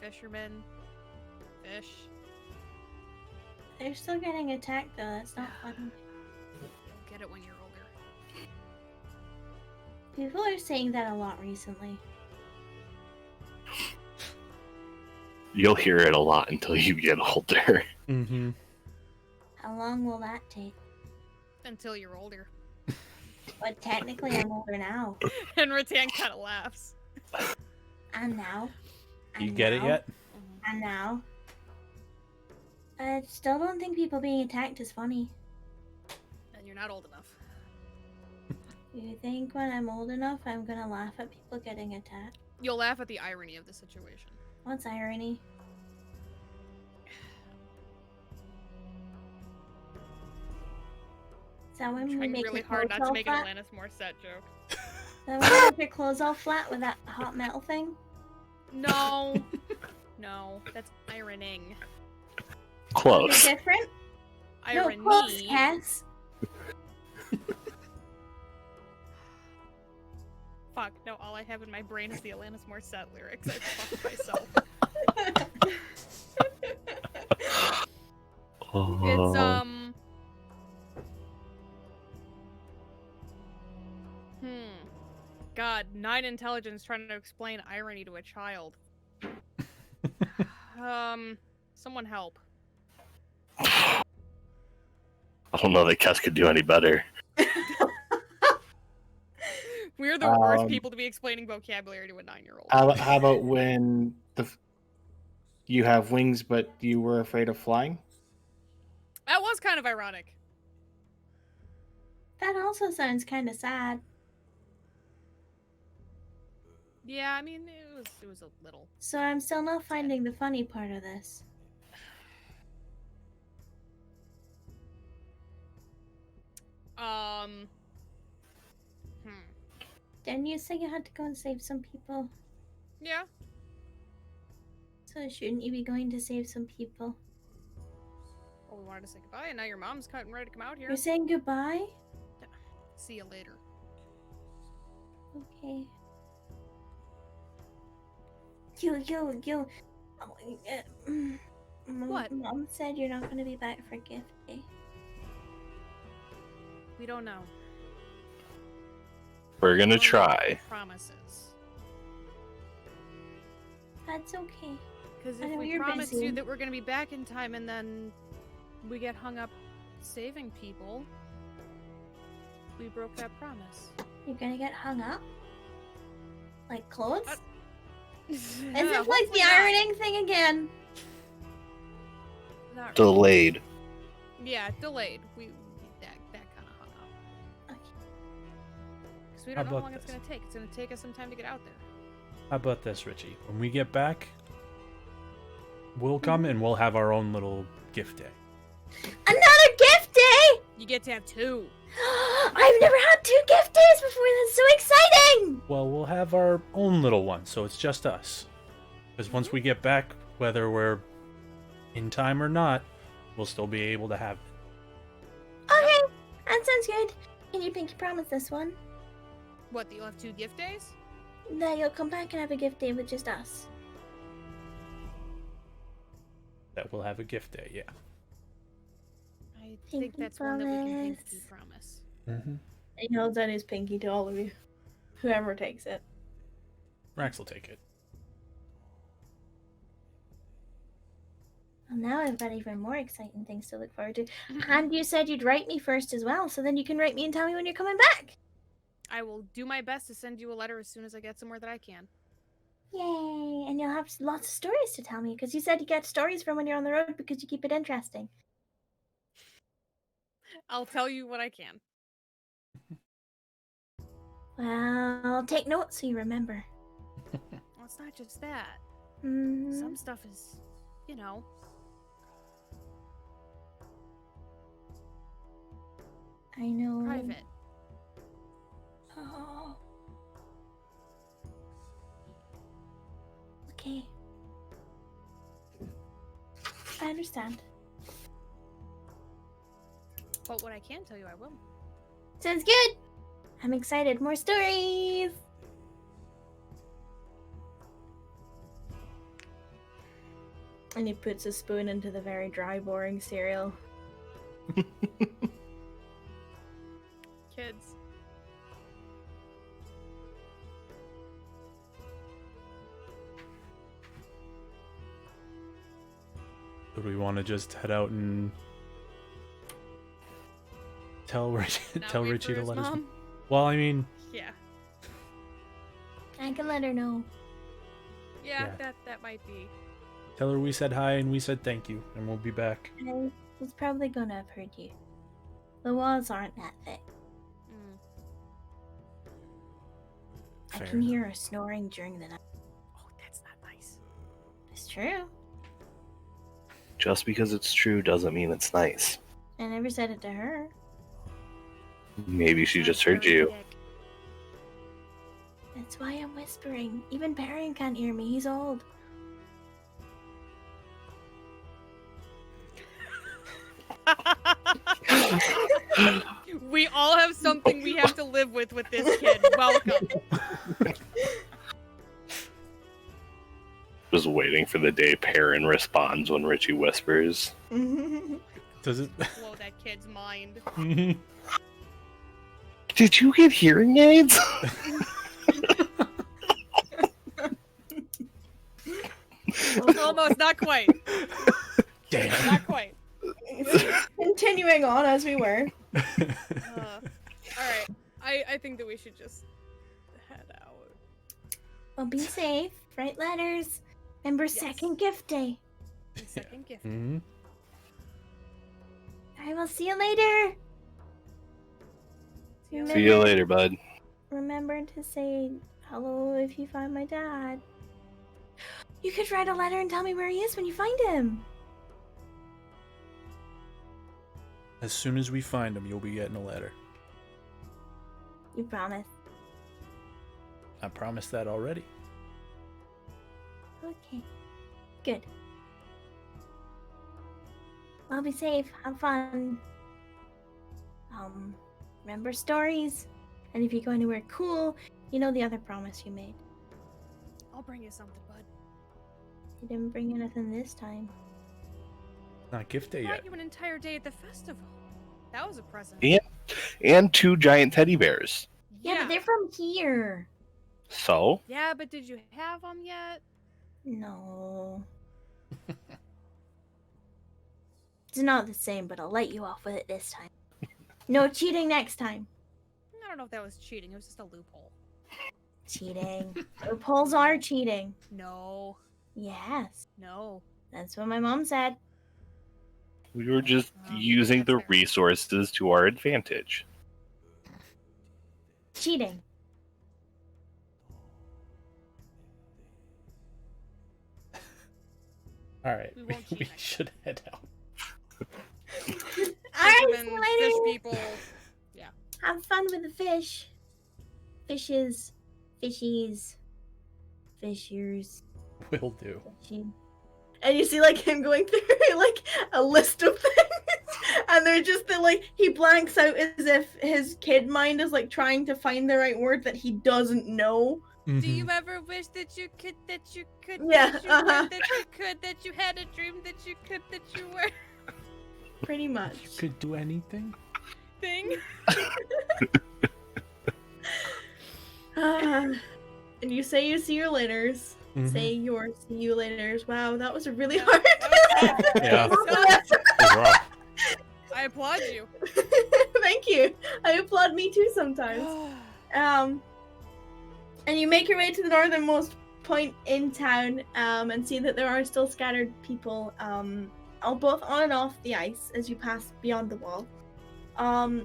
fishermen, fish. They're still getting attacked though. That's not funny. You'll get it when you're older. People are saying that a lot recently. You'll hear it a lot until you get older. Mm-hmm. How long will that take? Until you're older. But technically, I'm older now. And Rattan kind of laughs. And now. You And get it now, yet? And now. I still don't think people being attacked is funny. And you're not old enough. You think when I'm old enough, I'm gonna laugh at people getting attacked? You'll laugh at the irony of the situation. What's irony? Is that when we Trying make really your hard clothes not to all make an flat? Alanis Morissette joke. Is that when you make your clothes all flat with that hot metal thing? No. No, that's ironing. Close. Is it different? Irony. No, close, Cass. Fuck, no, all I have in my brain is the Alanis Morissette lyrics. I fucked myself. It's, God, 9 intelligence trying to explain irony to a child. Someone help. I don't know that Kess could do any better. We're the worst people to be explaining vocabulary to a 9-year-old. How about when you have wings, but you were afraid of flying? That was kind of ironic. That also sounds kind of sad. Yeah, I mean, it was a little. So I'm still not finding the funny part of this. Didn't you say you had to go and save some people? Yeah. So shouldn't you be going to save some people? Well, we wanted to say goodbye, and now your mom's cutting ready to come out here. You're saying goodbye? See you later. Okay. Yo. What? Mom said you're not gonna be back for gift day. We don't know. We're gonna We don't know try. Promises. That's okay. Because I if know we you're promise busy. you that we're gonna be back in time and then we get hung up saving people, we broke that promise. You're gonna get hung up? Like clothes? Is Yeah, it like hopefully the not. ironing thing again? Not really. Delayed. Yeah, delayed. We that kind of hung up. Okay. Because we How don't know how about long it's this? gonna take. It's gonna take us some time to get out there. How about this, Richie? When we get back, we'll come and we'll have our own little gift day. Another gift day! You get to have 2. I've never had 2 gift days before. That's so exciting! Well, we'll have our own little one, so it's just us. Because once we get back, whether we're in time or not, we'll still be able to have it. Okay, that sounds good. Can you pinky promise this one? What? That you'll have 2 gift days? That you'll come back and have a gift day with just us. That we'll have a gift day, yeah. I think Pinky that's one that we can promise. pinky promise. Mm-hmm. He holds out his pinky to all of you. Whoever takes it. Rax will take it. Well, now I've got even more exciting things to look forward to. And you said you'd write me first as well, so then you can write me and tell me when you're coming back. I will do my best to send you a letter as soon as I get somewhere that I can. Yay! And you'll have lots of stories to tell me, because you said you get stories from when you're on the road because you keep it interesting. I'll tell you what I can. Well, take notes so you remember. Well, it's not just that. Mm-hmm. Some stuff is, you know. I know. Private. Oh. Okay. I understand. But what I can tell you, I will. Sounds good. I'm excited. More stories. And he puts a spoon into the very dry, boring cereal. Kids. Do we want to just head out and tell Not tell wait Richie for to his let us? mom? Well, I mean, Yeah. I can let her know. Yeah, Yeah. that might be. tell her we said hi and we said thank you, and we'll be back. I was probably gonna have heard you. The walls aren't that thick. Mm. I Fair can enough. hear her snoring during the night. Oh, that's not nice. It's true. Just because it's true doesn't mean it's nice. I never said it to her. Maybe she That's just heard very you. dick. That's why I'm whispering. Even Baron can't hear me. He's old. We all have something we have to live with this kid. Welcome. Just waiting for the day Perrin responds when Richie whispers. Does it? Blow that kid's mind. Did you get hearing aids? Almost, not quite. Damn. Not quite. Continuing on as we were. Alright. I think that we should just head out. Well, be safe. Write letters. Remember Yes. second gift day. The second gift. Hmm. I will see you later. See you See you later, bud. Remember to say hello if you find my dad. You could write a letter and tell me where he is when you find him. As soon as we find him, you'll be getting a letter. You promise. I promised that already. Okay. Good. Well, be safe. Have fun. Remember stories. And if you go anywhere cool, you know the other promise you made. I'll bring you something, bud. You didn't bring anything this time. Not gift day I yet. brought you an entire day at the festival. That was a present. Yeah. And 2 giant teddy bears. Yeah, but they're from here. So? Yeah, but did you have them yet? No. It's not the same, but I'll let you off with it this time. No cheating next time. I don't know if that was cheating. It was just a loophole. Cheating. Loopholes are cheating. No. Yes. No. That's what my mom said. We were just Oh, using that's the fair. resources to our advantage. Cheating. All right, We won't cheat we next should head out. Alright, Fishermen, see you later. fish people. Have fun with the fish. Fishes. Fishies. Fishers. Will do. Fishing. And you see like him going through like a list of things. And they're just he blanks out as if his kid mind is like trying to find the right word that he doesn't know. Do Mm-hmm. you ever wish that you could, Yeah, that you uh-huh. were, that you could, that you had a dream, that you could, that you were Pretty much. You could do anything? thing? And you say you see your laters. Mhm. Say your see you laters. Wow, that was a really Yeah, hard. Yeah. So, It's rough. I applaud you. Thank you. I applaud me too sometimes. And you make your way to the northernmost point in town, and see that there are still scattered people, both on and off the ice as you pass beyond the wall.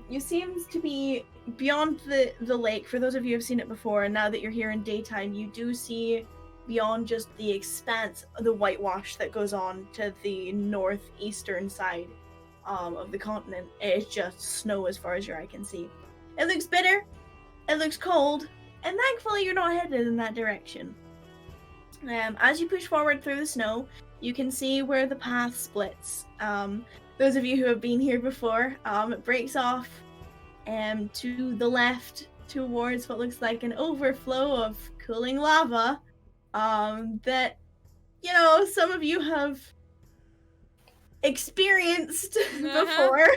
You seem to be beyond the lake. For those of you who have seen it before, and now that you're here in daytime, you do see beyond just the expanse of the whitewash that goes on to the northeastern side. of the continent. It's just snow as far as your eye can see. It looks bitter, it looks cold, and thankfully you're not headed in that direction. As you push forward through the snow, you can see where the path splits. Those of you who have been here before, it breaks off to the left towards what looks like an overflow of cooling lava that, you know, some of you have experienced before.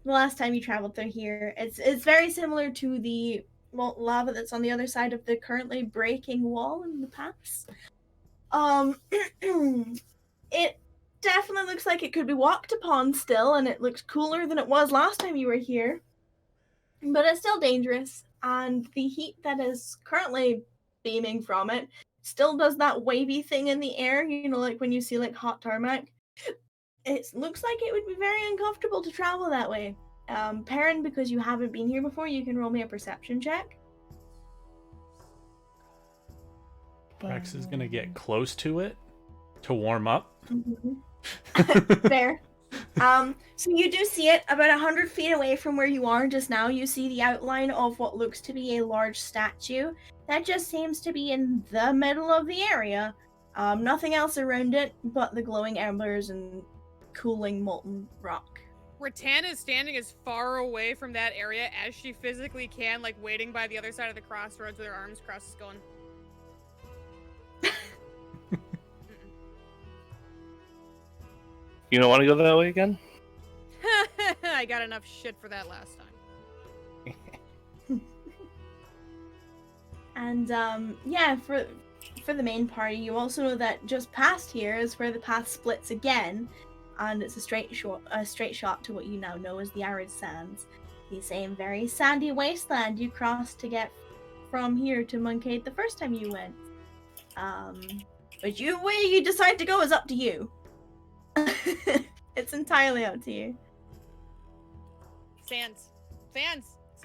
The last time you traveled through here, it's very similar to the lava that's on the other side of the currently breaking wall in the pass. It definitely looks like it could be walked upon still, and it looks cooler than it was last time you were here. But it's still dangerous, and the heat that is currently beaming from it still does that wavy thing in the air, you know, like when you see like hot tarmac. It looks like it would be very uncomfortable to travel that way. Perrin, because you haven't been here before, you can roll me a perception check. Rex is gonna get close to it to warm up. Fair. So you do see it about 100 feet away from where you are just now. You see the outline of what looks to be a large statue that just seems to be in the middle of the area. Nothing else around it but the glowing embers and cooling molten rock. Rattan is standing as far away from that area as she physically can, like waiting by the other side of the crossroads with her arms crossed, going. You don't want to go that way again? I got enough shit for that last time. And yeah, for the main party, you also know that just past here is where the path splits again, and it's a straight shot to what you now know as the Arid Sands, the same very sandy wasteland you crossed to get from here to Moncade the first time you went. But where you decide to go is up to you. It's entirely up to you. Sands.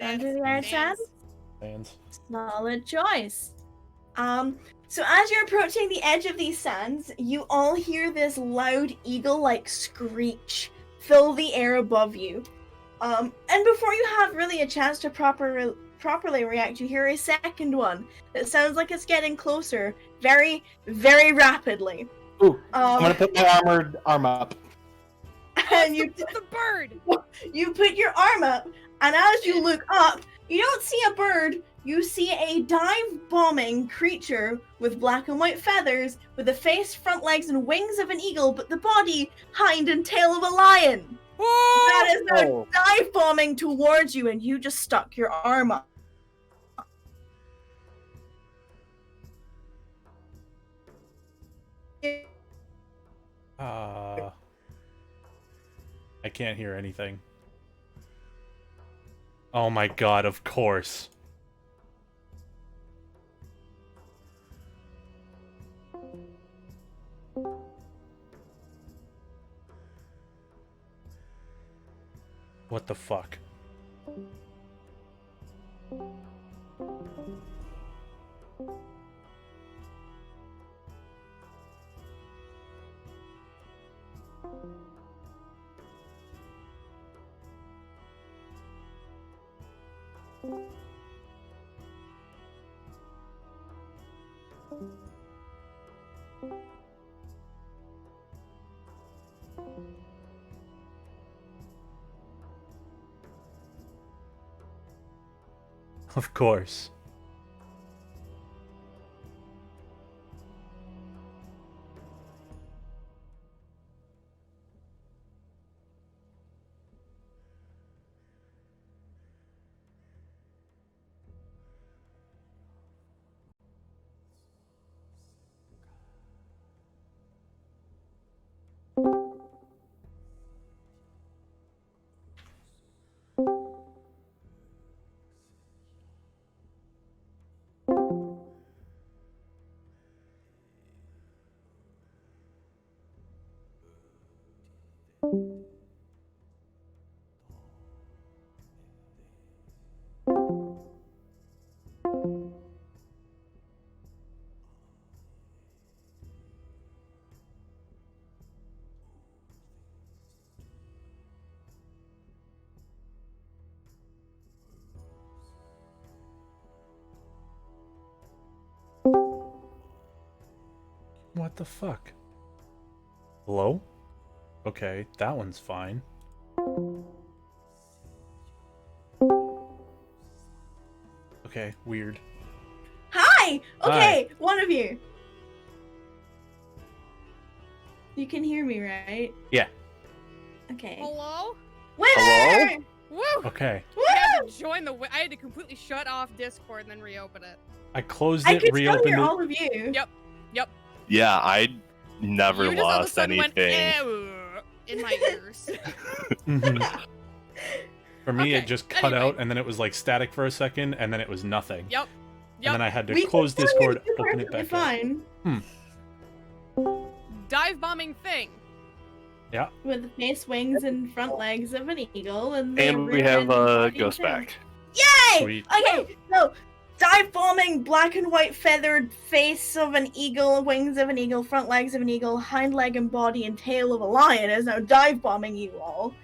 Under the Arid Sands? Sands. Solid choice. So as you're approaching the edge of these sands, you all hear this loud eagle-like screech fill the air above you. And before you have really a chance to properly react, you hear a second one that sounds like it's getting closer very, very rapidly. Ooh, I'm gonna put my armored arm up. And you the bird! You put your arm up, and as you look up, you don't see a bird, you see a dive-bombing creature with black and white feathers, with a face, front legs, and wings of an eagle, but the body, hind, and tail of a lion. That is now dive-bombing towards you, and you just stuck your arm up. I can't hear anything. Oh my god, of course. What the fuck? Of course. What the fuck? Hello? Okay, that one's fine. Okay, weird. Hi! Okay, Hi. one of you. You can hear me, right? Yeah. Okay. Hello? Winner! Woo! Okay. I had to join I had to completely shut off Discord and then reopen it. I closed I it, could still reopened hear it. all of you. Yep. Yeah, I never You just all of a lost sudden anything. went in my ears. Mhm. For me, Okay, it just cut anyway. out, and then it was like static for a second, and then it was nothing. Yep. And then I had to We close can still hear Discord, you open it perfectly back up. fine. Dive bombing thing. Yeah. With the face, wings, and front legs of an eagle, and the And we rear have end and body and Ghost tail. back. Yay! Sweet. Okay, so dive bombing, black and white feathered face of an eagle, wings of an eagle, front legs of an eagle, hind leg and body and tail of a lion is now dive bombing you all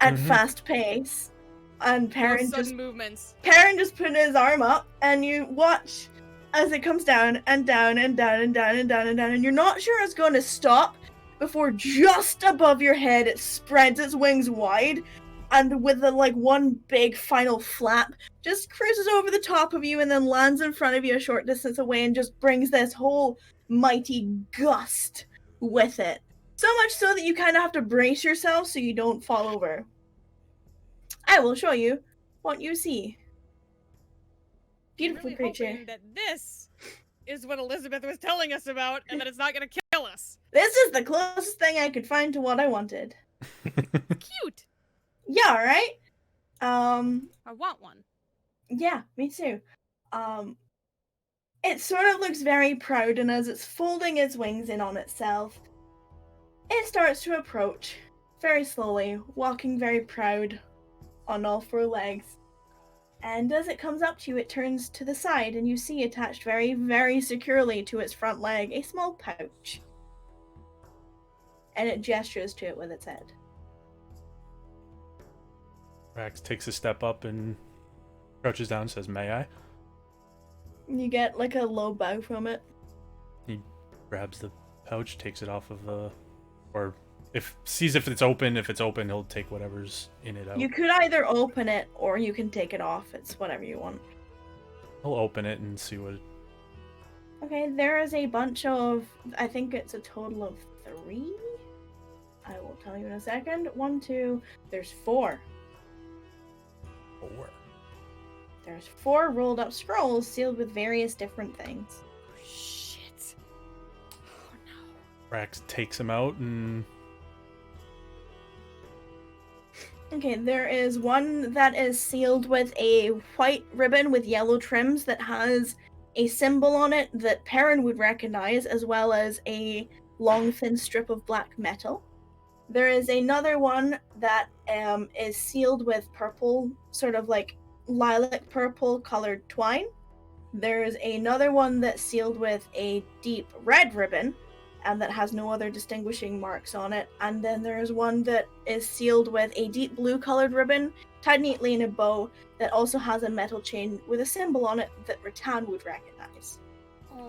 at Mhm. fast pace. And No Perrin sudden movements. just put his arm up, and you watch as it comes down and down and down and down and down and down, and you're not sure it's going to stop before just above your head it spreads its wings wide, and with one big final flap, just cruises over the top of you and then lands in front of you a short distance away and just brings this whole mighty gust with it. So much so that you kind of have to brace yourself so you don't fall over. I will show you what you see. Beautiful I'm really creature. hoping that this is what Elizabeth was telling us about, and that it's not gonna kill us. This is the closest thing I could find to what I wanted. Cute. Yeah, right? I want one. Yeah, me too. It sort of looks very proud, and as it's folding its wings in on itself, it starts to approach very slowly, walking very proud on all four legs. And as it comes up to you, it turns to the side, and you see attached very, very securely to its front leg a small pouch. And it gestures to it with its head. Rax takes a step up and crouches down and says, "May I?" You get like a low bow from it. He grabs the pouch, takes it off of the... Or sees if it's open. If it's open, he'll take whatever's in it out. You could either open it or you can take it off. It's whatever you want. He'll open it and see what... Okay, there is a bunch of... I think it's a total of 3? I will tell you in a second. 1, 2... There's 4. Four. There's 4 rolled up scrolls sealed with various different things. Shit. Oh no. Rax takes him out and... Okay, there is one that is sealed with a white ribbon with yellow trims that has a symbol on it that Perrin would recognize, as well as a long thin strip of black metal. There is another one that is sealed with purple, sort of like lilac purple colored twine. There's another one that's sealed with a deep red ribbon, and that has no other distinguishing marks on it. And then there's one that is sealed with a deep blue colored ribbon, tied neatly in a bow, that also has a metal chain with a symbol on it that Rattan would recognize.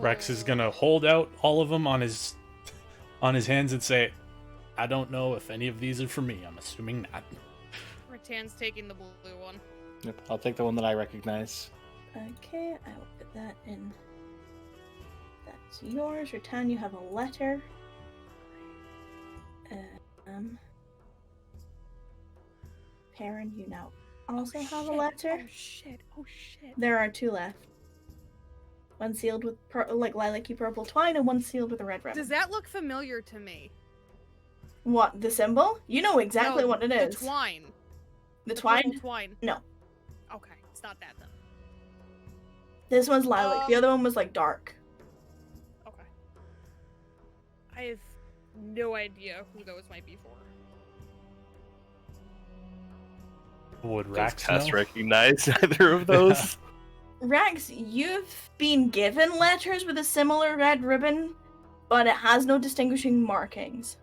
Rex is gonna hold out all of them on his hands and say, "I don't know if any of these are for me. I'm assuming not." Rattan's taking the blue one. Yep, I'll take the one that I recognize. Okay, I will put that in. That's yours. Rattan, you have a letter. Perrin, you now also have a letter. Oh shit. Oh shit. There are 2 left. One sealed with lilac-y purple twine, and one sealed with a red ribbon. Does that look familiar to me? What, the symbol? You know exactly No, what it is. The twine. The purple twine? twine. No. Okay, it's not that then. This one's lilac. The other one was dark. Okay. I have no idea who those might be for. Would Does Rax Tess know? recognize either of those? Rax, you've been given letters with a similar red ribbon, but it has no distinguishing markings.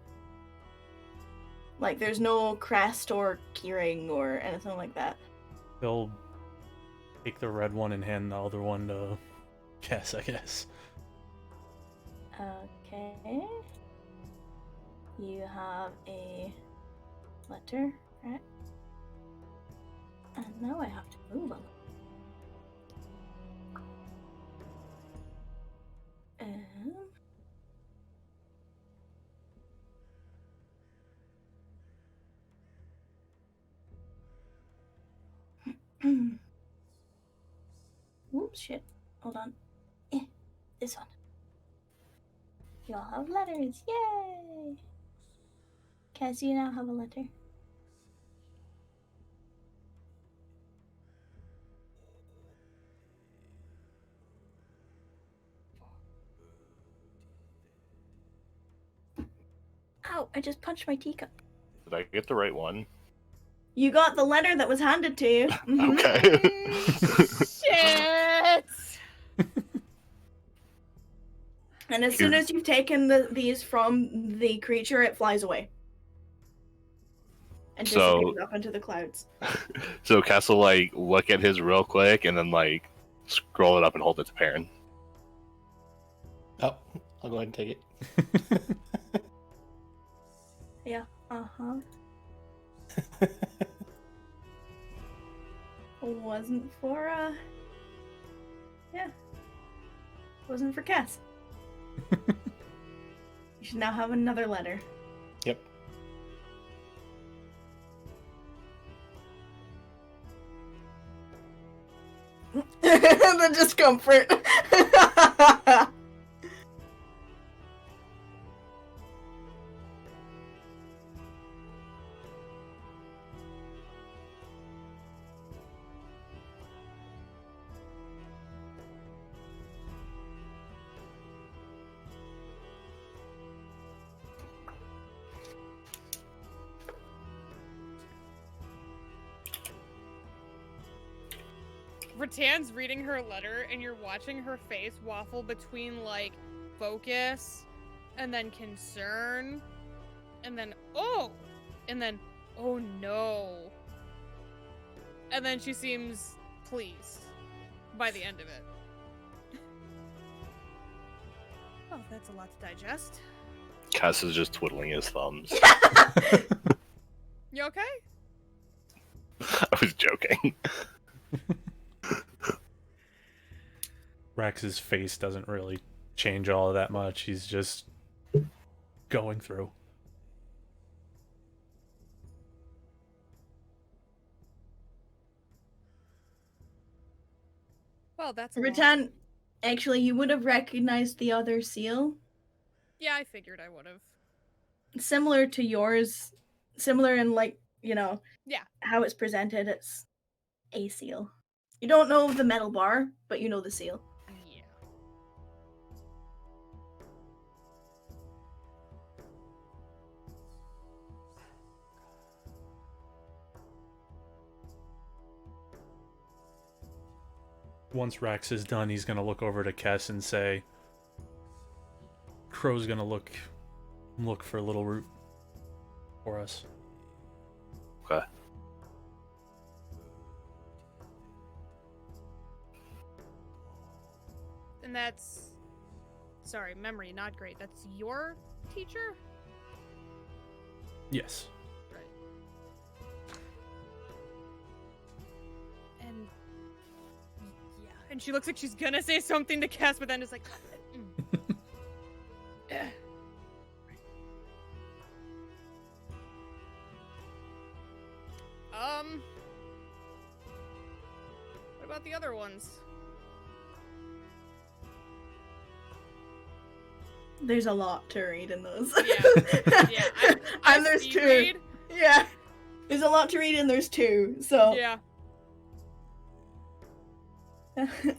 Like, there's no crest or keyring or anything like that. He'll take the red one and hand the other one to Kess, I guess. Okay. You have a letter, right? And now I have to move them. Oops, shit. Hold on. This one. You all have letters. Yay! Cassie, you now have a letter. Ow, I just punched my teacup. Did I get the right one? You got the letter that was handed to you. Mhm. Okay. Shit! And as soon as you've taken these from the creature, it flies away. And So- disappears up into the clouds. So Cass will like look at his real quick and then like scroll it up and hold it to Perrin. Oh, I'll go ahead and take it. Yeah, uh-huh. Wasn't for, yeah. Wasn't for Cass. You should now have another letter. Yep. The discomfort. Ratan's reading her letter, and you're watching her face waffle between, like, focus, and then concern, and then, oh! And then, oh no. And then she seems pleased by the end of it. Oh, that's a lot to digest. Cass is just twiddling his thumbs. You okay? I was joking. Rex's face doesn't really change all that much. He's just going through. Well, that's a lot. Ratan, actually, you would have recognized the other seal. Yeah, I figured I would have. Similar to yours. Similar in, like, you know, Yeah. how it's presented. It's a seal. You don't know the metal bar, but you know the seal. Yeah. Once Rax is done, he's gonna look over to Kess and say, Crow's gonna look for a little root for us. Okay. And that's... Sorry, memory, not great. That's your teacher? Yes. Right. And... Yeah. And she looks like she's gonna say something to Cass, but then is like... Eh. What about the other ones? There's a lot to read in those. Yeah. Yeah. And there's speed two. read. Yeah. There's a lot to read and there's two. So Yeah.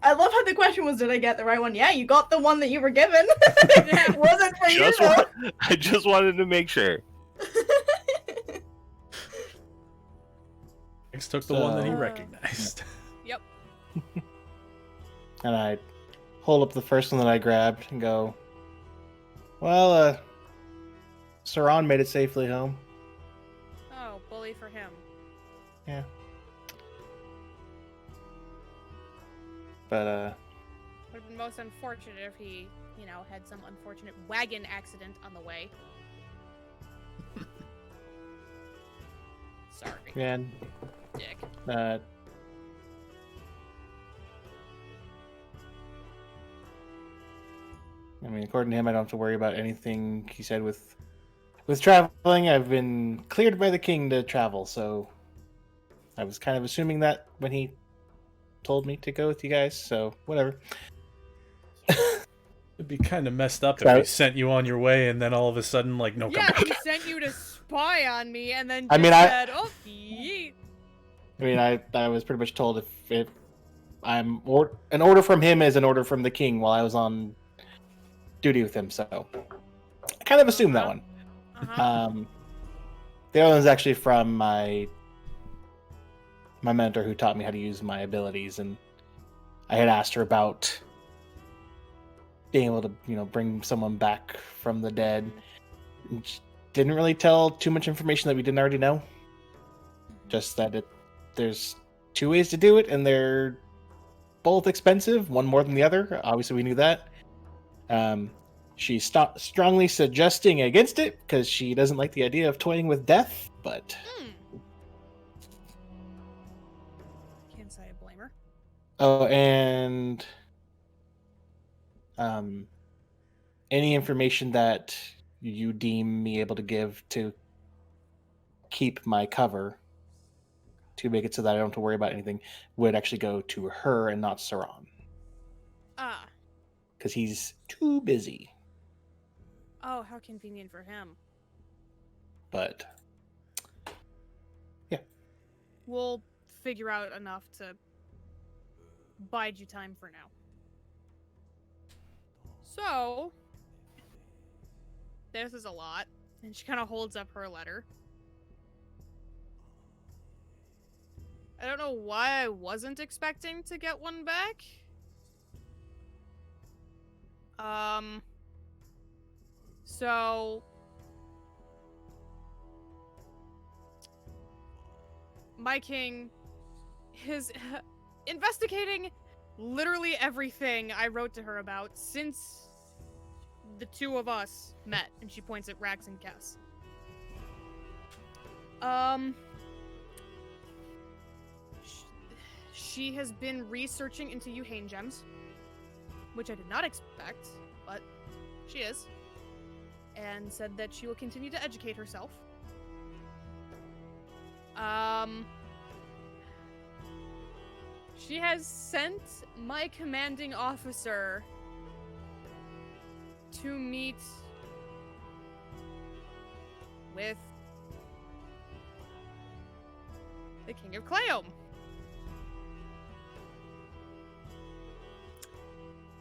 I love how the question was, did I get the right one? Yeah, you got the one that you were given. Yeah. It wasn't for you though. I just wanted to make sure. Rex took the one that he So- recognized. Yep. And I hold up the first one that I grabbed and go, well, Saran made it safely home. Oh, bully for him. Yeah. But, Would have been most unfortunate if he had some unfortunate wagon accident on the way. Sorry, And dick. I mean, according to him, I don't have to worry about anything. He said with traveling, I've been cleared by the king to travel, so I was kind of assuming that when he told me to go with you guys, so whatever. It'd be kind of messed up So- if he sent you on your way and then all of a sudden, like, no, come Yeah, back. he sent you to spy on me and then I just mean, said, "Oh, yeet." I mean, I was pretty much told if an order from him is an order from the king while I was on duty with him, so I kind of assumed that one. Uh-huh. The other one's actually from my mentor who taught me how to use my abilities, and I had asked her about being able to, bring someone back from the dead. And she didn't really tell too much information that we didn't already know. Just that there's 2 ways to do it, and they're both expensive, one more than the other. Obviously, we knew that. She's strongly suggesting against it because she doesn't like the idea of toying with death, but Can't say I blame her. oh, and any information that you deem me able to give to keep my cover to make it so that I don't have to worry about anything would actually go to her and not Saran Ah. because he's too busy. Oh, how convenient for him. But yeah, We'll figure out enough to bide you time for now. So, this is a lot. And she kind of holds up her letter. I don't know why I wasn't expecting to get one back. So my king is investigating literally everything I wrote to her about since the 2 of us met, and she points at Rax and Kess. She has been researching into Euhane gems, which I did not expect, but she is, and said that she will continue to educate herself. She has sent my commanding officer to meet with the King of Cleome.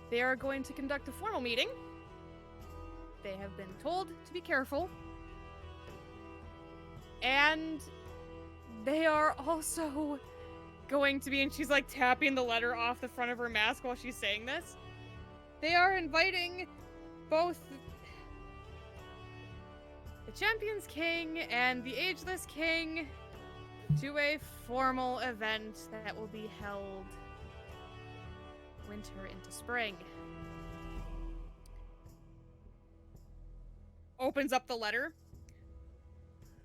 They are going to conduct a formal meeting. They have been told to be careful. And they are also going to be, and she's like tapping the letter off the front of her mask while she's saying this. They are inviting both the Champions King and the Ageless King to a formal event that will be held winter into spring. Opens up the letter.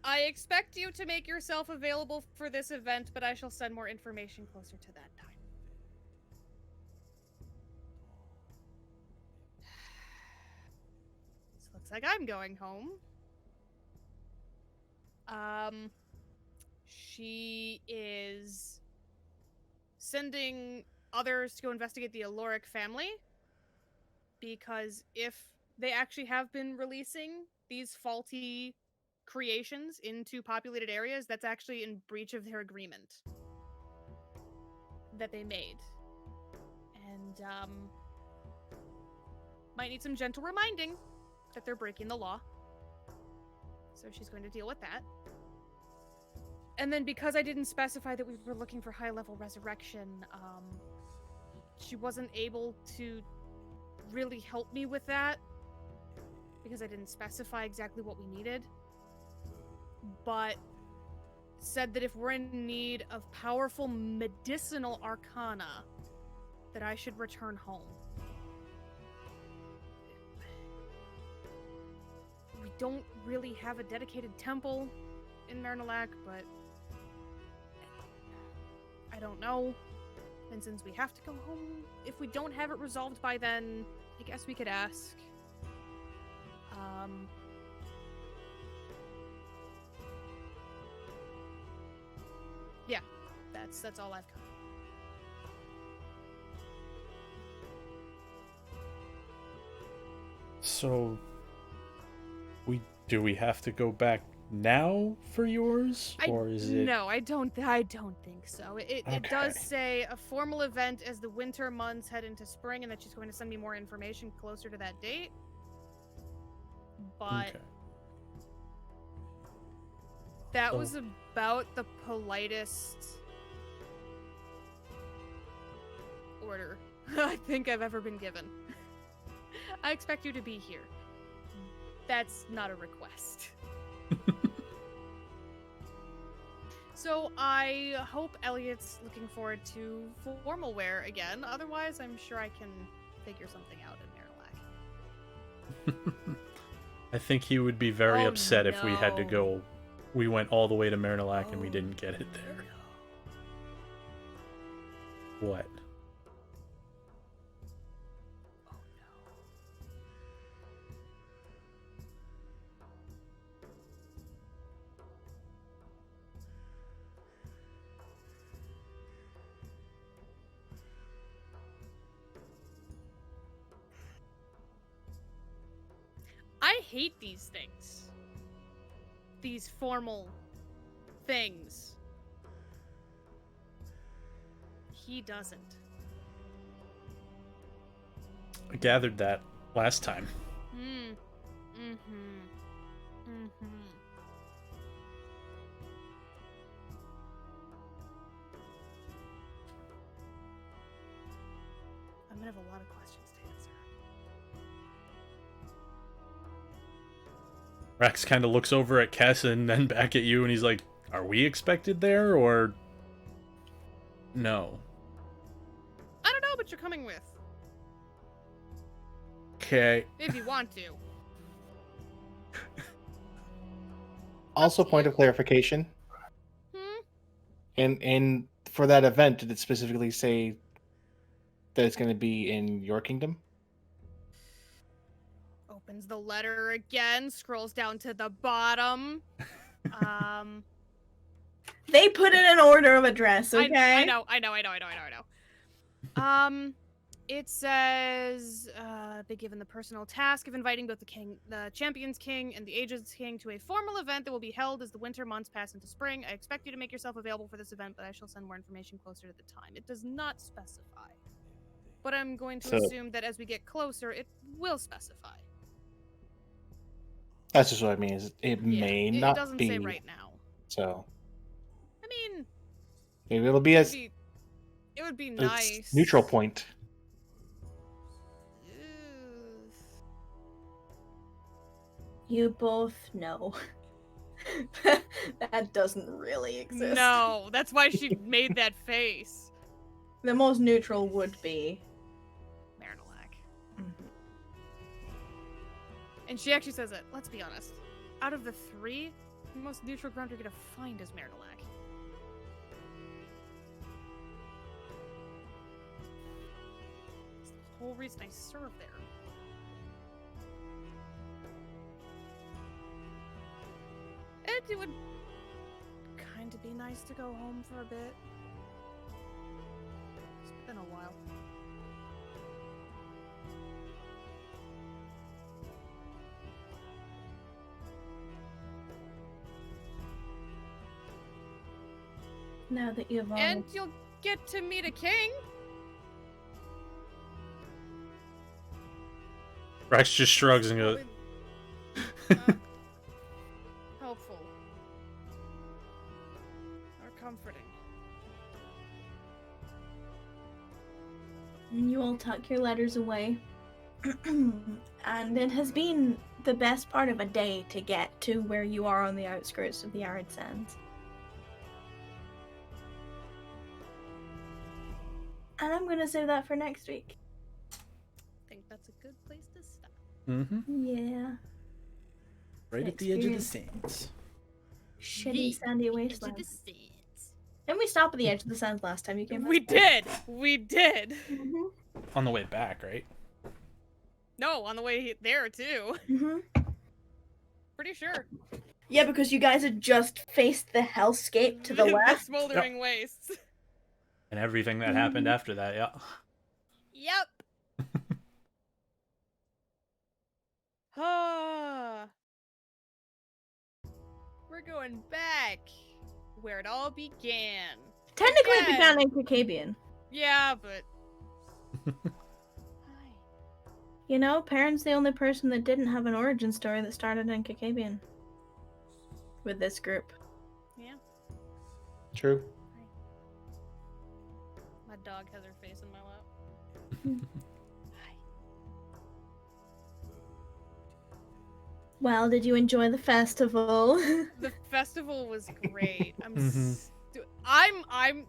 I expect you to make yourself available for this event, but I shall send more information closer to that time. So looks like I'm going home. She is sending others to go investigate the Aloric family, because if they actually have been releasing these faulty creations into populated areas, that's actually in breach of their agreement that they made. And, might need some gentle reminding that they're breaking the law. So she's going to deal with that. And then because I didn't specify that we were looking for high-level resurrection, she wasn't able to really help me with that because I didn't specify exactly what we needed. But said that if we're in need of powerful medicinal arcana, that I should return home. don't really have a dedicated temple in Mernalak, but I don't know. And since we have to go home, if we don't have it resolved by then, I guess we could ask. Yeah, that's all I've got. So, do we have to go back now for yours, or is it? No, I don't think so. It does Okay. say a formal event as the winter months head into spring, and that she's going to send me more information closer to that date. But Okay. that So- was about the politest order I think I've ever been given. I expect you to be here. That's not a request. So I hope Elliot's looking forward to formal wear again. Otherwise, I'm sure I can figure something out in Marillac. I think he would be very Oh, upset if we had to no. go. We went all the way to Marillac and we Oh, didn't get it there. What? Oh no. I hate these things. These formal things. He doesn't. I gathered that last time. I'm gonna have a lot of questions to answer. Rex kind of looks over at Kess and then back at you, and he's like, "Are we expected there, or no?" I don't know, but you're coming with. Okay. If you want to. Also, point of clarification. Hmm? And for that event, did it specifically say that it's going to be in your kingdom? Opens the letter again, scrolls down to the bottom. They put it in order of address, okay? I know. It says, be given the personal task of inviting both the Champion's King, and the Aged's King to a formal event that will be held as the winter months pass into spring. I expect you to make yourself available for this event, but I shall send more information closer to the time. It does not specify. But I'm going to So- assume that as we get closer, it will specify. That's just what I mean. Is it may It not doesn't be. say right now. So I mean, maybe it'll be it as would be a nice. neutral point. Ugh. You both know. That doesn't really exist. No, that's why she made that face. The most neutral would be. Marinalac. Mhm. And she actually says it. Let's be honest. Out of the three, the most neutral ground you're gonna find is Marinalac. It's the whole reason I serve there. And it would kind of be nice to go home for a bit. It's been a while. Now that you've all. And you'll get to meet a king. Rex just shrugs and goes, Helpful. Or comforting. And you all tuck your letters away. And it has been the best part of a day to get to where you are on the outskirts of the Arid Sands. And I'm gonna save that for next week. I think that's a good place to stop. "Mm-hmm." Yeah. Right at the edge of the sands. Shitty sandy Into wasteland. the sands. Didn't we stop at the edge of the sands last time you came back? We did. We did. Mhm. On the way back, right? No, on the way there too. Mhm. Pretty sure. Yeah, because you guys had just faced the hellscape to the The left. smoldering wastes. And everything that happened after that, yeah. Yep. Ah. We're going back where it all began. Technically, it Again. began in Kacabian. Yeah, but You know, Perrin's the only person that didn't have an origin story that started in Kacabian. With this group. yeah, True. my dog has her face in my lap. Hi. Well, did you enjoy the festival? The festival was great. Mhm. I'm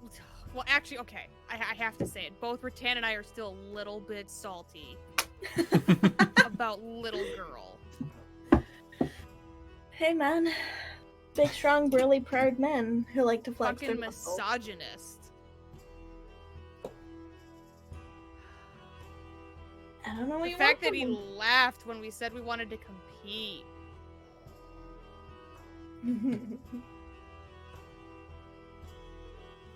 well, actually, okay. I have to say it. Both Rattan and I are still a little bit salty about little girl. Hey, man. Big, strong, burly, proud men who like to flex Fucking their muscles. misogynist. I don't know what The you fact want that he from laughed when we said we wanted to compete. him.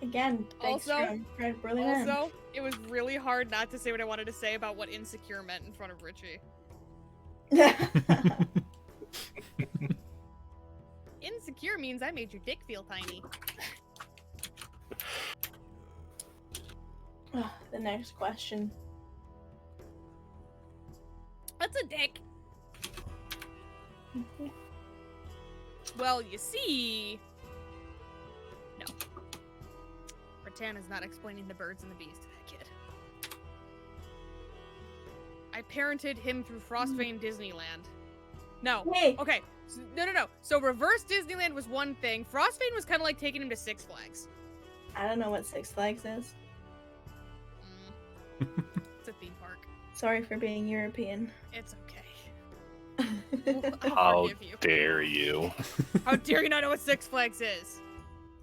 Again, big, Also- strong, proud, burly men. Also, it was really hard not to say what I wanted to say about what insecure meant in front of Richie. Insecure means I made your dick feel tiny. The next question. What's a dick? Well, you see... No. Rattan is not explaining the birds and the bees to that kid. I parented him through Frostbane Disneyland. No. Hey, Okay. No. So reverse Disneyland was one thing. Frostbane was kind of like taking him to Six Flags. I don't know what Six Flags is. It's a theme park. Sorry for being European. It's okay. I'll How forgive you. dare you? How dare you not know what Six Flags is?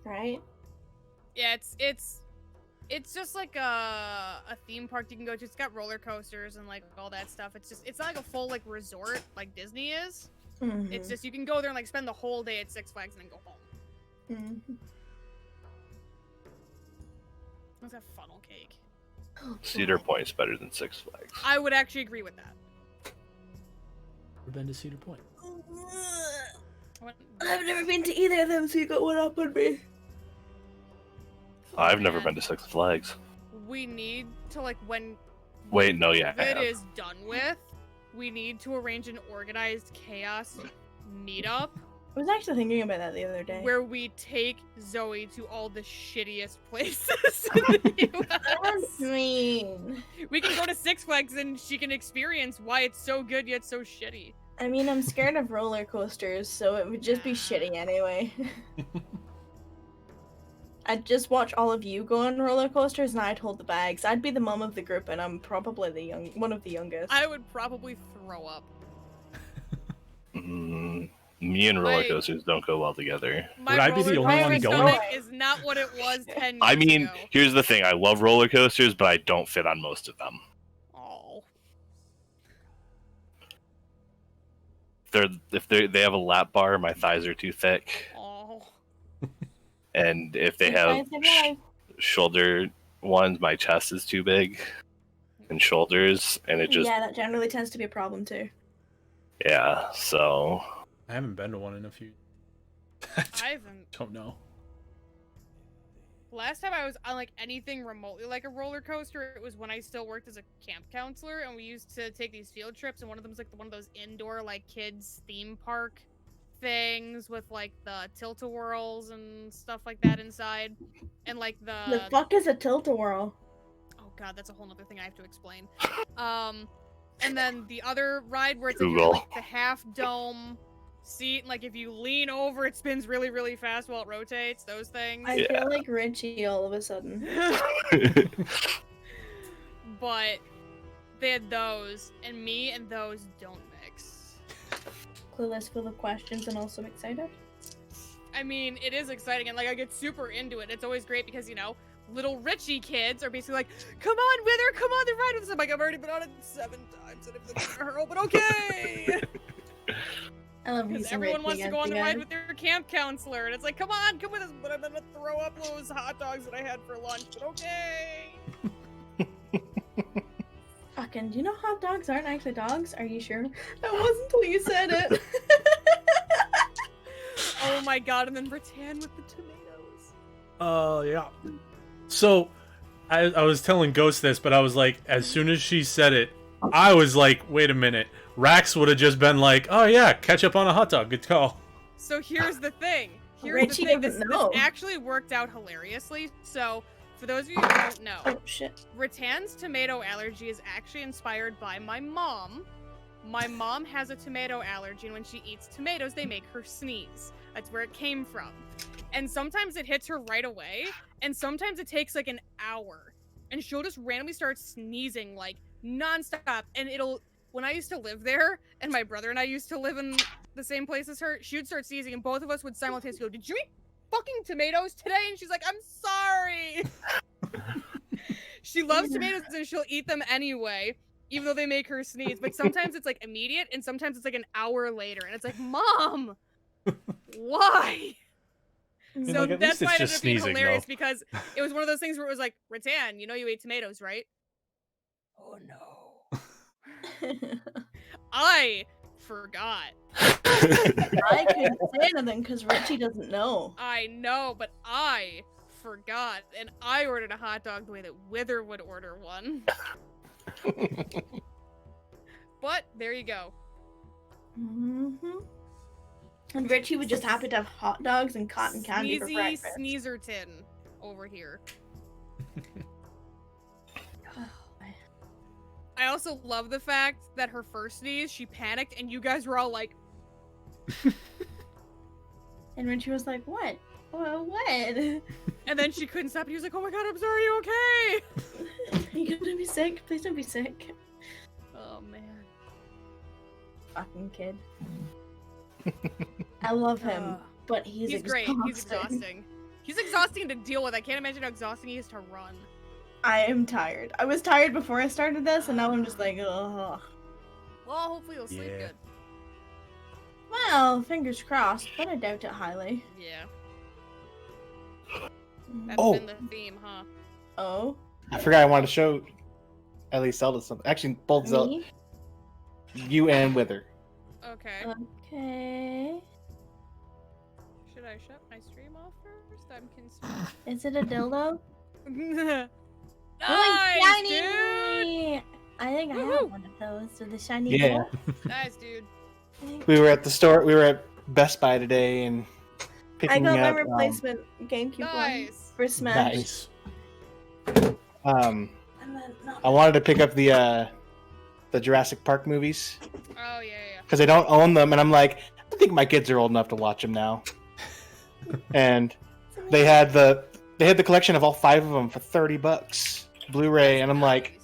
Right? Yeah, it's just like a theme park you can go to. It's got roller coasters and like all that stuff. It's not like a full like resort like Disney is. Mhm. It's just you can go there and like spend the whole day at Six Flags and then go home. Mhm. What's that funnel cake? Cedar Point's better than Six Flags. I would actually agree with that. We've been to Cedar Point. I've never been to either of them, so you got one up on me. I've never been to Six Flags. We need to like when Wait, no, yeah, I it have. is done with, we need to arrange an organized chaos meetup I was actually thinking about that the other day. where we take Zoe to all the shittiest places in the US. That's mean. We can go to Six Flags and she can experience why it's so good yet so shitty. I mean, I'm scared of roller coasters, so it would just be shitty anyway. I'd just watch all of you go on roller coasters and I'd hold the bags. I'd be the mom of the group and I'm probably one of the youngest. I would probably throw up. Me and roller My- coasters don't go well together. My Would I be the roller only coaster one going? stomach is not what it was 10 years I mean, ago. here's the thing: I love roller coasters, but I don't fit on most of them. Oh. If they have a lap bar, my thighs are too thick, Oh. and if they Guys have life. shoulder ones, my chest is too big, and shoulders, and it just Yeah, that generally tends to be a problem too. yeah. So I haven't been to one in a few. I haven't. Don't know. Last time I was on like anything remotely like a roller coaster, it was when I still worked as a camp counselor, and we used to take these field trips, and one of them was like one of those indoor like kids theme park things with like the tilt-a-whirls and stuff like that inside, and like The fuck is a tilt-a-whirl? oh god, that's a whole nother thing I have to explain. And then the other ride where it's Google. like the half dome seat, and like if you lean over, it spins really, really fast while it rotates. Those things. I Yeah. feel like Richie all of a sudden. But they had those, and me and those don't mix. clueless, full of questions, and also excited. I mean, it is exciting, and like I get super into it. It's always great because, you know, little Richie kids are basically like, come on, Wither, come on the ride with us. I'm like, I've already been on it 7 times, and if it's gonna hurl, but okay. I love Because using everyone Richie wants to as go on the ride guy. with their camp counselor, and it's like, come on, come with us, but I'm gonna throw up those hot dogs that I had for lunch, but okay. Fucking, do you know hot dogs aren't actually dogs? Are you sure? That wasn't until you said it. Oh my god, and then Rattan with the tomatoes. Yeah. So, I was telling Ghost this, but I was like, as soon as she said it, I was like, wait a minute. Rax would have just been like, oh yeah, ketchup on a hot dog, good call. So here's the thing. Richie This doesn't know. actually worked out hilariously. So, for those of you who don't know, Oh shit. Rattan's tomato allergy is actually inspired by my mom. My mom has a tomato allergy, and when she eats tomatoes, they make her sneeze. That's where it came from. And sometimes it hits her right away, and sometimes it takes like an hour. And she'll just randomly start sneezing, like, nonstop. And when I used to live there, and my brother and I used to live in the same place as her, she would start sneezing, and both of us would simultaneously go, did you eat fucking tomatoes today? And she's like, I'm sorry. She loves tomatoes, and she'll eat them anyway, even though they make her sneeze. But sometimes it's like immediate, and sometimes it's like an hour later, and it's like, Mom, why? So like, at that's least why it's it ended just up being sneezing, hilarious, though. because it was one of those things where it was like, Rattan, you know you ate tomatoes, right? Oh no. I forgot. I couldn't say anything because Richie doesn't know. I know, but I forgot, and I ordered a hot dog the way that Wither would order one. But there you go. Mm-hmm. And Richie would just happen to have hot dogs and cotton candy for Sneezy breakfast. Sneezerton over here. I also love the fact that her first sneeze, she panicked, and you guys were all like, And Richie was like, what? Well, what? and then she couldn't stop. And he was like, oh my god, I'm sorry, you okay? You gonna be sick? Please don't be sick. Oh man. Fucking kid. I love him, Ugh. but he's Great. He's exhausting. He's exhausting to deal with. I can't imagine how exhausting he is to run. I am tired. I was tired before I started this, and now I'm just like, ugh. Well, hopefully he'll sleep Yeah. good. Well, fingers crossed, but I doubt it highly. Yeah. Mhm. That's Oh. been the theme, huh? Oh, I forgot I wanted to show at least Zelda something. Actually, both Zelda, me? you and Wither. Okay. Okay. Should I shut my stream off first? I'm concerned. Is it a dildo? Nice, Oh, dude! shiny! I think I Woohoo! have one of those with the shiny Yeah. ball. Nice, dude. We were at the store. We were at Best Buy today and I picking got my up. replacement GameCube one Nice. for Smash. Nice. And then, no. I wanted to pick up the Jurassic Park movies Oh, yeah. because I don't own them, and I'm like, I think my kids are old enough to watch them now. And they had the collection of all 5 of them for $30, Blu-ray, and I'm like,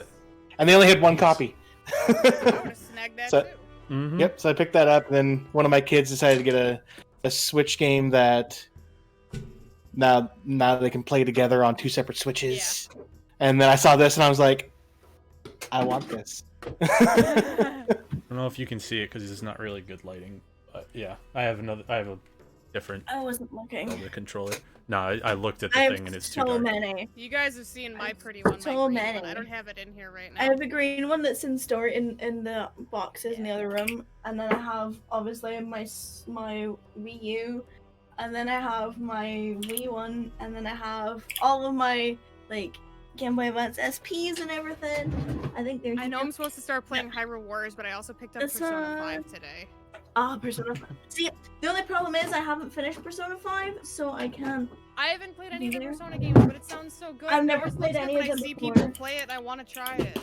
and they only had one copy. I would have snagged that So- too. Mm-hmm. Yep. So I picked that up. And then one of my kids decided to get a Switch game that now they can play together on 2 separate Switches. And then I saw this and I was like, I want this. I don't know if you can see it because it's not really good lighting. But yeah, I have a different I wasn't looking. Zelda controller. No, I looked at the I have thing and it's too so dark. many. You guys have seen my have pretty one, so my green many. one. I don't have it in here right now. I have a green one that's in store in the boxes in the other room, and then I have obviously my Wii U, and then I have my Wii one, and then I have all of my like Game Boy Advance SPs and everything. I think they're. I know I'm supposed to start playing Hyrule Wars, but I also picked up This Persona one. 5 today. Persona 5. See, the only problem is I haven't finished Persona 5, so I can't. I haven't played any of the Neither. Persona games, but it sounds so good. I've It never always played looks any good of when them I see before. people play it, I want to try it.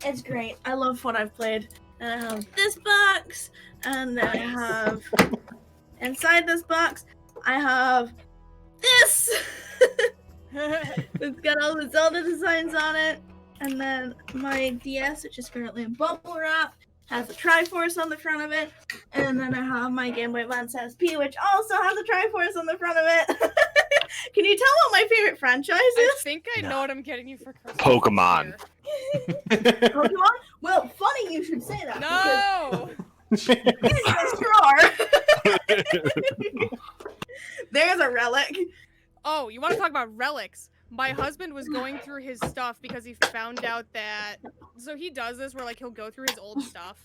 It's great. I love what I've played. And I have this box, and then I have inside this box, I have this. It's got all the Zelda designs on it, and then my DS, which is currently in bubble wrap, has a Triforce on the front of it, and then I have my Game Boy Advance SP, which also has a Triforce on the front of it. Can you tell what my favorite franchise I is? think I know what I'm getting you for Christmas. Pokemon. this Pokemon? Well, funny you should say that. year. No. There's a relic. Oh, you want to talk about relics? My husband was going through his stuff because he found out that. So he does this where like he'll go through his old stuff,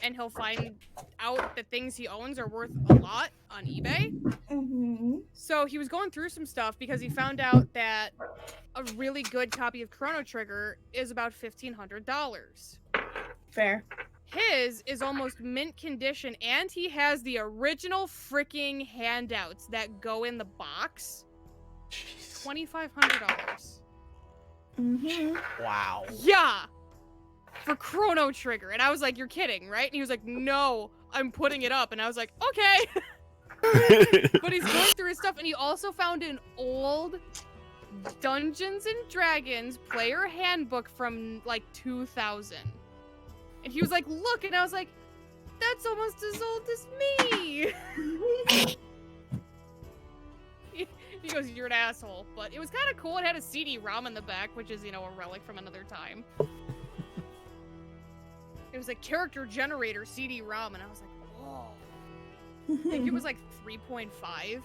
and he'll find out that things he owns are worth a lot on eBay. Mm-hmm. So he was going through some stuff because he found out that a really good copy of Chrono Trigger is about $1,500. Fair. His is almost mint condition, and he has the original freaking handouts that go in the box. Jeez. $2,500. Mm-hmm. Wow. Yeah, for Chrono Trigger, and I was like, "You're kidding, right?" And he was like, "No, I'm putting it up," and I was like, "Okay." But he's going through his stuff, and he also found an old Dungeons and Dragons player handbook from like 2000. And he was like, "Look," and I was like, "That's almost as old as me." He goes, "You're an asshole," but it was kind of cool. It had a CD-ROM in the back, which is, you know, a relic from another time. It was a character generator CD-ROM, and I was like, "Whoa." I think it was like 3.5.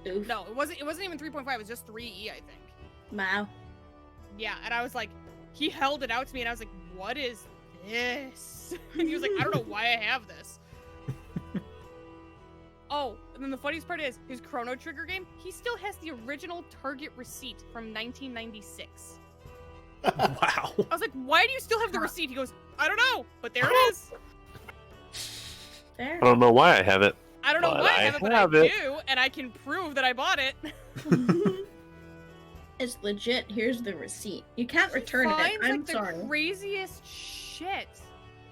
Oof. No, it wasn't even 3.5. It was just 3E, I think. Wow. Yeah, and I was like, he held it out to me, and I was like, "What is this?" And he was like, "I don't know why I have this." Oh, and then the funniest part is, his Chrono Trigger game, he still has the original Target receipt from 1996. Wow. I was like, "Why do you still have the receipt?" He goes, "I don't know, but there it is." Fair. I don't know why I have it. I don't know But why I I have it, but have I it. do, and I can prove that I bought it. It's legit. Here's the receipt. You can't return it. Finds, I'm like, sorry. the craziest shit.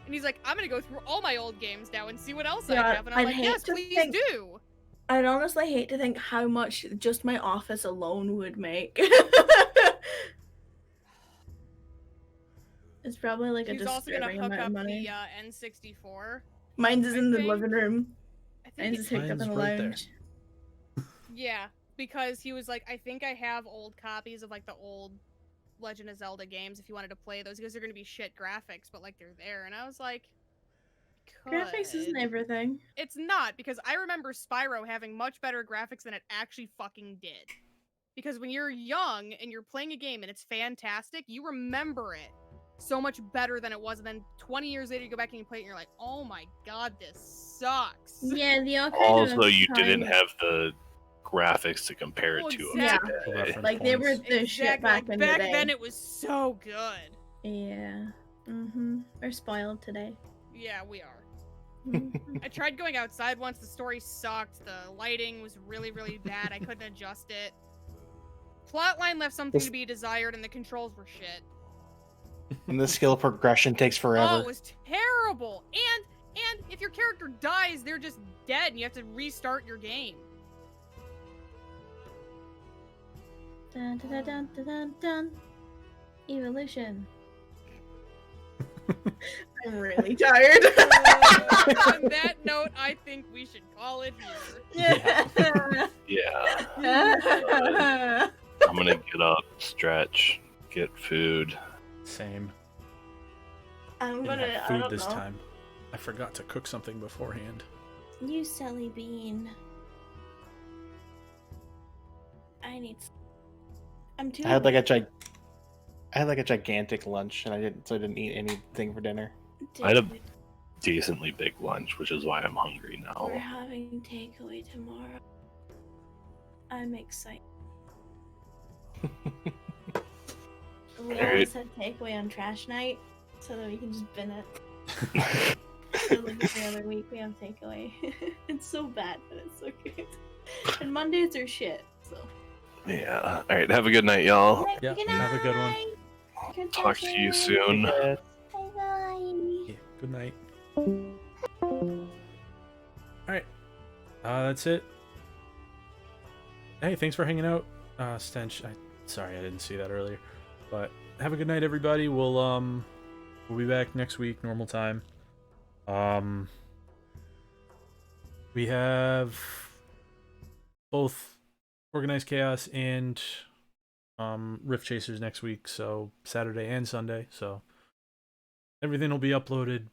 And he's like, "I'm gonna go through all my old games now and see what else Yeah, I have." And I'm I'd like, hate "Yes, to please think- do." I'd honestly hate to think how much just my office alone would make. It's probably like a He's also gonna disturbing hook amount of up money. the N64. Mine's is I in the think- living room. I think Mine's is hooked up in Mine's the right there. lounge. yeah, because he was like, "I think I have old copies of like the old Legend of Zelda games if you wanted to play those, because they're gonna be shit graphics, but like they're there." And I was like, Graphics isn't "Could." everything. It's not, because I remember Spyro having much better graphics than it actually fucking did. Because when you're young and you're playing a game and it's fantastic, you remember it so much better than it was, and then 20 years later you go back and you play it and you're like, "Oh my god, this sucks." Yeah, the all kind Also, of you didn't time- have the graphics to compare it Well, to. exactly. today. Reference like they were points. the shit back in the day. then it was so good. Yeah. Mm-hmm. We're spoiled today. Yeah, we are. Mhm. I tried going outside once, the story sucked, the lighting was really, really bad, I couldn't adjust it. Plotline left something to be desired, and the controls were shit. And the skill progression takes Oh, forever. it was terrible! And if your character dies, they're just dead, and you have to restart your game. Dun, dun, dun, dun, dun, dun. Evolution. I'm really tired. On that note, I think we should call it here. Yeah. I'm gonna get up, stretch, get food. Same. I'm Didn't gonna. have I food don't this know. time. I forgot to cook something beforehand. You silly bean. I need. I'm too. I had like awake. a gigantic lunch, and I didn't eat anything for dinner. I had a Dude, decently big lunch, which is why I'm hungry now. We're having takeaway tomorrow. I'm excited. We Alright. always had takeaway on trash night, so that we can just bin it. So like every other week we have takeaway. It's so bad, but it's so good. And Mondays are shit. So. Yeah. All right. Have a good night, y'all. Yeah, have a good one. Good Talk to you night. soon. Bye Yeah, good night. Alright. That's it. Hey, thanks for hanging out. Stench, sorry I didn't see that earlier. But have a good night, everybody. We'll be back next week, normal time. We have both Organized Chaos and Rift Chasers next week, so Saturday and Sunday. So everything will be uploaded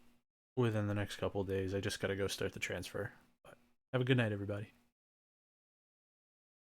within the next couple of days. I just gotta go start the transfer. But have a good night, everybody.